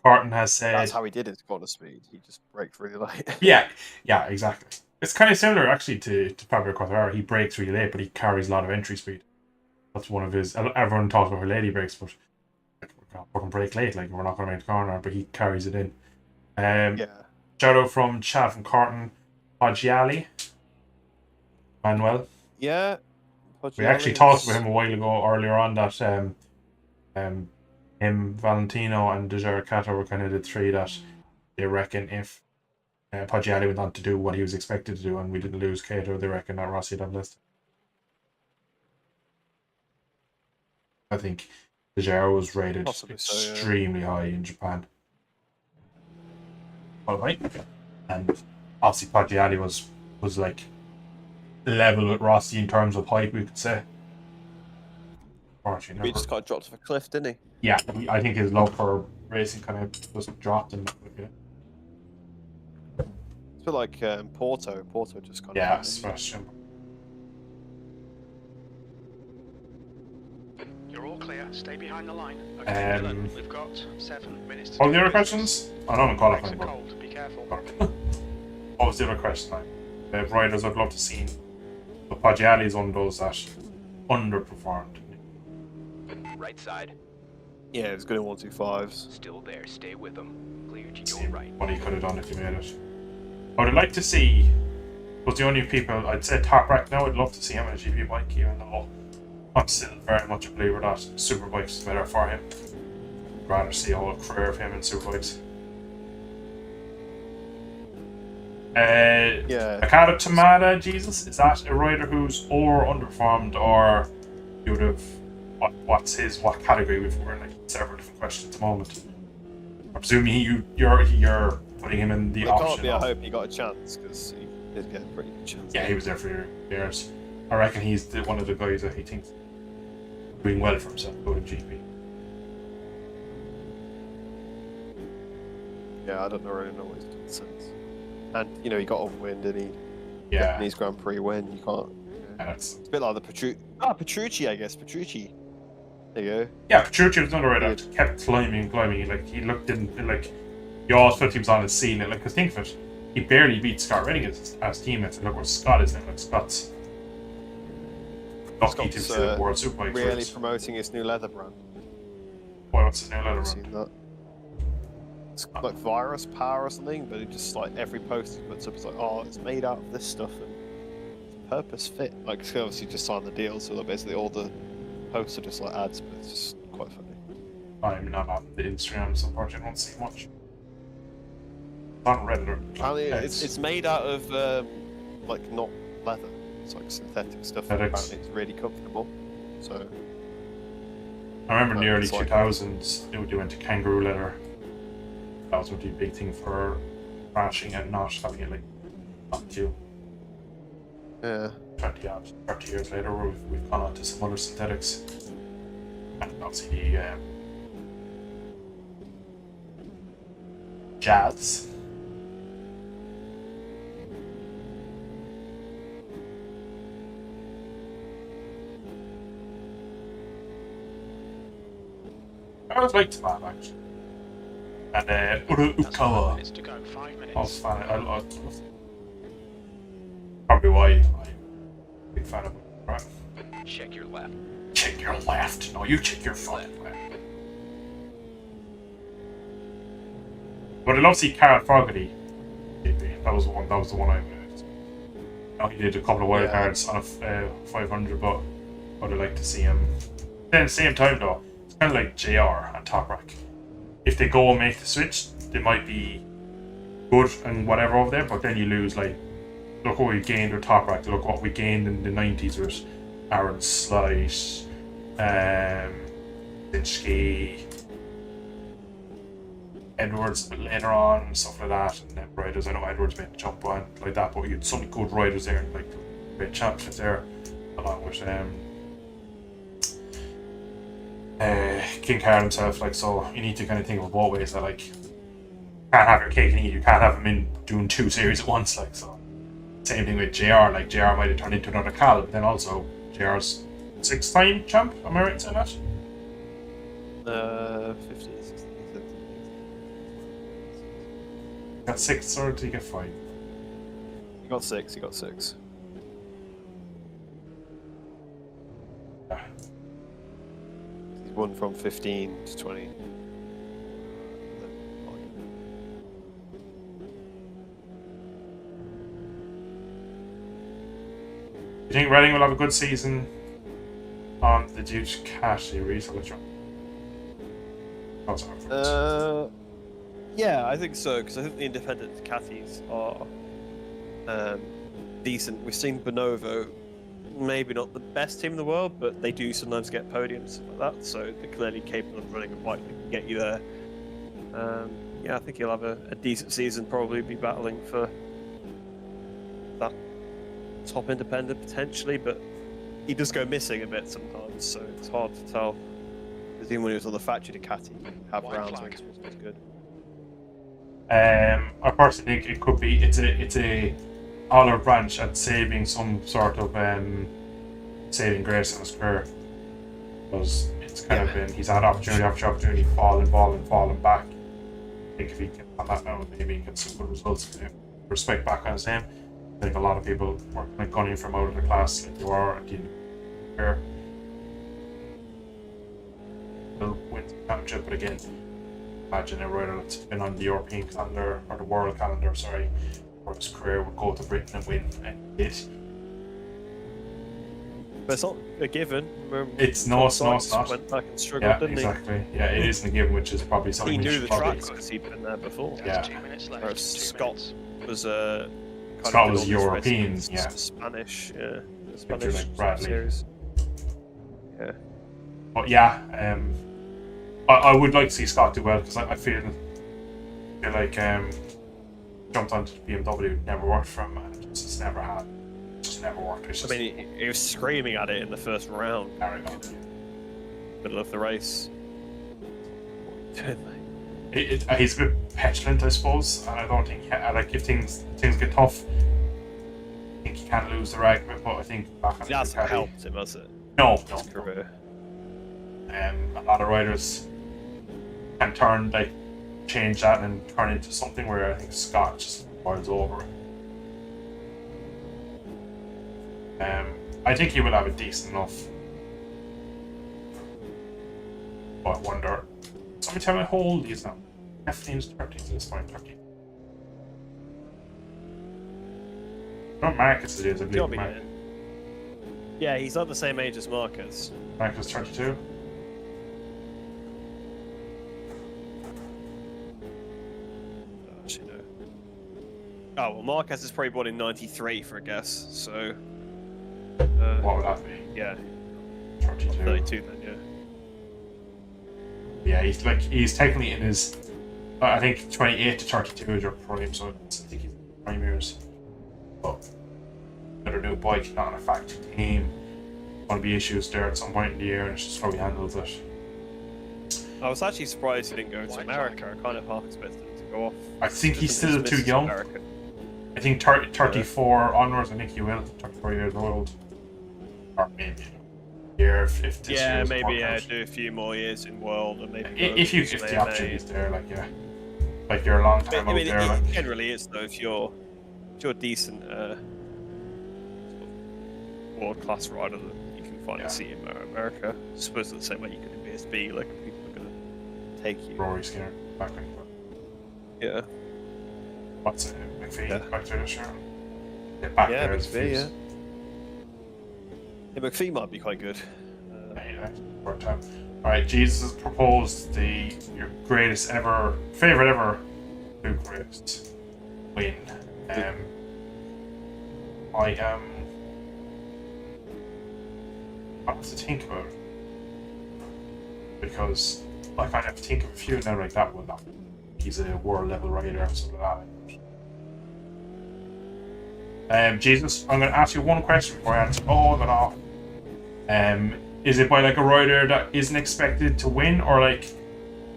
Carton has said That's how he did his corner speed. He just braked really late. yeah, exactly. It's kind of similar actually to Fabio Quartararo. He brakes really late, but he carries a lot of entry speed. That's one of his. Everyone talks about how late he brakes, but like, we're gonna fucking brake late. Like we're not going to make the corner, but he carries it in. Yeah. Shout out from Chad from Carton, Poggiali, Manuel. Yeah. We actually talked about him a while ago earlier on that him, Valentino, and Dejera Cato were kind of the three that they reckon if Poggiali went on to do what he was expected to do and we didn't lose Cato, they reckon that Rossi would have listed. I think Dejera was rated Possibly so, yeah. extremely high in Japan. Alright. And obviously Poggiali was like level with Rossi in terms of height, we could say. He just got dropped off a cliff, didn't he? Yeah, I think his love for racing kind of just dropped him. It's a bit like Porto. Porto just kind Yeah, of. Sebastian. You're all clear. Stay behind the line. Um, Okay, Dylan, we've got 7 minutes to What were do the other business. questions? I don't know Legs qualifying, are but cold. Be careful. what was the other question? The riders I'd love to see. But Poggiali is one of those that underperformed. Right side. Yeah, it's good in 125s. Still there. Stay with them. Cleared you See go right. what he could have done if he made it. I would like to see. Was the only people I'd say top rack now. I'd love to see him in a GP bike, even though I'm still very much a believer that superbikes is better for him. I'd rather see a whole career of him in superbikes. Yeah. Akata Tamada, Jesus, is that a rider who's or underperformed, or you would have what category? We're in like several different questions at the moment. I'm presuming you're putting him in the It option. can't be. I of- hope he got a chance because he did get a pretty good chance. Yeah, he was there for years. I reckon he's one of the guys that he thinks doing well for himself going to GP. Yeah, I don't really know what he's done since. And he got on win, did he? Yeah, Japanese Grand Prix win. You can't. and it's It's a bit like the Petrucci, I guess. Petrucci. There you go. yeah. Petrucci was another rider that kept climbing. Like he looked in like you always felt he was on his ceiling. Like, cause think of it, he barely beat Scott Redding as teammates. And look where Scott is now. Like Scott's lucky to Scott's, see the World Superbike. Really promoting his new leather brand. What's his new leather I've run? seen that. It's like Virus Power or something, but it just like every post he puts up is like, oh, it's made out of this stuff and it's purpose fit. Like, he obviously just signed the deal, so like, basically all the posts are just like ads, but it's just quite funny. I'm not on the Instagram, so unfortunately I don't see much. It's on Reddit. Apparently, it's made out of like not leather. It's like synthetic stuff. And Synthetics. apparently, it's really comfortable. So I remember in the early It's like- 2000s, they went to kangaroo leather. That was a big thing for crashing and not having it like up to yeah, 30 years later, where we've gone on to some other synthetics. And obviously the jazz. I always liked that actually. And Uru That's 5 Ukawa. minutes to go. 5 minutes. I was fan. I loved it. Probably why I'm a big fan of it. Right? Check your left. Check your left. No, you check your fucking left. But I love to see Carl Fogarty. That was the one. That was the one I made. Now he did a couple of wild cards on a 500, but I would like to see him. Then at the same time though, it's kind of like JR and Top Rack. If they go and make the switch, they might be good and whatever over there, but then you lose like. Look what we gained with Top Rack. Look what we gained in the 90s with Aaron Slice, Linsky, Edwards a bit later on and stuff like that, and then riders. I know Edwards made the jump on like that, but you had some good riders there, like great championships there, along with King Carl himself. Like, so you need to kind of think of both ways. That like, you can't have your cake and eat. You can't have him in doing 2 series at once. Like, so same thing with JR. Like, JR might have turned into another Cal, but then also JR's 6-time champ. Am I right in saying that? 15, 16, 17. Got 6, or did he get 5? He got 6. He got 6. Yeah. He's won from 15 to 20. You think Reading will have a good season on the Ducati race? Yeah, I think so, because I think the independent Ducatis are decent. We've seen Bonovo, maybe not the best team in the world, but they do sometimes get podiums like that, so they're clearly capable of running a bike that can get you there. Yeah, I think he'll have a decent season, probably be battling for that top independent potentially, but he does go missing a bit sometimes, so it's hard to tell. Because even when he was on the factory Ducati, he'd have White rounds flag. when he wasn't as good. I personally think it could be it's a olive branch at saving some sort of saving grace in his career, because it's kind of been he's had opportunity after opportunity, falling back. I think if he can come back now, maybe he get some good results. Respect back on his name. I think a lot of people were kind of gunning from out of the class like you are at the end of the career. Will win the championship, but again, imagine a rider that's been on the European calendar or the world calendar, sorry, for his career would go to Britain and win, and he did. But it's not a given. It's not. Went back and struggled, Yeah, didn't exactly. Yeah, it isn't a given, which is probably he? something He we knew should the probably. track because he'd been there before. Yeah. 2 minutes left. Whereas 2 Scott minutes. was Scott was European, European, yeah. Spanish, Picture Spanish like Bradley. series. Yeah. But yeah, I would like to see Scott do well, because I feel like jumped onto the BMW, never worked for him, and it just never had. Just never worked. It's I just mean, he was screaming at it in the first round, carrying on. middle of the race. He's a bit petulant, I suppose, and I don't think like if things get tough, I think he can lose the rag, but I think back on It hasn't Ducati- helped him, has it? No, His career. a lot of riders can change that and turn into something where I think Scott just boils over. I think he will have a decent enough. But I wonder. Somebody tell me how old he is now. 15s, 13s at this point, 13. Not Marcus it is, I Gotta believe. be in. Yeah, he's not the same age as Marcus. Marcus 32. Actually, no. Oh, well, Marquez is probably born in 93 for a guess, so. What would that be? Yeah, 32. 32 then, yeah. Yeah, he's technically in his. I think 28 to 32 is your prime, so I think he's prime years. But another new bike, not on a factory team. Going to be issues there at some point in the year, and it's just how he handles it. I was actually surprised he didn't go to America. I kind of half expected him to go off. I think he's Just still too miss young. America. I think 34 onwards, I think he will. 34 years old. Or maybe a year if this Yeah, year's maybe workout. do a few more years in World and maybe. If the opportunity is there, like yeah, like you're a long time I mean, out there, it like generally is though. If you're decent, world class rider that you can finally Yeah. see in America. I suppose the same way you could in BSB, like people are gonna take you. Rory Skinner back in. Yeah. What's it? McPhee Yeah. back there this year. Yeah, back Yeah, there is McPhee, yeah. Yeah, McPhee might be quite good. All right, Jesus has proposed your greatest ever, favorite ever, Bucharest win. I am. I have to think about it because I kind of think of a few now like that one. he's a world level rider or something like that. Jesus, I'm going to ask you one question before I answer all of it off. Is it by like a rider that isn't expected to win, or like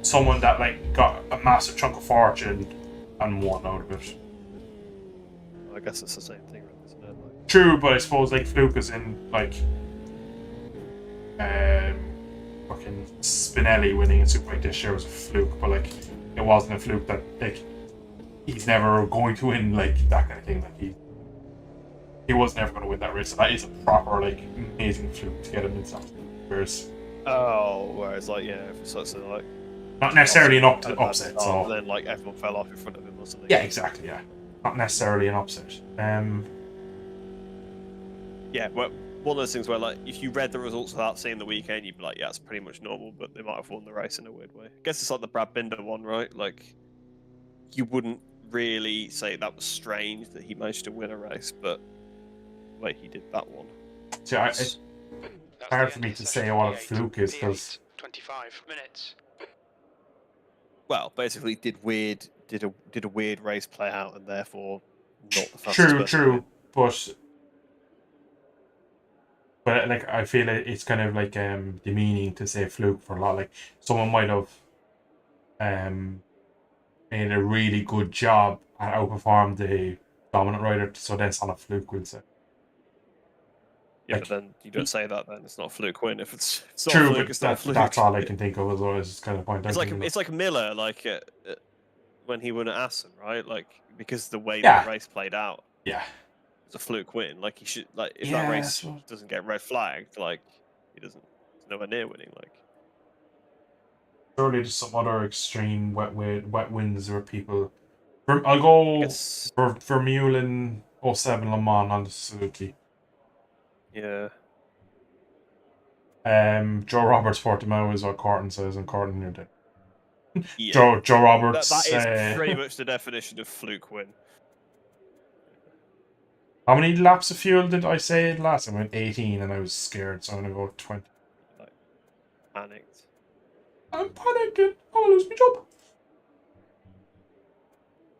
someone that like got a massive chunk of fortune and won out of it? I guess it's the same thing, really, isn't it? Like, True, but I suppose like fluke is in like fucking Spinelli winning a Superbike this year was a fluke, but like it wasn't a fluke that like he's never going to win like that kind of thing. Like he was never going to win that race. So that is a proper like amazing fluke to get him in something. Whereas whereas like so like not necessarily an and upset. then, So then like everyone fell off in front of him or something. yeah, exactly. Yeah, not necessarily an upset. Yeah, well, one of those things where like if you read the results without seeing the weekend, you'd be like, yeah, it's pretty much normal, but they might have won the race in a weird way. I guess it's like the Brad Binder one, right? Like you wouldn't really say that was strange that he managed to win a race, but wait, he did that one. So it's hard for me to say what a fluke is because 25 minutes. Well, basically, did a weird race play out, and therefore not the fastest true, person true, win. but like I feel it's kind of like demeaning to say fluke for a lot. Like someone might have made a really good job and outperformed the dominant rider, so then it's not a fluke, we'll say. Yeah, Like, but then you don't say that. Then it's not a fluke win. If it's not true, a fluke, but it's not a fluke. that's all I can think of. Otherwise, it's kind of point. It's like Miller, like when he won at Assen, right? Like because the way Yeah. the race played out, yeah, it's a fluke win. Like he should, like if Yeah, that I race suppose. doesn't get red flagged, like he doesn't, he's nowhere near winning. Like surely there's some other extreme wet wins where people. I'll go it's for Vermeulen 07 Le Mans on the Suzuki. yeah. Joe Roberts Portimao is what Corton says, and Corton knew that. Yeah. Joe Roberts. That is pretty much the definition of fluke win. How many laps of fuel did I say last time? I went 18 and I was scared, so I'm gonna go 20. Like panicked. I'm panicking. I'm gonna lose my job.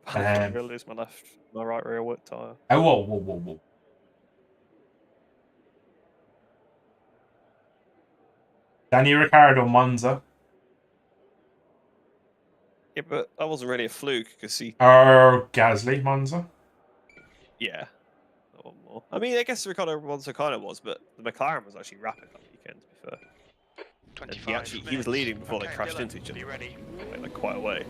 I'm gonna lose my right rear wheel tire. Oh, whoa. Danny Ricciardo Monza Yeah, but that wasn't really a fluke because he. or Gasly Monza. Yeah. That one more. I mean, I guess Ricardo Monza kind of was, but the McLaren was actually rapid that weekend. To be fair. 25 He was leading before they Okay, crashed Dylan, into each other. You ready? Like quite a way.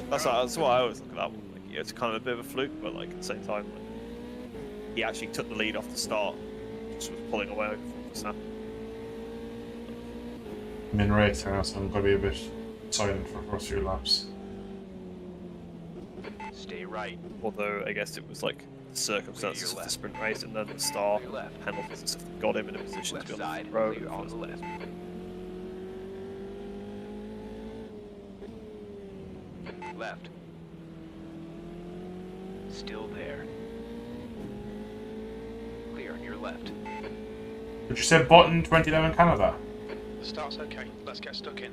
That's why I always look at that one. Like, yeah, it's kind of a bit of a fluke, but like at the same time, like, he actually took the lead off the start, just was pulling away from Verstappen. I'm in race now, so I'm gonna be a bit silent for the first few laps. Stay right. Although I guess it was like the circumstances of the sprint race and then the start penalties and stuff that got him in a position Left to be on side, the road. clear on the left. Left. Still there. Clear on your left. Did you say Button 2011 Canada? The start's okay. Let's get stuck in.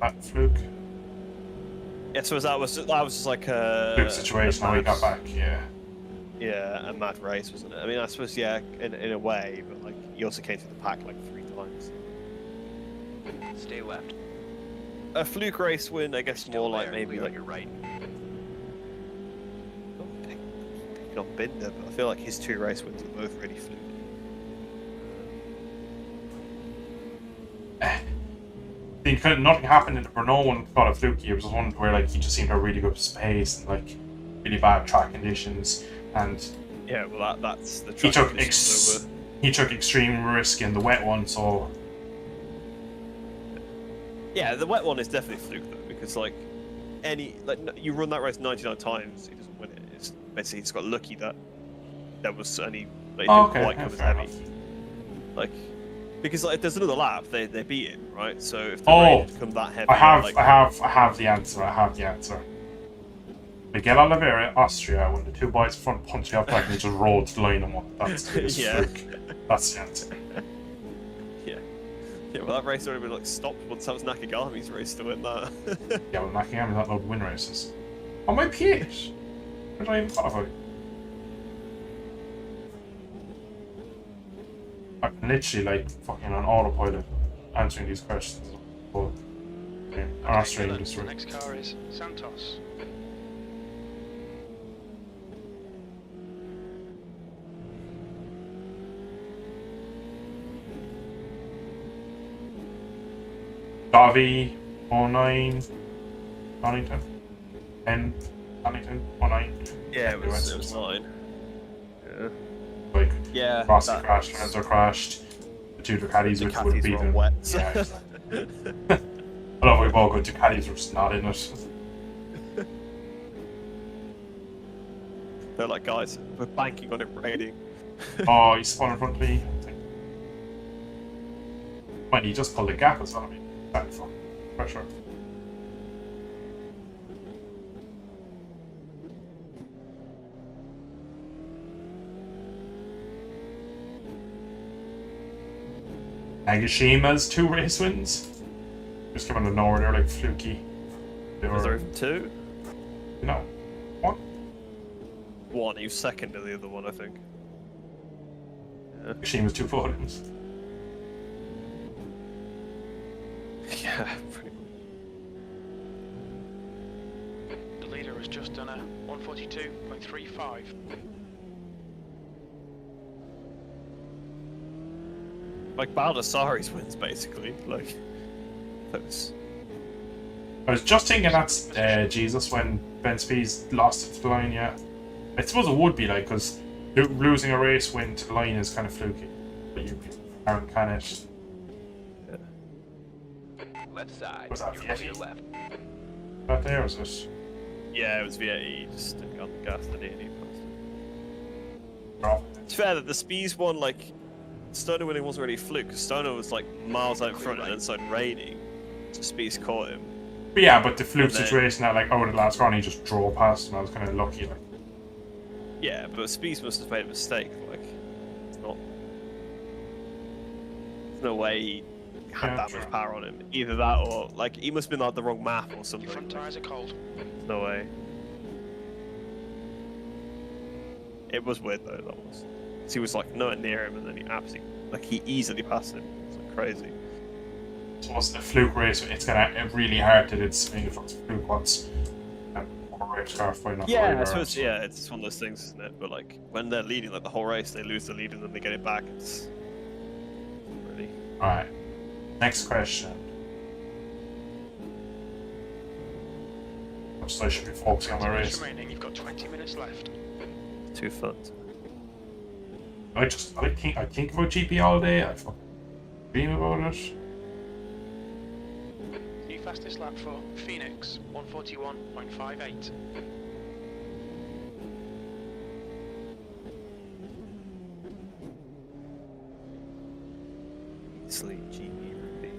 That fluke. Yeah, so that was just like a Fluke situation when we got back, yeah. Yeah, a mad race, wasn't it? I mean, I suppose yeah, in a way, but like he also came through the pack like 3 times. Stay left. A fluke race win, I guess, Still more like there, maybe clear like on your right. picking on Binder, but I feel like his 2 race wins are both really fluke. I think kind of nothing happened in the Renault one got a fluky. It was one where like he just seemed to have really good space and like really bad track conditions, and Yeah, well that's the he track took conditions that he took extreme risk in the wet one. So yeah, the wet one is definitely fluke though, because like you run that race 99 times, he doesn't win it. It's basically he's got lucky that there was only they didn't quite come as fair heavy. enough. Like because like if there's another lap, they beat him, right? So if the Oh, rain had come that heavy, I have like, the answer. Miguel Oliveira, Austria, when the 2 boys front punched me up like and just rolled to line them up. That's the biggest Yeah. fluke. That's the answer. yeah, Yeah, well, that race already been like stopped once that was Nakagami's race to win that. Yeah, well, Nakagami's not allowed to win races. On my P8! Where did I even qualify? I'm literally like fucking on autopilot answering these questions. But yeah, our stream Dylan, just the next car is Santos. Davi 09 Donington 10 Donington 09. Yeah, it was 9. Yeah. Like Yeah. Rossi that- crashed, Lorenzo crashed, the two Ducatis The would Ducatis beat were them. wet. Yeah, exactly. I love we both good Ducatis were just not in it. They're like, guys, we're banking on it raining. Oh, he spun in front of me. When he just pulled a gap as well. I mean, that from pressure. Nagashima's 2 race wins. Just came out of nowhere, they're like fluky. They Was there were, even 2? no, 1. 1, he was second in the other one, I think. Nagashima's 2 podiums. Yeah, pretty much. The leader has just done a 142.35. Like Baldessari's wins, basically. Like, those. I was just thinking that's Jesus when Ben Spees lost it to the line, yeah. I suppose it would be like, because losing a race win to the line is kind of fluky. But you Aaron Canet. Left side. Was that You're Vietti? to your left. That there was it. Yeah, it was Vietti, he just didn't get on the gas, did he? And he passed it. Oh, It's fair that the Spees one, like, Stoner winning wasn't really a fluke, because Stoner was like miles out in front and then started raining. So Spees caught him. but yeah, but the fluke And then- situation that like over the last corner he just drove past him. I was kind of lucky. Like, Yeah, but Spees must have made a mistake. Like, it's not. There's no way he had Yeah, that true. much power on him. Either that or, like, he must have been like the wrong map or Your something. front tyres are cold. There's no way. It was weird though, that was. 'Cause he was like nowhere near him and then he absolutely. Like, he easily passed him. It's like crazy. so it's a fluke race. It's gonna really hard to swing if it's a fluke once. Or race car fighting off the Yeah, right I suppose, arms. yeah, it's one of those things, isn't it? But like, when they're leading like the whole race, they lose the lead and then they get it back. It's really. All right. Next question. So I should be focusing on my 20 race. minutes remaining. You've got 20 minutes left. Too fun. I think about GP all day. I fucking dream about it. New fastest lap for Phoenix, 141.58. Easily GP repeat.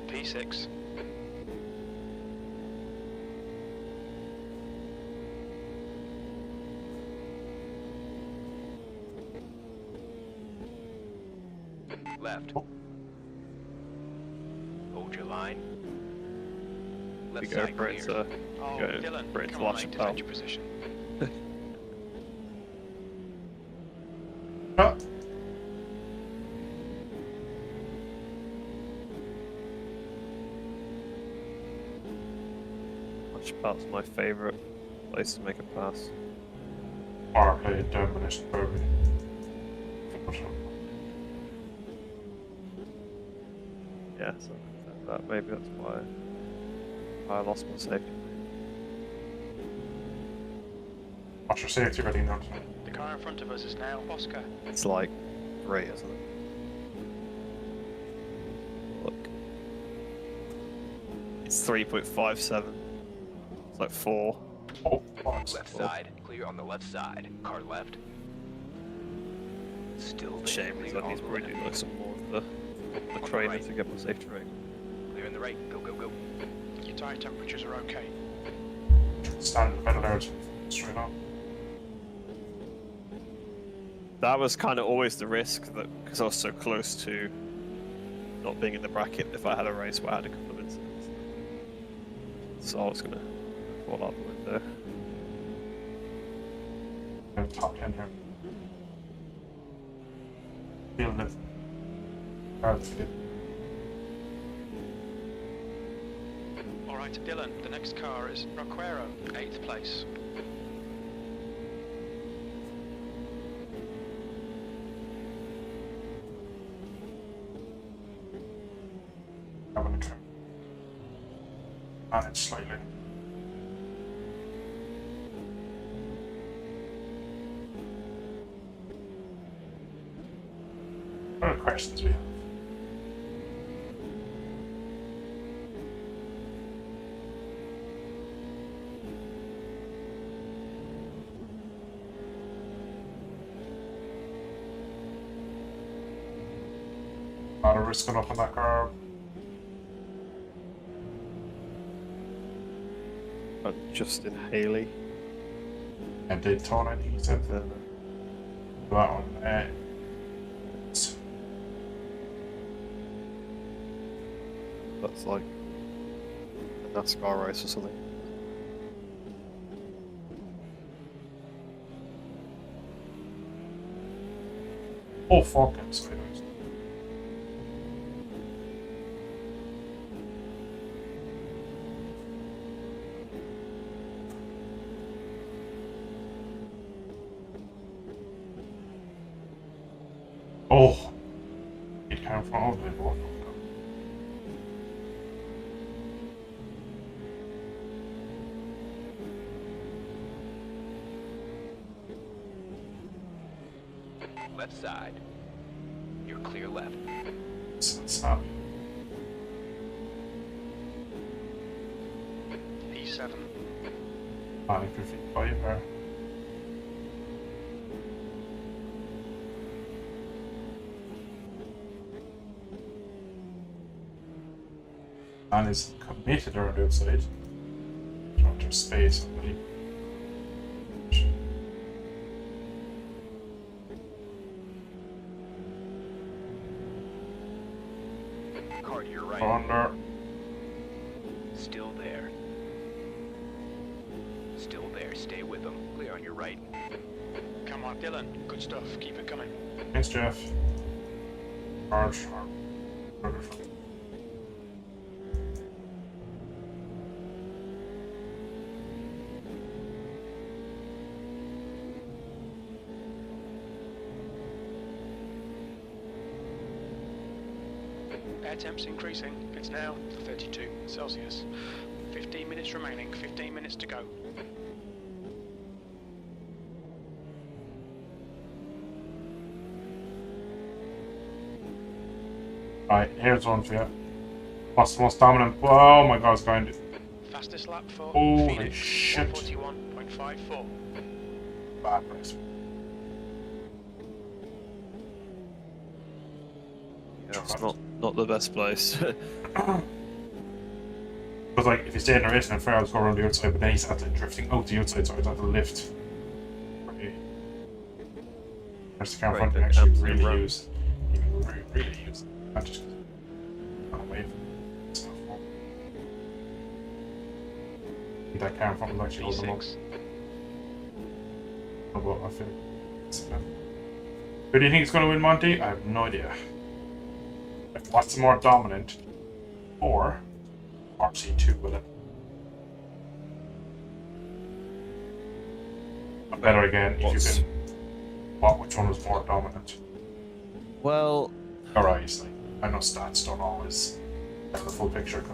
P6. Left. Oh. Hold your line. We Left go side for it, clear. so Oh, Go Dylan, for it to come on, watch mate, it, defend pal. your position. Ah, Watch Path's my favourite place to make a pass. or play Demolition Derby. Yeah, so that maybe that's why I lost my safety. Watch your safety ready now. The car in front of us is now Oscar. It's like 3, isn't it? Look. It's 3.57. It's like 4. Oh, box. Left side. Clear on the left side. Car left. Still there. Shame because Clear I on need to the probably left. do like some more of the training right. to get my safety rate. Clear in the right. Go, go, go. Your tyre temperatures are okay. Stand in the middle there. Straight on. that was kind of always the risk, that because I was so close to not being in the bracket if I had a race where I had a couple of incidents. So I was going to fall out the window. Top 10 here. Feeling it. That's good. Alright, Dylan, the next car is Roquero, 8th place. I'm gonna try. Manage slightly. What are the questions we have? A lot of risk up on that car. Justin Haley. And Daytona, I think he said. That one. That's like a NASCAR race or something. Oh fuck, I'm sorry. Oh, it came from all the way. Left side. You're clear left. It's not. P7. Planning for feet 5 there. Man is committed around the outside. Trying to space somebody. Car to your right. Under. Still there. Still there. Stay with them. Clear on your right. Come on, Dylan. Good stuff. Keep it coming. Thanks, Jeff. Arch. Air temp's increasing. It's now 32 Celsius. 15 minutes remaining. 15 minutes to go. Right, here's one for you. What's the most dominant? Oh my god, it's going to. Fastest lap for Holy Phoenix. shit. 141.54. Bad race. Yeah, it's not the best place. Because like if you stay in the race and Farrell's go around the outside, but then he's after drifting out the outside, so he's have to lift. There's the camera Right, front can the actually cam's really around. use. You can really use it. Not just on wave. It's not fun. I think that camera front will actually hold them up. P6. Oh, well, I feel it's enough. Who do you think is going to win, Monty? I have no idea. Like, what's the more dominant? Or RC2 with it? Or better again, if you can. Which one was more dominant? Well, Alright, like, I know stats don't always have the full picture.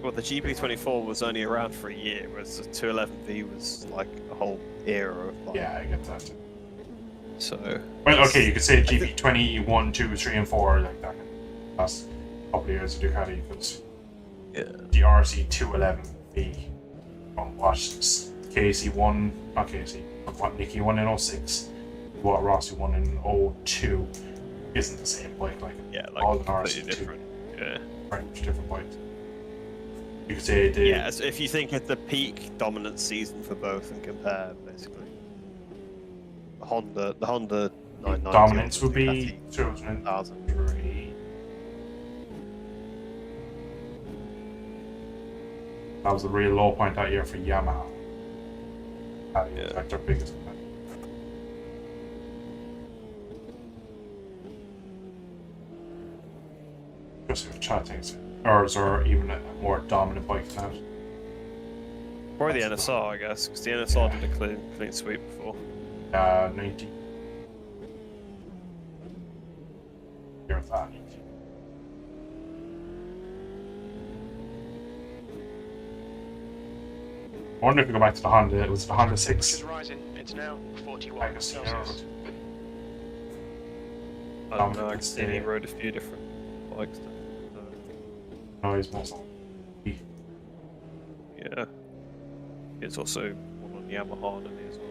well, the GP24 was only around for a year, whereas the 211V was like a whole era of like. Yeah, I get that. So. Well, okay, you could say GP21, 2, 3, and 4 like that. Last couple of years of Ducati, because Yeah. the RC211V on what Casey won, not Casey, but what Nicky won in 06, what Rossi won in 02 isn't the same bike. Like, Yeah, like all the completely RC2 different. Yeah. very much different bikes. You could say the Yeah, so if you think at the peak dominant season for both and compare, basically, the Honda 990 dominance on would the be Ducati 1000. 2003. That was the real low point that year for Yamaha. That was like their biggest event. Just if chatting, or is there even a more dominant bike than that? Probably the NSR, I guess, because the NSR did a clean sweep before. 90. Year of that. I wonder if we go back to the Honda, it was the Honda 6. It's rising. It's now 41 I guess, Celsius. I don't know, I can see he rode a few different bikes. No, he's more so. Yeah. It's also one on Yamaha and as well.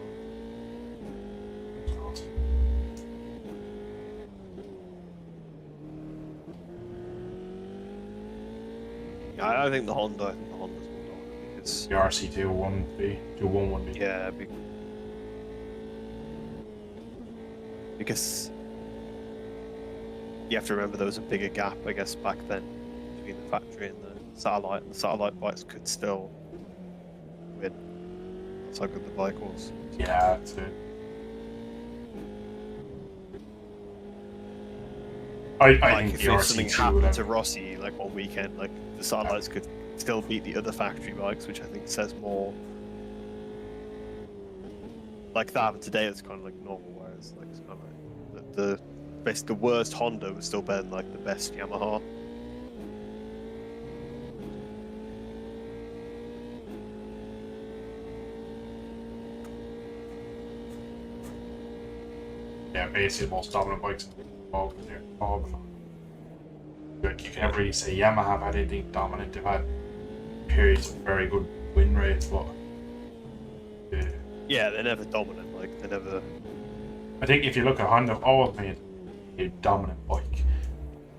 Yeah, I think the Honda's more dominant because The RC201B, 211B. yeah, because you have to remember there was a bigger gap, I guess, back then between the factory and the satellite bikes could still win. That's how good the bike was. Yeah, that's it. I Like think if the something RC2 happened would to have. Rossi like one weekend, like the satellites could still beat the other factory bikes, which I think says more. Like that happened today, it's kind of like normal, whereas like it's kind of like the worst Honda was still better than like the best Yamaha. Yeah, basically the most dominant bikes in the world in there. Like you can never really say Yamaha have had anything dominant. They've had periods of very good win rates, but Yeah, they're never dominant. Like they never. I think if you look at Honda, have always made a dominant bike.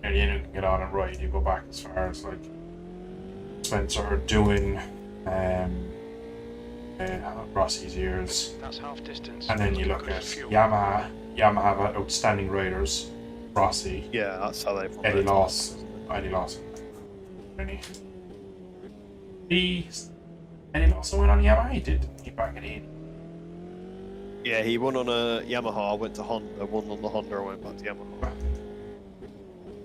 And you can get on and ride. You go back as far as like Spencer doing Rossi's years. That's half distance. And then you look at Yamaha. Yamaha have outstanding riders. Rossi, Yeah, that's how they. Eddie Lawson. Eddie Lawson. Eddie Lawson went on Yamaha. He did. He back in 80. Yeah, he won on a Yamaha, went to Honda, won on the Honda, and went back to Yamaha.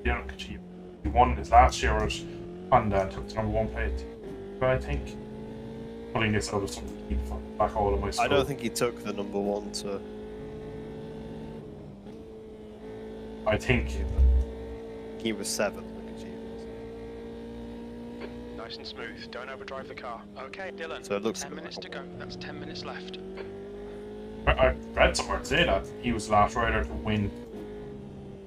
Yeah, he won his last year with Honda and took the #1 plate. But I think pulling this out of some keep back all of my stuff. I don't think he took the #1 to. I think He was 7th, like achievement. Nice and smooth. Don't overdrive the car. Okay, Dylan. So it looks 10 good, minutes like to a go. win. That's 10 minutes left. I read somewhere today that he was the last rider to win.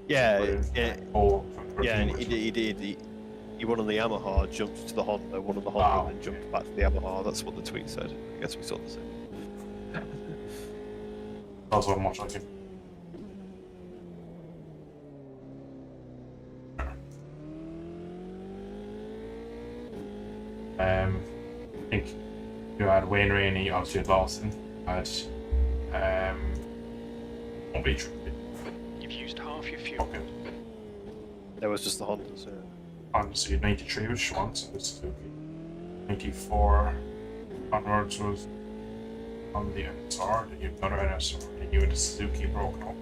Yeah, yeah, Oh, yeah, and he did. He won on the Yamaha, jumped to the Honda, won on the Honda, Wow. and then jumped back to the Yamaha. That's what the tweet said. I guess we saw the same. That's how much I can. I think you had Wayne Rainey, obviously had Lawson, had won't be true. You've used half your fuel. Okay. There was just the Honda, so. Honestly, 93 was Schwantz and Suzuki. 94 onwards was on the NSR, then you had another NSR, then you had the Suzuki broken up.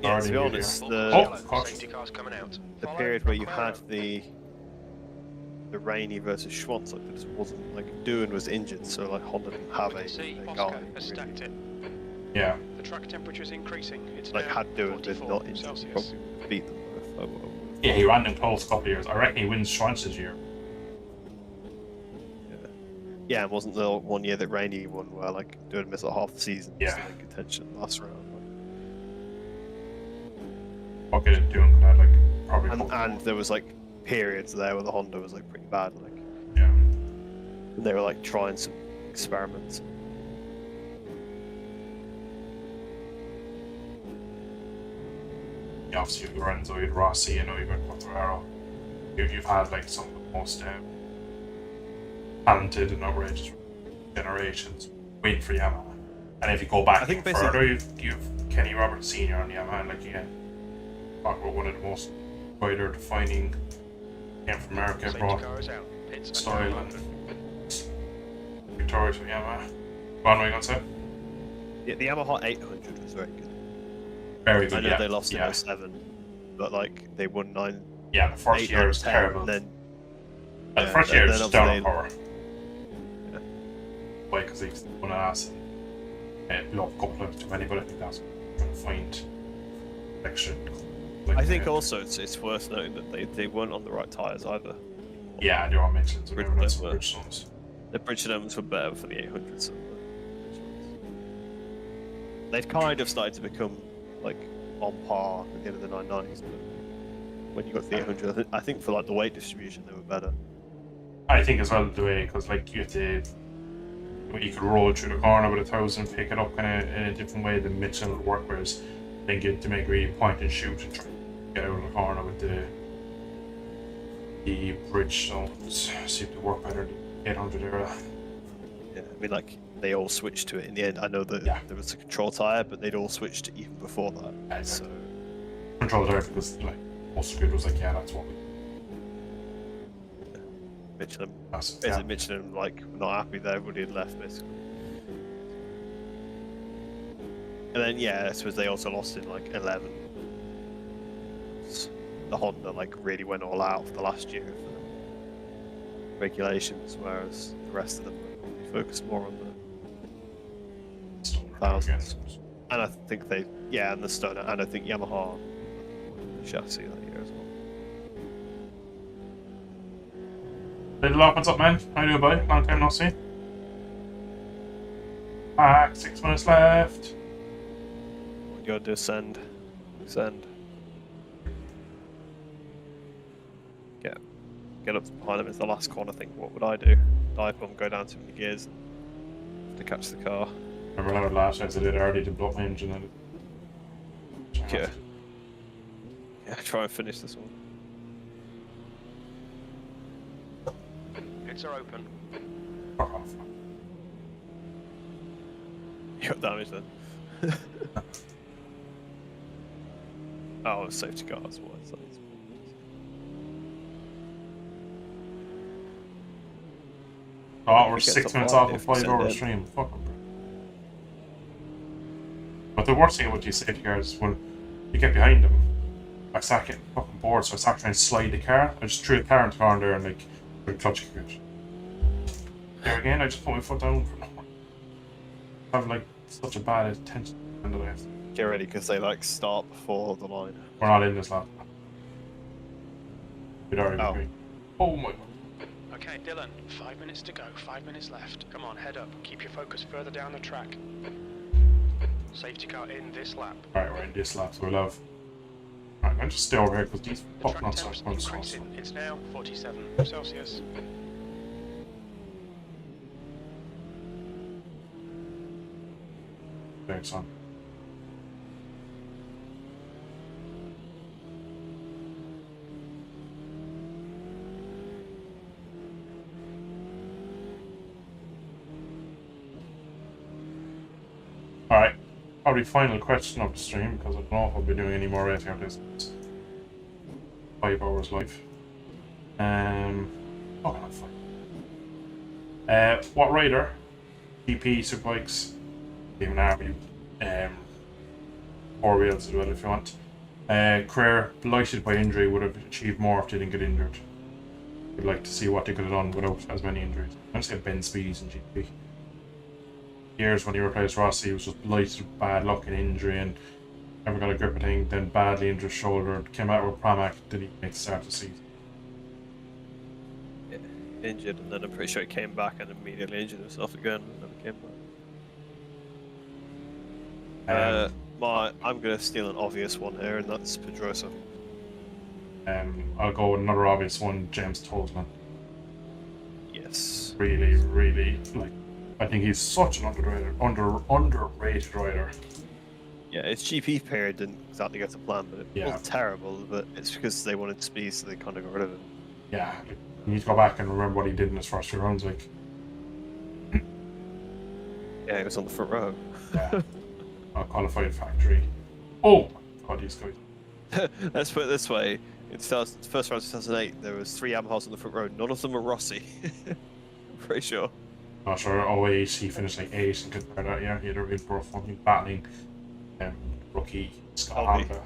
Yeah, to be Already honest, here. the Oh, of course. Safety cars coming out. the Follow, period where you follow. had the Rainey versus Schwantz, like this wasn't like Doohan was injured, so like Honda didn't have We a can see guy. Oscar has really. stacked it. Yeah. The track temperature is increasing. It's Like now had Doohan been 44 not injured, Celsius. probably beat them both. I would- Yeah, he ran them close a couple of years. I reckon he wins Schwantz this year. Yeah, and wasn't the one year that Rainey won where like Doohan missed like half the season? Yeah. Still in contention last round. Okay, doing that, like, probably. And there was like periods there where the Honda was like pretty bad, like Yeah. and they were like trying some experiments. Yeah, obviously, you had Lorenzo, you had Rossi, you know, you got Quartararo. You've had, like, some of the most talented and outrageous generations win for Yamaha. And if you go back I think even further, you've Kenny Roberts Sr. on Yamaha, like again, talk about one of the most rider defining, came from America, Safety brought car is out. Pits are style now and open. Victoria to Yamaha. Go on, what are you gonna say? Yeah, the Yamaha 800 was very good. Very good. I know yeah. they lost yeah. in 07, but like they won 9, Yeah, the first 8, year 9, was 10, terrible. and then the yeah, first year was then just down on obviously- power. Why? Because they won an ass and blew up a couple times too many, but I think that's trying to find extra. Like, I think also it's worth noting that they weren't on the right tyres either. Yeah, they were mentioned, so they were not some Were. bridge zones. The Bridgestones were better for the 800s. than they've kind of started to become like on par at the end of the 990s, but when you got to the 800, I think for like the weight distribution they were better. I think as well the way, because like you have to, you could roll through the corner with 1,000, pick it up kind of in a different way than Mitchell would work, whereas they get to make really point and shoot and try to get out of the corner with the bridge zones seem to work better than 800 era. Yeah, I mean like they all switched to it in the end. I know that Yeah. there was a control tyre, but they'd all switched to even before that. Yeah, exactly. So Control there because like most grid was like, yeah, that's what we. Michelin, That's, is yeah. it Michelin like not happy that everybody had left basically? And then yeah, I suppose they also lost in like 11. The Honda like really went all out for the last year for regulations, whereas the rest of them were probably focused more on the thousands. And I think they, yeah, and the Stoner, and I think Yamaha the chassis that year as well. Little up, what's up, man? How you doing, buddy? Long time no see. Back, 6 minutes left. What you gotta do is send. Get up behind him is the last corner. Think, what would I do? Dive bomb, go down too many gears, and have to catch the car. Remember that last as I did early to blow up my engine and Yeah. Yeah, try and finish this one. Pits are open. Fuck off. You got damage then. Oh, safety car as well. So it's- Oh, we're He gets 6 a minutes lot off a if we 5 send hour it. stream. Fuck 'em, bro. But the worst thing about these safety cars is when you get behind them, I start getting fucking bored, so I start trying to slide the car. I just threw the car into the corner there and like put a clutch kick it. There again, I just put my foot down for no one. I have like such a bad attention span that I have to. Get ready because they like start before the line. We're not in this lap. We'd already Oh. be green. Oh my god. Okay, Dylan, 5 minutes to go, 5 minutes left. Come on, head up. Keep your focus further down the track. Safety car in this lap. Alright, we're in this lap, so we'll have. Alright, I'm gonna just stay over here because these The fucking track nuts temps are so increasing. It's now 47 Celsius. Thanks, son. Alright, probably final question of the stream because I don't know if I'll be doing any more racing on this. It's 5 hours live. Oh, not 5. What rider? GP, Superbikes, even RB, 4 wheels as well if you want. Career, blighted by injury, would have achieved more if they didn't get injured. Would like to see what they could have done without as many injuries. I'm going to say Ben Speeds and GP. Years when he replaced Rossi, he was just blighted with bad luck and injury and never got a grip of thing, then badly injured his shoulder, came out with Pramac, didn't even make the start of the season. Yeah, injured, and then I'm pretty sure he came back and immediately injured himself again and never came back. I'm gonna steal an obvious one here, and that's Pedrosa. I'll go with another obvious one, James Tolsman. Yes. Really, like, I think he's such an underrated rider. Yeah, its GP period didn't exactly go to plan, but it Yeah. wasn't terrible. But it's because they wanted speed, so they kind of got rid of him. Yeah, like, you need to go back and remember what he did in his first few rounds. Like, Yeah, he was on the front row. Yeah. Qualified factory. Oh my god, these guys. Let's put it this way: in first round 2008, there was 3 Yamahas on the front row. None of them were Rossi. I'm pretty sure. Not sure. 08, he finished like 8 and compared that. Yeah, he had a really rough one. He was battling rookie Scott Albie. Honda.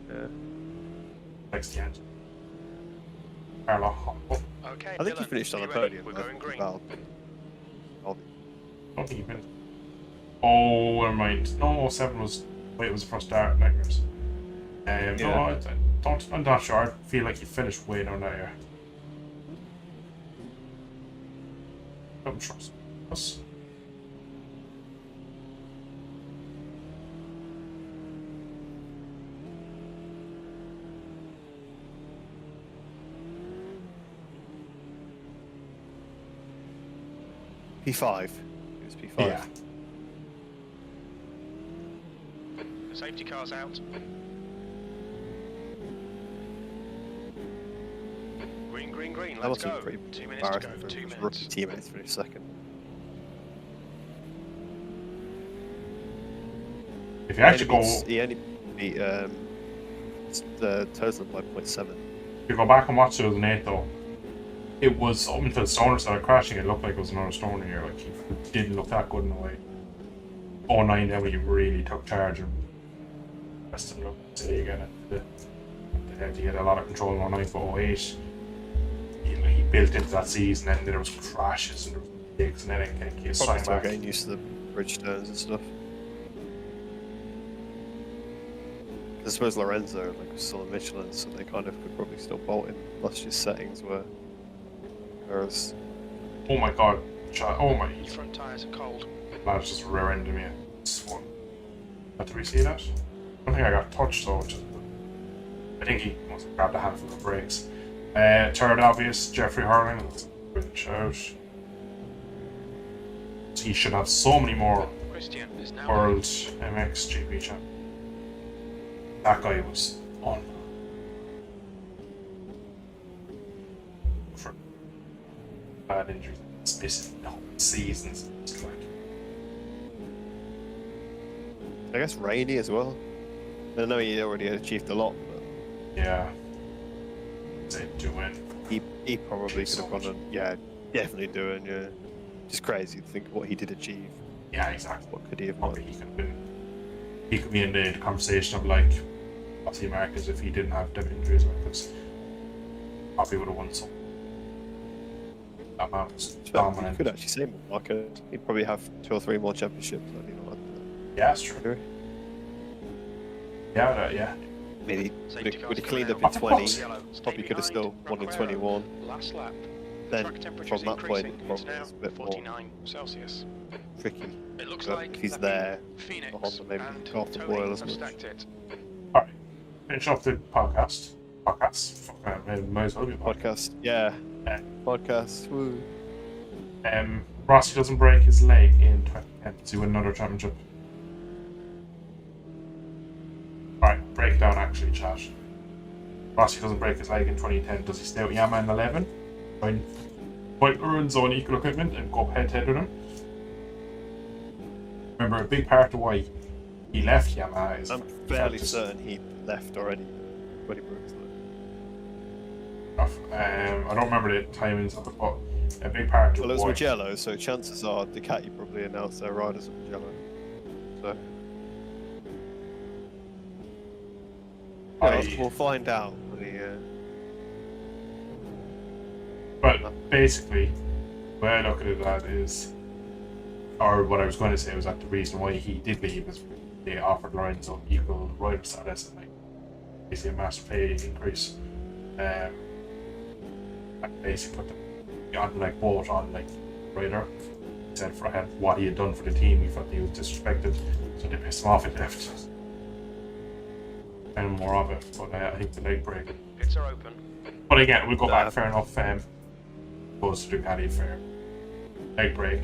Yeah. Next the end. Carla Honda. Okay, I think he Dylan, finished on you the ready? podium. We're going green. Well, I don't think he finished. Oh, never mind. No, 07 was. Wait, it was the first start. Nightmares. No, Yeah. I'm not sure. I feel like he finished way down that year. Don't trust us. P5. It was P5. Yeah. The safety car's out. Green, green, green. That Let's must have go. been pretty 2 minutes to go. embarrassing for 2 his minutes. rookie teammates finished second. If you actually go, He only beat the Tesla by 0.7. if you go back and watch 2008 though, it was up until Stoner started crashing. It looked like it was another Stoner here. Like he didn't look that good in a way. 09 then when he really took charge and rest of the city again. He had a lot of control in 09, but 08, he built into that season, and there was crashes and there was gigs, and then he was Probably signed still back. getting used to the bridge turns and stuff. I suppose Lorenzo was still a Michelin, so they kind of could probably still bolt him. Plus, his settings were. Whereas, Oh my god, oh my, Your front tyres are cold. that's just rear-ended me. Swung. Did we see that? I don't think I got touched though. I think he must have grabbed a handful of brakes. Third obvious, Jeffrey Hurling. Good shout. He should have so many more Christian is now World MX GP champ. That guy was on. For bad injuries, it's missing the whole seasons. It's like, I guess Rainey as well. I know he already achieved a lot, but yeah. They doing. he probably could have gone and definitely doing. Yeah, just crazy to think what he did achieve. Yeah, exactly. What could he have Probably won? he could be in the conversation of like Rossi Marquez if he didn't have them injuries like this. Probably would have won some. That man was You dominant. could actually say Marco. He'd probably have 2 or 3 more championships. I mean, Yeah, that's true. Yeah. I mean, Safety would he car's cleaned up coming in out. 20. Yellow. Stay Probably could have behind. still won in Raquero. 21. Last lap. Then Track temperature's from that point, increasing. probably It's it's a now bit more 49 Celsius. tricky. It looks But like if he's that there, Phoenix Honda maybe and can't Tony boil as have much. stacked it. Alright. Finish off the podcast. It might as well be a podcast. Podcast, yeah. Yeah. Podcast, woo. Rossi doesn't break his leg in 2010 to win another championship. Alright, breakdown actually, chat. Rossi doesn't break his leg in 2010. Does he stay with Yamaha in 11? Fight Urns on equal equipment and go up head to head with him? Remember, a big part of why he left Yamaha is I'm fairly certain he left already when he broke his leg. I don't remember the timings of it, but a big part of Well, it was why. Mugello, so chances are Ducati probably announced their riders at Mugello. So, we'll find out when he. But basically, the way I look at it that is, or what I was going to say was that the reason why he did leave is they offered Lorenzo equal rider status and like basically a massive pay increase. And basically put them on like both on like rider. He said for what he had done for the team, he felt he was disrespected, so they pissed him off and left. And more of it, but I think the leg break. Pits are open. But again, we'll go back. Fair enough. Goes to Ducati fair leg break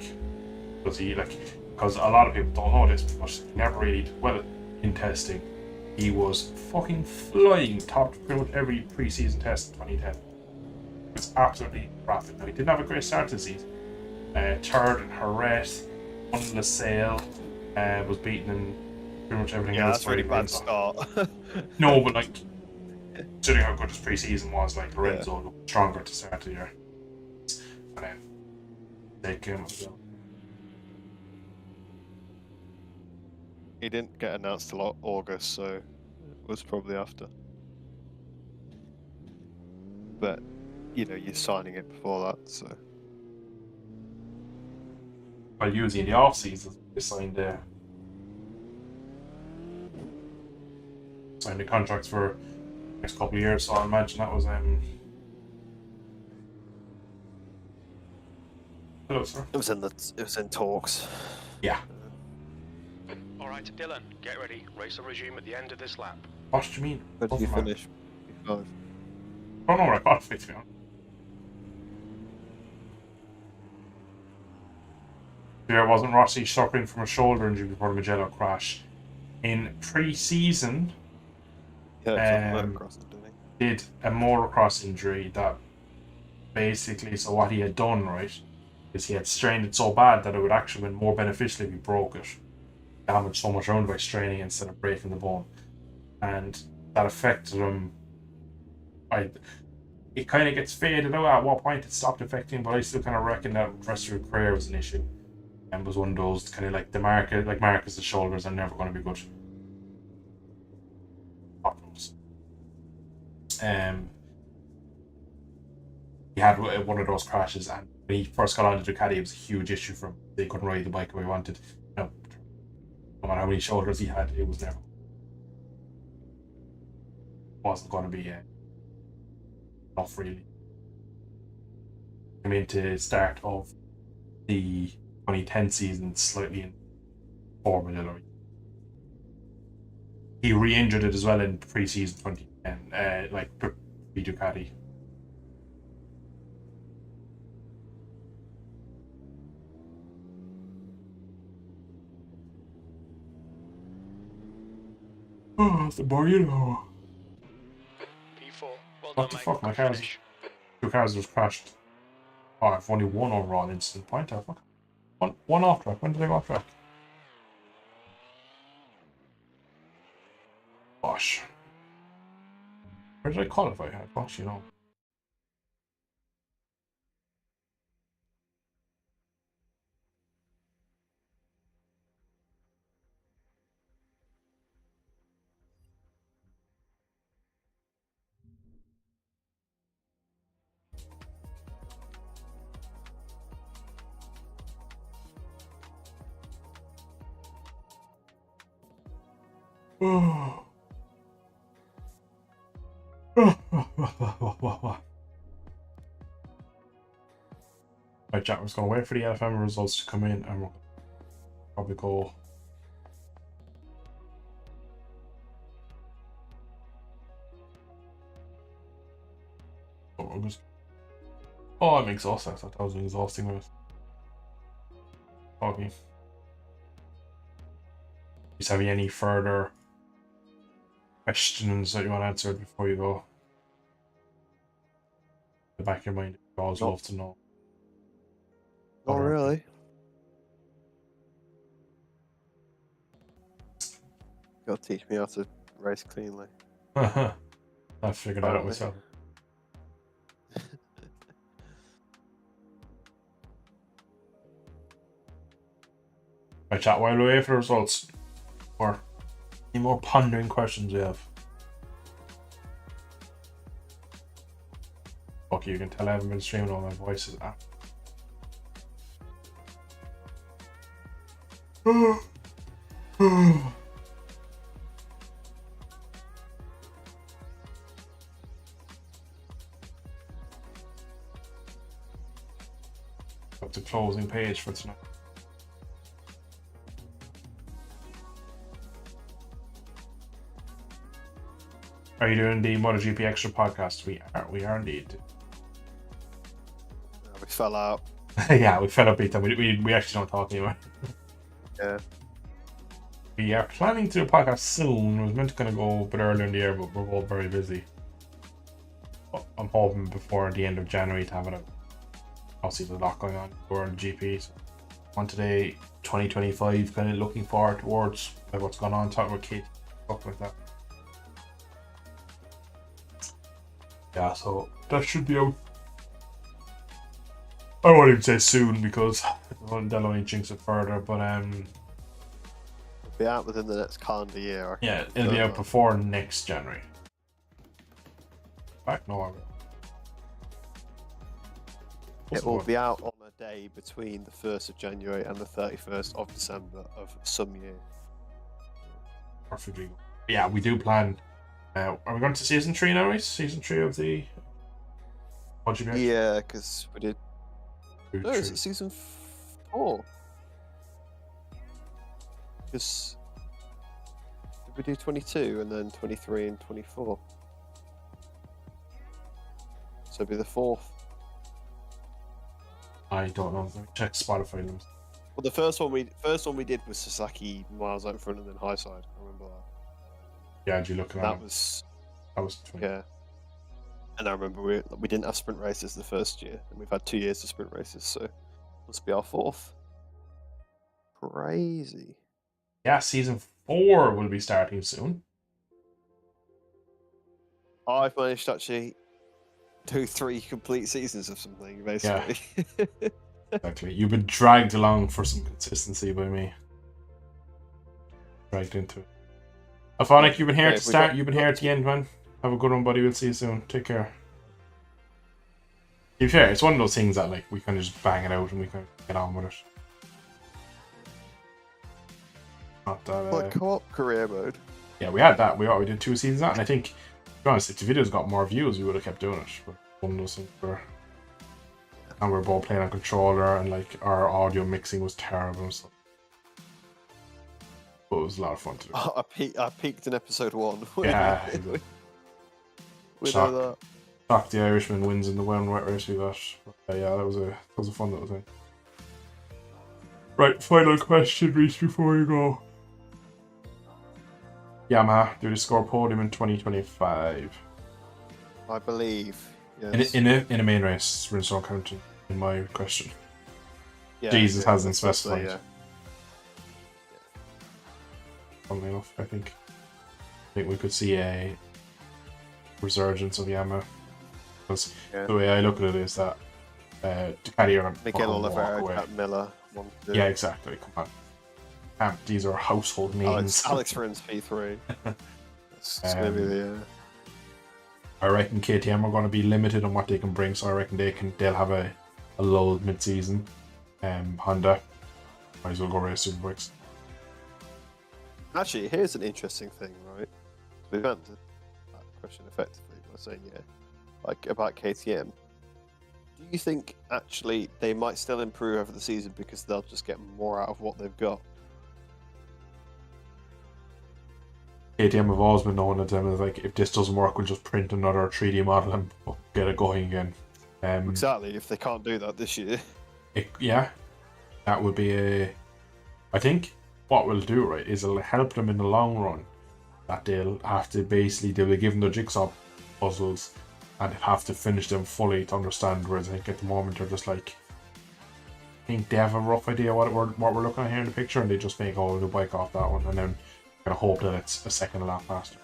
because because a lot of people don't know this, but he never really well in testing. He was fucking flying top pretty much every pre-season test in 2010. It was absolutely rapid. Now he didn't have a great start to the season. Third in Jerez, won LaSalle, was beaten in pretty much everything Yeah, else. that's a really bad start. No, but like, considering how good his pre-season was, like Lorenzo looked stronger to start the year, and then they came as well. He didn't get announced till August, so it was probably after. But you know, you're signing it before that, so. Well, usually in the off season, they signed the contracts for the next couple of years. So I imagine that was Hello, sir. It was in talks. Yeah. Alright, Dylan, get ready. Race will resume at the end of this lap. What do you mean? Where did you Doesn't matter. finish? P5. I don't know where I got it, to be honest. There wasn't Rossi suffering from a shoulder injury before the Mugello crash. In pre-season, Yeah, it's on motocross, didn't he? did a motocross injury that basically, so what he had done, right, is he had strained it so bad that it would actually been more beneficial if he broke it. Damaged so much around by straining instead of breaking the bone. And that affected him. It kind of gets faded out at what point it stopped affecting, but I still kind of reckon that the rest of his career was an issue. And was one of those kind of like Marcus's shoulders are never going to be good. Problems. He had one of those crashes, and when he first got onto Ducati, it was a huge issue for him. They couldn't ride the bike the way he wanted. No matter how many shoulders he had, it was never. Wasn't going to be enough, really. Came into start of the 2010 season slightly in Formula. He re-injured it as well in pre-season 2010, like pre-Ducati. Oh, the burrito. P4, well What done, the mate. fuck, my Good car's finish. 2 cars just crashed. Oh, I've only one overall instant point. Fuck. One off track. When did I go off track? Gosh. Where did I qualify? Gosh, you know. Right, chat, we're just going to wait for the LFM results to come in and we'll probably go. Oh, I'm exhausted. I thought that was an exhausting with talking. Is having any further questions that you want answered before you go? The back of your mind, you always love to know. Not really. Got to teach me how to race cleanly. I figured that out myself. Right, chat, while we wait for the results, or any more pondering questions we have? Okay, you can tell I haven't been streaming all my voices. Up to closing page for tonight. Are you doing the MotoGP Extra podcast? We are indeed. We fell out. Yeah, we fell up big time. We actually don't talk anymore. Yeah. We are planning to do a podcast soon. It was meant to kind of go a bit earlier in the year, but we're both very busy. I'm hoping before the end of January to have it out. Obviously, there's a lot going on for the GP. So on today, 2025 kind of looking forward towards like what's going on, talking about kids, stuff like that. Yeah, so that should be out. I won't even say soon because they'll only jinx it further, but It'll be out within the next calendar year. yeah, it'll be out before next January. Back no longer. It will be out on a day between the 1st of January and the 31st of December of some year. Perfectly. Yeah, we do plan. Are we going to season 3 now, right? Season 3 of the. Yeah, because we did. No, is it season 4? Because did we do 22 and then 23 and 24? So it'd be the 4th. I don't know. Let me check Spotify. Well, the first one we did was Sasaki miles out in front and then high side. I remember that. Yeah, did you look at That was 20. yeah. And I remember we didn't have sprint races the first year, and we've had 2 years of sprint races, so must be our 4th. Crazy. Yeah, season 4 will be starting soon. I've managed to actually do 3 complete seasons of something, basically. Yeah. Exactly. You've been dragged along for some consistency by me. Dragged into it. Alphonic, you've been here at the start, you've been here at the end, man. Have a good one, buddy. We'll see you soon. Take care. To be fair, it's one of those things that like we kind of just bang it out and we kind of get on with it. Not that. Like co-op career mode. Yeah, we had that. We did 2 seasons of that, and I think, to be honest, if the videos got more views, we would have kept doing it. But one of those things where, and we were both playing on controller, and like our audio mixing was terrible and stuff. But it was a lot of fun to do. I peaked in episode 1. Yeah. With all that. Shock the Irishman wins in the one wet race we got. Yeah, that was a fun little thing. Right, final question, Reese, before you go. Yamaha, do they score podium in 2025? I believe. Yes. In a main race, we're not counting in my question. Yeah, Jesus hasn't that's specified. yeah. Funnily enough, I think we could see a resurgence of Yamaha. Because the way I look at it is that Ducati are Miguel on walk Oliveira, away. Cat Miller. Yeah, exactly. Come on. These are household names. Alex Rins P3. It's going to be the. I reckon KTM are going to be limited on what they can bring, so I reckon they'll have a lull mid-season. Honda might as well go race Superbikes. Actually, here's an interesting thing, right? We've answered that question effectively by saying like about KTM. Do you think actually they might still improve over the season because they'll just get more out of what they've got? KTM have always been known as them as like, if this doesn't work, we'll just print another 3D model and get it going again. Exactly. If they can't do that this year, yeah, that would be I think what we'll do, right, is it'll help them in the long run. That they'll be given the jigsaw puzzles and have to finish them fully to understand. Whereas I think at the moment they're just like, I think they have a rough idea what we're looking at here in the picture, and they just make all the bike off that one, and then kind of hope that it's a second a lap faster.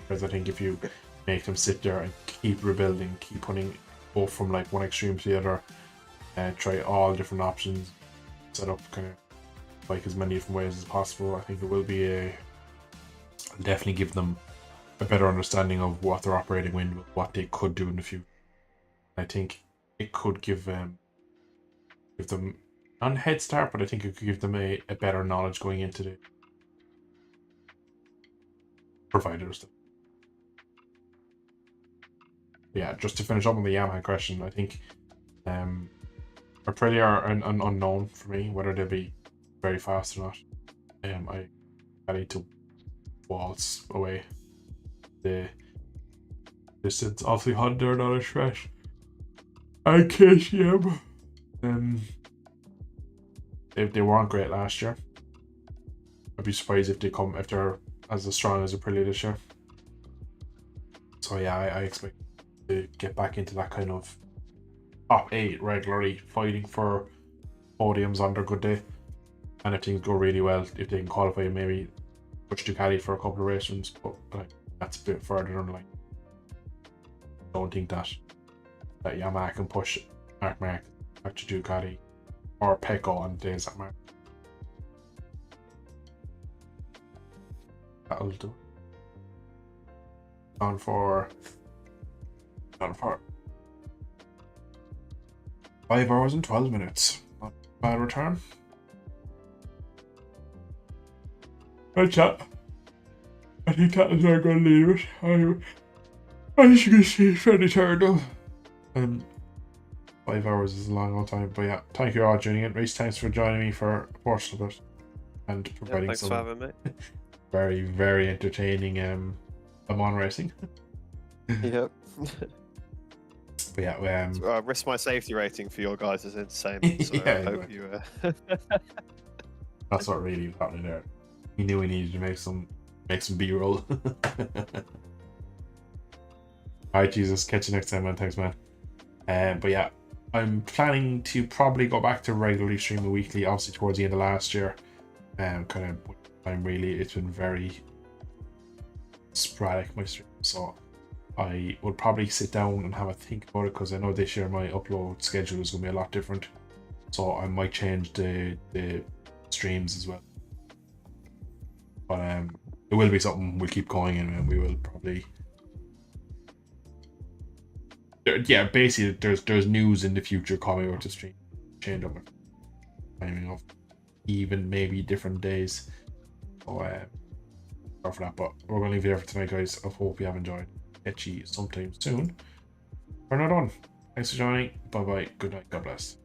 Because I think if you make them sit there and keep rebuilding, keep putting both from like one extreme to the other, try all different options, set up kind of bike as many different ways as possible, I think it will be definitely give them a better understanding of what they're operating with, what they could do in the future. I think it could give them not a head start, but I think it could give them a better knowledge going into the providers. Yeah, just to finish up on the Yamaha question, I think Aprilia are an unknown for me, whether they'll be very fast or not. I need to waltz away the distance of the Honda, not a stretch. And KTM, they weren't great last year. I'd be surprised if they're as strong as Aprilia this year. So yeah, I expect to get back into that kind of top 8 regularly, fighting for podiums on their good day. and if things go really well, if they can qualify, maybe push Ducati for a couple of race runs. But like, that's a bit further down the line. Don't think that Yamaha can push Marc Marquez back to Ducati or Pecco on days that Marc. That'll do. On for 5 hours and 12 minutes. Not a bad return. Right, chat. I think that is where I'm going to leave it. As you can see, it's fairly tired though. 5 hours is a long old time. But yeah, thank you all for joining in. Reece, thanks for joining me for a portion of it. And providing thanks some for having me. very, very entertaining Le Mans racing. Yep. But yeah, I risk my safety rating for your guys' entertainment. So Yeah, I hope you. that's what really was happening there. He knew he needed to make some B-roll. Alright, Jesus, catch you next time, man. Thanks, man. But yeah, I'm planning to probably go back to regularly streaming weekly, obviously towards the end of last year. Kind of time really, it's been very sporadic, my stream, so I would probably sit down and have a think about it, because I know this year my upload schedule is going to be a lot different, so I might change the streams as well. But it will be something we'll keep going in, and we will probably, yeah, basically there's news in the future coming out to stream, change up timing of even maybe different days. So for that, but we're gonna leave it there for tonight, guys. I hope you have enjoyed. Catch you sometime soon. We're not on. Thanks for joining. Bye bye. Good night. God bless.